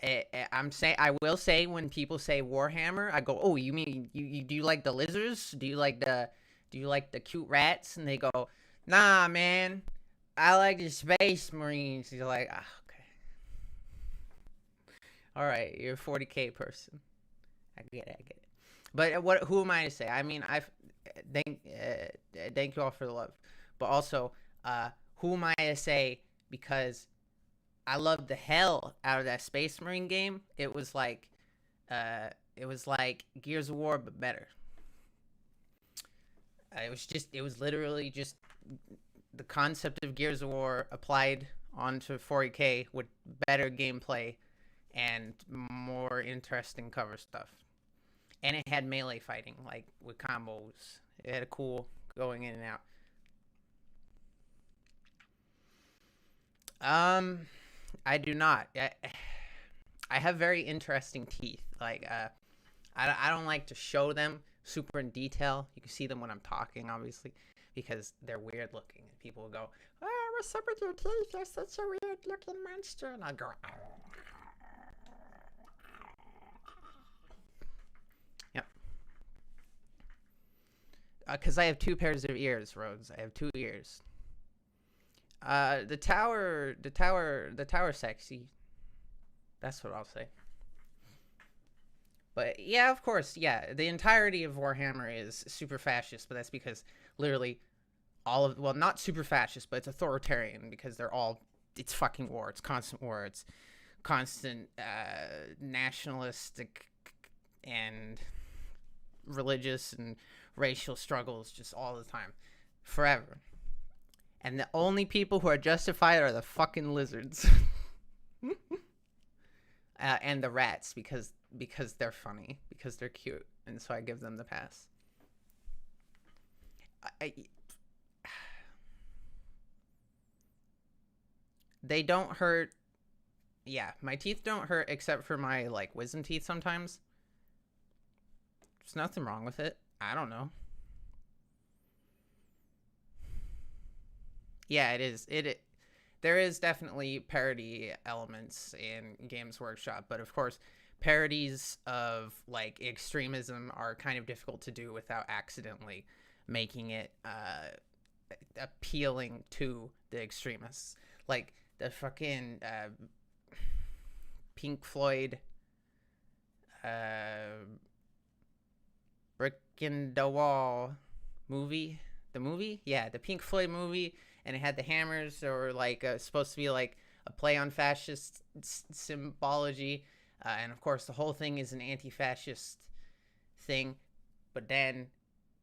I will say when people say Warhammer, I go, oh, you mean you do you like the lizards? Do you like the cute rats? And they go, nah, man, I like the Space Marines. You're like, ah, okay. All right, you're a 40K person. I get it. But who am I to say? I mean, thank you all for the love. But also, who am I to say? Because I loved the hell out of that Space Marine game. It was like Gears of War, but better. It was literally just the concept of Gears of War applied onto 40K with better gameplay and more interesting cover stuff. And it had melee fighting, like with combos. It had a cool going in and out. I do not. I have very interesting teeth. Like, I don't like to show them super in detail. You can see them when I'm talking, obviously, because they're weird looking. And people will go, "Oh, what's up with your teeth? You're such a weird looking monster." And I'll go, yep. Because I have two pairs of ears, Rhodes. I have two ears. The tower sexy. That's what I'll say. But yeah, of course, yeah. The entirety of Warhammer is super fascist, but that's because literally well, not super fascist, but it's authoritarian because it's fucking war. It's constant war. It's constant nationalistic and religious and racial struggles just all the time. Forever. And the only people who are justified are the fucking lizards. And the rats, because they're funny, because they're cute, and so I give them the pass. They don't hurt. Yeah, my teeth don't hurt except for my, like, wisdom teeth sometimes. There's nothing wrong with it. I don't know. Yeah, it is. There is definitely parody elements in Games Workshop, but of course, parodies of, like, extremism are kind of difficult to do without accidentally making it appealing to the extremists. Like the fucking Pink Floyd Brick in the Wall movie The movie? Yeah, the Pink Floyd movie, and it had the hammers, or like supposed to be like a play on fascist symbology, and of course the whole thing is an anti-fascist thing. But then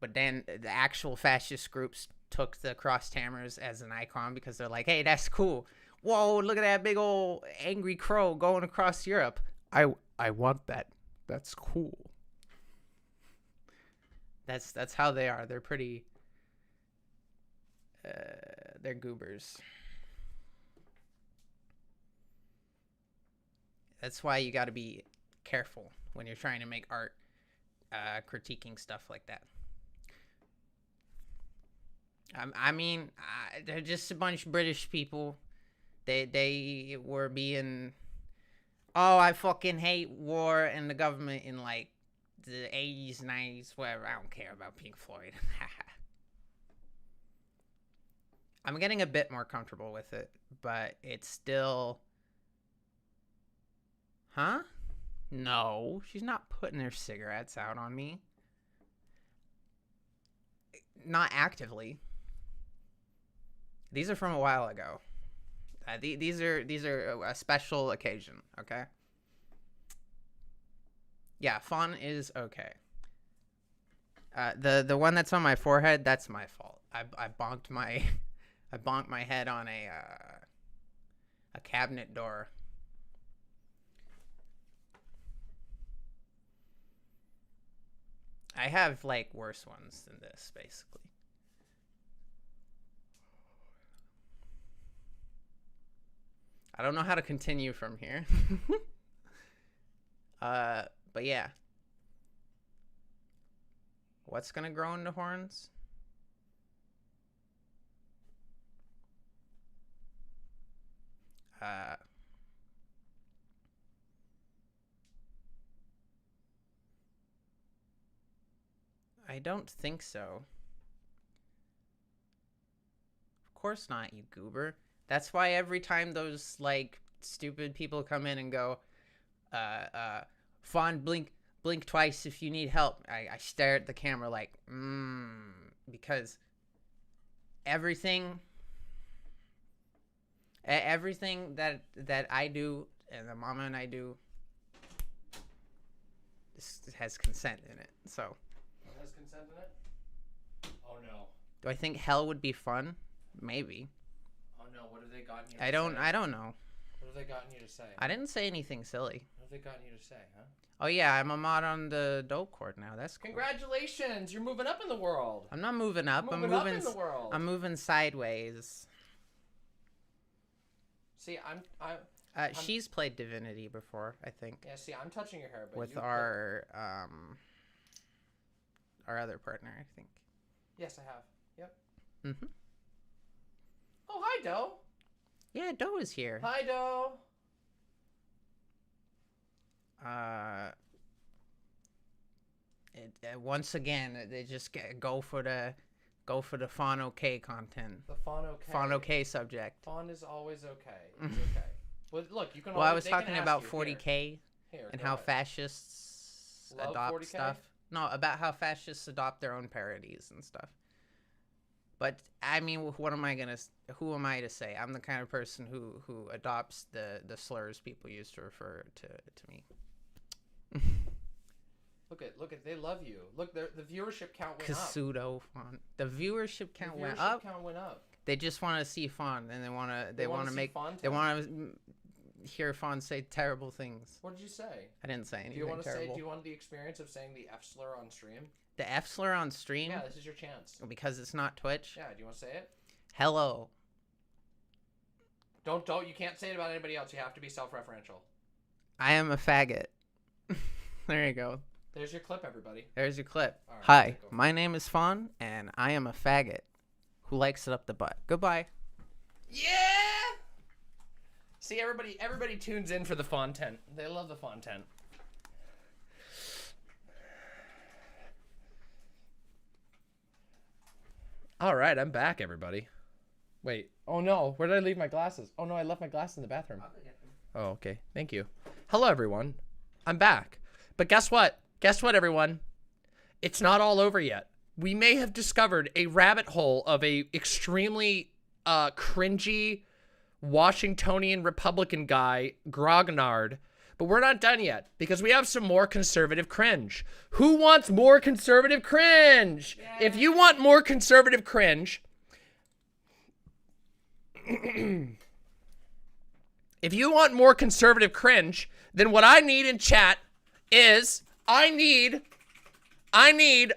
the actual fascist groups took the crossed hammers as an icon because they're like, hey, that's cool. Whoa, look at that big old angry crow going across Europe. I want that. That's cool. That's how they are. They're pretty. They're goobers. That's why you got to be careful when you're trying to make art, critiquing stuff like that. I mean, they're just a bunch of British people. They were being, oh, I fucking hate war and the government in like the 80s, 90s, whatever. I don't care about Pink Floyd. I'm getting a bit more comfortable with it, but it's still... Huh? No, she's not putting her cigarettes out on me. Not actively. These are from a while ago. These are a special occasion, okay? Yeah, Faun is okay. The one that's on my forehead, that's my fault. I bonked my head on a cabinet door. I have like worse ones than this, basically. I don't know how to continue from here. But yeah. What's gonna grow into horns? I don't think so. Of course not, you goober. That's why every time those, like, stupid people come in and go, Faun, blink twice if you need help. I stare at the camera like, because everything that I do and the mama and I do, this has consent in it, so. It has consent in it? Oh no. Do I think hell would be fun? Maybe. Oh no, what have they gotten you to I don't know. What have they gotten you to say? I didn't say anything silly. What have they gotten you to say, huh? Oh yeah, I'm a mod on the dope court now. That's cool. Congratulations! You're moving up in the world. I'm not moving up. I'm moving up in the world. I'm moving sideways. See, she's played Divinity before, I think. Yeah, see, I'm touching your hair, but with our other partner, I think. Yes, I have. Yep. Mhm. Oh, hi, Doe. Yeah, Doe is here. Hi, Doe. Once again, they just go for the Faun okay content. The Faun okay. Faun okay subject. Faun is always okay. It's okay. Well, look, you can. Well, always, I was talking about 40K here, and how ahead. fascists Love adopt 40K? stuff. No, about how fascists adopt their own parodies and stuff. But I mean, who am I to say? I'm the kind of person who adopts the slurs people use to refer to me. Look at, they love you. Look, the viewership count went up. Pseudo Faun. The viewership count went Viewership up. count went up. They just want to see Faun, and they want to see make Faun they want to hear Faun say terrible things. What did you say? I didn't say anything Do you want to terrible. say? Do you want the experience of saying the F slur on stream? The F slur on stream? Yeah, this is your chance. Because it's not Twitch. Yeah, do you want to say it? Hello. Don't. You can't say it about anybody else. You have to be self-referential. I am a faggot. There you go. There's your clip, everybody. There's your clip. All right, Hi, my name is Faun, and I am a faggot who likes it up the butt. Goodbye. Yeah. See, everybody tunes in for the Fauntent. They love the Fauntent. All right, I'm back, everybody. Wait. Oh no, where did I leave my glasses? Oh no, I left my glasses in the bathroom. I'll go get them. Oh, okay. Thank you. Hello, everyone. I'm back. But guess what? Guess what, everyone? It's not all over yet. we may have discovered a rabbit hole of a extremely cringy Washingtonian Republican guy, Grognard, but we're not done yet because we have some more conservative cringe. Who wants more conservative cringe? If you want more conservative cringe, if you want more conservative cringe, then what I need in chat is I need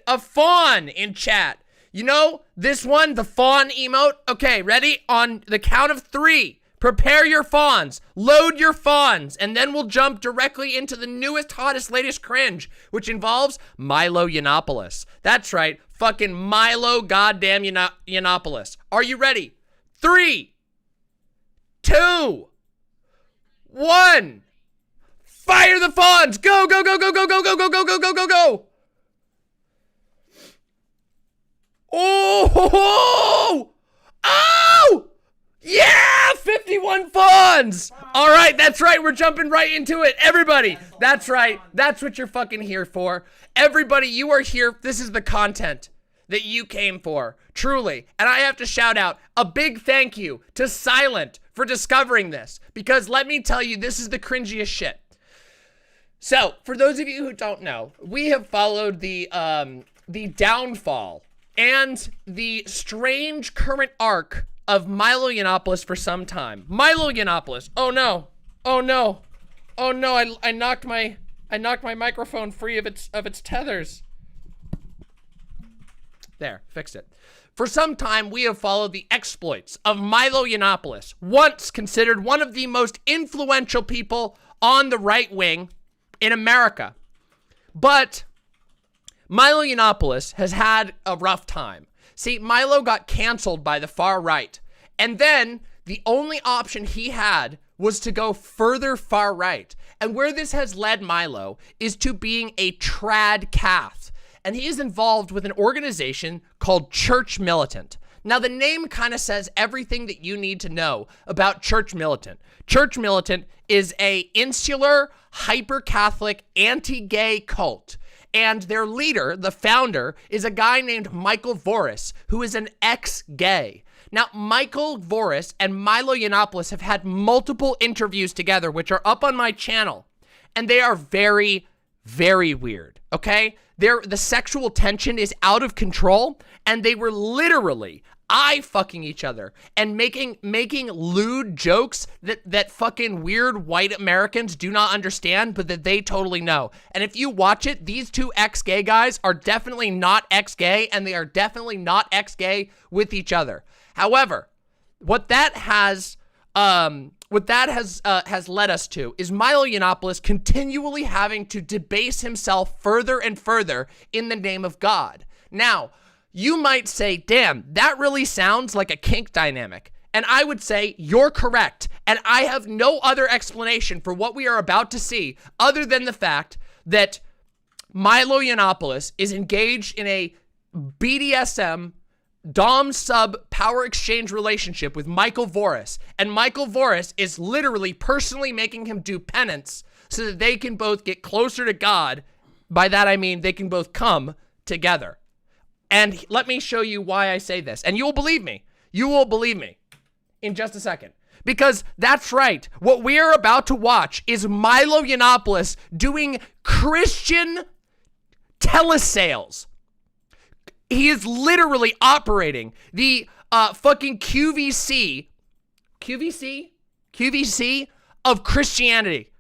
a fawn in chat. You know, this one, the fawn emote. Okay, ready? On the count of 3, prepare your fawns, load your fawns, and then we'll jump directly into the newest, hottest, latest cringe, which involves Milo Yiannopoulos. That's right, fucking Milo goddamn Yiannopoulos. Are you ready? 3, 2, 1. Fire the fawns! Go, go, go, go, go, go, go, go, go, go, go, go, go! Oh! Oh! Yeah! 51 fawns! All right, that's right. We're jumping right into it. Everybody, that's right. That's what you're fucking here for. Everybody, you are here. This is the content that you came for. Truly. And I have to shout out a big thank you to Silent for discovering this. Because let me tell you, this is the cringiest shit. So, for those of you who don't know, we have followed the downfall and the strange current arc of Milo Yiannopoulos for some time. Milo Yiannopoulos. Oh no. Oh no. Oh no. I knocked my microphone free of its tethers. There, fixed it. For some time, we have followed the exploits of Milo Yiannopoulos, once considered one of the most influential people on the right wing in America. But Milo Yiannopoulos has had a rough time. See, Milo got canceled by the far right. And then the only option he had was to go further far right. And where this has led Milo is to being a trad cath. And he is involved with an organization called Church Militant. Now, the name kind of says everything that you need to know about Church Militant. Church Militant is a insular, hyper-Catholic, anti-gay cult. And their leader, the founder, is a guy named Michael Vaush, who is an ex-gay. Now, Michael Vaush and Milo Yiannopoulos have had multiple interviews together, which are up on my channel. And they are very, very weird, okay? The sexual tension is out of control, and they were literally eye-fucking each other and making lewd jokes that fucking weird white Americans do not understand, but that they totally know. And if you watch it, these two ex-gay guys are definitely not ex-gay, and they are definitely not ex-gay with each other. However, what that has led us to is Milo Yiannopoulos continually having to debase himself further and further in the name of God. Now, you might say, damn, that really sounds like a kink dynamic. And I would say, you're correct. And I have no other explanation for what we are about to see other than the fact that Milo Yiannopoulos is engaged in a BDSM Dom sub power exchange relationship with Michael Vaush. And Michael Vaush is literally personally making him do penance so that they can both get closer to God. By that I mean they can both come together. And let me show you why I say this. And you will believe me. You will believe me in just a second. Because that's right. What we are about to watch is Milo Yiannopoulos doing Christian telesales. He is literally operating the fucking QVC of Christianity.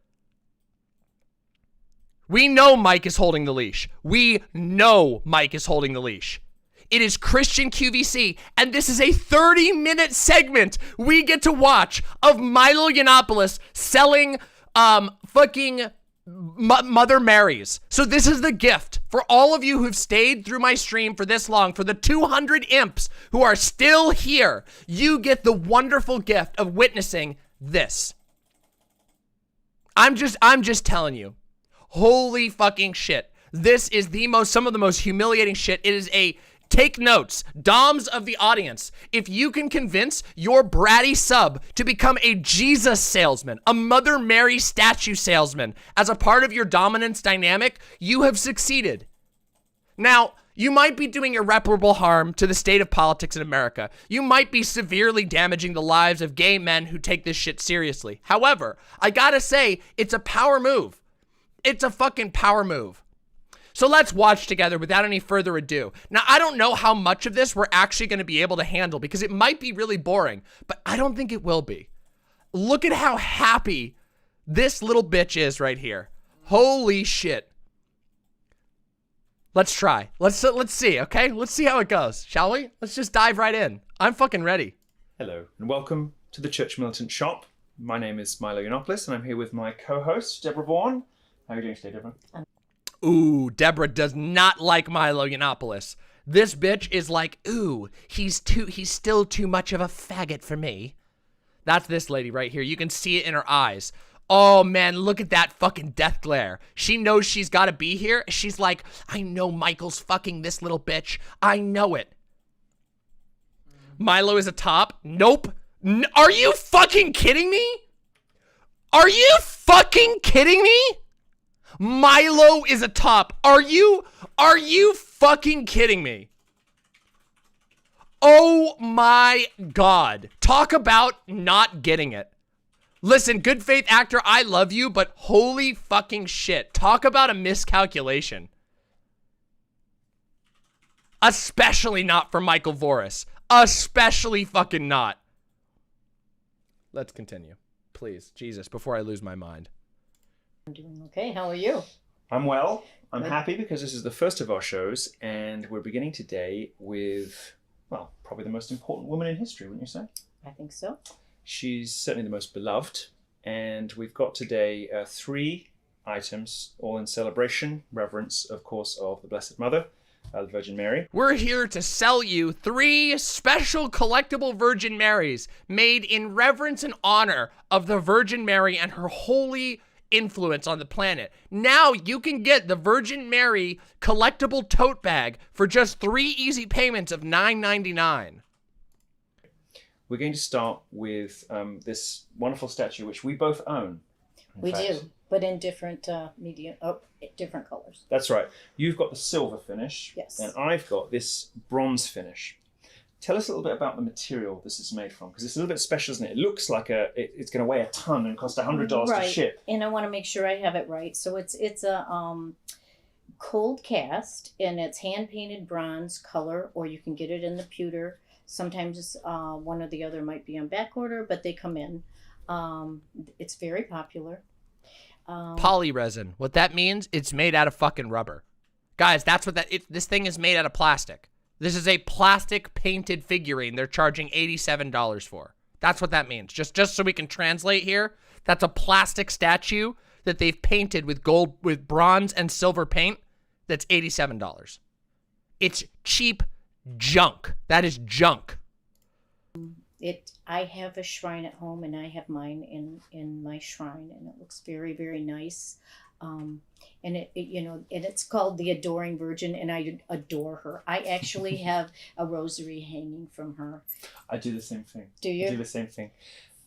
We know Mike is holding the leash. We know Mike is holding the leash. It is Christian QVC, and this is a 30-minute segment we get to watch of Milo Yiannopoulos selling fucking Mother Marys. So this is the gift for all of you who've stayed through my stream for this long, for the 200 imps who are still here. You get the wonderful gift of witnessing this. I'm just telling you. Holy fucking shit. This is some of the most humiliating shit. It is a, take notes, doms of the audience. If you can convince your bratty sub to become a Jesus salesman, a Mother Mary statue salesman, as a part of your dominance dynamic, you have succeeded. Now, You might be doing irreparable harm to the state of politics in America. You might be severely damaging the lives of gay men who take this shit seriously. However, I gotta say, it's a power move. It's a fucking power move. So let's watch together without any further ado. Now, I don't know how much of this we're actually going to be able to handle because it might be really boring, but I don't think it will be. Look at how happy this little bitch is right here. Holy shit. Let's try. Let's see, okay? Let's see how it goes, shall we? Let's just dive right in. I'm fucking ready. Hello, and welcome to the Church Militant Shop. My name is Milo Yiannopoulos, and I'm here with my co-host, Deborah Vaughn. How are you doing today, Deborah? Ooh, Deborah does not like Milo Yiannopoulos. This bitch is like, ooh, he's still too much of a faggot for me. That's this lady right here. You can see it in her eyes. Oh man, look at that fucking death glare. She knows she's gotta be here. She's like, I know Michael's fucking this little bitch. I know it. Milo is a top. Nope. Are you fucking kidding me? Are you fucking kidding me? Milo is a top. Are you fucking kidding me? Oh my God. Talk about not getting it. Listen, good faith actor, I love you, but holy fucking shit. Talk about a miscalculation. Especially not for Michael Voris. Especially fucking not. Let's continue. Please, Jesus, before I lose my mind. I'm doing okay. How are you? I'm well. I'm Good. happy because this is the first of our shows, and we're beginning today with, well, probably the most important woman in history, wouldn't you say? I think so. She's certainly the most beloved, and we've got today 3 items, all in celebration, reverence, of course, of the Blessed Mother, the Virgin Mary. We're here to sell you 3 special collectible Virgin Marys made in reverence and honor of the Virgin Mary and her holy influence on the planet. Now you can get the Virgin Mary collectible tote bag for just 3 easy payments of $9.99. We're going to start with this wonderful statue, which we both own. We do, but in different different colors. That's right. You've got the silver finish, Yes. and I've got this bronze finish. Tell us a little bit about the material this is made from, because it's a little bit special, isn't it? It looks like it's going to weigh a ton and cost $100 right. to ship. And I want to make sure I have it right. So it's a cold cast, and it's hand painted bronze color, or you can get it in the pewter. Sometimes one or the other might be on back order, but they come in. It's very popular. Poly resin. What that means, it's made out of fucking rubber. Guys, that's what this thing is made out of plastic. This is a plastic painted figurine they're charging $87 for. That's what that means. Just so we can translate here, that's a plastic statue that they've painted with bronze and silver paint. That's $87. It's cheap junk. That is junk. I have a shrine at home, and I have mine in my shrine, and it looks very, very nice. And and it's called the Adoring Virgin, and I adore her. I actually have a rosary hanging from her. I do the same thing. Do you? I do the same thing.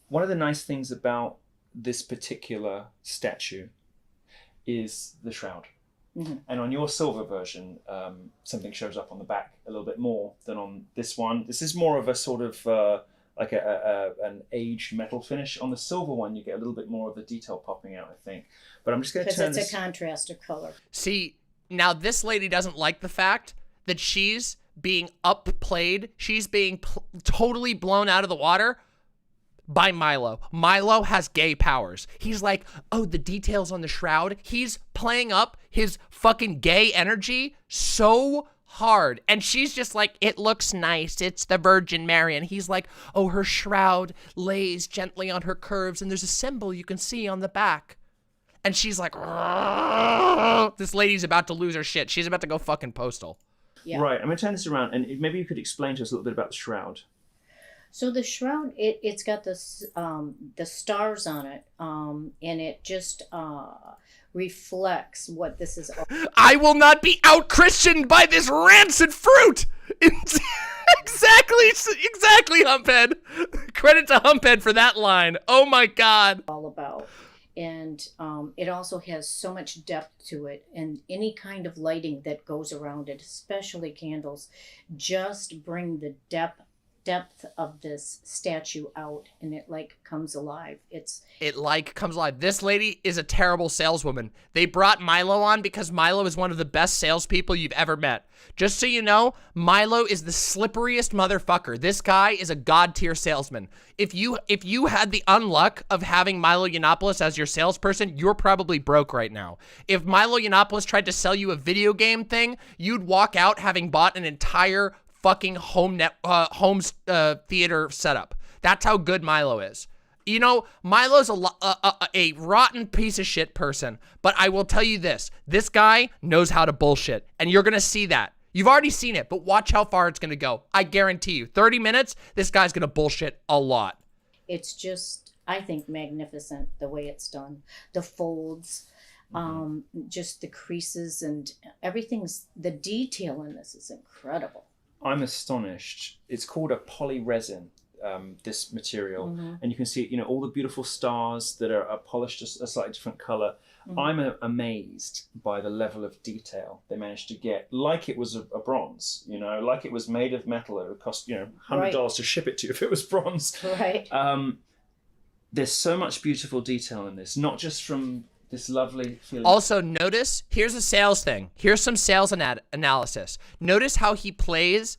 One of the nice things about this particular statue is the shroud. Mm-hmm. And on your silver version, something shows up on the back a little bit more than on this one. This is more of a sort of like an aged metal finish. On the silver one, you get a little bit more of the detail popping out, I think. But I'm just going to turn Because it's a contrast of color. See, now this lady doesn't like the fact that she's being upplayed. She's being totally blown out of the water by Milo. Milo has gay powers. He's like, oh, the details on the shroud. He's playing up his fucking gay energy so hard. And she's just like, it looks nice. It's the Virgin Mary. And he's like, oh, her shroud lays gently on her curves, and there's a symbol you can see on the back. And she's like, this lady's about to lose her shit. She's about to go fucking postal. Yeah. Right, I'm going to turn this around, and maybe you could explain to us a little bit about the shroud. So the shroud, it's got the stars on it, and it just reflects what this is. I will not be out-Christianed by this rancid fruit! Exactly, Humphead. Credit to Humphead for that line. Oh my God. All about. And it also has so much depth to it, and any kind of lighting that goes around it, especially candles, just bring the depth of this statue out, and it like comes alive. It like comes alive. This lady is a terrible saleswoman. They brought Milo on because Milo is one of the best salespeople you've ever met. Just so you know, Milo is the slipperiest motherfucker. This guy is a god tier salesman. If you had the unluck of having Milo Yiannopoulos as your salesperson, you're probably broke right now. If Milo Yiannopoulos tried to sell you a video game thing, you'd walk out having bought an entire fucking home theater setup. That's how good Milo is. You know, Milo's a rotten piece of shit person, but I will tell you this. This guy knows how to bullshit, and you're going to see that. You've already seen it, but watch how far it's going to go. I guarantee you, 30 minutes, this guy's going to bullshit a lot. It's just, I think, magnificent the way it's done. The folds, just the creases and everything's, the detail in this is incredible. I'm astonished. It's called a polyresin, this material. And you can see, you know, all the beautiful stars that are polished a slightly different color. I'm amazed by the level of detail they managed to get, like it was a bronze, you know, like it was made of metal. It would cost, you know, $100 to ship it to you if it was bronze. Right. There's so much beautiful detail in this, not just from this lovely feeling. Also, notice, here's a sales thing. Here's some sales analysis. Notice how he plays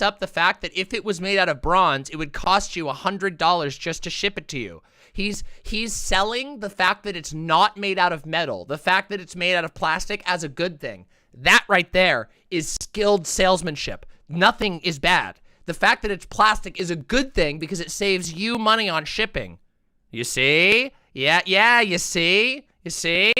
up the fact that if it was made out of bronze, it would cost you $100 just to ship it to you. He's selling the fact that it's not made out of metal, the fact that it's made out of plastic as a good thing. That right there is skilled salesmanship. Nothing is bad. The fact that it's plastic is a good thing because it saves you money on shipping. You see? Yeah, you see? You see?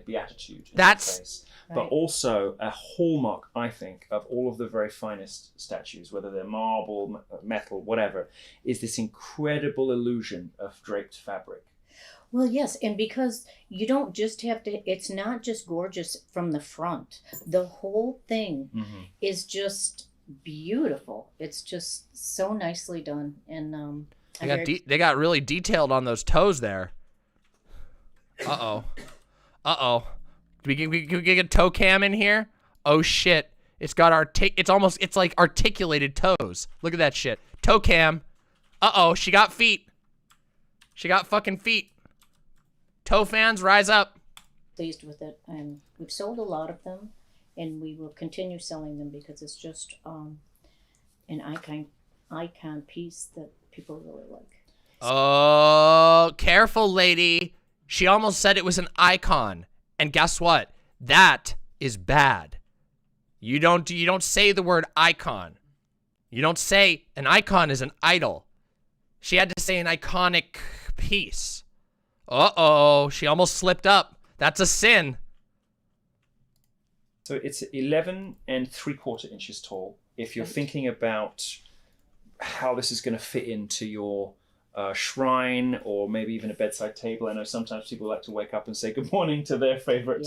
Beatitude. That's... But also a hallmark, I think, of all of the very finest statues, whether they're marble, metal, whatever, is this incredible illusion of draped fabric. Well, yes, and because you don't just have to, it's not just gorgeous from the front. The whole thing is just beautiful. It's just so nicely done. And they got really detailed on those toes there. Uh-oh. We get a toe cam in here? Oh shit. It's got it's like articulated toes. Look at that shit. Toe cam. Uh-oh, she got feet. She got fucking feet. Toe fans, rise up. Pleased with it. And we've sold a lot of them, and we will continue selling them because it's just an icon piece that people really like. Oh, careful, lady. She almost said it was an icon. And guess what? That is bad. You don't say the word icon. You don't say an icon is an idol. She had to say an iconic piece. Uh-oh, she almost slipped up. That's a sin. So it's 11 3/4 inches tall. If you're thinking about how this is going to fit into your shrine or maybe even a bedside table. I know sometimes people like to wake up and say good morning to their favorite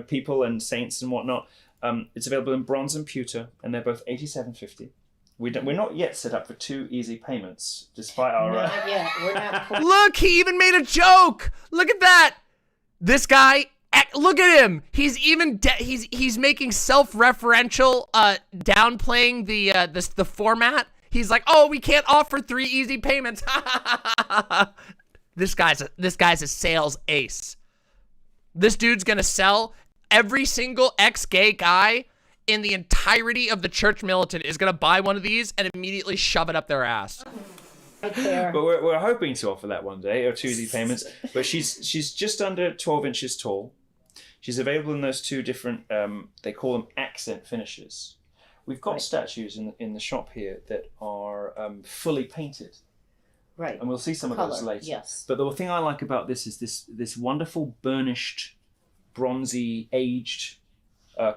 people and saints and whatnot. It's available in bronze and pewter, and they're both $87.50. We're not yet set up for 2 easy payments, despite our... Not yet. We're not... Look, he even made a joke. Look at that. This guy, look at him. He's even he's making self-referential, downplaying the format. He's like, oh, we can't offer 3 easy payments. This guy's a sales ace. This dude's gonna sell. Every single ex-gay guy in the entirety of the church militant is gonna buy one of these and immediately shove it up their ass. Right there. But we're hoping to offer that one day, or 2 easy payments. But she's just under 12 inches tall. She's available in those 2 different, they call them accent finishes. We've got statues in the shop here that are fully painted. Right. And we'll see some of those later. Yes. But the thing I like about this is this wonderful burnished, bronzy, aged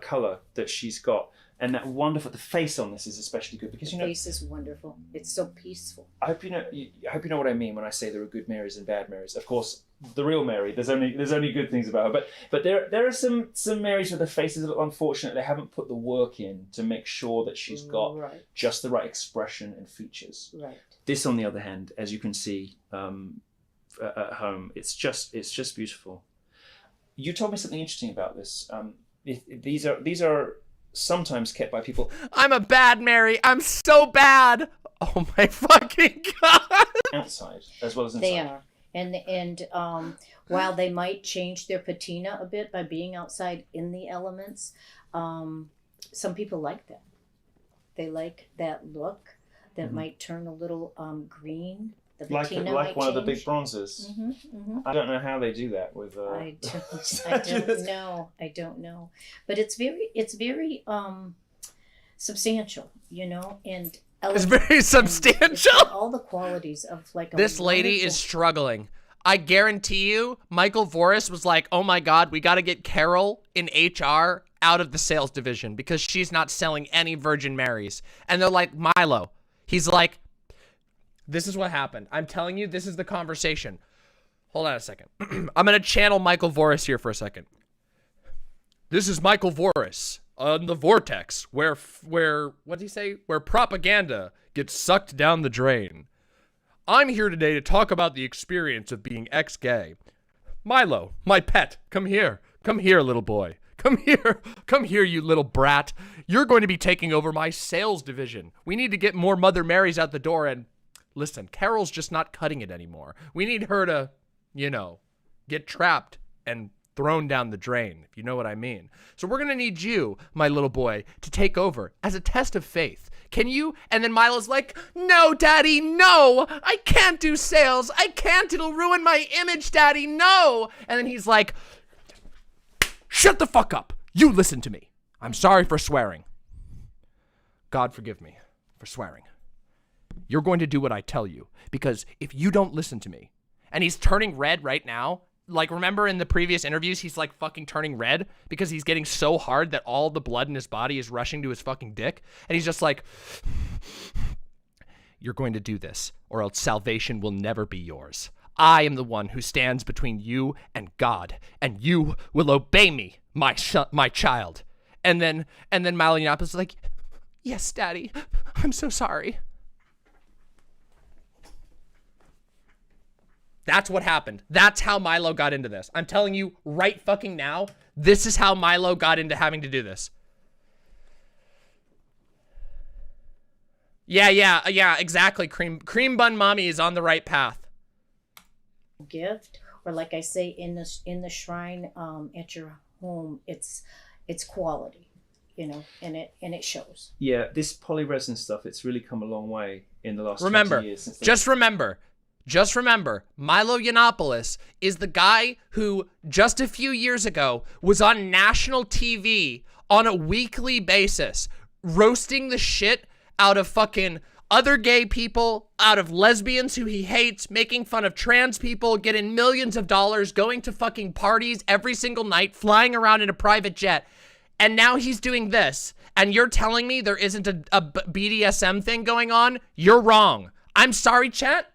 color that she's got. And that wonderful, the face on this is especially good because the face is wonderful. It's so peaceful. I hope you know what I mean when I say there are good Marys and bad Marys. Of course, the real Mary, there's only good things about her. But there are some Marys where the face is a little unfortunate. They haven't put the work in to make sure that she's got just the right expression and features. Right. This, on the other hand, as you can see, at home. It's just beautiful. You told me something interesting about this. These are sometimes kept by people. I'm a bad Mary. I'm so bad. Oh my fucking god. Outside as well as inside. They are. And while they might change their patina a bit by being outside in the elements, some people like that. They like that look that might turn a little green. The patina like one change. of the big bronzes. I don't know how they do that with. I don't know. But it's very substantial, and it's very substantial. It's all the qualities of like this lady is struggling. I guarantee you, Michael Voris was like, "Oh my God, we got to get Carol in HR out of the sales division because she's not selling any Virgin Marys." And they're like, "Milo," he's like, "This is what happened. I'm telling you, this is the conversation." Hold on a second. I'm gonna channel Michael Voris here for a second. This is Michael Voris on the Vortex, where what did he say? Where propaganda gets sucked down the drain. I'm here today to talk about the experience of being ex-gay. Milo, my pet, come here. Come here, little boy. Come here. Come here, you little brat. You're going to be taking over my sales division. We need to get more Mother Marys out the door, and listen, Carol's just not cutting it anymore. We need her to, get trapped and thrown down the drain, if you know what I mean. So we're going to need you, my little boy, to take over as a test of faith. Can you? And then Milo's like, "No, Daddy, no. I can't do sales. I can't. It'll ruin my image, Daddy. No." And then he's like, "Shut the fuck up. You listen to me. I'm sorry for swearing. God forgive me for swearing. You're going to do what I tell you, because if you don't listen to me," and he's turning red right now. Like, remember in the previous interviews, he's like fucking turning red because he's getting so hard that all the blood in his body is rushing to his fucking dick. And he's just like, "You're going to do this, or else salvation will never be yours. I am the one who stands between you and God, and you will obey me, my child." And then Milo Yiannopoulos is like, "Yes, Daddy, I'm so sorry." That's what happened. That's how Milo got into this. I'm telling you right fucking now, this is how Milo got into having to do this. Yeah, exactly. Cream Bun Mommy is on the right path. Gift, or like I say, in the shrine at your home, it's quality, and it shows. Yeah, this polyresin stuff, it's really come a long way in the last 20 years. Just remember, Milo Yiannopoulos is the guy who just a few years ago was on national TV on a weekly basis, roasting the shit out of fucking other gay people, out of lesbians who he hates, making fun of trans people, getting millions of dollars, going to fucking parties every single night, flying around in a private jet. And now he's doing this. And you're telling me there isn't a BDSM thing going on? You're wrong. I'm sorry, chat.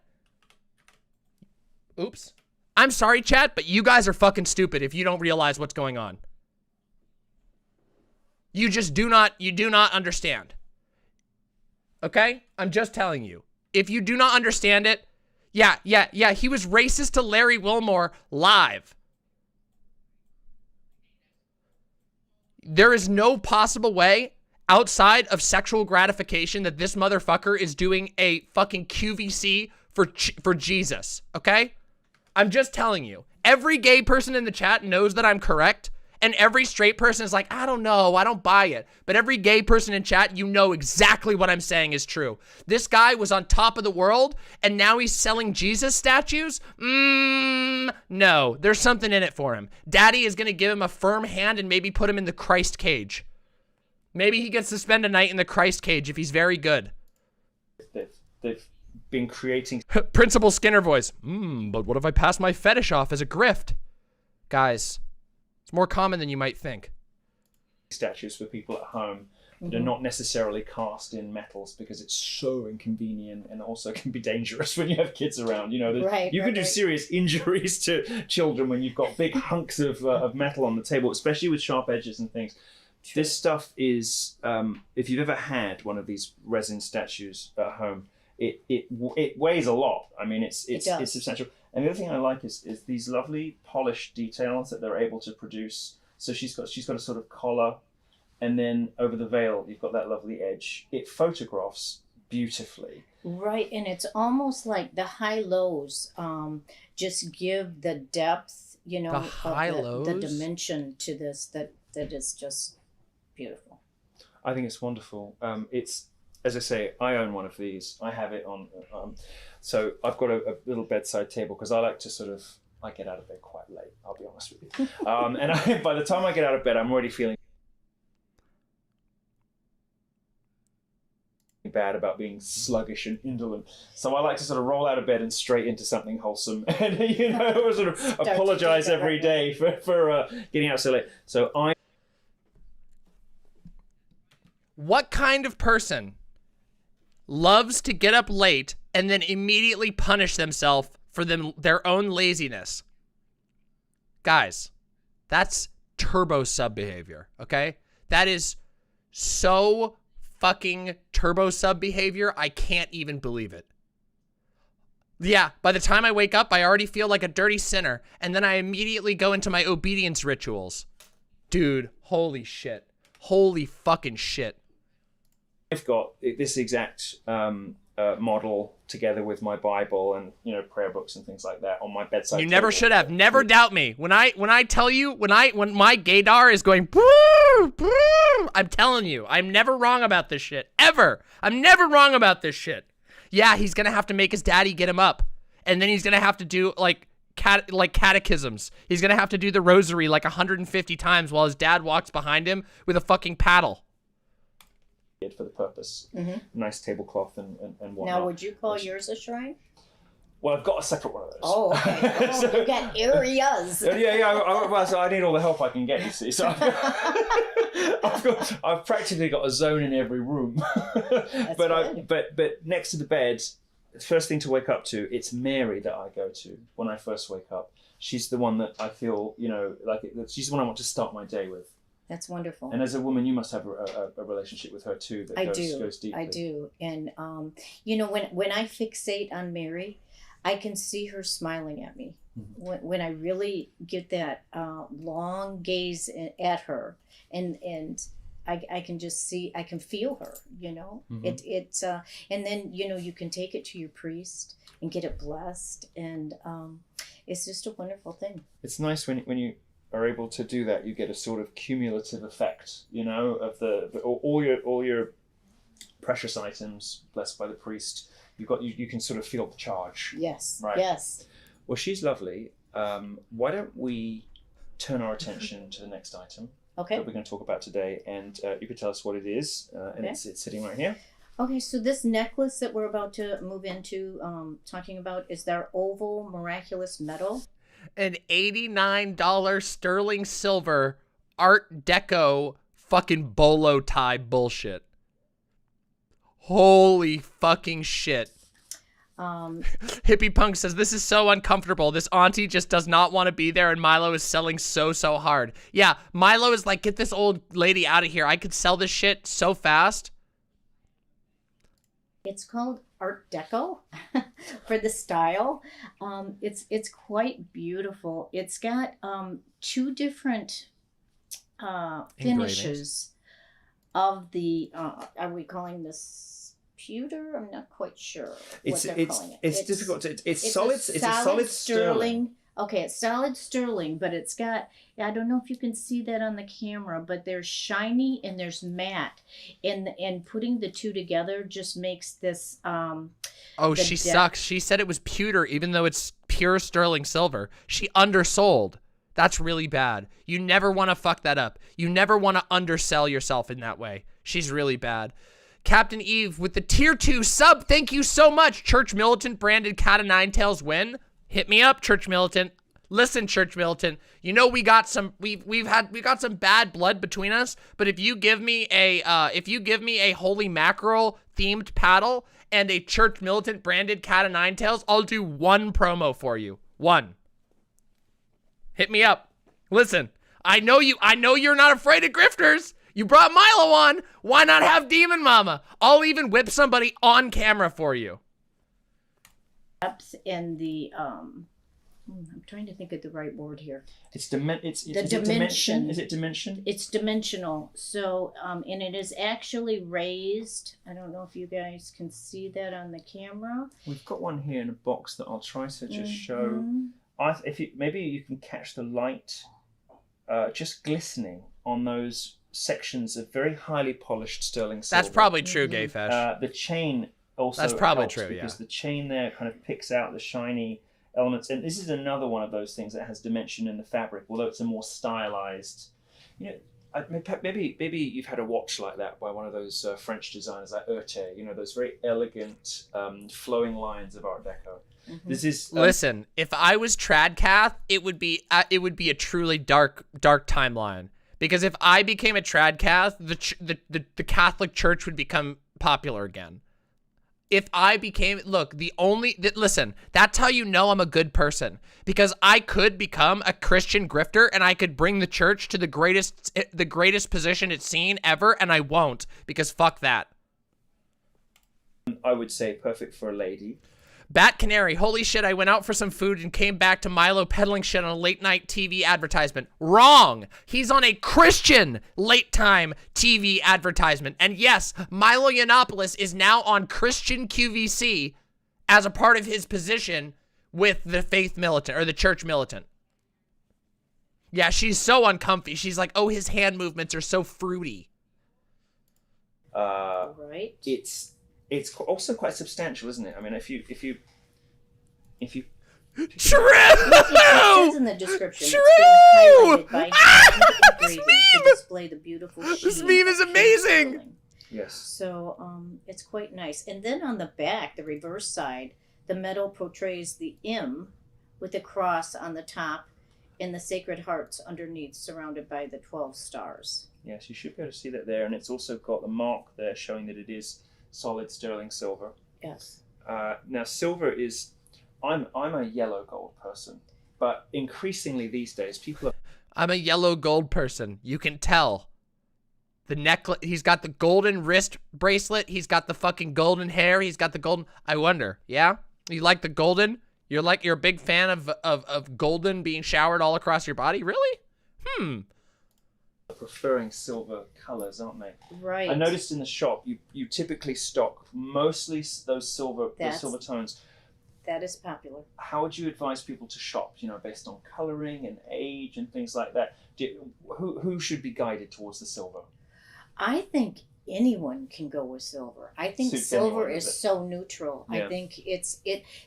Oops. I'm sorry, chat, but you guys are fucking stupid if you don't realize what's going on. You do not understand. Okay? I'm just telling you. If you do not understand it, yeah, he was racist to Larry Wilmore live. There is no possible way outside of sexual gratification that this motherfucker is doing a fucking QVC for Jesus, okay? I'm just telling you. Every gay person in the chat knows that I'm correct, and every straight person is like, "I don't know, I don't buy it." But every gay person in chat, you know exactly what I'm saying is true. This guy was on top of the world, and now he's selling Jesus statues? No, there's something in it for him. Daddy is going to give him a firm hand and maybe put him in the Christ cage. Maybe he gets to spend a night in the Christ cage if he's very good. They've been creating Principal Skinner voice. But what if I pass my fetish off as a grift? Guys, it's more common than you might think. Statues for people at home that are not necessarily cast in metals because it's so inconvenient and also can be dangerous when you have kids around. You can do serious injuries to children when you've got big hunks of metal on the table, especially with sharp edges and things. This stuff is, if you've ever had one of these resin statues at home, it weighs a lot. I mean, it's substantial. And the other thing I like is these lovely polished details that they're able to produce. So she's got a sort of collar, and then over the veil you've got that lovely edge. It photographs beautifully. Right, and it's almost like the high lows just give the depth, you know, the dimension to this that is just beautiful. I think it's wonderful. It's, as I say, I own one of these. I have it on. So I've got a little bedside table because I like to I get out of bed quite late. I'll be honest with you. And by the time I get out of bed, I'm already feeling bad about being sluggish and indolent. So I like to sort of roll out of bed and straight into something wholesome, and sort of apologize every day for getting out so late. So What kind of person loves to get up late and then immediately punish themselves for their own laziness? Guys, that's turbo sub behavior, okay? That is so fucking turbo sub behavior, I can't even believe it. Yeah, by the time I wake up, I already feel like a dirty sinner, and then I immediately go into my obedience rituals. Dude, holy shit. Holy fucking shit. I've got this exact model together with my Bible and prayer books and things like that on my bedside. You never should have. Never doubt me. When I tell you, when my gaydar is going, brrr, brrr, I'm telling you, I'm never wrong about this shit. Ever. I'm never wrong about this shit. Yeah, he's gonna have to make his daddy get him up, and then he's gonna have to do like catechisms. He's gonna have to do the rosary like 150 times while his dad walks behind him with a fucking paddle. For the purpose. Nice tablecloth and whatnot. Now, would you call yours a shrine? Well, I've got a separate one of those. Oh, okay. Oh, so, you got areas. Yeah. So I need all the help I can get, you see. So I've practically got a zone in every room. But next to the bed, the first thing to wake up to, it's Mary that I go to when I first wake up. She's the one that I feel, she's the one I want to start my day with. That's wonderful. And as a woman, you must have a relationship with her too that goes deeply. I do. And, when I fixate on Mary, I can see her smiling at me. Mm-hmm. When I really get that long gaze at her, and I can just see, I can feel her, Mm-hmm. And then, you can take it to your priest and get it blessed. And it's just a wonderful thing. It's nice when you are able to do that. You get a sort of cumulative effect, of all your precious items blessed by the priest. You can sort of feel the charge. Yes. Right. Yes. Well, she's lovely. Why don't we turn our attention to the next item that we're going to talk about today, and you could tell us what it is, and it's sitting right here. Okay, so this necklace that we're about to move into, talking about, is their oval miraculous metal. An $89 sterling silver Art Deco fucking bolo tie bullshit. Holy fucking shit. Hippie Punk says, this is so uncomfortable. This auntie just does not want to be there, and Milo is selling so hard. Yeah, Milo is like, get this old lady out of here. I could sell this shit so fast. It's called Art Deco for the style. It's quite beautiful. It's got two different finishes of the, are we calling this pewter? I'm not quite sure what they're calling it. It's difficult. It's solid. It's a solid sterling. Okay, it's solid sterling, but it's got, I don't know if you can see that on the camera, but there's shiny and there's matte. And putting the two together just makes this... oh, she sucks. She said it was pewter, even though it's pure sterling silver. She undersold. That's really bad. You never want to fuck that up. You never want to undersell yourself in that way. She's really bad. Captain Eve with the tier 2 sub. Thank you so much. Church Militant branded Cat of Nine Tails win. Hit me up, Church Militant. Listen, Church Militant. We got some some bad blood between us. But if you give me a holy mackerel themed paddle and a Church Militant branded Cat of Nine Tails, I'll do one promo for you. One. Hit me up. Listen, I know you're not afraid of grifters. You brought Milo on. Why not have Demon Mama? I'll even whip somebody on camera for you. In the I'm trying to think of the right word here. It's dimension. Is it dimension? It's dimensional. So, and it is actually raised. I don't know if you guys can see that on the camera. We've got one here in a box that I'll try to just show. Maybe you can catch the light just glistening on those sections of very highly polished sterling silver. That's probably true, Gayfesh. The chain also That's probably helps true, because yeah. the chain there kind of picks out the shiny elements, and this is another one of those things that has dimension in the fabric, although it's a more stylized. Maybe you've had a watch like that by one of those French designers like Erté. Those very elegant flowing lines of Art Deco. This is listen. If I was Tradcath, it would be a truly dark timeline. Because if I became a Tradcath, the Catholic Church would become popular again. If I became, listen, that's how you know I'm a good person. Because I could become a Christian grifter and I could bring the church to the greatest position it's seen ever, and I won't, because fuck that. I would say perfect for a lady. Bat Canary, holy shit, I went out for some food and came back to Milo peddling shit on a late night TV advertisement. Wrong! He's on a Christian late time TV advertisement. And yes, Milo Yiannopoulos is now on Christian QVC as a part of his position with the faith militant, or the church militant. Yeah, she's so uncomfy. She's like, oh, his hand movements are so fruity. Right. It's also quite substantial, isn't it? I mean, if you True! It says in the description, it's been highlighted by hand engraving to display the beautiful sheen. This meme is amazing! Yes. So it's quite nice. And then on the back, the reverse side, the metal portrays the M with a cross on the top and the Sacred Hearts underneath, surrounded by the 12 stars. Yes, you should be able to see that there, and it's also got the mark there showing that it is solid sterling silver. Yes. Now silver is, I'm a yellow gold person, but increasingly these days people are. I'm a yellow gold person. You can tell. The necklace, he's got the golden wrist bracelet. He's got the fucking golden hair. He's got the golden. I wonder. Yeah, you like the golden? You're a big fan of golden being showered all across your body. Really? Preferring silver colors, aren't they? Right. I noticed in the shop you typically stock mostly those silver tones. That is popular. How would you advise people to shop? Based on coloring and age and things like that. Who should be guided towards the silver? I think anyone can go with silver. I think silver is so neutral. Yeah. I think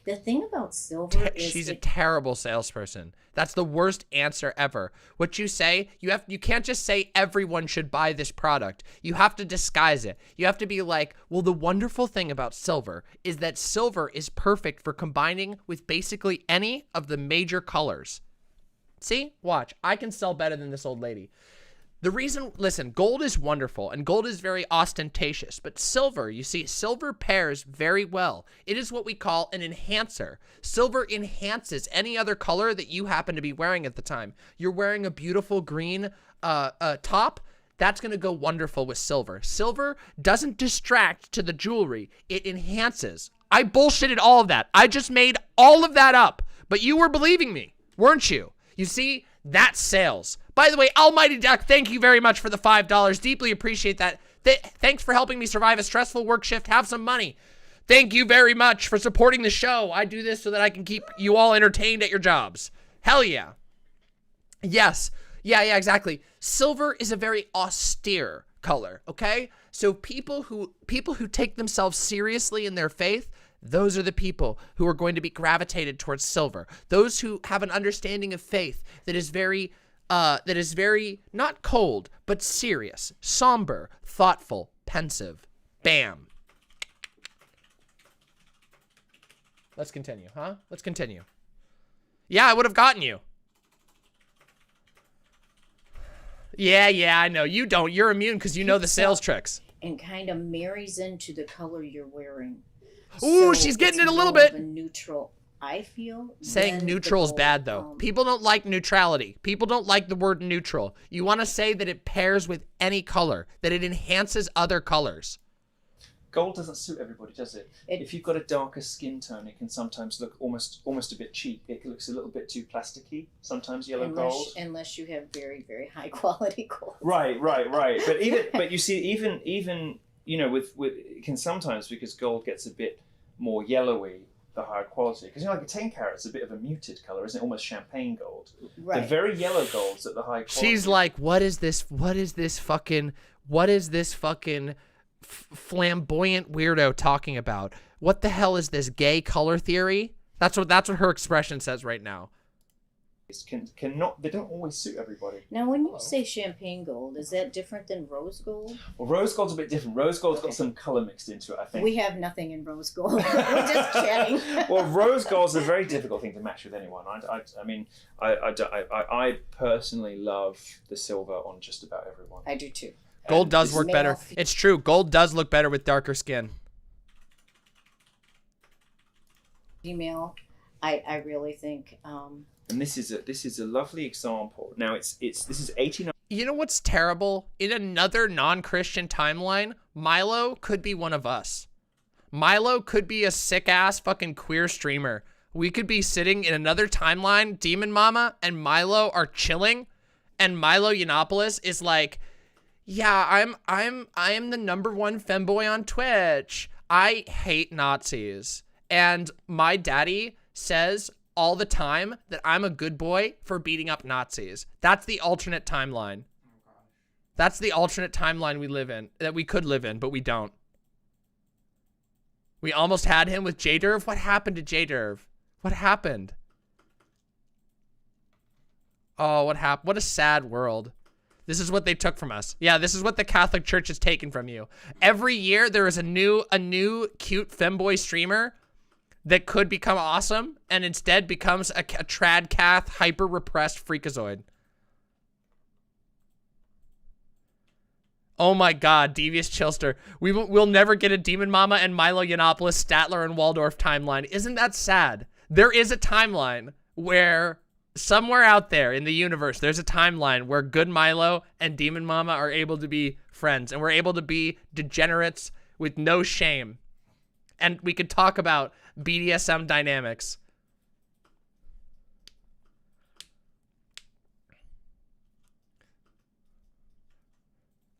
the thing about silver is she's a terrible salesperson. That's the worst answer ever. What you say, you can't just say everyone should buy this product. You have to disguise it. You have to be like, well, the wonderful thing about silver is that silver is perfect for combining with basically any of the major colors. See? Watch. I can sell better than this old lady. The reason, listen, gold is wonderful and gold is very ostentatious, but silver, you see, silver pairs very well. It is what we call an enhancer. Silver enhances any other color that you happen to be wearing at the time. You're wearing a beautiful green top. That's going to go wonderful with silver. Silver doesn't distract to the jewelry. It enhances. I bullshitted all of that. I just made all of that up, but you were believing me, weren't you? You see, that's sales. By the way, Almighty Duck, thank you very much for the $5. Deeply appreciate that. Thanks for helping me survive a stressful work shift. Have some money. Thank you very much for supporting the show. I do this so that I can keep you all entertained at your jobs. Hell yeah. Yes. Yeah, exactly. Silver is a very austere color, okay? So people who take themselves seriously in their faith, those are the people who are going to be gravitated towards silver. Those who have an understanding of faith that is very not cold, but serious, somber, thoughtful, pensive. Bam. Let's continue, huh? Let's continue. Yeah, I would have gotten you. Yeah, I know. You don't. You're immune because you know the sales tricks. And kind of marries into the color you're wearing. Ooh, she's getting it a little bit. A neutral, I feel. Saying neutral is bad, though. People don't like neutrality. People don't like the word neutral. You want to say that it pairs with any color, that it enhances other colors. gold doesn't suit everybody, does it? If you've got a darker skin tone, it can sometimes look almost a bit cheap. It looks a little bit too plasticky. Sometimes yellow gold. Unless you have very, very high quality gold. Right. But you see, even with it can sometimes, because gold gets a bit more yellowy, the higher quality, because like a 10 carat's a bit of a muted color, isn't it? Almost champagne gold. Right. The very yellow golds at the high quality. She's like, what is this fucking flamboyant weirdo talking about? What the hell is this gay color theory? That's what her expression says right now. They don't always suit everybody. Now, when you say champagne gold, is that different than rose gold? Well, rose gold's a bit different. Rose gold's got some color mixed into it, I think. We have nothing in rose gold. We're just chatting. Well, rose gold's a very difficult thing to match with anyone. I personally love the silver on just about everyone. I do too. Gold does work better. It's true. Gold does look better with darker skin. Female, I really think. And this is a lovely example. Now this is 89. You know what's terrible? In another non-Christian timeline, Milo could be one of us. Milo could be a sick-ass fucking queer streamer. We could be sitting in another timeline, Demon Mama and Milo are chilling, and Milo Yiannopoulos is like, yeah, I am the #1 femboy on Twitch. I hate Nazis. And my daddy says all the time that I'm a good boy for beating up Nazis. That's the alternate timeline. That's the alternate timeline we live in, that we could live in, but we don't. We almost had him with J-Derv. What happened to J-Derv? What happened? Oh, what happened? What a sad world. This is what they took from us. Yeah, this is what the Catholic Church has taken from you. Every year there is a new cute femboy streamer that could become awesome and instead becomes a trad-cath, hyper-repressed freakazoid. Oh my god, Devious Chilster. We'll never get a Demon Mama and Milo Yiannopoulos, Statler, and Waldorf timeline. Isn't that sad? There is a timeline where somewhere out there in the universe, there's a timeline where good Milo and Demon Mama are able to be friends, and we're able to be degenerates with no shame. And we could talk about BDSM dynamics.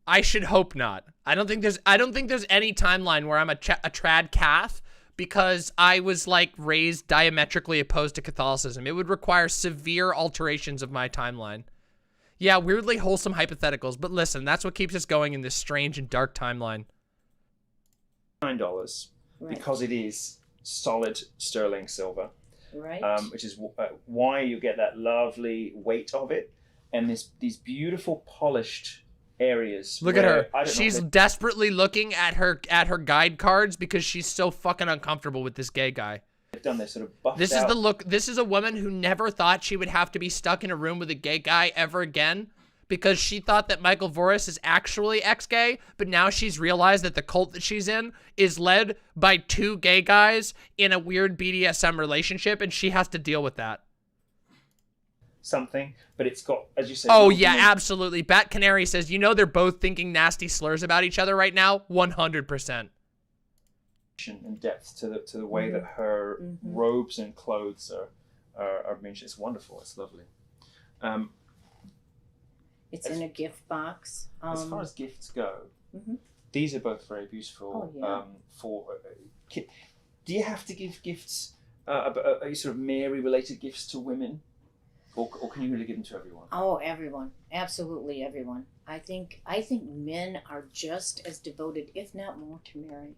I should hope not. I don't think there's any timeline where I'm a trad cath, because I was like raised diametrically opposed to Catholicism. It would require severe alterations of my timeline. Yeah, weirdly wholesome hypotheticals, but listen, that's what keeps us going in this strange and dark timeline. $9 because it is solid sterling silver, right? Which is why you get that lovely weight of it, and these beautiful polished areas. Look at her. She's desperately looking at her guide cards because she's so fucking uncomfortable with this gay guy. They've done this sort of buffed This out. is the look. This is a woman who never thought she would have to be stuck in a room with a gay guy ever again, because she thought that Michael Voris is actually ex-gay, but now she's realized that the cult that she's in is led by 2 gay guys in a weird BDSM relationship, and she has to deal with that. Something, but it's got, as you say. Oh yeah, absolutely. Bat Canary says, you know, they're both thinking nasty slurs about each other right now. 100%. And depth to the way that her robes and clothes are. I mean, it's wonderful. It's lovely. It's in a gift box. As far as gifts go, these are both very beautiful. Oh, yeah. Do you have to give gifts, sort of Mary-related gifts to women? Or can you really give them to everyone? Oh, everyone. Absolutely everyone. I think men are just as devoted, if not more, to Mary.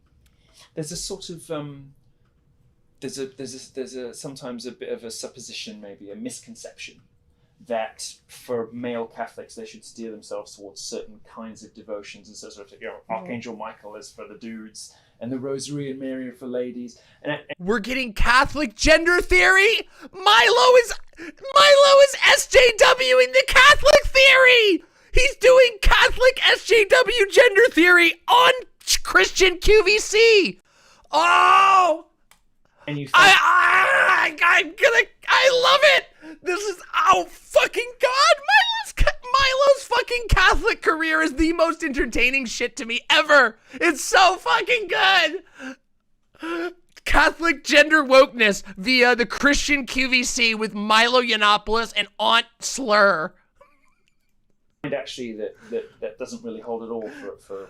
There's a sort of there's a sometimes a bit of a supposition, maybe a misconception, that for male Catholics they should steer themselves towards certain kinds of devotions, and so sort of, Archangel Michael is for the dudes, and the Rosary and Mary are for ladies. And we're getting Catholic gender theory. Milo is SJW in the Catholic theory. He's doing Catholic SJW gender theory on Christian QVC. Oh, and you I love it. This is, oh fucking God, Milo's fucking Catholic career is the most entertaining shit to me ever. It's so fucking good. Catholic gender wokeness via the Christian QVC with Milo Yiannopoulos and Aunt Slur. Actually, that doesn't really hold at all for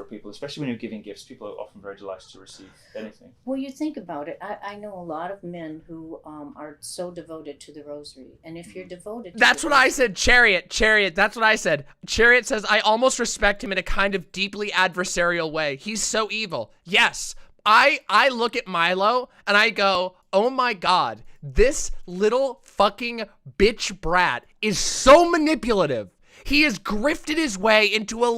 people, especially when you're giving gifts. People are often very delighted to receive anything. Well, you think about it. I know a lot of men who are so devoted to the rosary, and if you're devoted to That's what I said. Chariot, that's what I said. Chariot says, I almost respect him in a kind of deeply adversarial way. He's so evil. Yes, I look at Milo and I go, oh my God, this little fucking bitch brat is so manipulative. He has grifted his way into a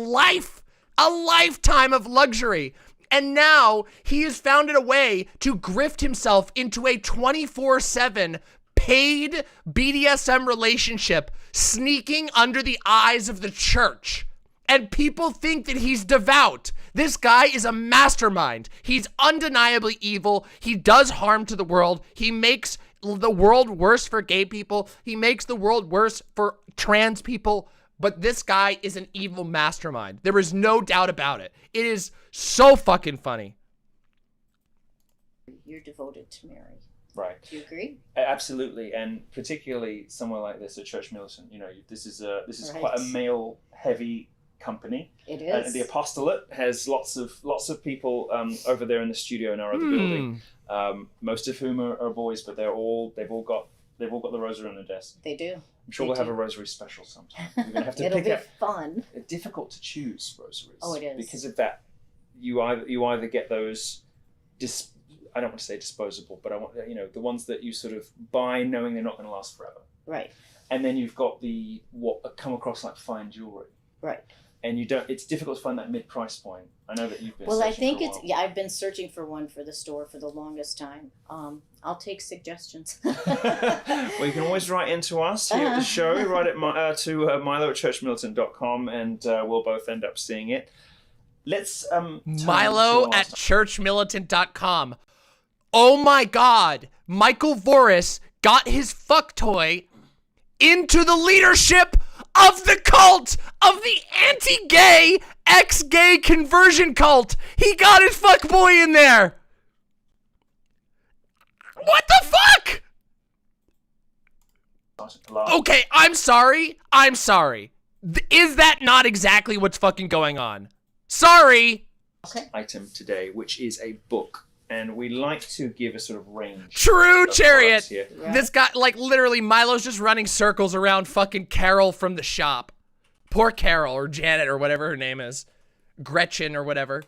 lifetime of luxury. And now he has found a way to grift himself into a 24/7 paid BDSM relationship, sneaking under the eyes of the church. And people think that he's devout. This guy is a mastermind. He's undeniably evil. He does harm to the world. He makes the world worse for gay people. He makes the world worse for trans people. But this guy is an evil mastermind. There is no doubt about it. It is so fucking funny. You're devoted to Mary. Right. Do you agree? Absolutely, and particularly somewhere like this, at Church Militant. You know, this is Right. quite a male-heavy company. It is. The apostolate has lots of people over there in the studio in our other building. Most of whom are boys, but they've all got the rosary on their desk. They do. I'm sure we'll have a rosary special sometime. We're gonna have to It'll pick be out. fun. Difficult to choose rosaries. Oh, it is. Because of that, you either get those, I don't want to say disposable, but I want, the ones that you sort of buy knowing they're not going to last forever. Right. And then you've got what come across like fine jewelry. Right. And it's difficult to find that mid-price point. I know that you've been. Well, I searching think for a while. I've been searching for one for the store for the longest time. I'll take suggestions. Well, you can always write into us here at the show. Write it to Milo@churchmilitant.com, and we'll both end up seeing it. Let's Milo@churchmilitant.com. Oh my God, Michael Voris got his fuck toy into the leadership of the cult of the anti-gay, ex-gay conversion cult. He got his fuck boy in there. What the fuck? Okay, I'm sorry. Is that not exactly what's fucking going on? Sorry. Item today, which is a book. And we like to give a sort of range. True, of Chariot. here. This guy, like, literally, Milo's just running circles around fucking Carol from the shop. Poor Carol, or Janet, or whatever her name is. Gretchen, or whatever.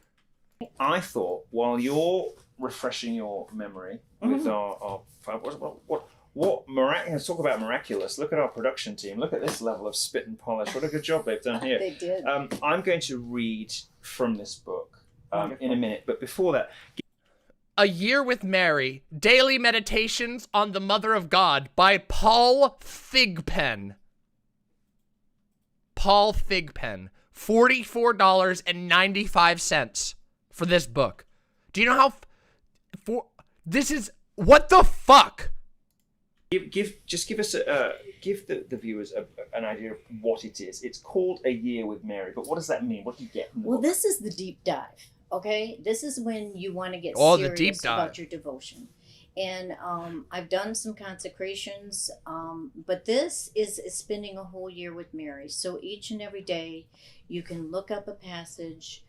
I thought, while you're refreshing your memory with our what miraculous, talk about miraculous. Look at our production team. Look at this level of spit and polish. What a good job they've done here. They did. I'm going to read from this book in a minute. But before that... A Year with Mary, Daily Meditations on the Mother of God by Paul Thigpen. Paul Thigpen. $44.95 for this book. Do you know how... this is... What the fuck? Give us give the viewers an idea of what it is. It's called A Year with Mary, but what does that mean? What do you get from the book? This is the deep dive. Okay, this is when you want to get the serious deep dive. about your devotion. And I've done some consecrations, but this is spending a whole year with Mary. So each and every day you can look up a passage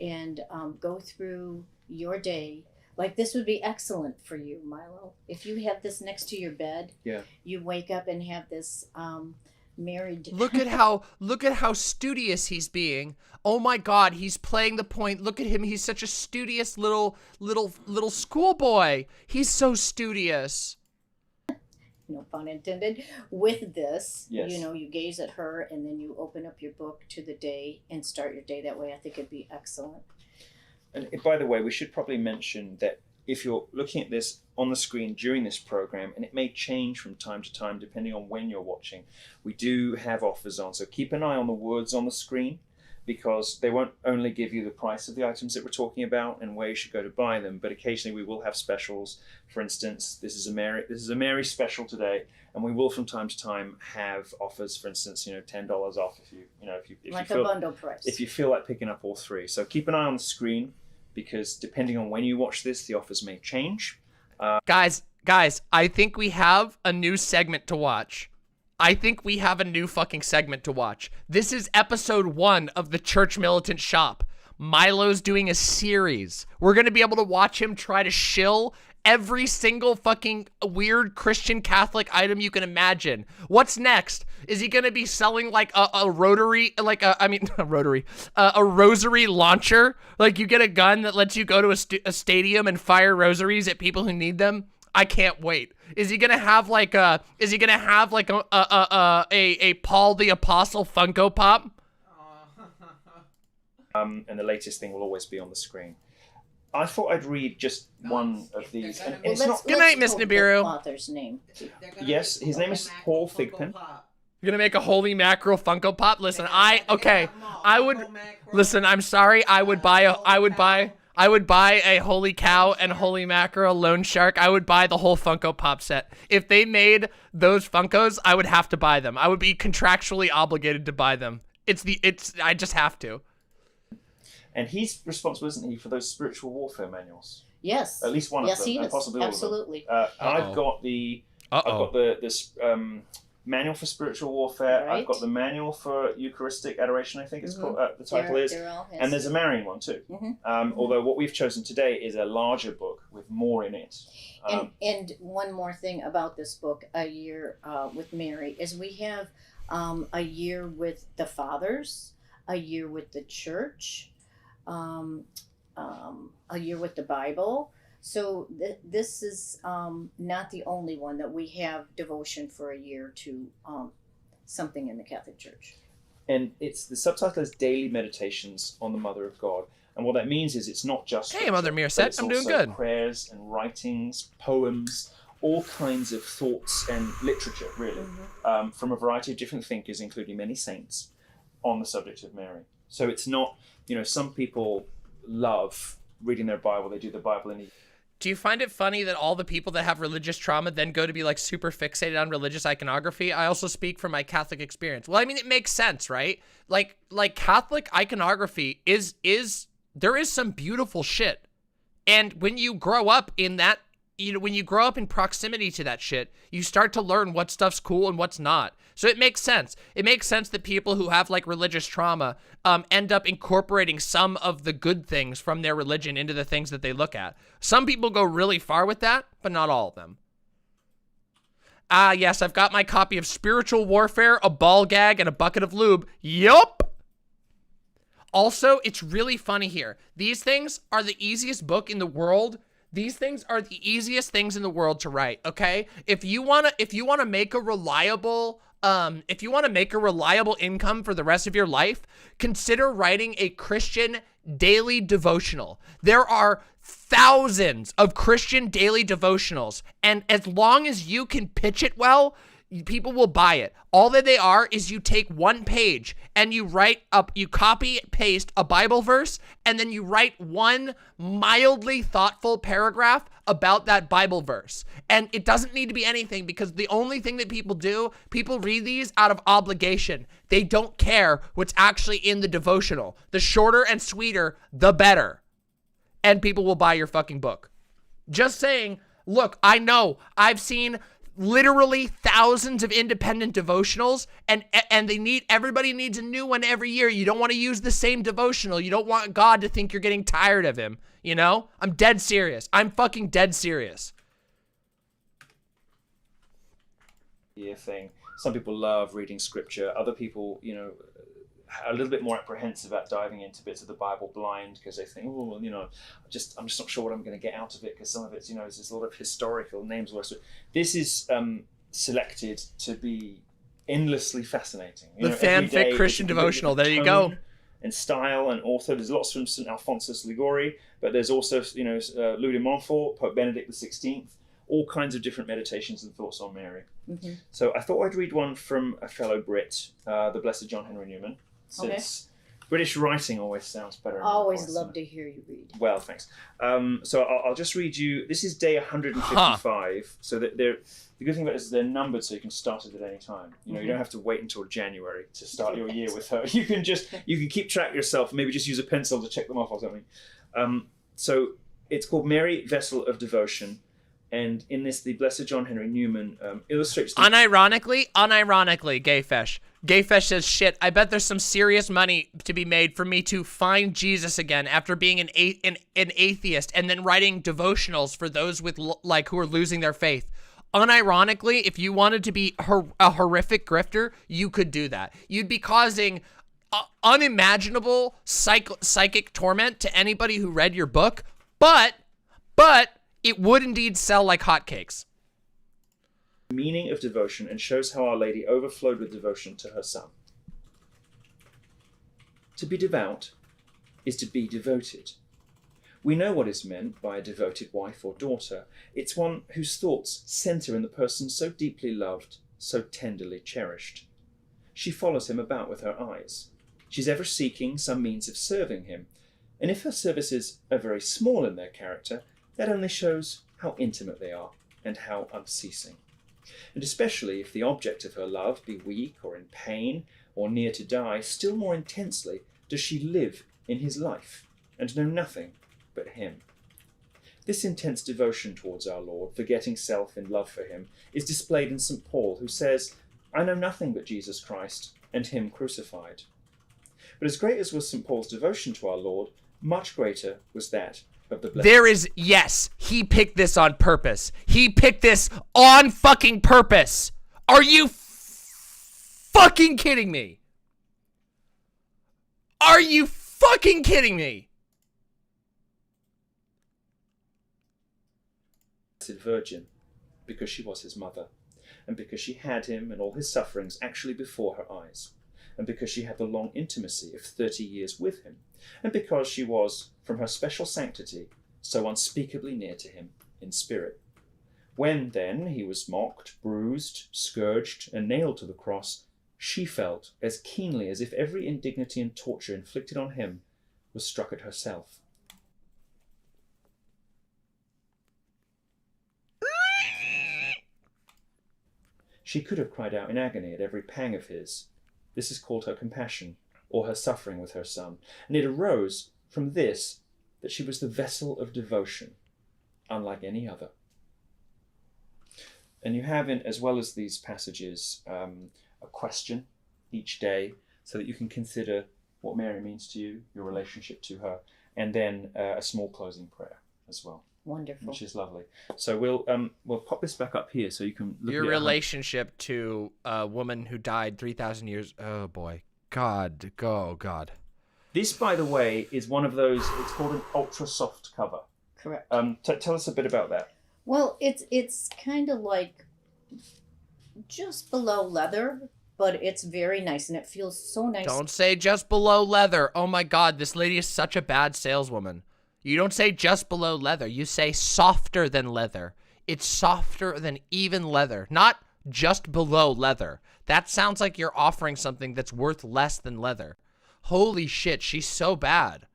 and go through your day. Like this would be excellent for you, Milo. If you have this next to your bed, you wake up and have this married. Look at how studious he's being. Oh my God, he's playing the point. Look at him. He's such a studious little schoolboy. He's so studious. No pun intended. With this, Yes. you gaze at her and then you open up your book to the day and start your day that way. I think it'd be excellent. And by the way, we should probably mention that if you're looking at this on the screen during this program, and it may change from time to time depending on when you're watching, we do have offers on. So keep an eye on the words on the screen. because they won't only give you the price of the items that we're talking about and where you should go to buy them, but occasionally we will have specials. For instance, this is a Mary special today, and we will from time to time have offers. For instance, $10 off if you Like feel, a bundle price. if you feel like picking up all three. So keep an eye on the screen, because depending on when you watch this, the offers may change. Guys, I think we have a new segment to watch. I think we have a new fucking segment to watch. This is episode 1 of the Church Militant Shop. Milo's doing a series. We're going to be able to watch him try to shill every single fucking weird Christian Catholic item you can imagine. What's next? Is he going to be selling like a rotary, a rosary launcher? Like you get a gun that lets you go to a stadium and fire rosaries at people who need them? I can't wait. Is he gonna have like a Paul the Apostle Funko Pop? And the latest thing will always be on the screen. I thought I'd read just one of these. And it's not. Good night, Miss Nibiru. Author's name. Yes, his name is Paul Thigpen. You're gonna make a holy mackerel Funko Pop? Listen, I'm sorry. I would buy a holy cow and holy mackerel loan shark. I would buy the whole Funko Pop set. If they made those Funkos, I would have to buy them. I would be contractually obligated to buy them. I just have to. And he's responsible, isn't he, for those spiritual warfare manuals? Yes. At least one of them, he and is. possibly all Absolutely. of them. I've got this manual for spiritual warfare. Right. I've got the manual for Eucharistic adoration, I think it's called. The title is. And there's a marrying one too. Although what we've chosen today is a larger book with more in it. And one more thing about this book, A Year with Mary, is we have a year with the fathers, a year with the church, a year with the Bible. So this is not the only one that we have devotion for a year to something in the Catholic Church. And the subtitle is Daily Meditations on the Mother of God. And what that means is it's not just Hey, Mother Meerset, I'm doing good. Prayers and writings, poems, all kinds of thoughts and literature, really, from a variety of different thinkers, including many saints, on the subject of Mary. So it's not, some people love reading their Bible. They do the Bible in a... Do you find it funny that all the people that have religious trauma then go to be like super fixated on religious iconography? I also speak from my Catholic experience. Well, I mean, it makes sense, right? Like Catholic iconography there is some beautiful shit. And when you grow up in that, when you grow up in proximity to that shit, you start to learn what stuff's cool and what's not. So it makes sense. It makes sense that people who have like religious trauma end up incorporating some of the good things from their religion into the things that they look at. Some people go really far with that, but not all of them. Yes, I've got my copy of Spiritual Warfare, a ball gag, and a bucket of lube. Yup. Also, it's really funny here. These things are the easiest book in the world. These things are the easiest things in the world to write, okay? If you want to make a reliable income for the rest of your life, consider writing a Christian daily devotional. There are thousands of Christian daily devotionals, and as long as you can pitch it well, people will buy it. All that they are is you take one page and you copy paste a Bible verse, and then you write one mildly thoughtful paragraph about that Bible verse. And it doesn't need to be anything, because the only thing that people read these out of obligation. They don't care what's actually in the devotional. The shorter and sweeter, the better. And people will buy your fucking book. Just saying, look, I know I've seen literally thousands of independent devotionals, and everybody needs a new one every year. You don't want to use the same devotional. You don't want God to think you're getting tired of him, I'm dead serious. I'm fucking dead serious. Thing. Some people love reading scripture. Other people, a little bit more apprehensive about diving into bits of the Bible blind, because they think, I'm just not sure what I'm going to get out of it, because some of it's, there's a lot of historical names. This is selected to be endlessly fascinating. The fanfic Christian devotional. There you go. And style and author. There's lots from St. Alphonsus Liguori, but there's also, Louis de Montfort, Pope Benedict XVI, all kinds of different meditations and thoughts on Mary. So I thought I'd read one from a fellow Brit, the Blessed John Henry Newman. Since British writing always sounds better. Always love to hear you read. Well, thanks. So I'll just read you. This is day 155. So that the good thing about this is they're numbered, so you can start it at any time. You don't have to wait until January to start your year with her. You can keep track yourself. Maybe just use a pencil to check them off or something. So it's called Mary, Vessel of Devotion. And in this, the Blessed John Henry Newman illustrates... Unironically, Gayfesh. Gayfesh says, shit, I bet there's some serious money to be made for me to find Jesus again after being an atheist and then writing devotionals for those with who are losing their faith. Unironically, if you wanted to be a horrific grifter, you could do that. You'd be causing unimaginable psychic torment to anybody who read your book, but it would indeed sell like hotcakes. Meaning of devotion and shows how Our Lady overflowed with devotion to her Son. To be devout is to be devoted. We know what is meant by a devoted wife or daughter. It's one whose thoughts centre in the person so deeply loved, so tenderly cherished. She follows him about with her eyes. She's ever seeking some means of serving him, and if her services are very small in their character, that only shows how intimate they are and how unceasing. And especially if the object of her love be weak or in pain or near to die, still more intensely does she live in his life and know nothing but him. This intense devotion towards our Lord, forgetting self in love for him, is displayed in St. Paul, who says, I know nothing but Jesus Christ and him crucified. But as great as was St. Paul's devotion to our Lord, much greater was that of the blessed. Yes, he picked this on purpose. He picked this on fucking purpose. Are you fucking kidding me? Are you fucking kidding me? Virgin, because she was his mother, and because she had him and all his sufferings actually before her eyes, and because she had the long intimacy of 30 years with him, and because she was, from her special sanctity, so unspeakably near to him in spirit. When, then, he was mocked, bruised, scourged, and nailed to the cross, she felt as keenly as if every indignity and torture inflicted on him was struck at herself. She could have cried out in agony at every pang of his. This is called her compassion, or her suffering with her Son, and it arose from this, that she was the vessel of devotion, unlike any other. And you have, as well as these passages, a question each day, so that you can consider what Mary means to you, your relationship to her, and then a small closing prayer as well. Wonderful. Which is lovely. So we'll pop this back up here so you can look Your at relationship to a woman who died 3,000 years. Oh boy, God, oh God. This, by the way, is one of those. It's called an ultra soft cover. Correct. Tell us a bit about that. Well, it's kind of like just below leather, but it's very nice and it feels so nice. Don't say just below leather. Oh my God, this lady is such a bad saleswoman. You don't say just below leather. You say softer than leather. It's softer than even leather, not just below leather. That sounds like you're offering something that's worth less than leather. Holy shit, she's so bad.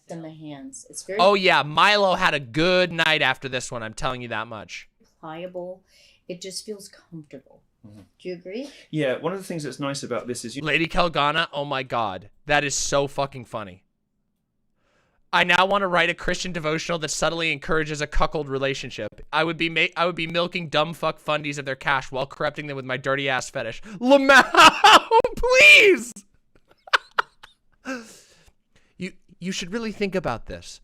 In the hands. It's very Oh yeah, Milo had a good night after this one, I'm telling you that much. pliable. It just feels comfortable. Mm-hmm. Do you agree? Yeah, one of the things that's nice about this is Lady Kelgana, oh my God, that is so fucking funny. I now want to write a Christian devotional that subtly encourages a cuckold relationship. I would be milking dumb fuck fundies of their cash while corrupting them with my dirty ass fetish. Lamau, please. You should really think about this.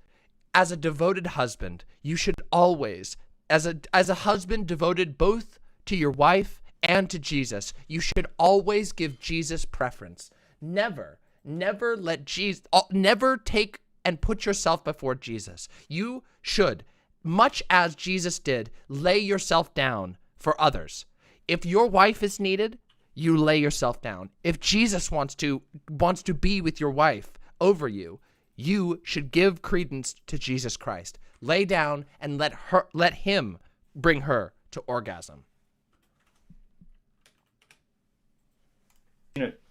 As a devoted husband, you should always, as a husband devoted both to your wife and to Jesus, you should always give Jesus preference. Never let Jesus, never take and put yourself before Jesus. You should, much as Jesus did, lay yourself down for others. If your wife is needed, you lay yourself down. If Jesus wants to be with your wife over you, you should give credence to Jesus Christ. Lay down and let him bring her to orgasm.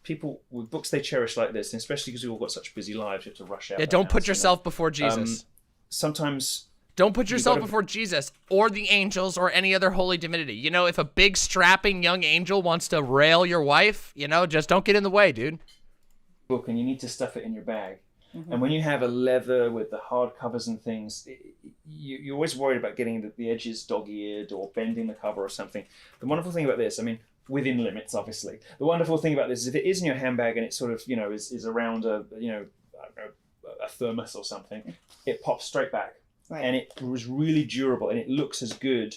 people with books they cherish like this, and especially because we've all got such busy lives, you have to rush out. Yeah, don't put yourself before Jesus. Sometimes don't put yourself before Jesus or the angels or any other holy divinity. You know, if a big strapping young angel wants to rail your wife, just don't get in the way, dude. Book, and you need to stuff it in your bag. And when you have a leather with the hard covers and things, you're always worried about getting the edges dog-eared or bending the cover or something. The wonderful thing about this, within limits, obviously. The wonderful thing about this is if it is in your handbag and it sort of, is around a thermos or something, it pops straight back. Right. And it was really durable, and it looks as good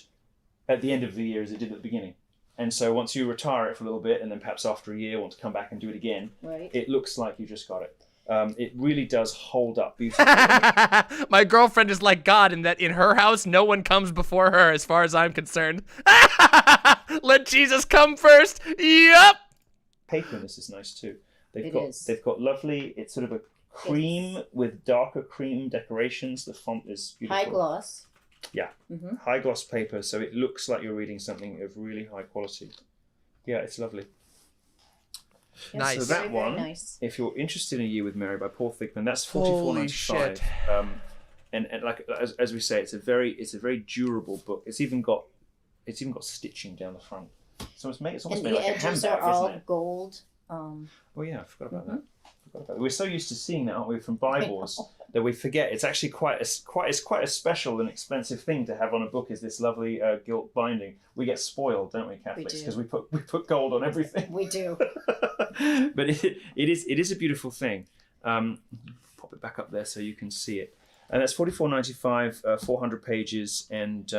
at the end of the year as it did at the beginning. And so once you retire it for a little bit, and then perhaps after a year want to come back and do it again, it looks like you just got it. It really does hold up beautifully. My girlfriend is like God in that in her house, no one comes before her as far as I'm concerned. Let Jesus come first. Yep. Paper in this is nice too. They've got lovely, it's sort of a cream with darker cream decorations. The font is beautiful. High gloss. Yeah. High gloss paper, so it looks like you're reading something of really high quality. Yeah, it's lovely. Yes, nice. So that one, nice. If you're interested in A Year with Mary by Paul Thickman, that's $44.95. And like as we say, it's a very durable book. It's even got stitching down the front. So it's almost made like a handbag, the edges are all gold. Oh yeah, I forgot about that. We're so used to seeing that, aren't we, from Bibles, that we forget it's actually quite a special and expensive thing to have on a book. Is this lovely gilt binding? We get spoiled, don't we, Catholics? Because we put gold on everything. We do. But it is a beautiful thing. Pop it back up there so you can see it. And that's $44.95, 400 pages, and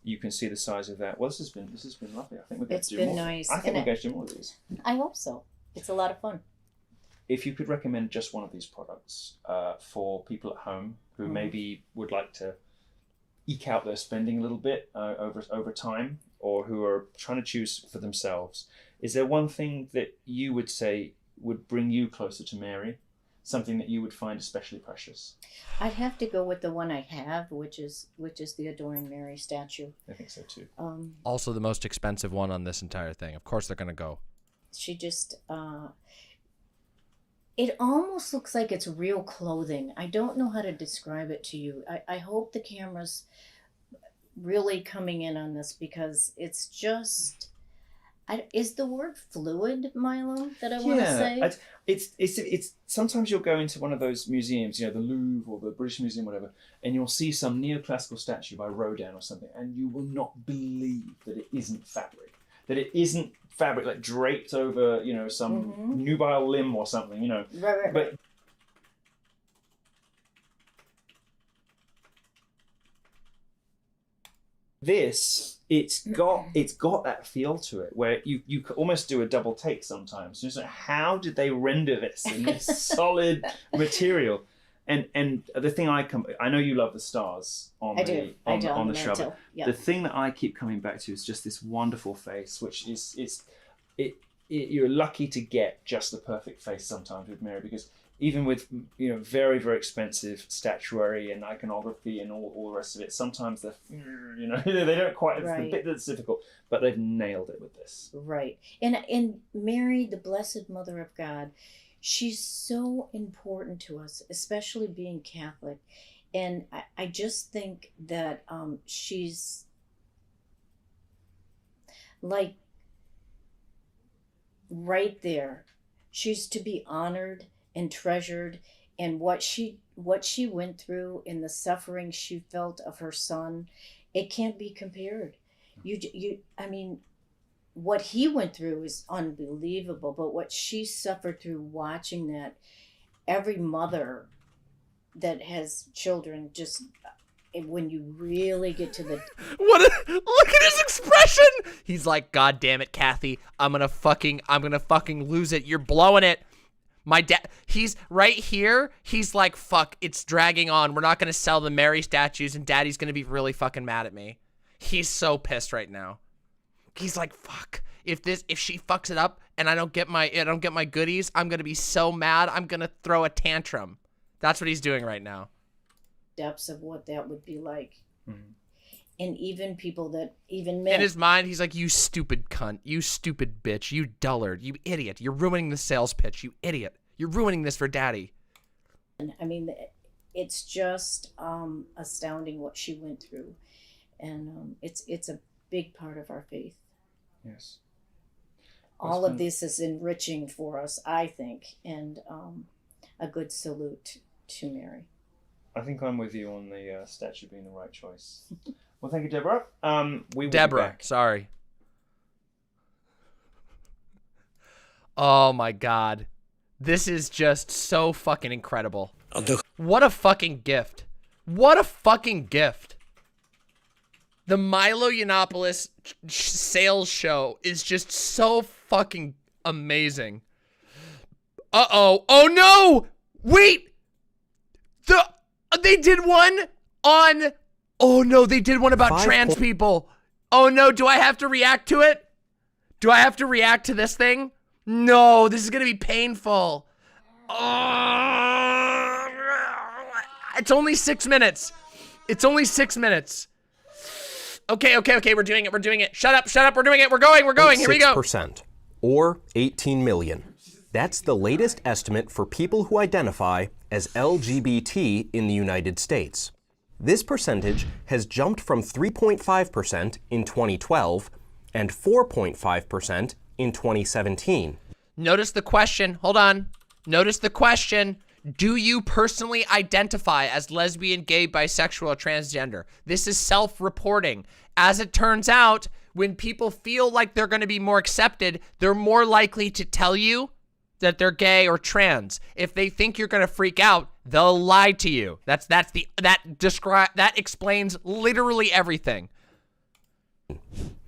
you can see the size of that. Well, this has been lovely. I think we're going to do more. Nice. I think we're going to do more of these. I hope so. It's a lot of fun. If you could recommend just one of these products for people at home who maybe would like to eke out their spending a little bit over time, or who are trying to choose for themselves, is there one thing that you would say would bring you closer to Mary? Something that you would find especially precious? I'd have to go with the one I have, which is the Adoring Mary statue. I think so too. Also the most expensive one on this entire thing. Of course they're going to go. She just... it almost looks like it's real clothing. I don't know how to describe it to you. I hope the camera's really coming in on this, because it's just... is the word fluid, Milo, that I want to say? It's sometimes you'll go into one of those museums, the Louvre or the British Museum, whatever, and you'll see some neoclassical statue by Rodin or something, and you will not believe that it isn't fabric. That it isn't fabric like draped over, some nubile limb or something, Right. But this, it's got that feel to it where you almost do a double take sometimes. Just like, how did they render this in this solid material? And the thing I know you love the stars on the shrub. Yeah. The thing that I keep coming back to is just this wonderful face, which is you're lucky to get just the perfect face sometimes with Mary, because even with very, very expensive statuary and iconography and all the rest of it, sometimes they don't quite. It's the bit that's difficult, but they've nailed it with this. Right, and Mary, the Blessed Mother of God, she's so important to us, especially being Catholic, and I just think that she's like right there. She's to be honored and treasured, and what she went through and the suffering she felt of her son, it can't be compared. I mean, what he went through is unbelievable, but what she suffered through watching that, every mother that has children, just when you really get to the... Look at his expression! He's like, God damn it, Kathy. I'm gonna fucking lose it. You're blowing it. My dad, he's right here. He's like, fuck, it's dragging on. We're not going to sell the Mary statues and Daddy's going to be really fucking mad at me. He's so pissed right now. He's like, fuck, if she fucks it up and I don't get my goodies, I'm going to be so mad. I'm going to throw a tantrum. That's what he's doing right now. Depths of what that would be like. And even people that, even men. In his mind, he's like, you stupid cunt. You stupid bitch. You dullard. You idiot. You're ruining the sales pitch. You idiot. You're ruining this for daddy. I mean, it's just astounding what she went through. And it's a big part of our faith. Yes. All of this is enriching for us, I think, and a good salute to Mary. I think I'm with you on the statue being the right choice. Well, thank you, Deborah. We will be Deborah, back. sorry. Oh my God. This is just so fucking incredible. What a fucking gift. What a fucking gift. The Milo Yiannopoulos sales show is just so fucking amazing. Uh-oh. Oh no! Wait! They did one on... Oh no, they did one about trans people. Oh no, do I have to react to it? Do I have to react to this thing? No, this is gonna be painful. It's only 6 minutes. It's only 6 minutes. Okay, we're doing it. Shut up, we're doing it. We're going, here we go. 6%, or 18 million. That's the latest estimate for people who identify as LGBT in the United States. This percentage has jumped from 3.5% in 2012 and 4.5% in 2017. Notice the question. Hold on. Notice the question. Do you personally identify as lesbian, gay, bisexual, or transgender? This is self-reporting. As it turns out, when people feel like they're going to be more accepted, they're more likely to tell you that they're gay or trans. If they think you're going to freak out, they'll lie to you. That explains literally everything.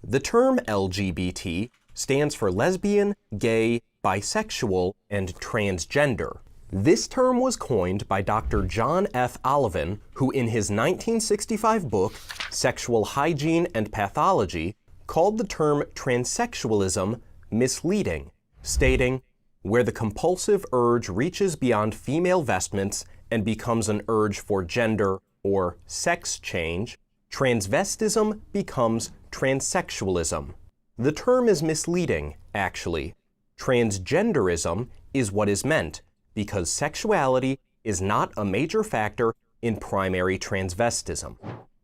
The term LGBT stands for lesbian, gay, bisexual, and transgender. This term was coined by Dr. John F. Olivan, who in his 1965 book, Sexual Hygiene and Pathology, called the term transsexualism misleading, stating, "Where the compulsive urge reaches beyond female vestments and becomes an urge for gender or sex change, transvestism becomes transsexualism." The term is misleading, actually. Transgenderism is what is meant, because sexuality is not a major factor in primary transvestism.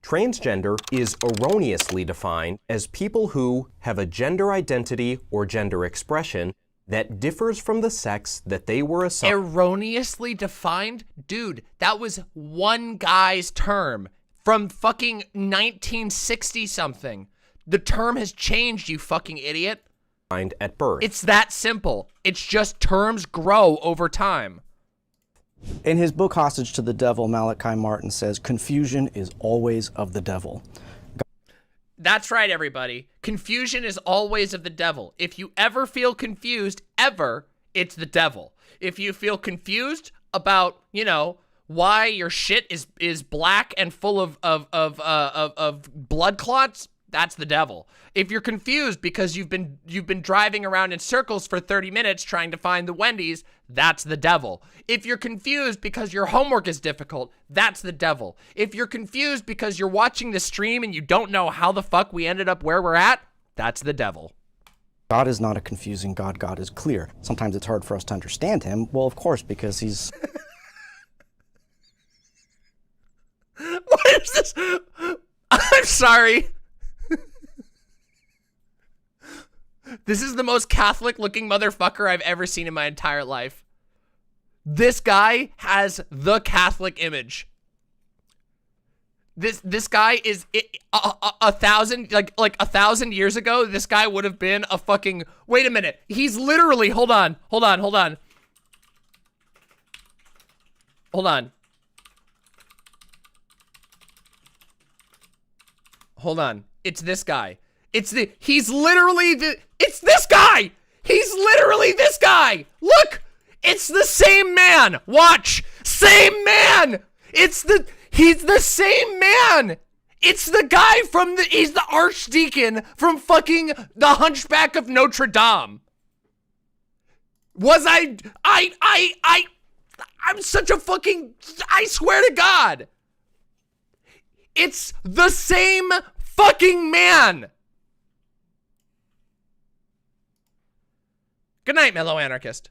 Transgender is erroneously defined as people who have a gender identity or gender expression that differs from the sex that they were assigned. Erroneously defined? Dude, that was one guy's term from fucking 1960 something. The term has changed, you fucking idiot. At birth. It's that simple. It's just terms grow over time. In his book, Hostage to the Devil, Malachi Martin says, confusion is always of the devil. That's right, everybody. Confusion is always of the devil. If you ever feel confused, ever, it's the devil. If you feel confused about, you know, why your shit is black and full of blood clots, that's the devil. If you're confused because you've been driving around in circles for 30 minutes trying to find the Wendy's, that's the devil. If you're confused because your homework is difficult, that's the devil. If you're confused because you're watching the stream and you don't know how the fuck we ended up where we're at, that's the devil. God is not a confusing God. God is clear. Sometimes it's hard for us to understand him. Well, of course, because he's... What is this? I'm sorry. This is the most Catholic-looking motherfucker I've ever seen in my entire life. This guy has the Catholic image. This guy is a thousand like 1,000 years ago. This guy would have been a fucking. Wait a minute. He's literally. Hold on. It's this guy. He's literally it's this guy! He's literally this guy! Look! It's the same man! Watch! Same man! He's the same man! It's the guy he's the archdeacon from fucking The Hunchback of Notre Dame. I'm such a fucking, I swear to God. It's the same fucking man. Good night, mellow anarchist.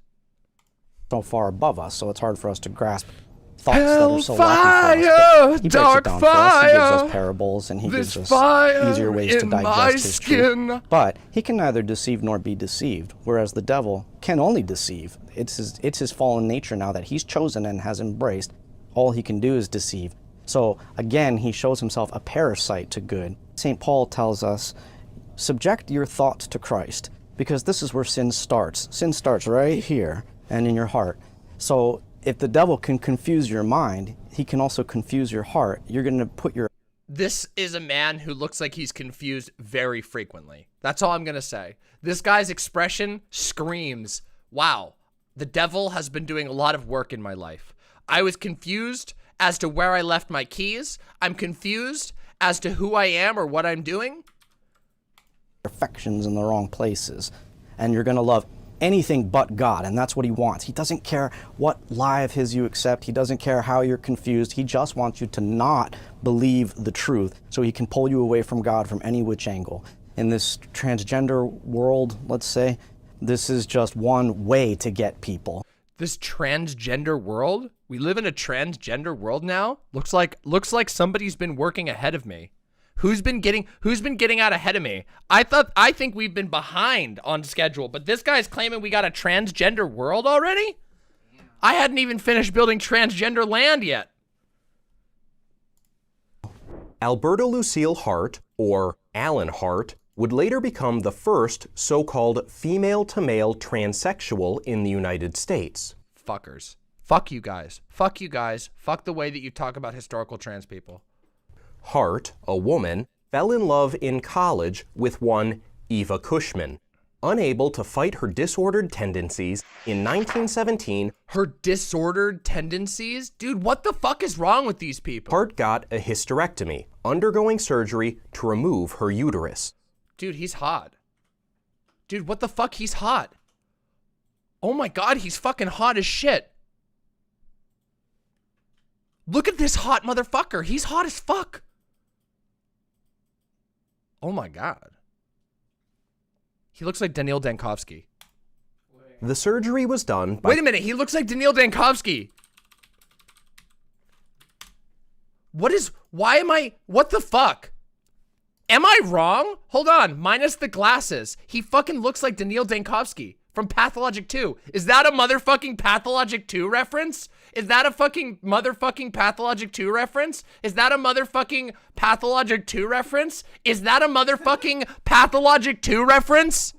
So far above us, so it's hard for us to grasp thoughts that are so lacking for us. But he breaks it down for us. He gives us parables, and he gives us easier ways to digest his truth. But he can neither deceive nor be deceived, whereas the devil can only deceive. It's his fallen nature now that he's chosen and has embraced. All he can do is deceive. So again, he shows himself a parasite to good. St. Paul tells us, subject your thoughts to Christ, because this is where sin starts. Sin starts right here and in your heart. So if the devil can confuse your mind, he can also confuse your heart. You're going to put your... This is a man who looks like he's confused very frequently. That's all I'm going to say. This guy's expression screams, wow, the devil has been doing a lot of work in my life. I was confused as to where I left my keys. I'm confused as to who I am or what I'm doing. Affections in the wrong places, and you're going to love anything but God, and that's what he wants. He doesn't care what lie of his you accept. He doesn't care how you're confused. He just wants you to not believe the truth so he can pull you away from God from any which angle. In this transgender world, let's say, this is just one way to get people. This transgender world? We live in a transgender world now? Looks like somebody's been working ahead of me. Who's been getting out ahead of me? I think we've been behind on schedule, but this guy's claiming we got a transgender world already? I hadn't even finished building transgender land yet. Alberta Lucille Hart, or Alan Hart, would later become the first so-called female-to-male transsexual in the United States. Fuckers. Fuck you guys. Fuck you guys. Fuck the way that you talk about historical trans people. Hart, a woman, fell in love in college with one Eva Cushman. Unable to fight her disordered tendencies, in 1917... Her disordered tendencies? Dude, what the fuck is wrong with these people? Hart got a hysterectomy, undergoing surgery to remove her uterus. Dude, he's hot. Dude, what the fuck? He's hot. Oh my god, he's fucking hot as shit. Look at this hot motherfucker. He's hot as fuck. Oh my god. He looks like Daniil Dankovsky. The surgery was done by... Wait a minute, he looks like Daniil Dankovsky. What the fuck? Am I wrong? Hold on, minus the glasses. He fucking looks like Daniil Dankovsky from Pathologic 2. Is that a motherfucking Pathologic 2 reference? Is that a fucking motherfucking Pathologic 2 reference? Is that a motherfucking Pathologic 2 reference? Is that a motherfucking Pathologic 2 reference?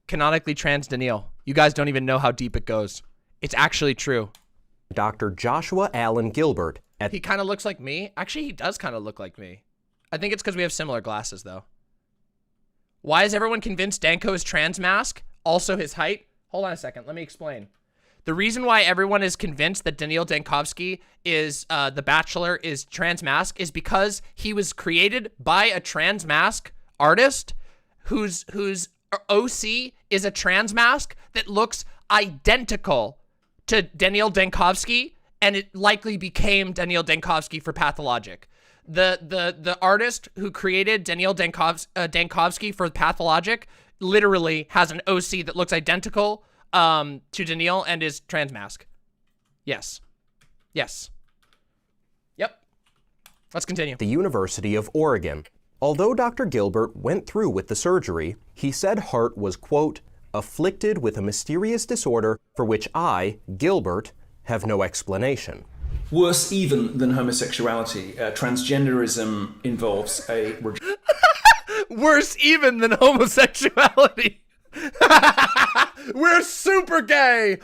Canonically trans Daniil. You guys don't even know how deep it goes. It's actually true. Dr. Joshua Allen Gilbert. He kind of looks like me. Actually, he does kind of look like me. I think it's because we have similar glasses, though. Why is everyone convinced Danko is trans mask? Also his height? Hold on a second. Let me explain. The reason why everyone is convinced that Daniil Dankovsky is the Bachelor is trans mask is because he was created by a trans mask artist whose OC is a trans mask that looks identical to Daniil Dankovsky, and it likely became Daniil Dankovsky for Pathologic. The artist who created Daniil Dankovsky for Pathologic literally has an OC that looks identical to Daniil and is trans mask. Yes. Yes. Yep. Let's continue. The University of Oregon. Although Dr. Gilbert went through with the surgery, he said Hart was, quote, afflicted with a mysterious disorder for which I, Gilbert, have no explanation. Worse even than homosexuality, transgenderism involves a... Worse even than homosexuality. We're super gay.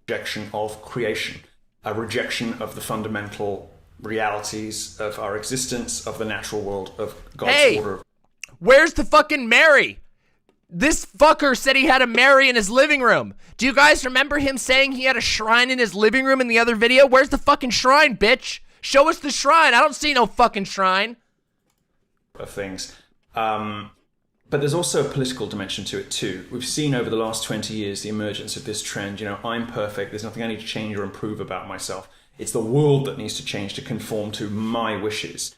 Rejection of creation, a rejection of the fundamental realities of our existence, of the natural world, of God's order. Where's the fucking Mary? This fucker said he had a Mary in his living room. Do you guys remember him saying he had a shrine in his living room in the other video? Where's the fucking shrine, bitch? Show us the shrine. I don't see no fucking shrine. Of things. But there's also a political dimension to it too. We've seen over the last 20 years the emergence of this trend, I'm perfect, there's nothing I need to change or improve about myself. It's the world that needs to change to conform to my wishes.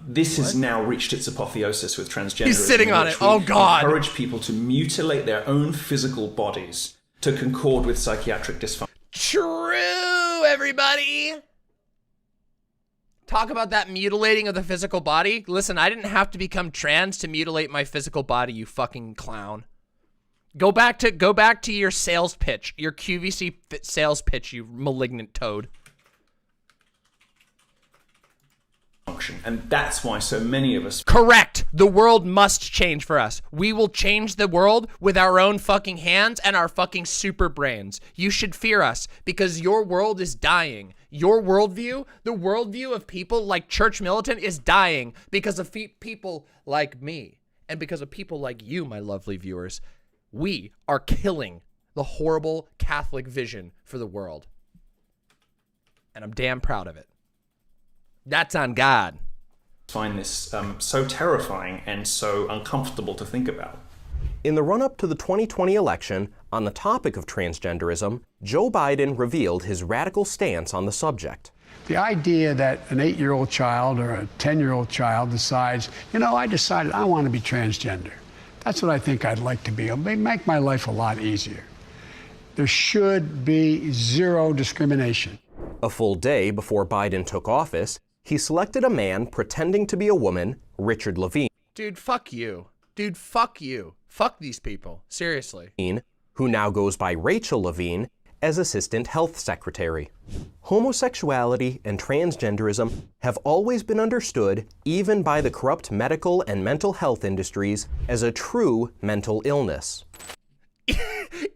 This has now reached its apotheosis with transgenderism. He's sitting on it. Oh, God. Encourage people to mutilate their own physical bodies to concord with psychiatric dysfunction. True, everybody. Talk about that mutilating of the physical body. Listen, I didn't have to become trans to mutilate my physical body, you fucking clown. Go back to your sales pitch, your QVC sales pitch, you malignant toad. And that's why so many of us... Correct. The world must change for us. We will change the world with our own fucking hands and our fucking super brains. You should fear us because your world is dying. Your worldview, the worldview of people like Church Militant is dying because of people like me and because of people like you, my lovely viewers. We are killing the horrible Catholic vision for the world. And I'm damn proud of it. That's on God. Find this so terrifying and so uncomfortable to think about. In the run-up to the 2020 election, on the topic of transgenderism, Joe Biden revealed his radical stance on the subject. The idea that an 8-year-old child or a 10-year-old child decides, I decided I want to be transgender. That's what I think I'd like to be. It'll make my life a lot easier. There should be zero discrimination. A full day before Biden took office, he selected a man pretending to be a woman, Richard Levine. Dude, fuck you. Dude, fuck you. Fuck these people. Seriously. Who now goes by Rachel Levine, as Assistant Health Secretary. Homosexuality and transgenderism have always been understood, even by the corrupt medical and mental health industries, as a true mental illness.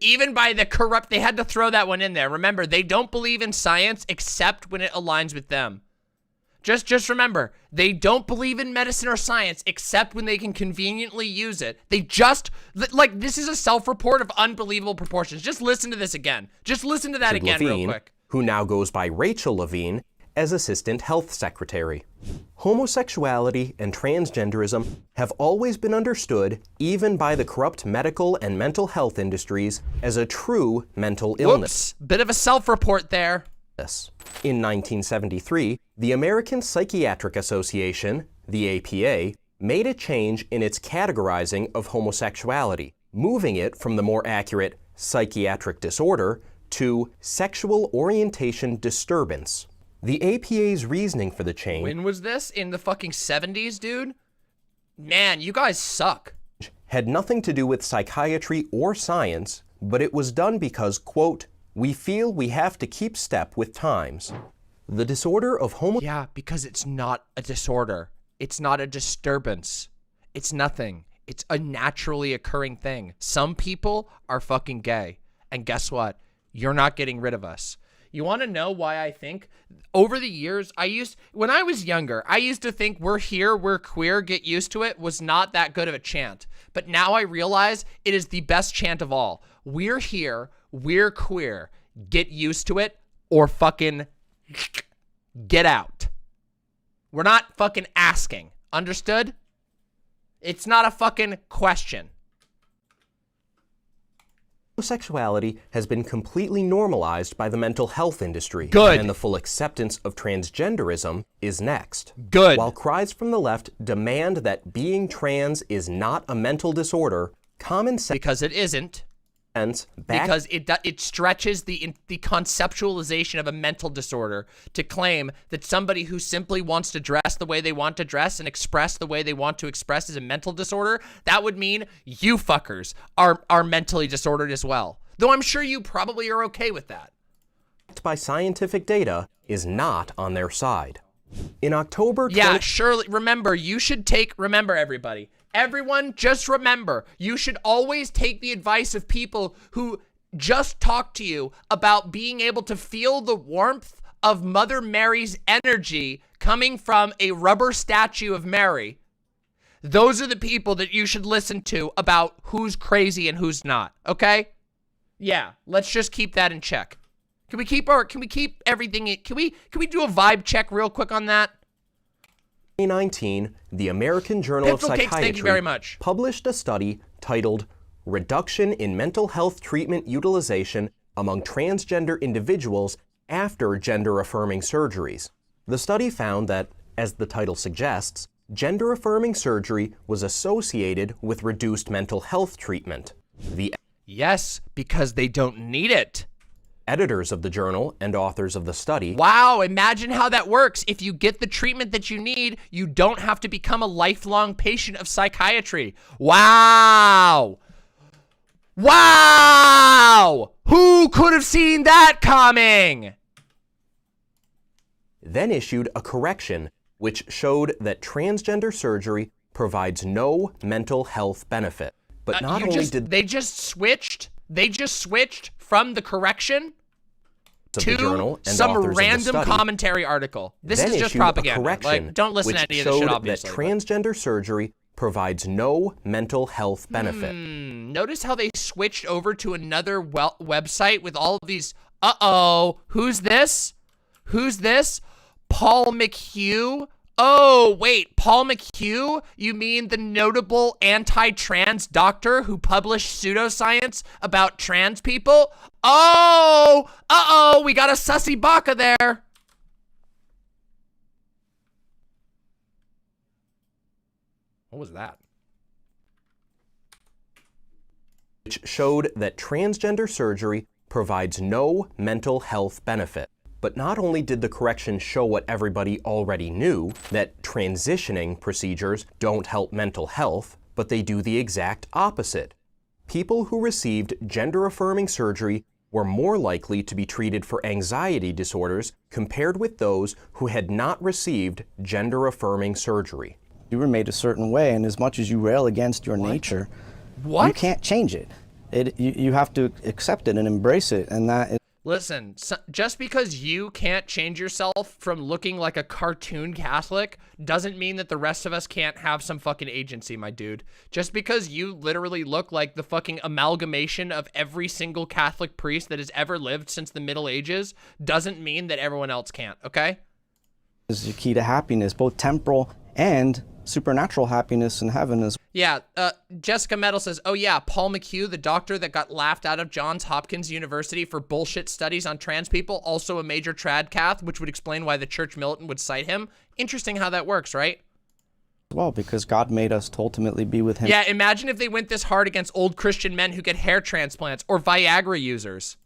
Even by the corrupt, they had to throw that one in there. Remember, they don't believe in science except when it aligns with them. Just remember, they don't believe in medicine or science except when they can conveniently use it. They just, like, this is a self-report of unbelievable proportions. Just listen to this again. Just listen to that again real quick. Who now goes by Rachel Levine, as Assistant Health Secretary. Homosexuality and transgenderism have always been understood, even by the corrupt medical and mental health industries, as a true mental illness. Whoops, bit of a self-report there. In 1973, the American Psychiatric Association, the APA, made a change in its categorizing of homosexuality, moving it from the more accurate psychiatric disorder to sexual orientation disturbance. The APA's reasoning for the change... When was this? In the fucking 70s, dude? Man, you guys suck. ...had nothing to do with psychiatry or science, but it was done because, quote, we feel we have to keep step with times. The disorder of Yeah, because it's not a disorder. It's not a disturbance. It's nothing. It's a naturally occurring thing. Some people are fucking gay. And guess what? You're not getting rid of us. You want to know why I think? Over the years, when I was younger, I used to think we're here, we're queer, get used to it was not that good of a chant. But now I realize it is the best chant of all. We're here, we're queer, get used to it or fucking get out. We're not fucking asking. Understood? It's not a fucking question. Homosexuality has been completely normalized by the mental health industry. Good. And the full acceptance of transgenderism is next. Good. While cries from the left demand that being trans is not a mental disorder, common sense... Because it isn't. Because it stretches the conceptualization of a mental disorder to claim that somebody who simply wants to dress the way they want to dress and express the way they want to express is a mental disorder. That would mean you fuckers are mentally disordered as well. Though I'm sure you probably are okay with that. By scientific data is not on their side. In October... Yeah, surely. Remember, remember everybody. Everyone, just remember, you should always take the advice of people who just talk to you about being able to feel the warmth of Mother Mary's energy coming from a rubber statue of Mary. Those are the people that you should listen to about who's crazy and who's not, okay? Yeah, let's just keep that in check. Can we keep everything, can we do a vibe check real quick on that? 2019, the American Journal of Pitfall Cakes, Psychiatry thank you very much. published a study titled Reduction in Mental Health Treatment Utilization Among Transgender Individuals After Gender-Affirming Surgeries. The study found that, as the title suggests, gender-affirming surgery was associated with reduced mental health treatment. Yes, because they don't need it. Editors of the journal and authors of the study. Wow, imagine how that works. If you get the treatment that you need, you don't have to become a lifelong patient of psychiatry. Wow. Wow! Who could have seen that coming? Then issued a correction which showed that transgender surgery provides no mental health benefit. But not only did they just switched from the correction to some random commentary article. This is just propaganda. Like, don't listen to any of this shit, obviously. That transgender surgery provides no mental health benefit. Notice how they switched over to another website with all of these, who's this? Who's this? Paul McHugh? Oh, wait, Paul McHugh? You mean the notable anti-trans doctor who published pseudoscience about trans people? Oh, we got a sussy baka there. What was that? Which showed that transgender surgery provides no mental health benefit. But not only did the correction show what everybody already knew, that transitioning procedures don't help mental health, but they do the exact opposite. People who received gender-affirming surgery were more likely to be treated for anxiety disorders compared with those who had not received gender-affirming surgery. You were made a certain way, and as much as you rail against your nature, you can't change it. You have to accept it and embrace it, and that is. Listen, just because you can't change yourself from looking like a cartoon Catholic doesn't mean that the rest of us can't have some fucking agency, my dude. Just because you literally look like the fucking amalgamation of every single Catholic priest that has ever lived since the Middle Ages doesn't mean that everyone else can't, okay? Is the key to happiness, both temporal and supernatural happiness in heaven as well. Yeah, Jessica Metal says, oh yeah, Paul McHugh, the doctor that got laughed out of Johns Hopkins University for bullshit studies on trans people, also a major trad cath, which would explain why the church militant would cite him. Interesting how that works, right? Well, because God made us to ultimately be with him. Yeah, imagine if they went this hard against old Christian men who get hair transplants or Viagra users.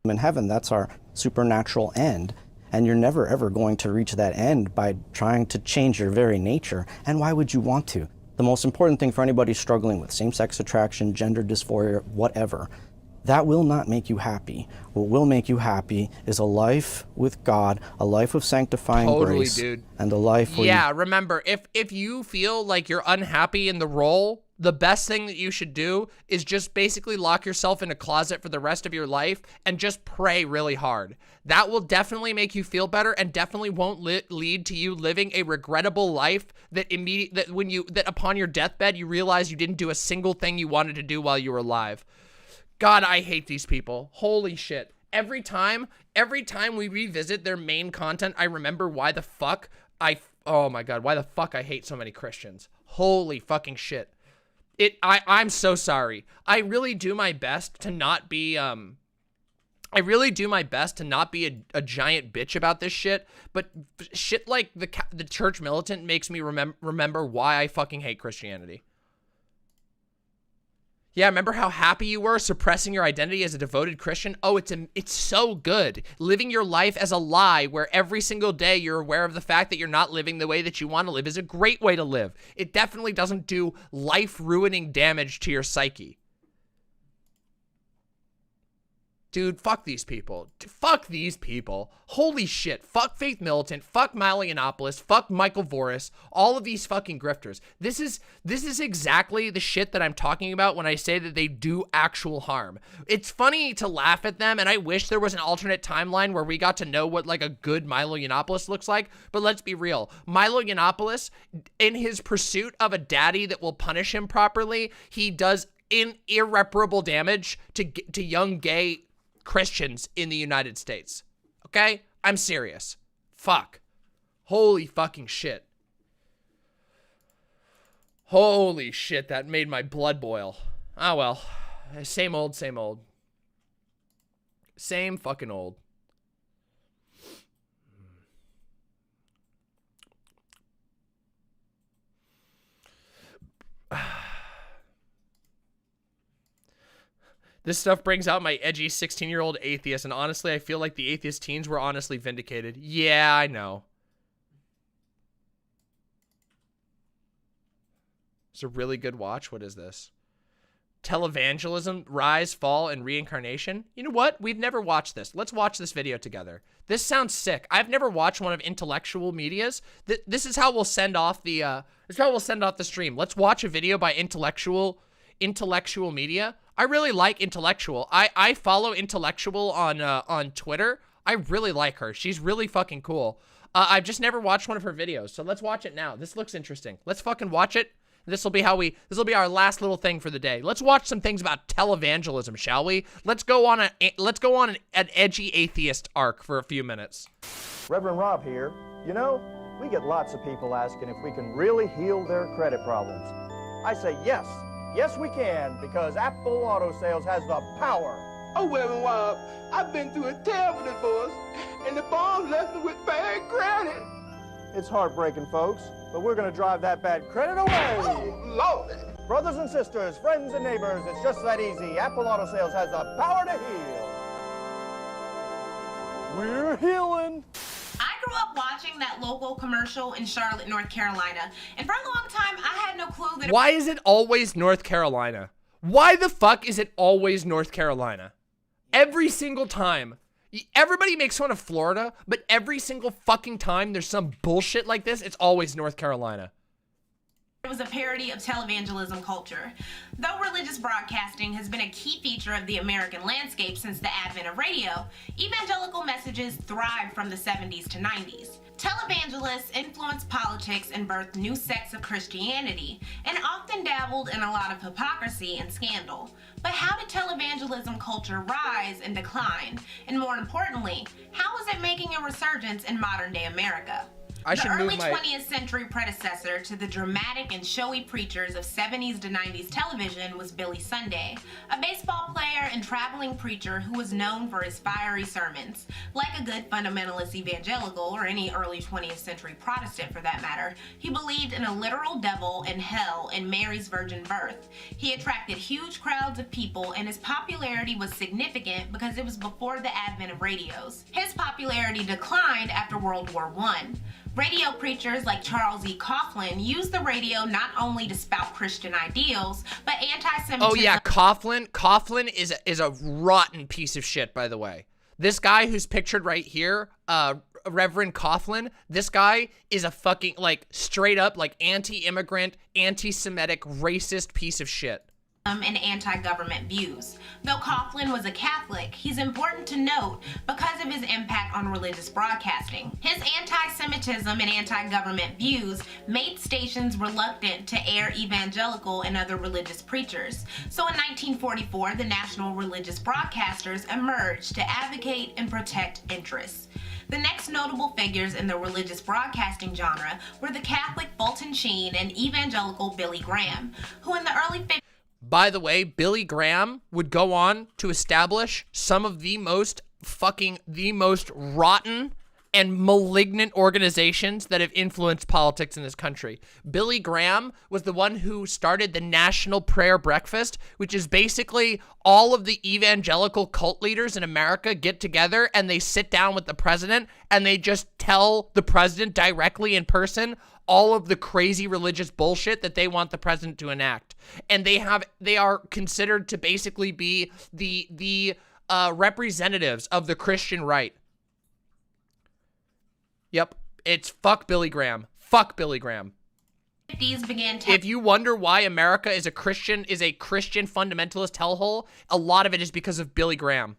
In heaven, that's our supernatural end. And you're never, ever going to reach that end by trying to change your very nature. And why would you want to? The most important thing for anybody struggling with same-sex attraction, gender dysphoria, whatever, that will not make you happy. What will make you happy is a life with God, a life of sanctifying grace, dude. And a life where remember, if you feel like you're unhappy in the role, the best thing that you should do is just basically lock yourself in a closet for the rest of your life and just pray really hard. That will definitely make you feel better and definitely won't lead to you living a regrettable life that upon your deathbed you realize you didn't do a single thing you wanted to do while you were alive. God, I hate these people. Holy shit. Every time we revisit their main content, I remember why the fuck oh my God, why the fuck I hate so many Christians. Holy fucking shit. I'm so sorry. I really do my best to not be a giant bitch about this shit, but shit like the church militant makes me remember why I fucking hate Christianity. Yeah, remember how happy you were suppressing your identity as a devoted Christian? Oh, it's so good. Living your life as a lie where every single day you're aware of the fact that you're not living the way that you want to live is a great way to live. It definitely doesn't do life-ruining damage to your psyche. Dude, fuck these people. Fuck these people. Holy shit. Fuck Faith Militant. Fuck Milo Yiannopoulos. Fuck Michael Voris. All of these fucking grifters. This is exactly the shit that I'm talking about when I say that they do actual harm. It's funny to laugh at them, and I wish there was an alternate timeline where we got to know what like a good Milo Yiannopoulos looks like, but let's be real. Milo Yiannopoulos, in his pursuit of a daddy that will punish him properly, he does irreparable damage to young gay Christians in the United States. Okay? I'm serious. Fuck. Holy fucking shit. Holy shit, that made my blood boil. Ah, well. Same old, same old. Same fucking old. This stuff brings out my edgy 16-year-old atheist, and honestly, I feel like the atheist teens were honestly vindicated. Yeah, I know. It's a really good watch. What is this? Televangelism, Rise, Fall, and Reincarnation? You know what? We've never watched this. Let's watch this video together. This sounds sick. I've never watched one of Intellectual Media's. This is how we'll send off the stream. Let's watch a video by Intellectual Media. I really like Intellectual. I follow Intellectual on Twitter. I really like her. She's really fucking cool. I've just never watched one of her videos, so let's watch it now. This looks interesting. Let's fucking watch it. This will be our last little thing for the day. Let's watch some things about televangelism, shall we? Let's go on an edgy atheist arc for a few minutes. Reverend Rob here. You know, we get lots of people asking if we can really heal their credit problems. I say yes. Yes, we can, because Apple Auto Sales has the power. Oh, Reverend Rob, I've been through a terrible divorce, and the bomb left me with bad credit. It's heartbreaking, folks, but we're going to drive that bad credit away. Oh, Lord. Brothers and sisters, friends and neighbors, it's just that easy. Apple Auto Sales has the power to heal. We're healing. I grew up watching that local commercial in Charlotte, North Carolina, and for a long time, I had no clue that... Why is it always North Carolina? Why the fuck is it always North Carolina? Every single time. Everybody makes fun of Florida, but every single fucking time there's some bullshit like this, it's always North Carolina. It was a parody of televangelism culture. Though religious broadcasting has been a key feature of the American landscape since the advent of radio, evangelical messages thrived from the 70s to 90s. Televangelists influenced politics and birthed new sects of Christianity, and often dabbled in a lot of hypocrisy and scandal. But how did televangelism culture rise and decline? And more importantly, how is it making a resurgence in modern-day America? The early 20th century predecessor to the dramatic and showy preachers of 70s to 90s television was Billy Sunday, a baseball player and traveling preacher who was known for his fiery sermons. Like a good fundamentalist evangelical, or any early 20th century Protestant for that matter, he believed in a literal devil and hell and Mary's virgin birth. He attracted huge crowds of people, and his popularity was significant because it was before the advent of radios. His popularity declined after World War I. Radio preachers like Charles E. Coughlin used the radio not only to spout Christian ideals, but anti-Semitism. Oh yeah, Coughlin. Coughlin is a rotten piece of shit, by the way. This guy who's pictured right here, Reverend Coughlin, this guy is a fucking, like, straight up, like, anti-immigrant, anti-Semitic, racist piece of shit. And anti-government views. Though Coughlin was a Catholic, he's important to note because of his impact on religious broadcasting. His anti-Semitism and anti-government views made stations reluctant to air evangelical and other religious preachers. So in 1944, the National Religious Broadcasters emerged to advocate and protect interests. The next notable figures in the religious broadcasting genre were the Catholic Fulton Sheen and evangelical Billy Graham, who in the early 50s... By the way, Billy Graham would go on to establish some of the most rotten and malignant organizations that have influenced politics in this country. Billy Graham was the one who started the National Prayer Breakfast, which is basically all of the evangelical cult leaders in America get together and they sit down with the president and they just tell the president directly in person all of the crazy religious bullshit that they want the president to enact. And they are considered to basically be the representatives of the Christian right. Yep, it's fuck Billy Graham. Fuck Billy Graham. If you wonder why America is a Christian fundamentalist hellhole, a lot of it is because of Billy Graham.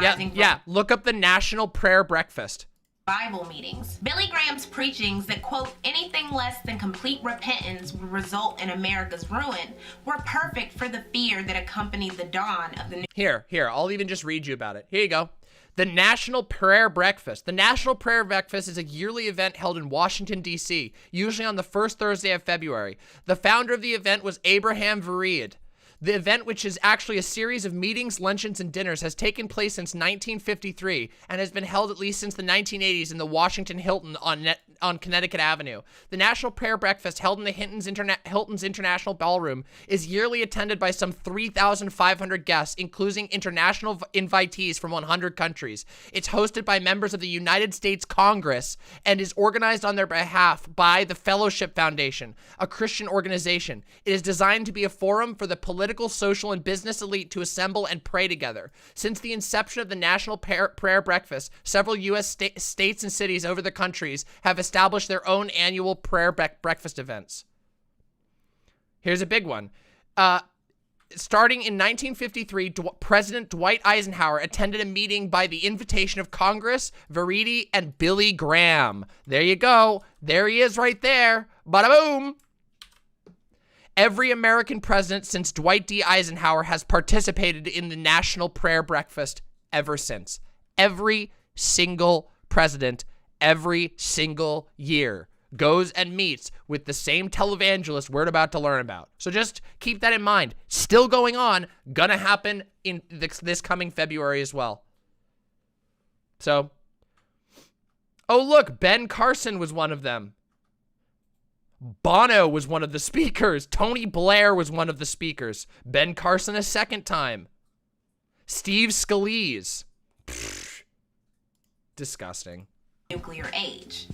Yeah, look up the National Prayer Breakfast. Bible meetings. Billy Graham's preachings that, quote, anything less than complete repentance would result in America's ruin were perfect for the fear that accompanied the dawn of the new... Here, I'll even just read you about it. Here you go. The National Prayer Breakfast. The National Prayer Breakfast is a yearly event held in Washington, D.C., usually on the first Thursday of February. The founder of the event was Abraham Vereid. The event, which is actually a series of meetings, luncheons, and dinners, has taken place since 1953 and has been held at least since the 1980s in the Washington Hilton on Connecticut Avenue. The National Prayer Breakfast, held in the Hilton's International Ballroom, is yearly attended by some 3,500 guests, including international invitees from 100 countries. It's hosted by members of the United States Congress and is organized on their behalf by the Fellowship Foundation, a Christian organization. It is designed to be a forum for the political, social, and business elite to assemble and pray together. Since the inception of the National Prayer Breakfast, several U.S. states and cities over the countries have established their own annual prayer breakfast events. Here's a big one. Starting in 1953, President Dwight Eisenhower attended a meeting by the invitation of Congress, Vereid, and Billy Graham. There you go. There he is right there. Bada boom. Every American president since Dwight D. Eisenhower has participated in the National Prayer Breakfast ever since. Every single president, every single year, goes and meets with the same televangelist we're about to learn about. So just keep that in mind. Still going on, gonna happen in this coming February as well. So, oh look, Ben Carson was one of them. Bono was one of the speakers. Tony Blair was one of the speakers. Ben Carson a second time. Steve Scalise. Pfft. Disgusting. Nuclear age.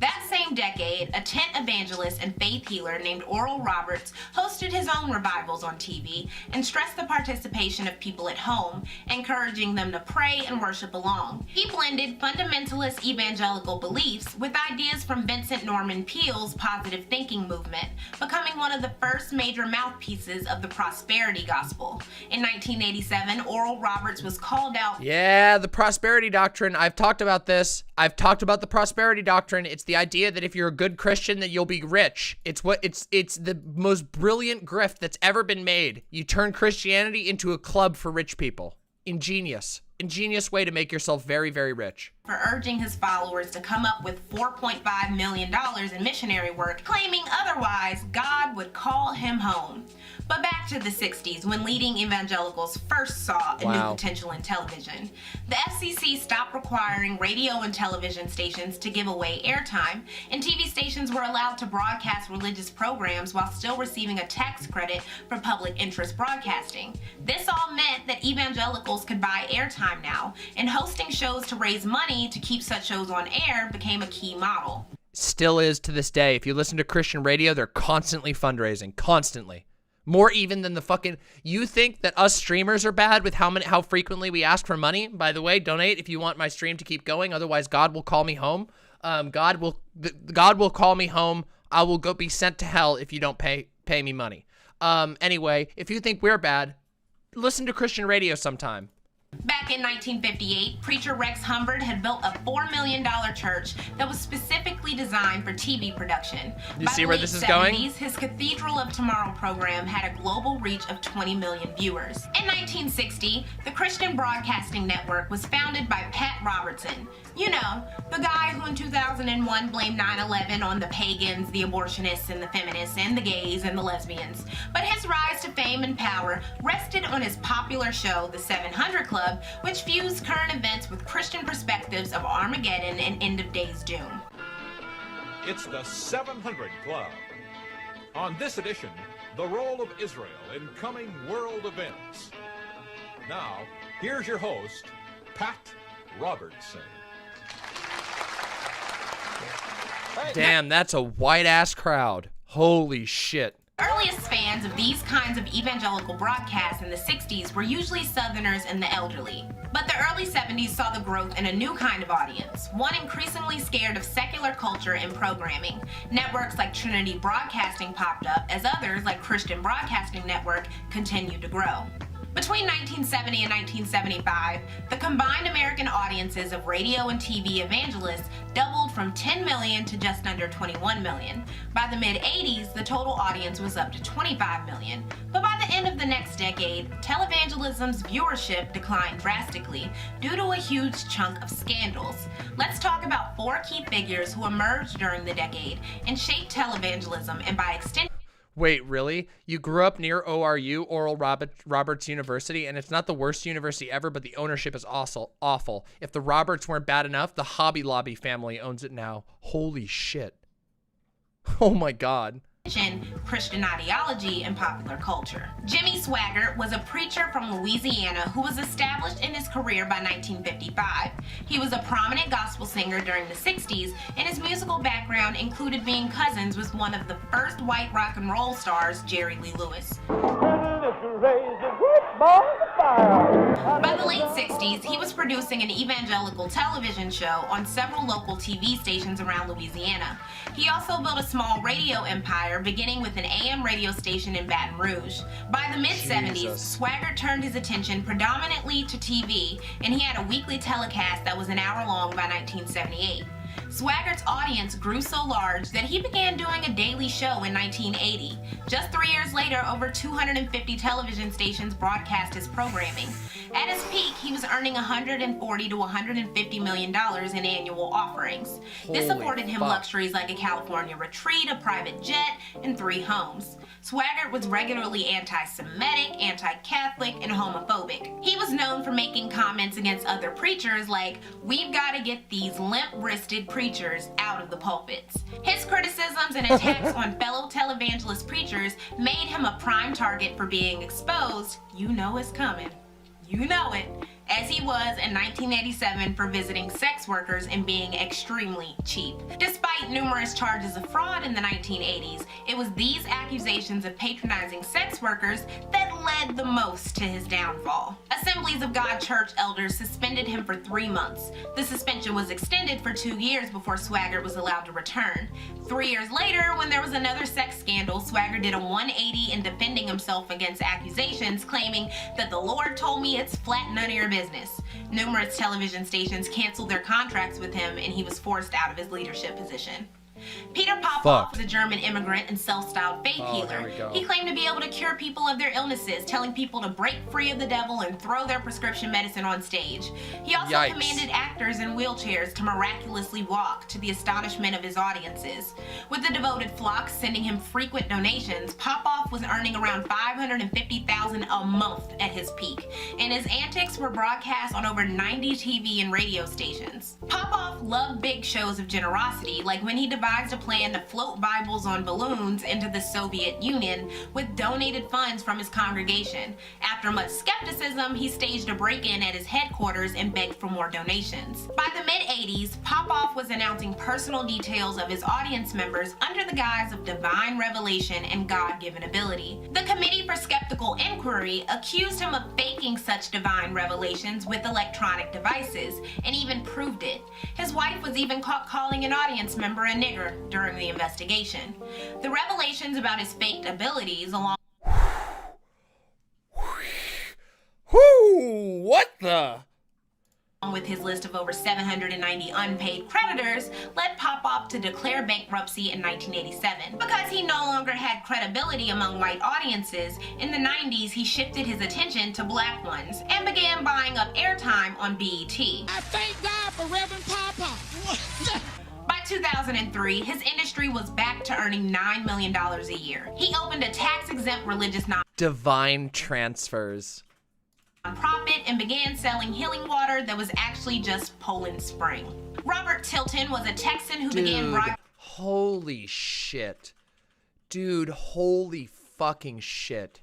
That same decade, a tent evangelist and faith healer named Oral Roberts hosted his own revivals on TV and stressed the participation of people at home, encouraging them to pray and worship along. He blended fundamentalist evangelical beliefs with ideas from Vincent Norman Peale's positive thinking movement, becoming one of the first major mouthpieces of the prosperity gospel. In 1987, Oral Roberts was called out. Yeah, the prosperity doctrine. I've talked about this. I've talked about the prosperity doctrine. It's the idea that if you're a good Christian, that you'll be rich. It's the most brilliant grift that's ever been made. You turn Christianity into a club for rich people. Ingenious way to make yourself very, very rich. For urging his followers to come up with $4.5 million in missionary work, claiming otherwise God would call him home. But back to the 60s, when leading evangelicals first saw a new potential in television. The FCC stopped requiring radio and television stations to give away airtime, and TV stations were allowed to broadcast religious programs while still receiving a tax credit for public interest broadcasting. This all meant that evangelicals could buy airtime now, and hosting shows to raise money to keep such shows on air became a key model. Still is to this day. If you listen to Christian radio, they're constantly fundraising. Constantly. More even than the fucking... You think that us streamers are bad with how frequently we ask for money? By the way, donate if you want my stream to keep going. Otherwise, God will call me home. God will call me home. I will go be sent to hell if you don't pay me money. Anyway, if you think we're bad, listen to Christian radio sometime. Back in 1958, preacher Rex Humbard had built a $4 million church that was specifically designed for TV production. You see where this is going? His Cathedral of Tomorrow program had a global reach of 20 million viewers. In 1960, the Christian Broadcasting Network was founded by Pat Robertson. You know, the guy who in 2001 blamed 9/11 on the pagans, the abortionists, and the feminists, and the gays, and the lesbians. But his rise to fame and power rested on his popular show, The 700 Club, which fused current events with Christian perspectives of Armageddon and end of days doom. It's the 700 Club. On this edition, the role of Israel in coming world events. Now, here's your host, Pat Robertson. Damn, that's a white-ass crowd. Holy shit. Earliest fans of these kinds of evangelical broadcasts in the 60s were usually Southerners and the elderly. But the early 70s saw the growth in a new kind of audience, one increasingly scared of secular culture and programming. Networks like Trinity Broadcasting popped up as others, like Christian Broadcasting Network, continued to grow. Between 1970 and 1975, the combined American audiences of radio and TV evangelists doubled from 10 million to just under 21 million. By the mid-80s, the total audience was up to 25 million. But by the end of the next decade, televangelism's viewership declined drastically due to a huge chunk of scandals. Let's talk about 4 key figures who emerged during the decade and shaped televangelism, and by extension. Wait, really? You grew up near ORU, Oral Roberts University, and it's not the worst university ever, but the ownership is awful. If the Roberts weren't bad enough, the Hobby Lobby family owns it now. Holy shit. Oh my God. Christian ideology and popular culture. Jimmy Swaggart was a preacher from Louisiana who was established in his career by 1955. He was a prominent gospel singer during the 60s, and his musical background included being cousins with one of the first white rock and roll stars, Jerry Lee Lewis. By the late 60s, he was producing an evangelical television show on several local TV stations around Louisiana. He also built a small radio empire, beginning with an AM radio station in Baton Rouge. By the mid-70s, Swaggart turned his attention predominantly to TV, and he had a weekly telecast that was an hour long by 1978. Swaggart's audience grew so large that he began doing a daily show in 1980. Just 3 years later, over 250 television stations broadcast his programming. At his peak, he was earning $140 to $150 million in annual offerings. This afforded him luxuries like a California retreat, a private jet, and 3 homes. Swaggart was regularly anti-Semitic, anti-Catholic, and homophobic. He was known for making comments against other preachers like, "We've got to get these limp-wristed preachers out of the pulpits." His criticisms and attacks on fellow televangelist preachers made him a prime target for being exposed. You know it's coming. You know it. As he was in 1987 for visiting sex workers and being extremely cheap. Despite numerous charges of fraud in the 1980s, it was these accusations of patronizing sex workers that led the most to his downfall. Assemblies of God church elders suspended him for 3 months. The suspension was extended for 2 years before Swaggart was allowed to return. 3 years later, when there was another sex scandal, Swaggart did a 180 in defending himself against accusations, claiming that the Lord told me it's flat none of your business. Numerous television stations canceled their contracts with him, and he was forced out of his leadership position. Peter Popoff was a German immigrant and self-styled faith healer. He claimed to be able to cure people of their illnesses, telling people to break free of the devil and throw their prescription medicine on stage. He also commanded actors in wheelchairs to miraculously walk, to the astonishment of his audiences. With the devoted flocks sending him frequent donations, Popoff was earning around $550,000 a month at his peak, and his antics were broadcast on over 90 TV and radio stations. Popoff loved big shows of generosity, like when he devised a plan to float Bibles on balloons into the Soviet Union with donated funds from his congregation. After much skepticism, he staged a break-in at his headquarters and begged for more donations. By the mid-80s, Popoff was announcing personal details of his audience members under the guise of divine revelation and God-given ability. The Committee for Skeptical Inquiry accused him of faking such divine revelations with electronic devices, and even proved it. His wife was even caught calling an audience member a nigger during the investigation. The revelations about his faked abilities, along with his list of over 790 unpaid creditors, led Popoff to declare bankruptcy in 1987. Because he no longer had credibility among white audiences, in the 90s he shifted his attention to black ones and began buying up airtime on BET. I thank God for Reverend Popoff. By 2003, his industry was back to earning $9 million a year. He opened a tax-exempt religious divine transfers nonprofit and began selling healing water that was actually just Poland Spring. Robert Tilton was a Texan who began holy shit. Dude, holy fucking shit.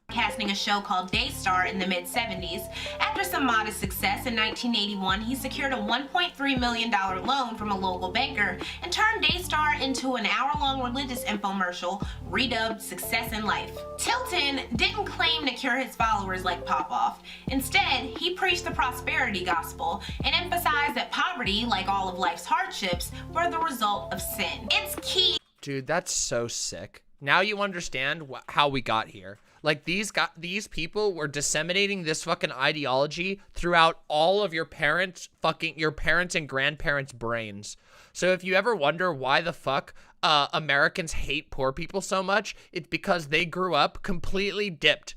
Casting a show called Daystar in the mid-70s. After some modest success in 1981, he secured a $1.3 million loan from a local banker and turned Daystar into an hour-long religious infomercial redubbed Success in Life. Tilton didn't claim to cure his followers like Popoff. Instead, he preached the prosperity gospel and emphasized that poverty, like all of life's hardships, were the result of sin. It's key. Dude, that's so sick. Now you understand how we got here. Like, these people were disseminating this fucking ideology throughout all of your parents' and grandparents' brains. So if you ever wonder why the fuck Americans hate poor people so much, it's because they grew up completely dipped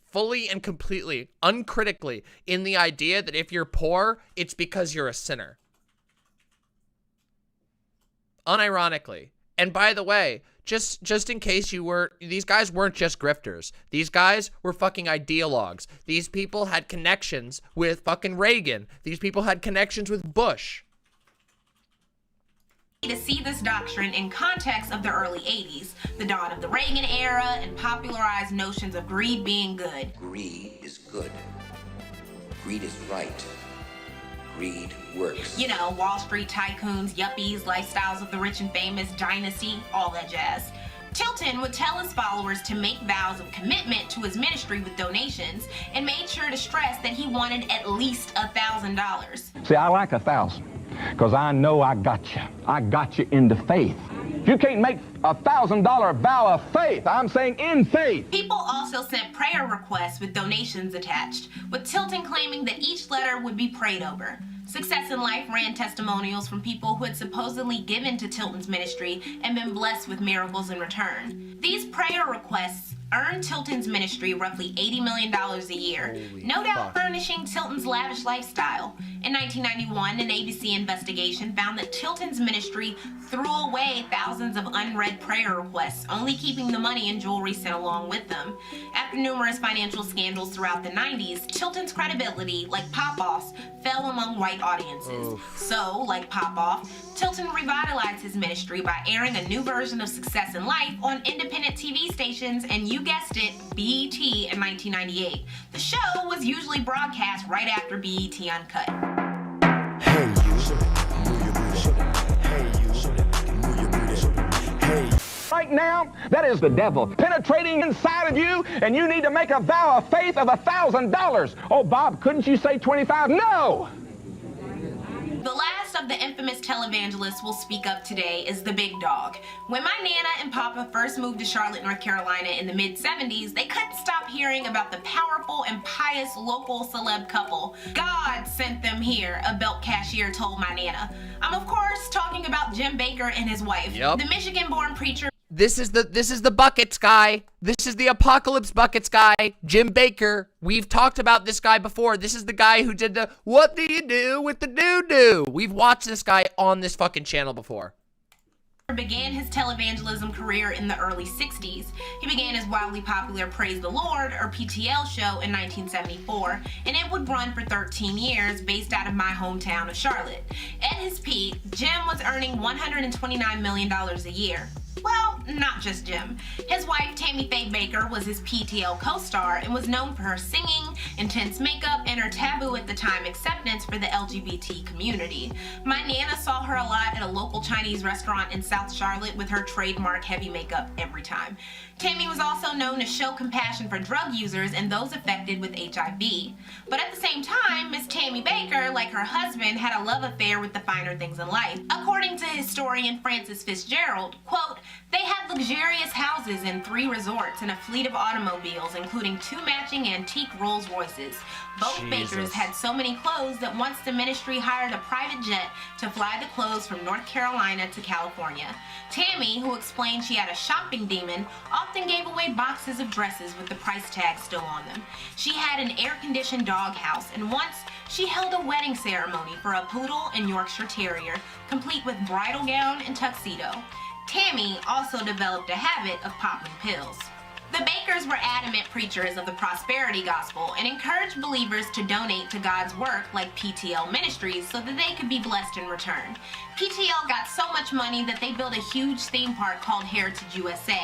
fully and completely, uncritically, in the idea that if you're poor, it's because you're a sinner. Unironically. And by the way, just in case you were, these guys weren't just grifters. These guys were fucking ideologues. These people had connections with fucking Reagan. These people had connections with Bush. To see this doctrine in context of the early 80s, the dawn of the Reagan era, and popularized notions of greed being good. Greed is good. Greed is right. Greed works. You know, Wall Street tycoons, yuppies, lifestyles of the rich and famous, dynasty, all that jazz. Tilton would tell his followers to make vows of commitment to his ministry with donations, and made sure to stress that he wanted at least $1,000. See, I like 1,000, because I know I got you. I got you into faith. You can't make $1,000 vow of faith. I'm saying in faith. People also sent prayer requests with donations attached, with Tilton claiming that each letter would be prayed over. Success in Life ran testimonials from people who had supposedly given to Tilton's ministry and been blessed with miracles in return. These prayer requests earned Tilton's ministry roughly $80 million a year, no doubt furnishing Tilton's lavish lifestyle. In 1991, an ABC investigation found that Tilton's ministry threw away thousands of unread prayer requests, only keeping the money and jewelry sent along with them. After numerous financial scandals throughout the 90s, Tilton's credibility, like Popoff's, fell among white audiences. So, like Popoff, Tilton revitalized his ministry by airing a new version of Success in Life on independent TV stations, and you guessed it, BET in 1998. The show was usually broadcast right after BET Uncut. Hey, you. Move your booty. Hey, you. Move your booty. Hey. Right now, that is the devil penetrating inside of you, and you need to make a vow of faith of $1,000. Oh, Bob, couldn't you say 25? No! The last of the infamous televangelists we'll speak of today is the big dog. When my Nana and Papa first moved to Charlotte, North Carolina in the mid-70s, they couldn't stop hearing about the powerful and pious local celeb couple. God sent them here, a belt cashier told my Nana. I'm of course talking about Jim Bakker and his wife, the Michigan-born preacher. This is the buckets guy. This is the apocalypse buckets guy, Jim Bakker. We've talked about this guy before. This is the guy who did the what do you do with the doo-doo? We've watched this guy on this fucking channel before. Began his televangelism career in the early 60s. He began his wildly popular Praise the Lord, or PTL show in 1974, and it would run for 13 years based out of my hometown of Charlotte. At his peak, Jim was earning $129 million a year. Well, not just Jim. His wife, Tammy Faye Bakker, was his PTL co-star and was known for her singing, intense makeup, and her taboo at the time acceptance for the LGBT community. My Nana saw her a lot at a local Chinese restaurant in South Charlotte with her trademark heavy makeup every time. Tammy was also known to show compassion for drug users and those affected with HIV. But at the same time, Miss Tammy Bakker, like her husband, had a love affair with the finer things in life. According to historian Francis Fitzgerald, quote, they had luxurious houses in 3 resorts and a fleet of automobiles, including 2 matching antique Rolls Royces. Both Bakkers had so many clothes that once the ministry hired a private jet to fly the clothes from North Carolina to California. Tammy, who explained she had a shopping demon, often gave away boxes of dresses with the price tag still on them. She had an air-conditioned doghouse, and once she held a wedding ceremony for a poodle and Yorkshire Terrier, complete with bridal gown and tuxedo. Tammy also developed a habit of popping pills. The Bakkers were adamant preachers of the prosperity gospel and encouraged believers to donate to God's work like PTL Ministries so that they could be blessed in return. PTL got so much money that they built a huge theme park called Heritage USA.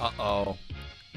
Uh-oh.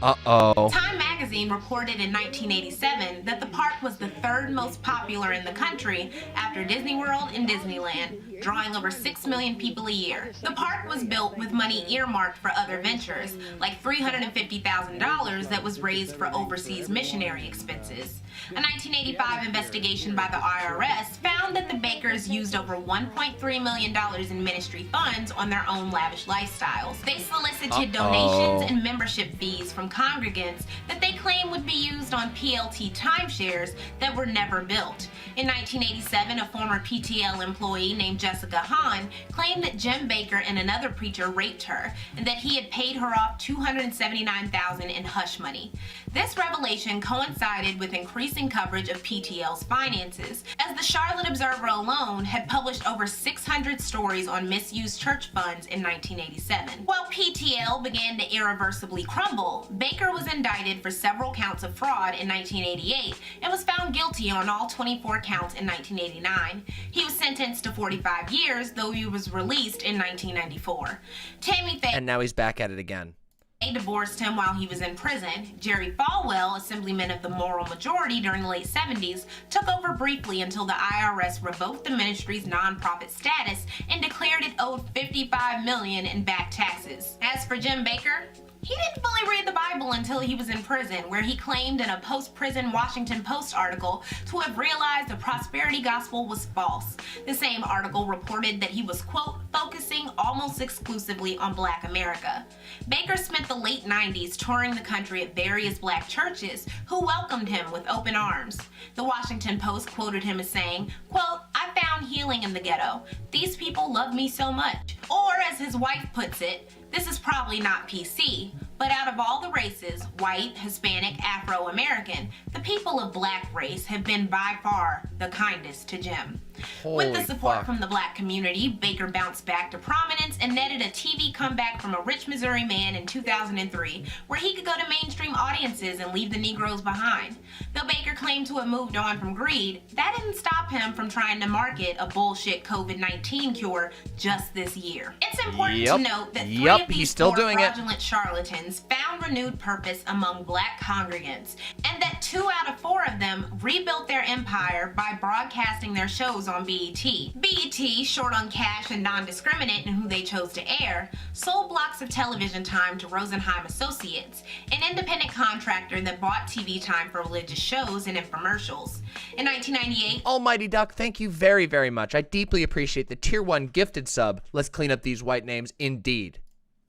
Uh-oh. Time magazine reported in 1987 that the park was the third most popular in the country after Disney World and Disneyland, drawing over 6 million people a year. The park was built with money earmarked for other ventures, like $350,000 that was raised for overseas missionary expenses. A 1985 investigation by the IRS found that the Bakers used over $1.3 million in ministry funds on their own lavish lifestyles. They solicited donations and membership fees from congregants that they claim would be used on PLT timeshares that were never built. In 1987, a former PTL employee named Jessica Hahn claimed that Jim Baker and another preacher raped her and that he had paid her off $279,000 in hush money. This revelation coincided with increasing coverage of PTL's finances, as the Charlotte Observer alone had published over 600 stories on misused church funds in 1987. While PTL began to irreversibly crumble, Baker was indicted for several counts of fraud in 1988 and was found guilty on all 24 counts in 1989. He was sentenced to 45 years, though he was released in 1994. Tammy Faye And now he's back at it again. They divorced him while he was in prison. Jerry Falwell, assemblyman of the Moral Majority during the late 70s, took over briefly until the IRS revoked the ministry's nonprofit status and declared it owed $55 million in back taxes. As for Jim Baker, he didn't fully read the Bible until he was in prison, where he claimed in a post-prison Washington Post article to have realized the prosperity gospel was false. The same article reported that he was, quote, focusing almost exclusively on Black America. Baker spent the late 90s touring the country at various Black churches who welcomed him with open arms. The Washington Post quoted him as saying, quote, I found healing in the ghetto. These people love me so much. Or as his wife puts it, this is probably not PC, but out of all the races, white, Hispanic, Afro-American, the people of Black race have been by far the kindest to Jim. With the support from the Black community, Baker bounced back to prominence and netted a TV comeback from a rich Missouri man in 2003, where he could go to mainstream audiences and leave the Negroes behind. Though Baker claimed to have moved on from greed, that didn't stop him from trying to market a bullshit COVID-19 cure just this year. It's important to note that three of these four fraudulent charlatans found renewed purpose among Black congregants, and that 2 out of 4 of them rebuilt their empire by broadcasting their shows on BET. BET, short on cash and non-discriminate in who they chose to air, sold blocks of television time to Rosenheim Associates, an independent contractor that bought TV time for religious shows and infomercials. In 1998, Almighty Duck, thank you very, very much. I deeply appreciate the tier 1 gifted sub. Let's clean up these white names indeed.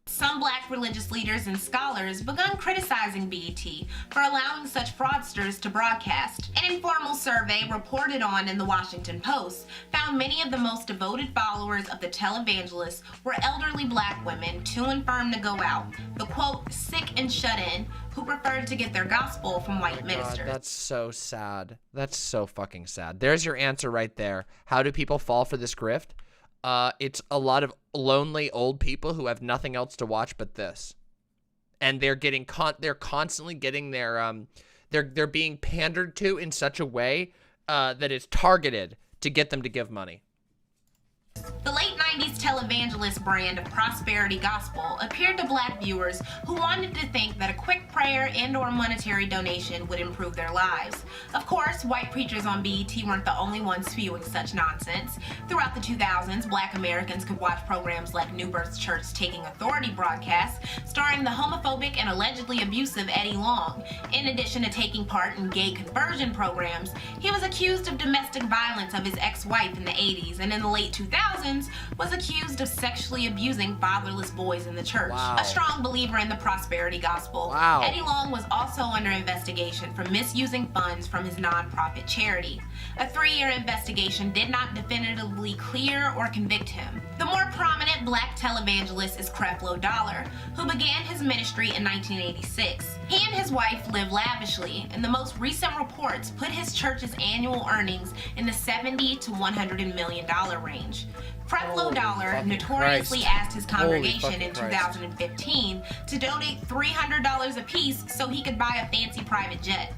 some Black religious leaders and scholars begun criticizing BET for allowing such fraudsters to broadcast. An informal survey reported on in the Washington Post found many of the most devoted followers of the Televangelists were elderly Black women too infirm to go out, the quote, sick and shut in, who preferred to get their gospel from white ministers. God, that's so sad. That's so fucking sad. There's your answer right there. How do people fall for this grift? It's a lot of lonely old people who have nothing else to watch but this, and they're getting they're constantly getting their they're being pandered to in such a way that is targeted to get them to give money. The late 90s televangelist brand of prosperity gospel appeared to Black viewers who wanted to think that a quick prayer and or monetary donation would improve their lives. Of course, white preachers on BET weren't the only ones spewing such nonsense. Throughout the 2000s, Black Americans could watch programs like New Birth Church Taking Authority broadcasts, starring the homophobic and allegedly abusive Eddie Long. In addition to taking part in gay conversion programs, he was accused of domestic violence of his ex-wife in the 80s, and in the late 2000s, was accused of sexually abusing fatherless boys in the church. Wow. A strong believer in the prosperity gospel, wow. Eddie Long was also under investigation for misusing funds from his nonprofit charity. A 3-year investigation did not definitively clear or convict him. The more prominent Black televangelist is Creflo Dollar, who began his ministry in 1986. He and his wife live lavishly, and the most recent reports put his church's annual earnings in the $70 to $100 million range. Creflo Dollar notoriously asked his congregation in 2015 to donate $300 apiece so he could buy a fancy private jet.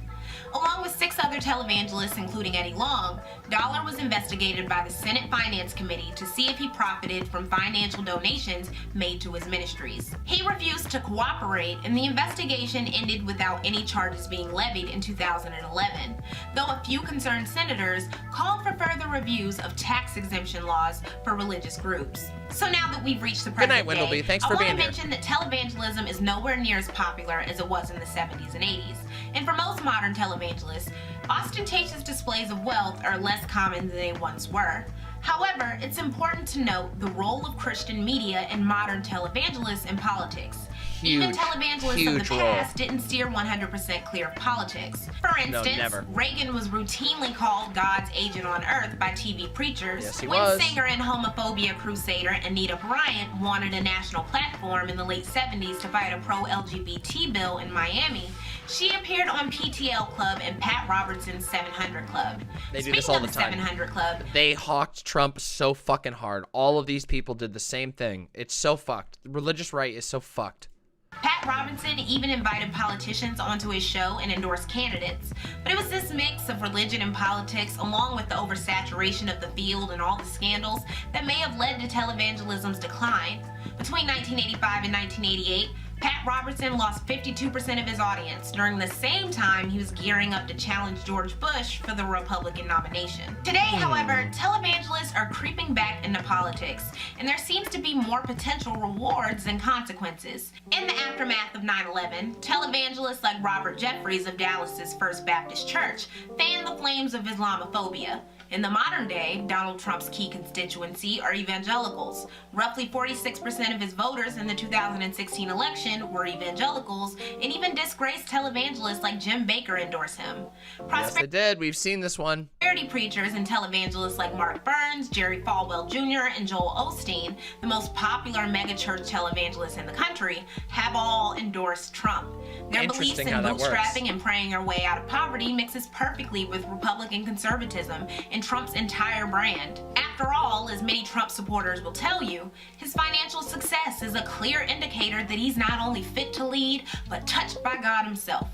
Along with 6 other televangelists, including Eddie Long, Dollar was investigated by the Senate Finance Committee to see if he profited from financial donations made to his ministries. He refused to cooperate, and the investigation ended without any charges being levied in 2011, though a few concerned senators called for further reviews of tax exemption laws for religious groups. So now that we've reached the present Good night, Windleby. Thanks for being here. I want to mention that televangelism is nowhere near as popular as it was in the 70s and 80s. And for most modern televangelists, ostentatious displays of wealth are less common than they once were. However, it's important to note the role of Christian media and modern televangelists in politics. Even televangelists of the past didn't steer 100% clear of politics. For instance, Reagan was routinely called God's agent on earth by TV preachers. Yes, he when was. singer and homophobia crusader Anita Bryant wanted a national platform in the late 70s to fight a pro-LGBT bill in Miami, she appeared on PTL Club and Pat Robertson's 700 Club. They do this all the time. 700 Club. They hawked Trump so fucking hard. All of these people did the same thing. It's so fucked. The religious right is so fucked. Pat Robinson even invited politicians onto his show and endorsed candidates. But it was this mix of religion and politics, along with the oversaturation of the field and all the scandals, that may have led to televangelism's decline. Between 1985 and 1988, Pat Robertson lost 52% of his audience during the same time he was gearing up to challenge George Bush for the Republican nomination. Today, however, televangelists are creeping back into politics, and there seems to be more potential rewards than consequences. In the aftermath of 9/11, televangelists like Robert Jeffries of Dallas's First Baptist Church fanned the flames of Islamophobia. In the modern day, Donald Trump's key constituency are evangelicals. Roughly 46% of his voters in the 2016 election were evangelicals, and even disgraced televangelists like Jim Bakker endorse him. Yes, they did. We've seen this one. Prosperity preachers and televangelists like Mark Burns, Jerry Falwell Jr., and Joel Osteen, the most popular megachurch televangelists in the country, have all endorsed Trump. Their beliefs in bootstrapping and praying our way out of poverty mixes perfectly with Republican conservatism and Trump's entire brand. After all, as many Trump supporters will tell you, his financial success is a clear indicator that he's not only fit to lead, but touched by God himself.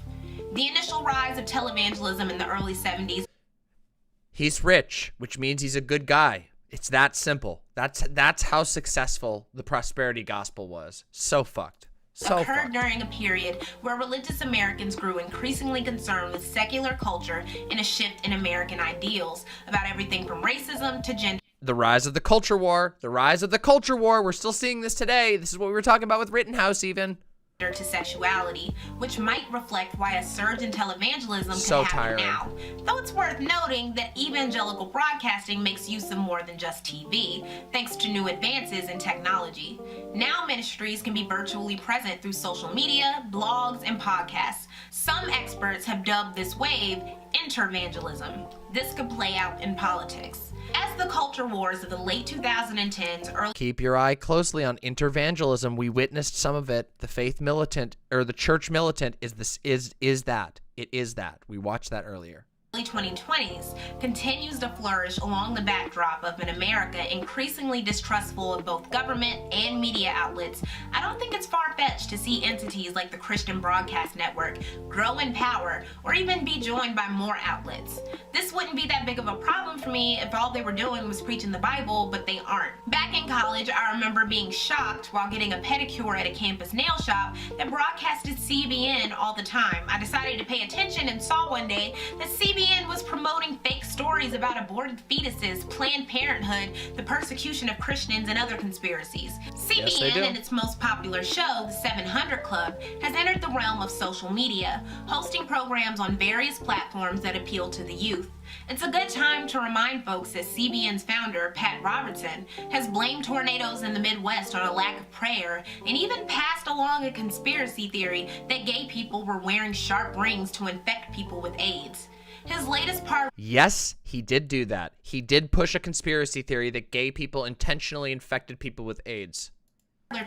The initial rise of televangelism in the early 70s. He's rich, which means he's a good guy. It's that simple. That's how successful the prosperity gospel was. So fucked. So occurred during a period where religious Americans grew increasingly concerned with secular culture and a shift in American ideals about everything from racism to gender. The rise of the culture war. The rise of the culture war. We're still seeing this today. This is what we were talking about with Rittenhouse even. To sexuality, which might reflect why a surge in televangelism so could happen tiring. now. Though it's worth noting that evangelical broadcasting makes use of more than just TV, thanks to new advances in technology. Now ministries can be virtually present through social media, blogs, and podcasts. Some experts have dubbed this wave intervangelism. This could play out in politics. As the culture wars of the late 2010s, early... Keep your eye closely on intervangelism. We witnessed some of it. The faith militant, or the church militant, is that. It is that. We watched that earlier. 2020s continues to flourish along the backdrop of an America increasingly distrustful of both government and media outlets. I don't think it's far-fetched to see entities like the Christian Broadcast Network grow in power or even be joined by more outlets. This wouldn't be that big of a problem for me if all they were doing was preaching the Bible, but they aren't. Back in college, I remember being shocked while getting a pedicure at a campus nail shop that broadcasted CBN all the time. I decided to pay attention and saw one day that CBN was promoting fake stories about aborted fetuses, Planned Parenthood, the persecution of Christians, and other conspiracies. CBN and its most popular show, the 700 Club, has entered the realm of social media, hosting programs on various platforms that appeal to the youth. It's a good time to remind folks that CBN's founder, Pat Robertson, has blamed tornadoes in the Midwest on a lack of prayer and even passed along a conspiracy theory that gay people were wearing sharp rings to infect people with AIDS. His latest part... Yes, he did do that. He did push a conspiracy theory that gay people intentionally infected people with AIDS.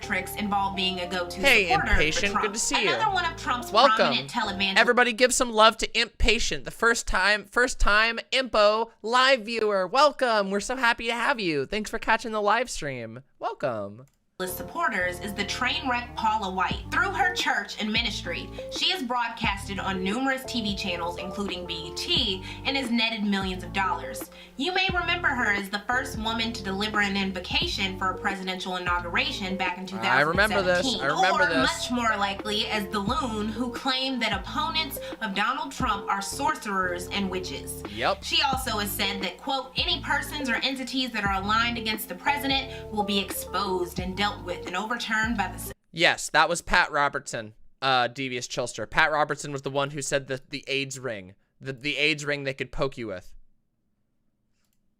Tricks involve being a go-to hey, supporter Impatient, for Trump. good to see you. Another one of Trump's Welcome. prominent televangelists. Everybody give some love to Impatient, the first time Impo live viewer. Welcome. We're so happy to have you. Thanks for catching the live stream. Welcome. supporters is the train wreck Paula White. Through her church and ministry, she is broadcasted on numerous TV channels, including BET, and has netted millions of dollars. You may remember her as the first woman to deliver an invocation for a presidential inauguration back in 2017. I remember this. Or much more likely as the loon who claimed that opponents of Donald Trump are sorcerers and witches. Yep. She also has said that, quote, any persons or entities that are aligned against the president will be exposed and dealt with and overturned by the... Yes, that was Pat Robertson, Devious Chilster. Pat Robertson was the one who said the AIDS ring. The AIDS ring they could poke you with.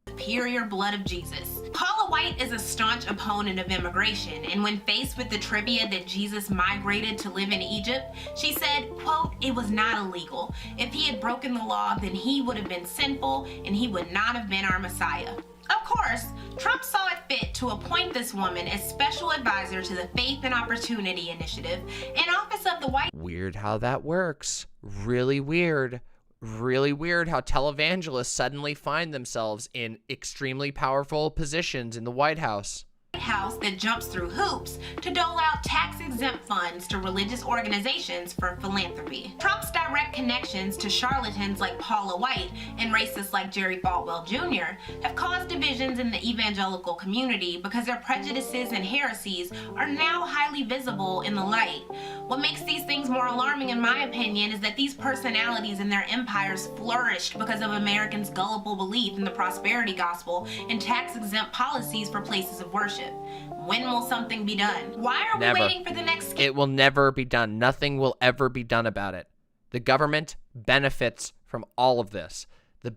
Superior blood of Jesus. Paula White is a staunch opponent of immigration, and when faced with the trivia that Jesus migrated to live in Egypt, she said, quote, it was not illegal. If he had broken the law, then he would have been sinful, and he would not have been our Messiah. Of course, Trump saw it fit to appoint this woman as special advisor to the Faith and Opportunity Initiative in office of the White... Weird how that works. Really weird. Really weird how televangelists suddenly find themselves in extremely powerful positions in the White House. House that jumps through hoops to dole out tax-exempt funds to religious organizations for philanthropy. Trump's direct connections to charlatans like Paula White and racists like Jerry Falwell Jr. have caused divisions in the evangelical community because their prejudices and heresies are now highly visible in the light. What makes these things more alarming, in my opinion, is that these personalities and their empires flourished because of Americans' gullible belief in the prosperity gospel and tax-exempt policies for places of worship. When will something be done? Why are we waiting for the next... It will never be done. Nothing will ever be done about it. The government benefits from all of this. The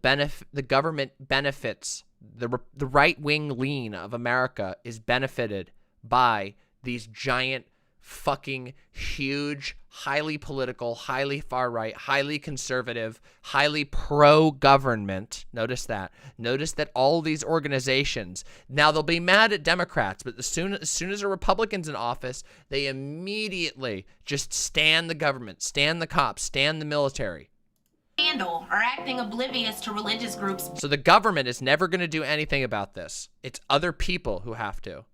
government benefits, the right-wing lean of America is benefited by these giant, fucking huge, highly political, highly far-right, highly conservative, highly pro-government. Notice that. Notice that all these organizations, now they'll be mad at Democrats, but as soon as a Republican's in office, they immediately just stand the government, stand the cops, stand the military. Scandal or acting oblivious to religious groups. So the government is never going to do anything about this. It's other people who have to.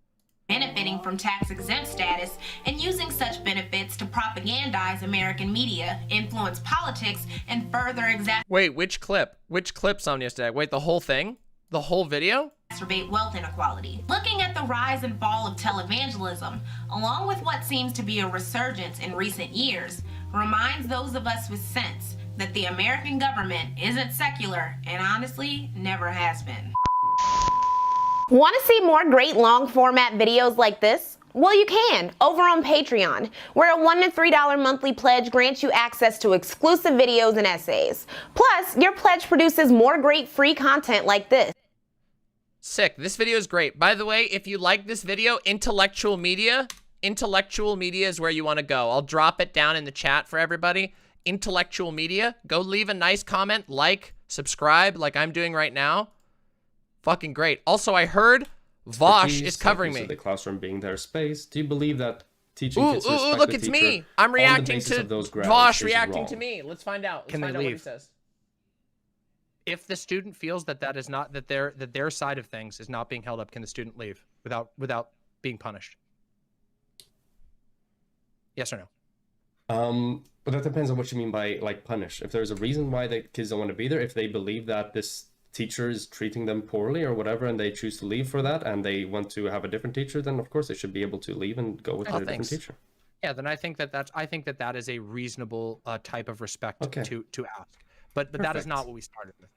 Benefiting from tax-exempt status and using such benefits to propagandize American media, influence politics, and further Wait, which clip? Which clip's on yesterday? Wait, the whole thing? The whole video? Exacerbate wealth inequality. Looking at the rise and fall of televangelism, along with what seems to be a resurgence in recent years, reminds those of us with sense that the American government isn't secular and honestly never has been. Want to see more great long format videos like this? Well, you can over on Patreon, where a $1 to $3 monthly pledge grants you access to exclusive videos and essays. Plus, your pledge produces more great free content like this. Sick. This video is great. By the way, if you like this video, Intellectual Media is where you want to go. I'll drop it down in the chat for everybody. Intellectual Media. Go leave a nice comment, like, subscribe, like I'm doing right now. Fucking great. Also, I heard Vaush is covering me. The classroom being their space. Do you believe that teaching kids to respect look, the it's teacher me. I'm reacting to Vaush reacting to me. Let's find out. Can they What he leave? says. If the student feels that that is not that their side of things is not being held up, can the student leave without being punished? Yes or no? But that depends on what you mean by like punish. If there's a reason why the kids don't want to be there, if they believe that this teacher is treating them poorly or whatever, and they choose to leave for that, and they want to have a different teacher, then of course they should be able to leave and go with a different teacher. Yeah, then I think that is a reasonable type of respect to ask. But that is not what we started with.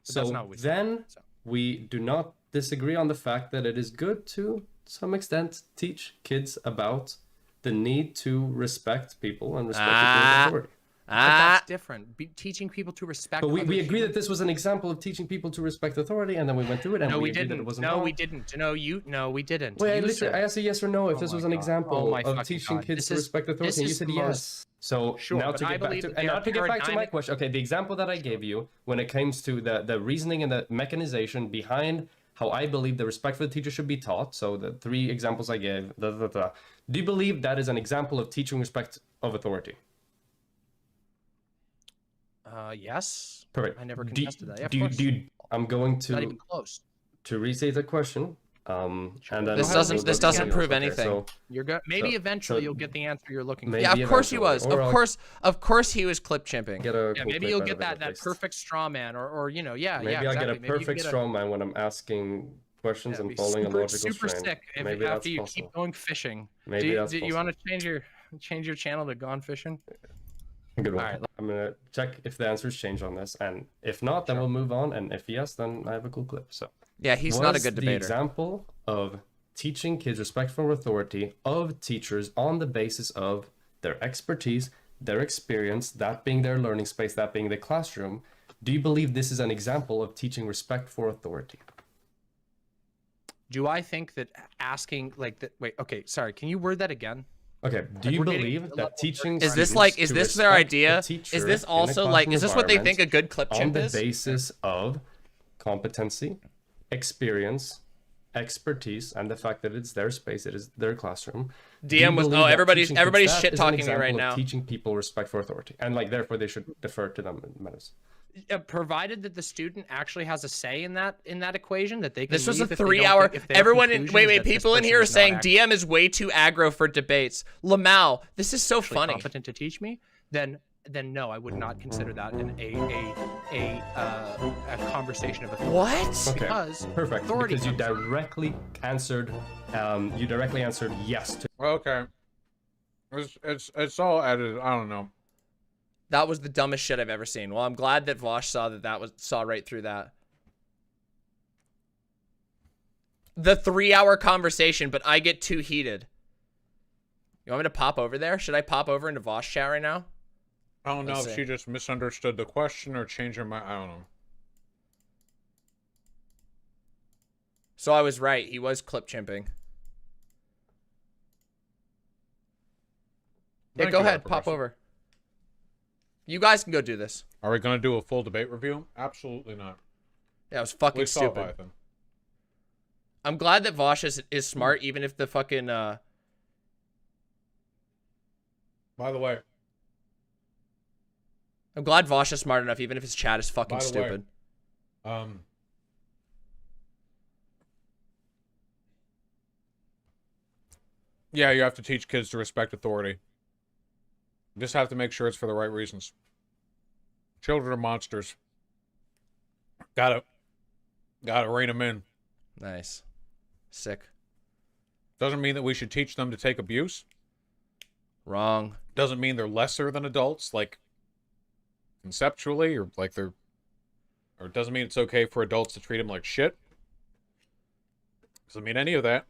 We do not disagree on the fact that it is good to some extent teach kids about the need to respect people and respect people's authority. But that's different. Teaching people to respect. But we agree that this was an example of teaching people to respect authority, and then we went through it, and we agreed that it wasn't wrong. We didn't. No, we didn't. Wait, I asked a yes or no if this was an example of teaching kids to respect authority, and you said yes. So now to get back to my question, okay, the example that I gave you when it comes to the reasoning and the mechanization behind how I believe the respect for the teacher should be taught, so the 3 examples I gave, do you believe that is an example of teaching respect of authority? Yes. Perfect. I never contested that. Yeah, I'm going to not even close. To restate the question, And then This doesn't prove anything. So, You're good. Maybe eventually you'll get the answer you're looking for. maybe Yeah, of course he was. Or Of course he was clip chimping. Get a Yeah, cool maybe clip you'll out get of it that at that least. perfect straw man, or you know, yeah, Maybe yeah, I'll exactly. get a Maybe you can perfect get straw man when I'm asking questions Yeah, and be following a logical super strain. sick if, Maybe after that's you possible. keep going fishing. Maybe that's do you possible. want to change your channel to Gone Fishing? Good one. All right. I'm gonna check if the answers change on this, and if not, then we'll move on. And if yes, then I have a cool clip. So Yeah, he's not a was good the debater. example of teaching kids respect for authority of teachers on the basis of their expertise, their experience, that being their learning space, that being the classroom. Do you believe this is an example of teaching respect for authority? Do I think that asking like that? Wait, okay, sorry. Can you word that again? Okay. Do you believe that teaching Is this students like is to this their respect idea? the teacher Is this in a also like classroom is this what they think a environment good clip on chimp the is? basis of competency, experience, expertise, and the fact that it's their space, it is their classroom? Do you DM was believe that everybody's teaching kids that shit is an talking me example right of now. Teaching people respect for authority, and like therefore they should defer to them in matters. Provided that the student actually has a say in that equation, that they can. This was a leave if 3-hour. if their Everyone, conclusion wait, is that this people in person here are is not saying act- DM is way too aggro for debates. Lamau, this is so actually funny. competent to teach me, then no, I would not consider that a conversation of authority. What? Okay, Because perfect. authority Because you comes from- directly answered, yes to. Okay. It's all edited. I don't know. That was the dumbest shit I've ever seen. Well, I'm glad that Vaush saw right through that. The 3-hour conversation, but I get too heated. You want me to pop over there? Should I pop over into Vaush chat right now? I don't know Let's if see. she just misunderstood the question or changed her mind. I don't know. So I was right. He was clip chimping. Yeah, Thank go you, ahead. Dr. Pop Russell. over. You guys can go do this. Are we going to do a full debate review? Absolutely not. Yeah, it was fucking We saw stupid. Python. I'm glad that Vaush is smart, even if the fucking By the way, I'm glad Vaush is smart enough, even if his chat is fucking By the way, stupid. Yeah, you have to teach kids to respect authority. You just have to make sure it's for the right reasons. Children are monsters. Gotta rein them in. Nice. Sick. Doesn't mean that we should teach them to take abuse. Wrong. Doesn't mean they're lesser than adults, like conceptually, or like they're, or it doesn't mean it's okay for adults to treat them like shit. Doesn't mean any of that.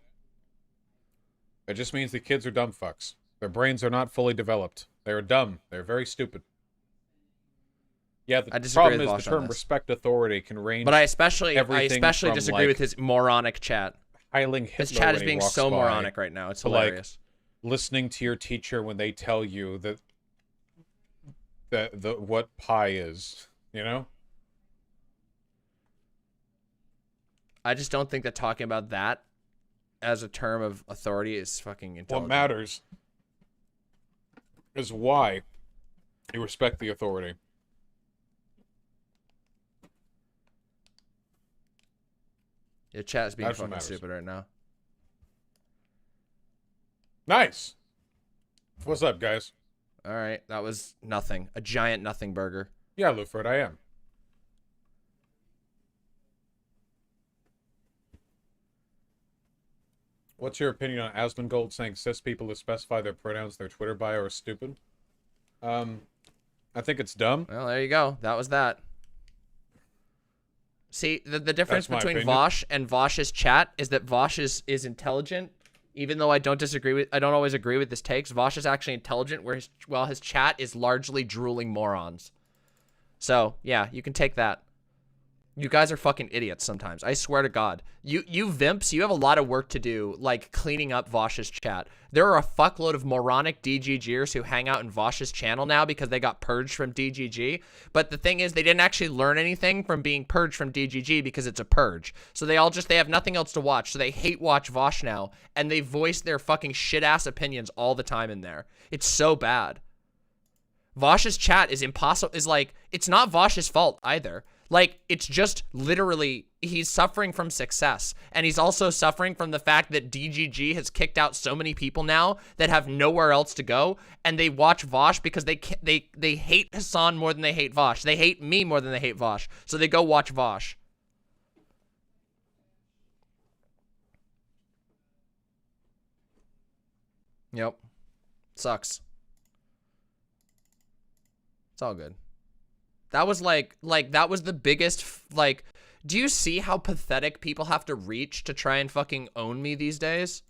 It just means the kids are dumb fucks. Their brains are not fully developed. They're dumb. They're very stupid. Yeah, the disagree problem with is Vaush the on term this. respect authority can range. But I especially everything from, disagree like, with his moronic chat. Heiling His Hitler chat when is he being walks so by, moronic right now. It's to, like, hilarious. listening to your teacher when they tell you that the what pi is, you know? I just don't think that talking about that as a term of authority is fucking intelligent. What matters is why you respect the authority. Your chat is being That's what fucking matters. stupid right now. Nice. What's up, guys? All right, that was nothing. A giant nothing burger. Yeah, Luford, I am. What's your opinion on Asmongold saying cis people who specify their pronouns in their Twitter bio are stupid? I think it's dumb. Well, there you go. That was that. See, the difference That's my between opinion. Vaush and Vaush's chat is that Vaush is intelligent. Even though I don't always agree with his takes, Vaush is actually intelligent, while his chat is largely drooling morons. So, yeah, you can take that. You guys are fucking idiots sometimes. I swear to God. You Vimps, you have a lot of work to do, like cleaning up Vaush's chat. There are a fuckload of moronic DGGers who hang out in Vaush's channel now because they got purged from DGG. But the thing is, they didn't actually learn anything from being purged from DGG because it's a purge. So they have nothing else to watch. So they hate watch Vaush now. And they voice their fucking shit-ass opinions all the time in there. It's so bad. Vaush's chat is impossible. It's not Vaush's fault either. Like, it's just literally he's suffering from success, and he's also suffering from the fact that DGG has kicked out so many people now that have nowhere else to go, and they watch Vaush because they hate Hassan more than they hate Vaush. They hate me more than they hate Vaush, so they go watch Vaush. Yep. Sucks. It's all good. That was like that was the biggest, like, do you see how pathetic people have to reach to try and fucking own me these days?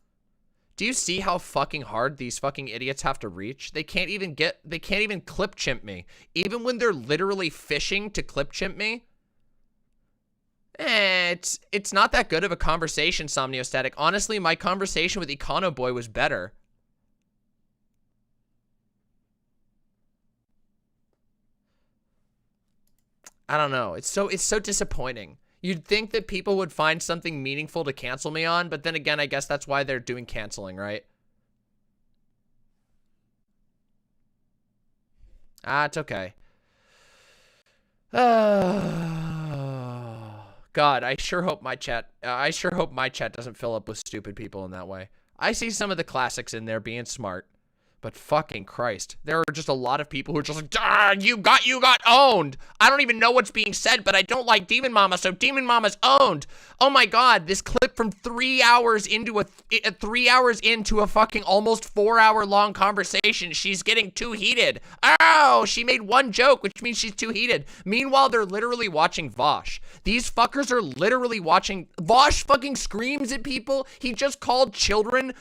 Do you see how fucking hard these fucking idiots have to reach? They can't even clip chimp me. Even when they're literally fishing to clip chimp me. It's not that good of a conversation, Somniostatic. Honestly, my conversation with Econo Boy was better. I don't know. It's so disappointing. You'd think that people would find something meaningful to cancel me on, but then again, I guess that's why they're doing canceling, right? Ah, it's okay. God, I sure hope my chat doesn't fill up with stupid people in that way. I see some of the classics in there being smart. But fucking Christ, there are just a lot of people who are just like, ah, you got owned. I don't even know what's being said, but I don't like Demon Mama, so Demon Mama's owned. Oh my God, this clip from 3 hours into a fucking almost 4-hour long conversation. She's getting too heated. Oh, she made one joke, which means she's too heated. Meanwhile, they're literally watching Vaush. These fuckers are literally watching. Vaush fucking screams at people. He just called children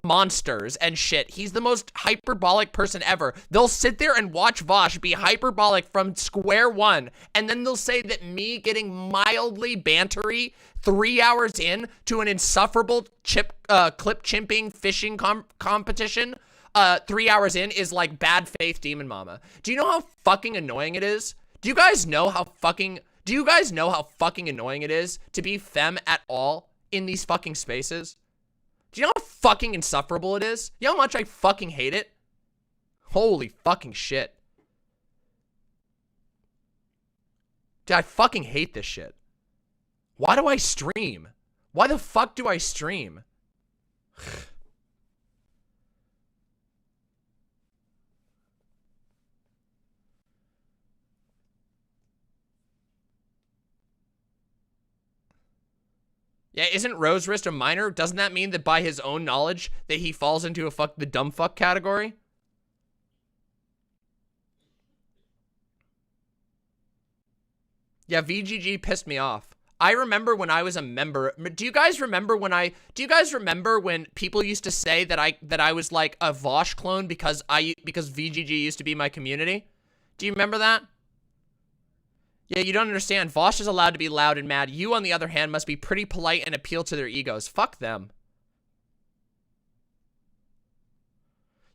monsters and shit. He's the most hyperbolic person ever. They'll sit there and watch Vaush be hyperbolic from square one, and then they'll say that me getting mildly bantery 3 hours in to an insufferable clip chimping fishing competition 3 hours in is like bad faith Demon Mama. Do you know how fucking annoying it is? Do you guys know how fucking annoying it is to be femme at all in these fucking spaces? Do you know how fucking insufferable it is? You know how much I fucking hate it? Holy fucking shit. Dude, I fucking hate this shit. Why do I stream? Why the fuck do I stream? Yeah, isn't RoseWrist a minor? Doesn't that mean that by his own knowledge that he falls into the dumb fuck category? Yeah, VGG pissed me off. I remember when I was a member. Do you guys remember when people used to say that I was like a Vaush clone because VGG used to be my community? Do you remember that? Yeah, you don't understand. Vaush is allowed to be loud and mad. You, on the other hand, must be pretty polite and appeal to their egos. Fuck them.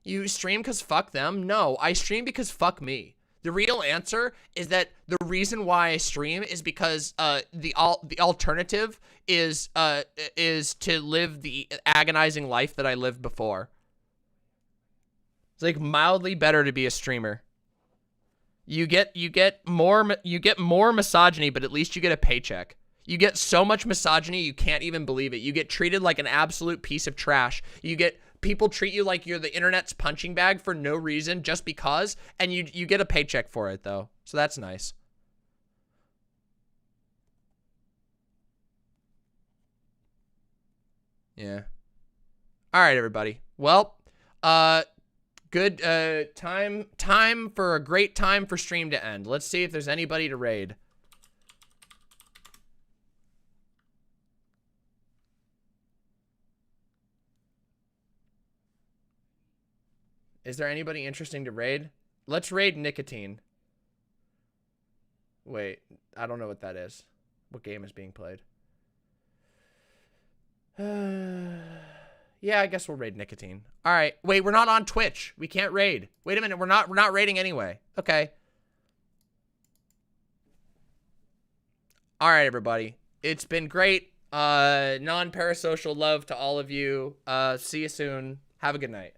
You stream because fuck them? No, I stream because fuck me. The real answer is that the reason why I stream is because the alternative is to live the agonizing life that I lived before. It's like mildly better to be a streamer. You get more misogyny, but at least you get a paycheck. You get so much misogyny you can't even believe it. You get treated like an absolute piece of trash. People treat you like you're the internet's punching bag for no reason, just because, and you get a paycheck for it though. So that's nice. Yeah. All right, everybody. Well, good time for a great time for stream to end. Let's see if there's anybody to raid. Is there anybody interesting to raid? Let's raid Nicotine. Wait, I don't know what that is. What game is being played? Yeah, I guess we'll raid Nicotine. All right. Wait, we're not on Twitch. We can't raid. Wait a minute. We're not raiding anyway. Okay. All right, everybody. It's been great. Non-parasocial love to all of you. See you soon. Have a good night.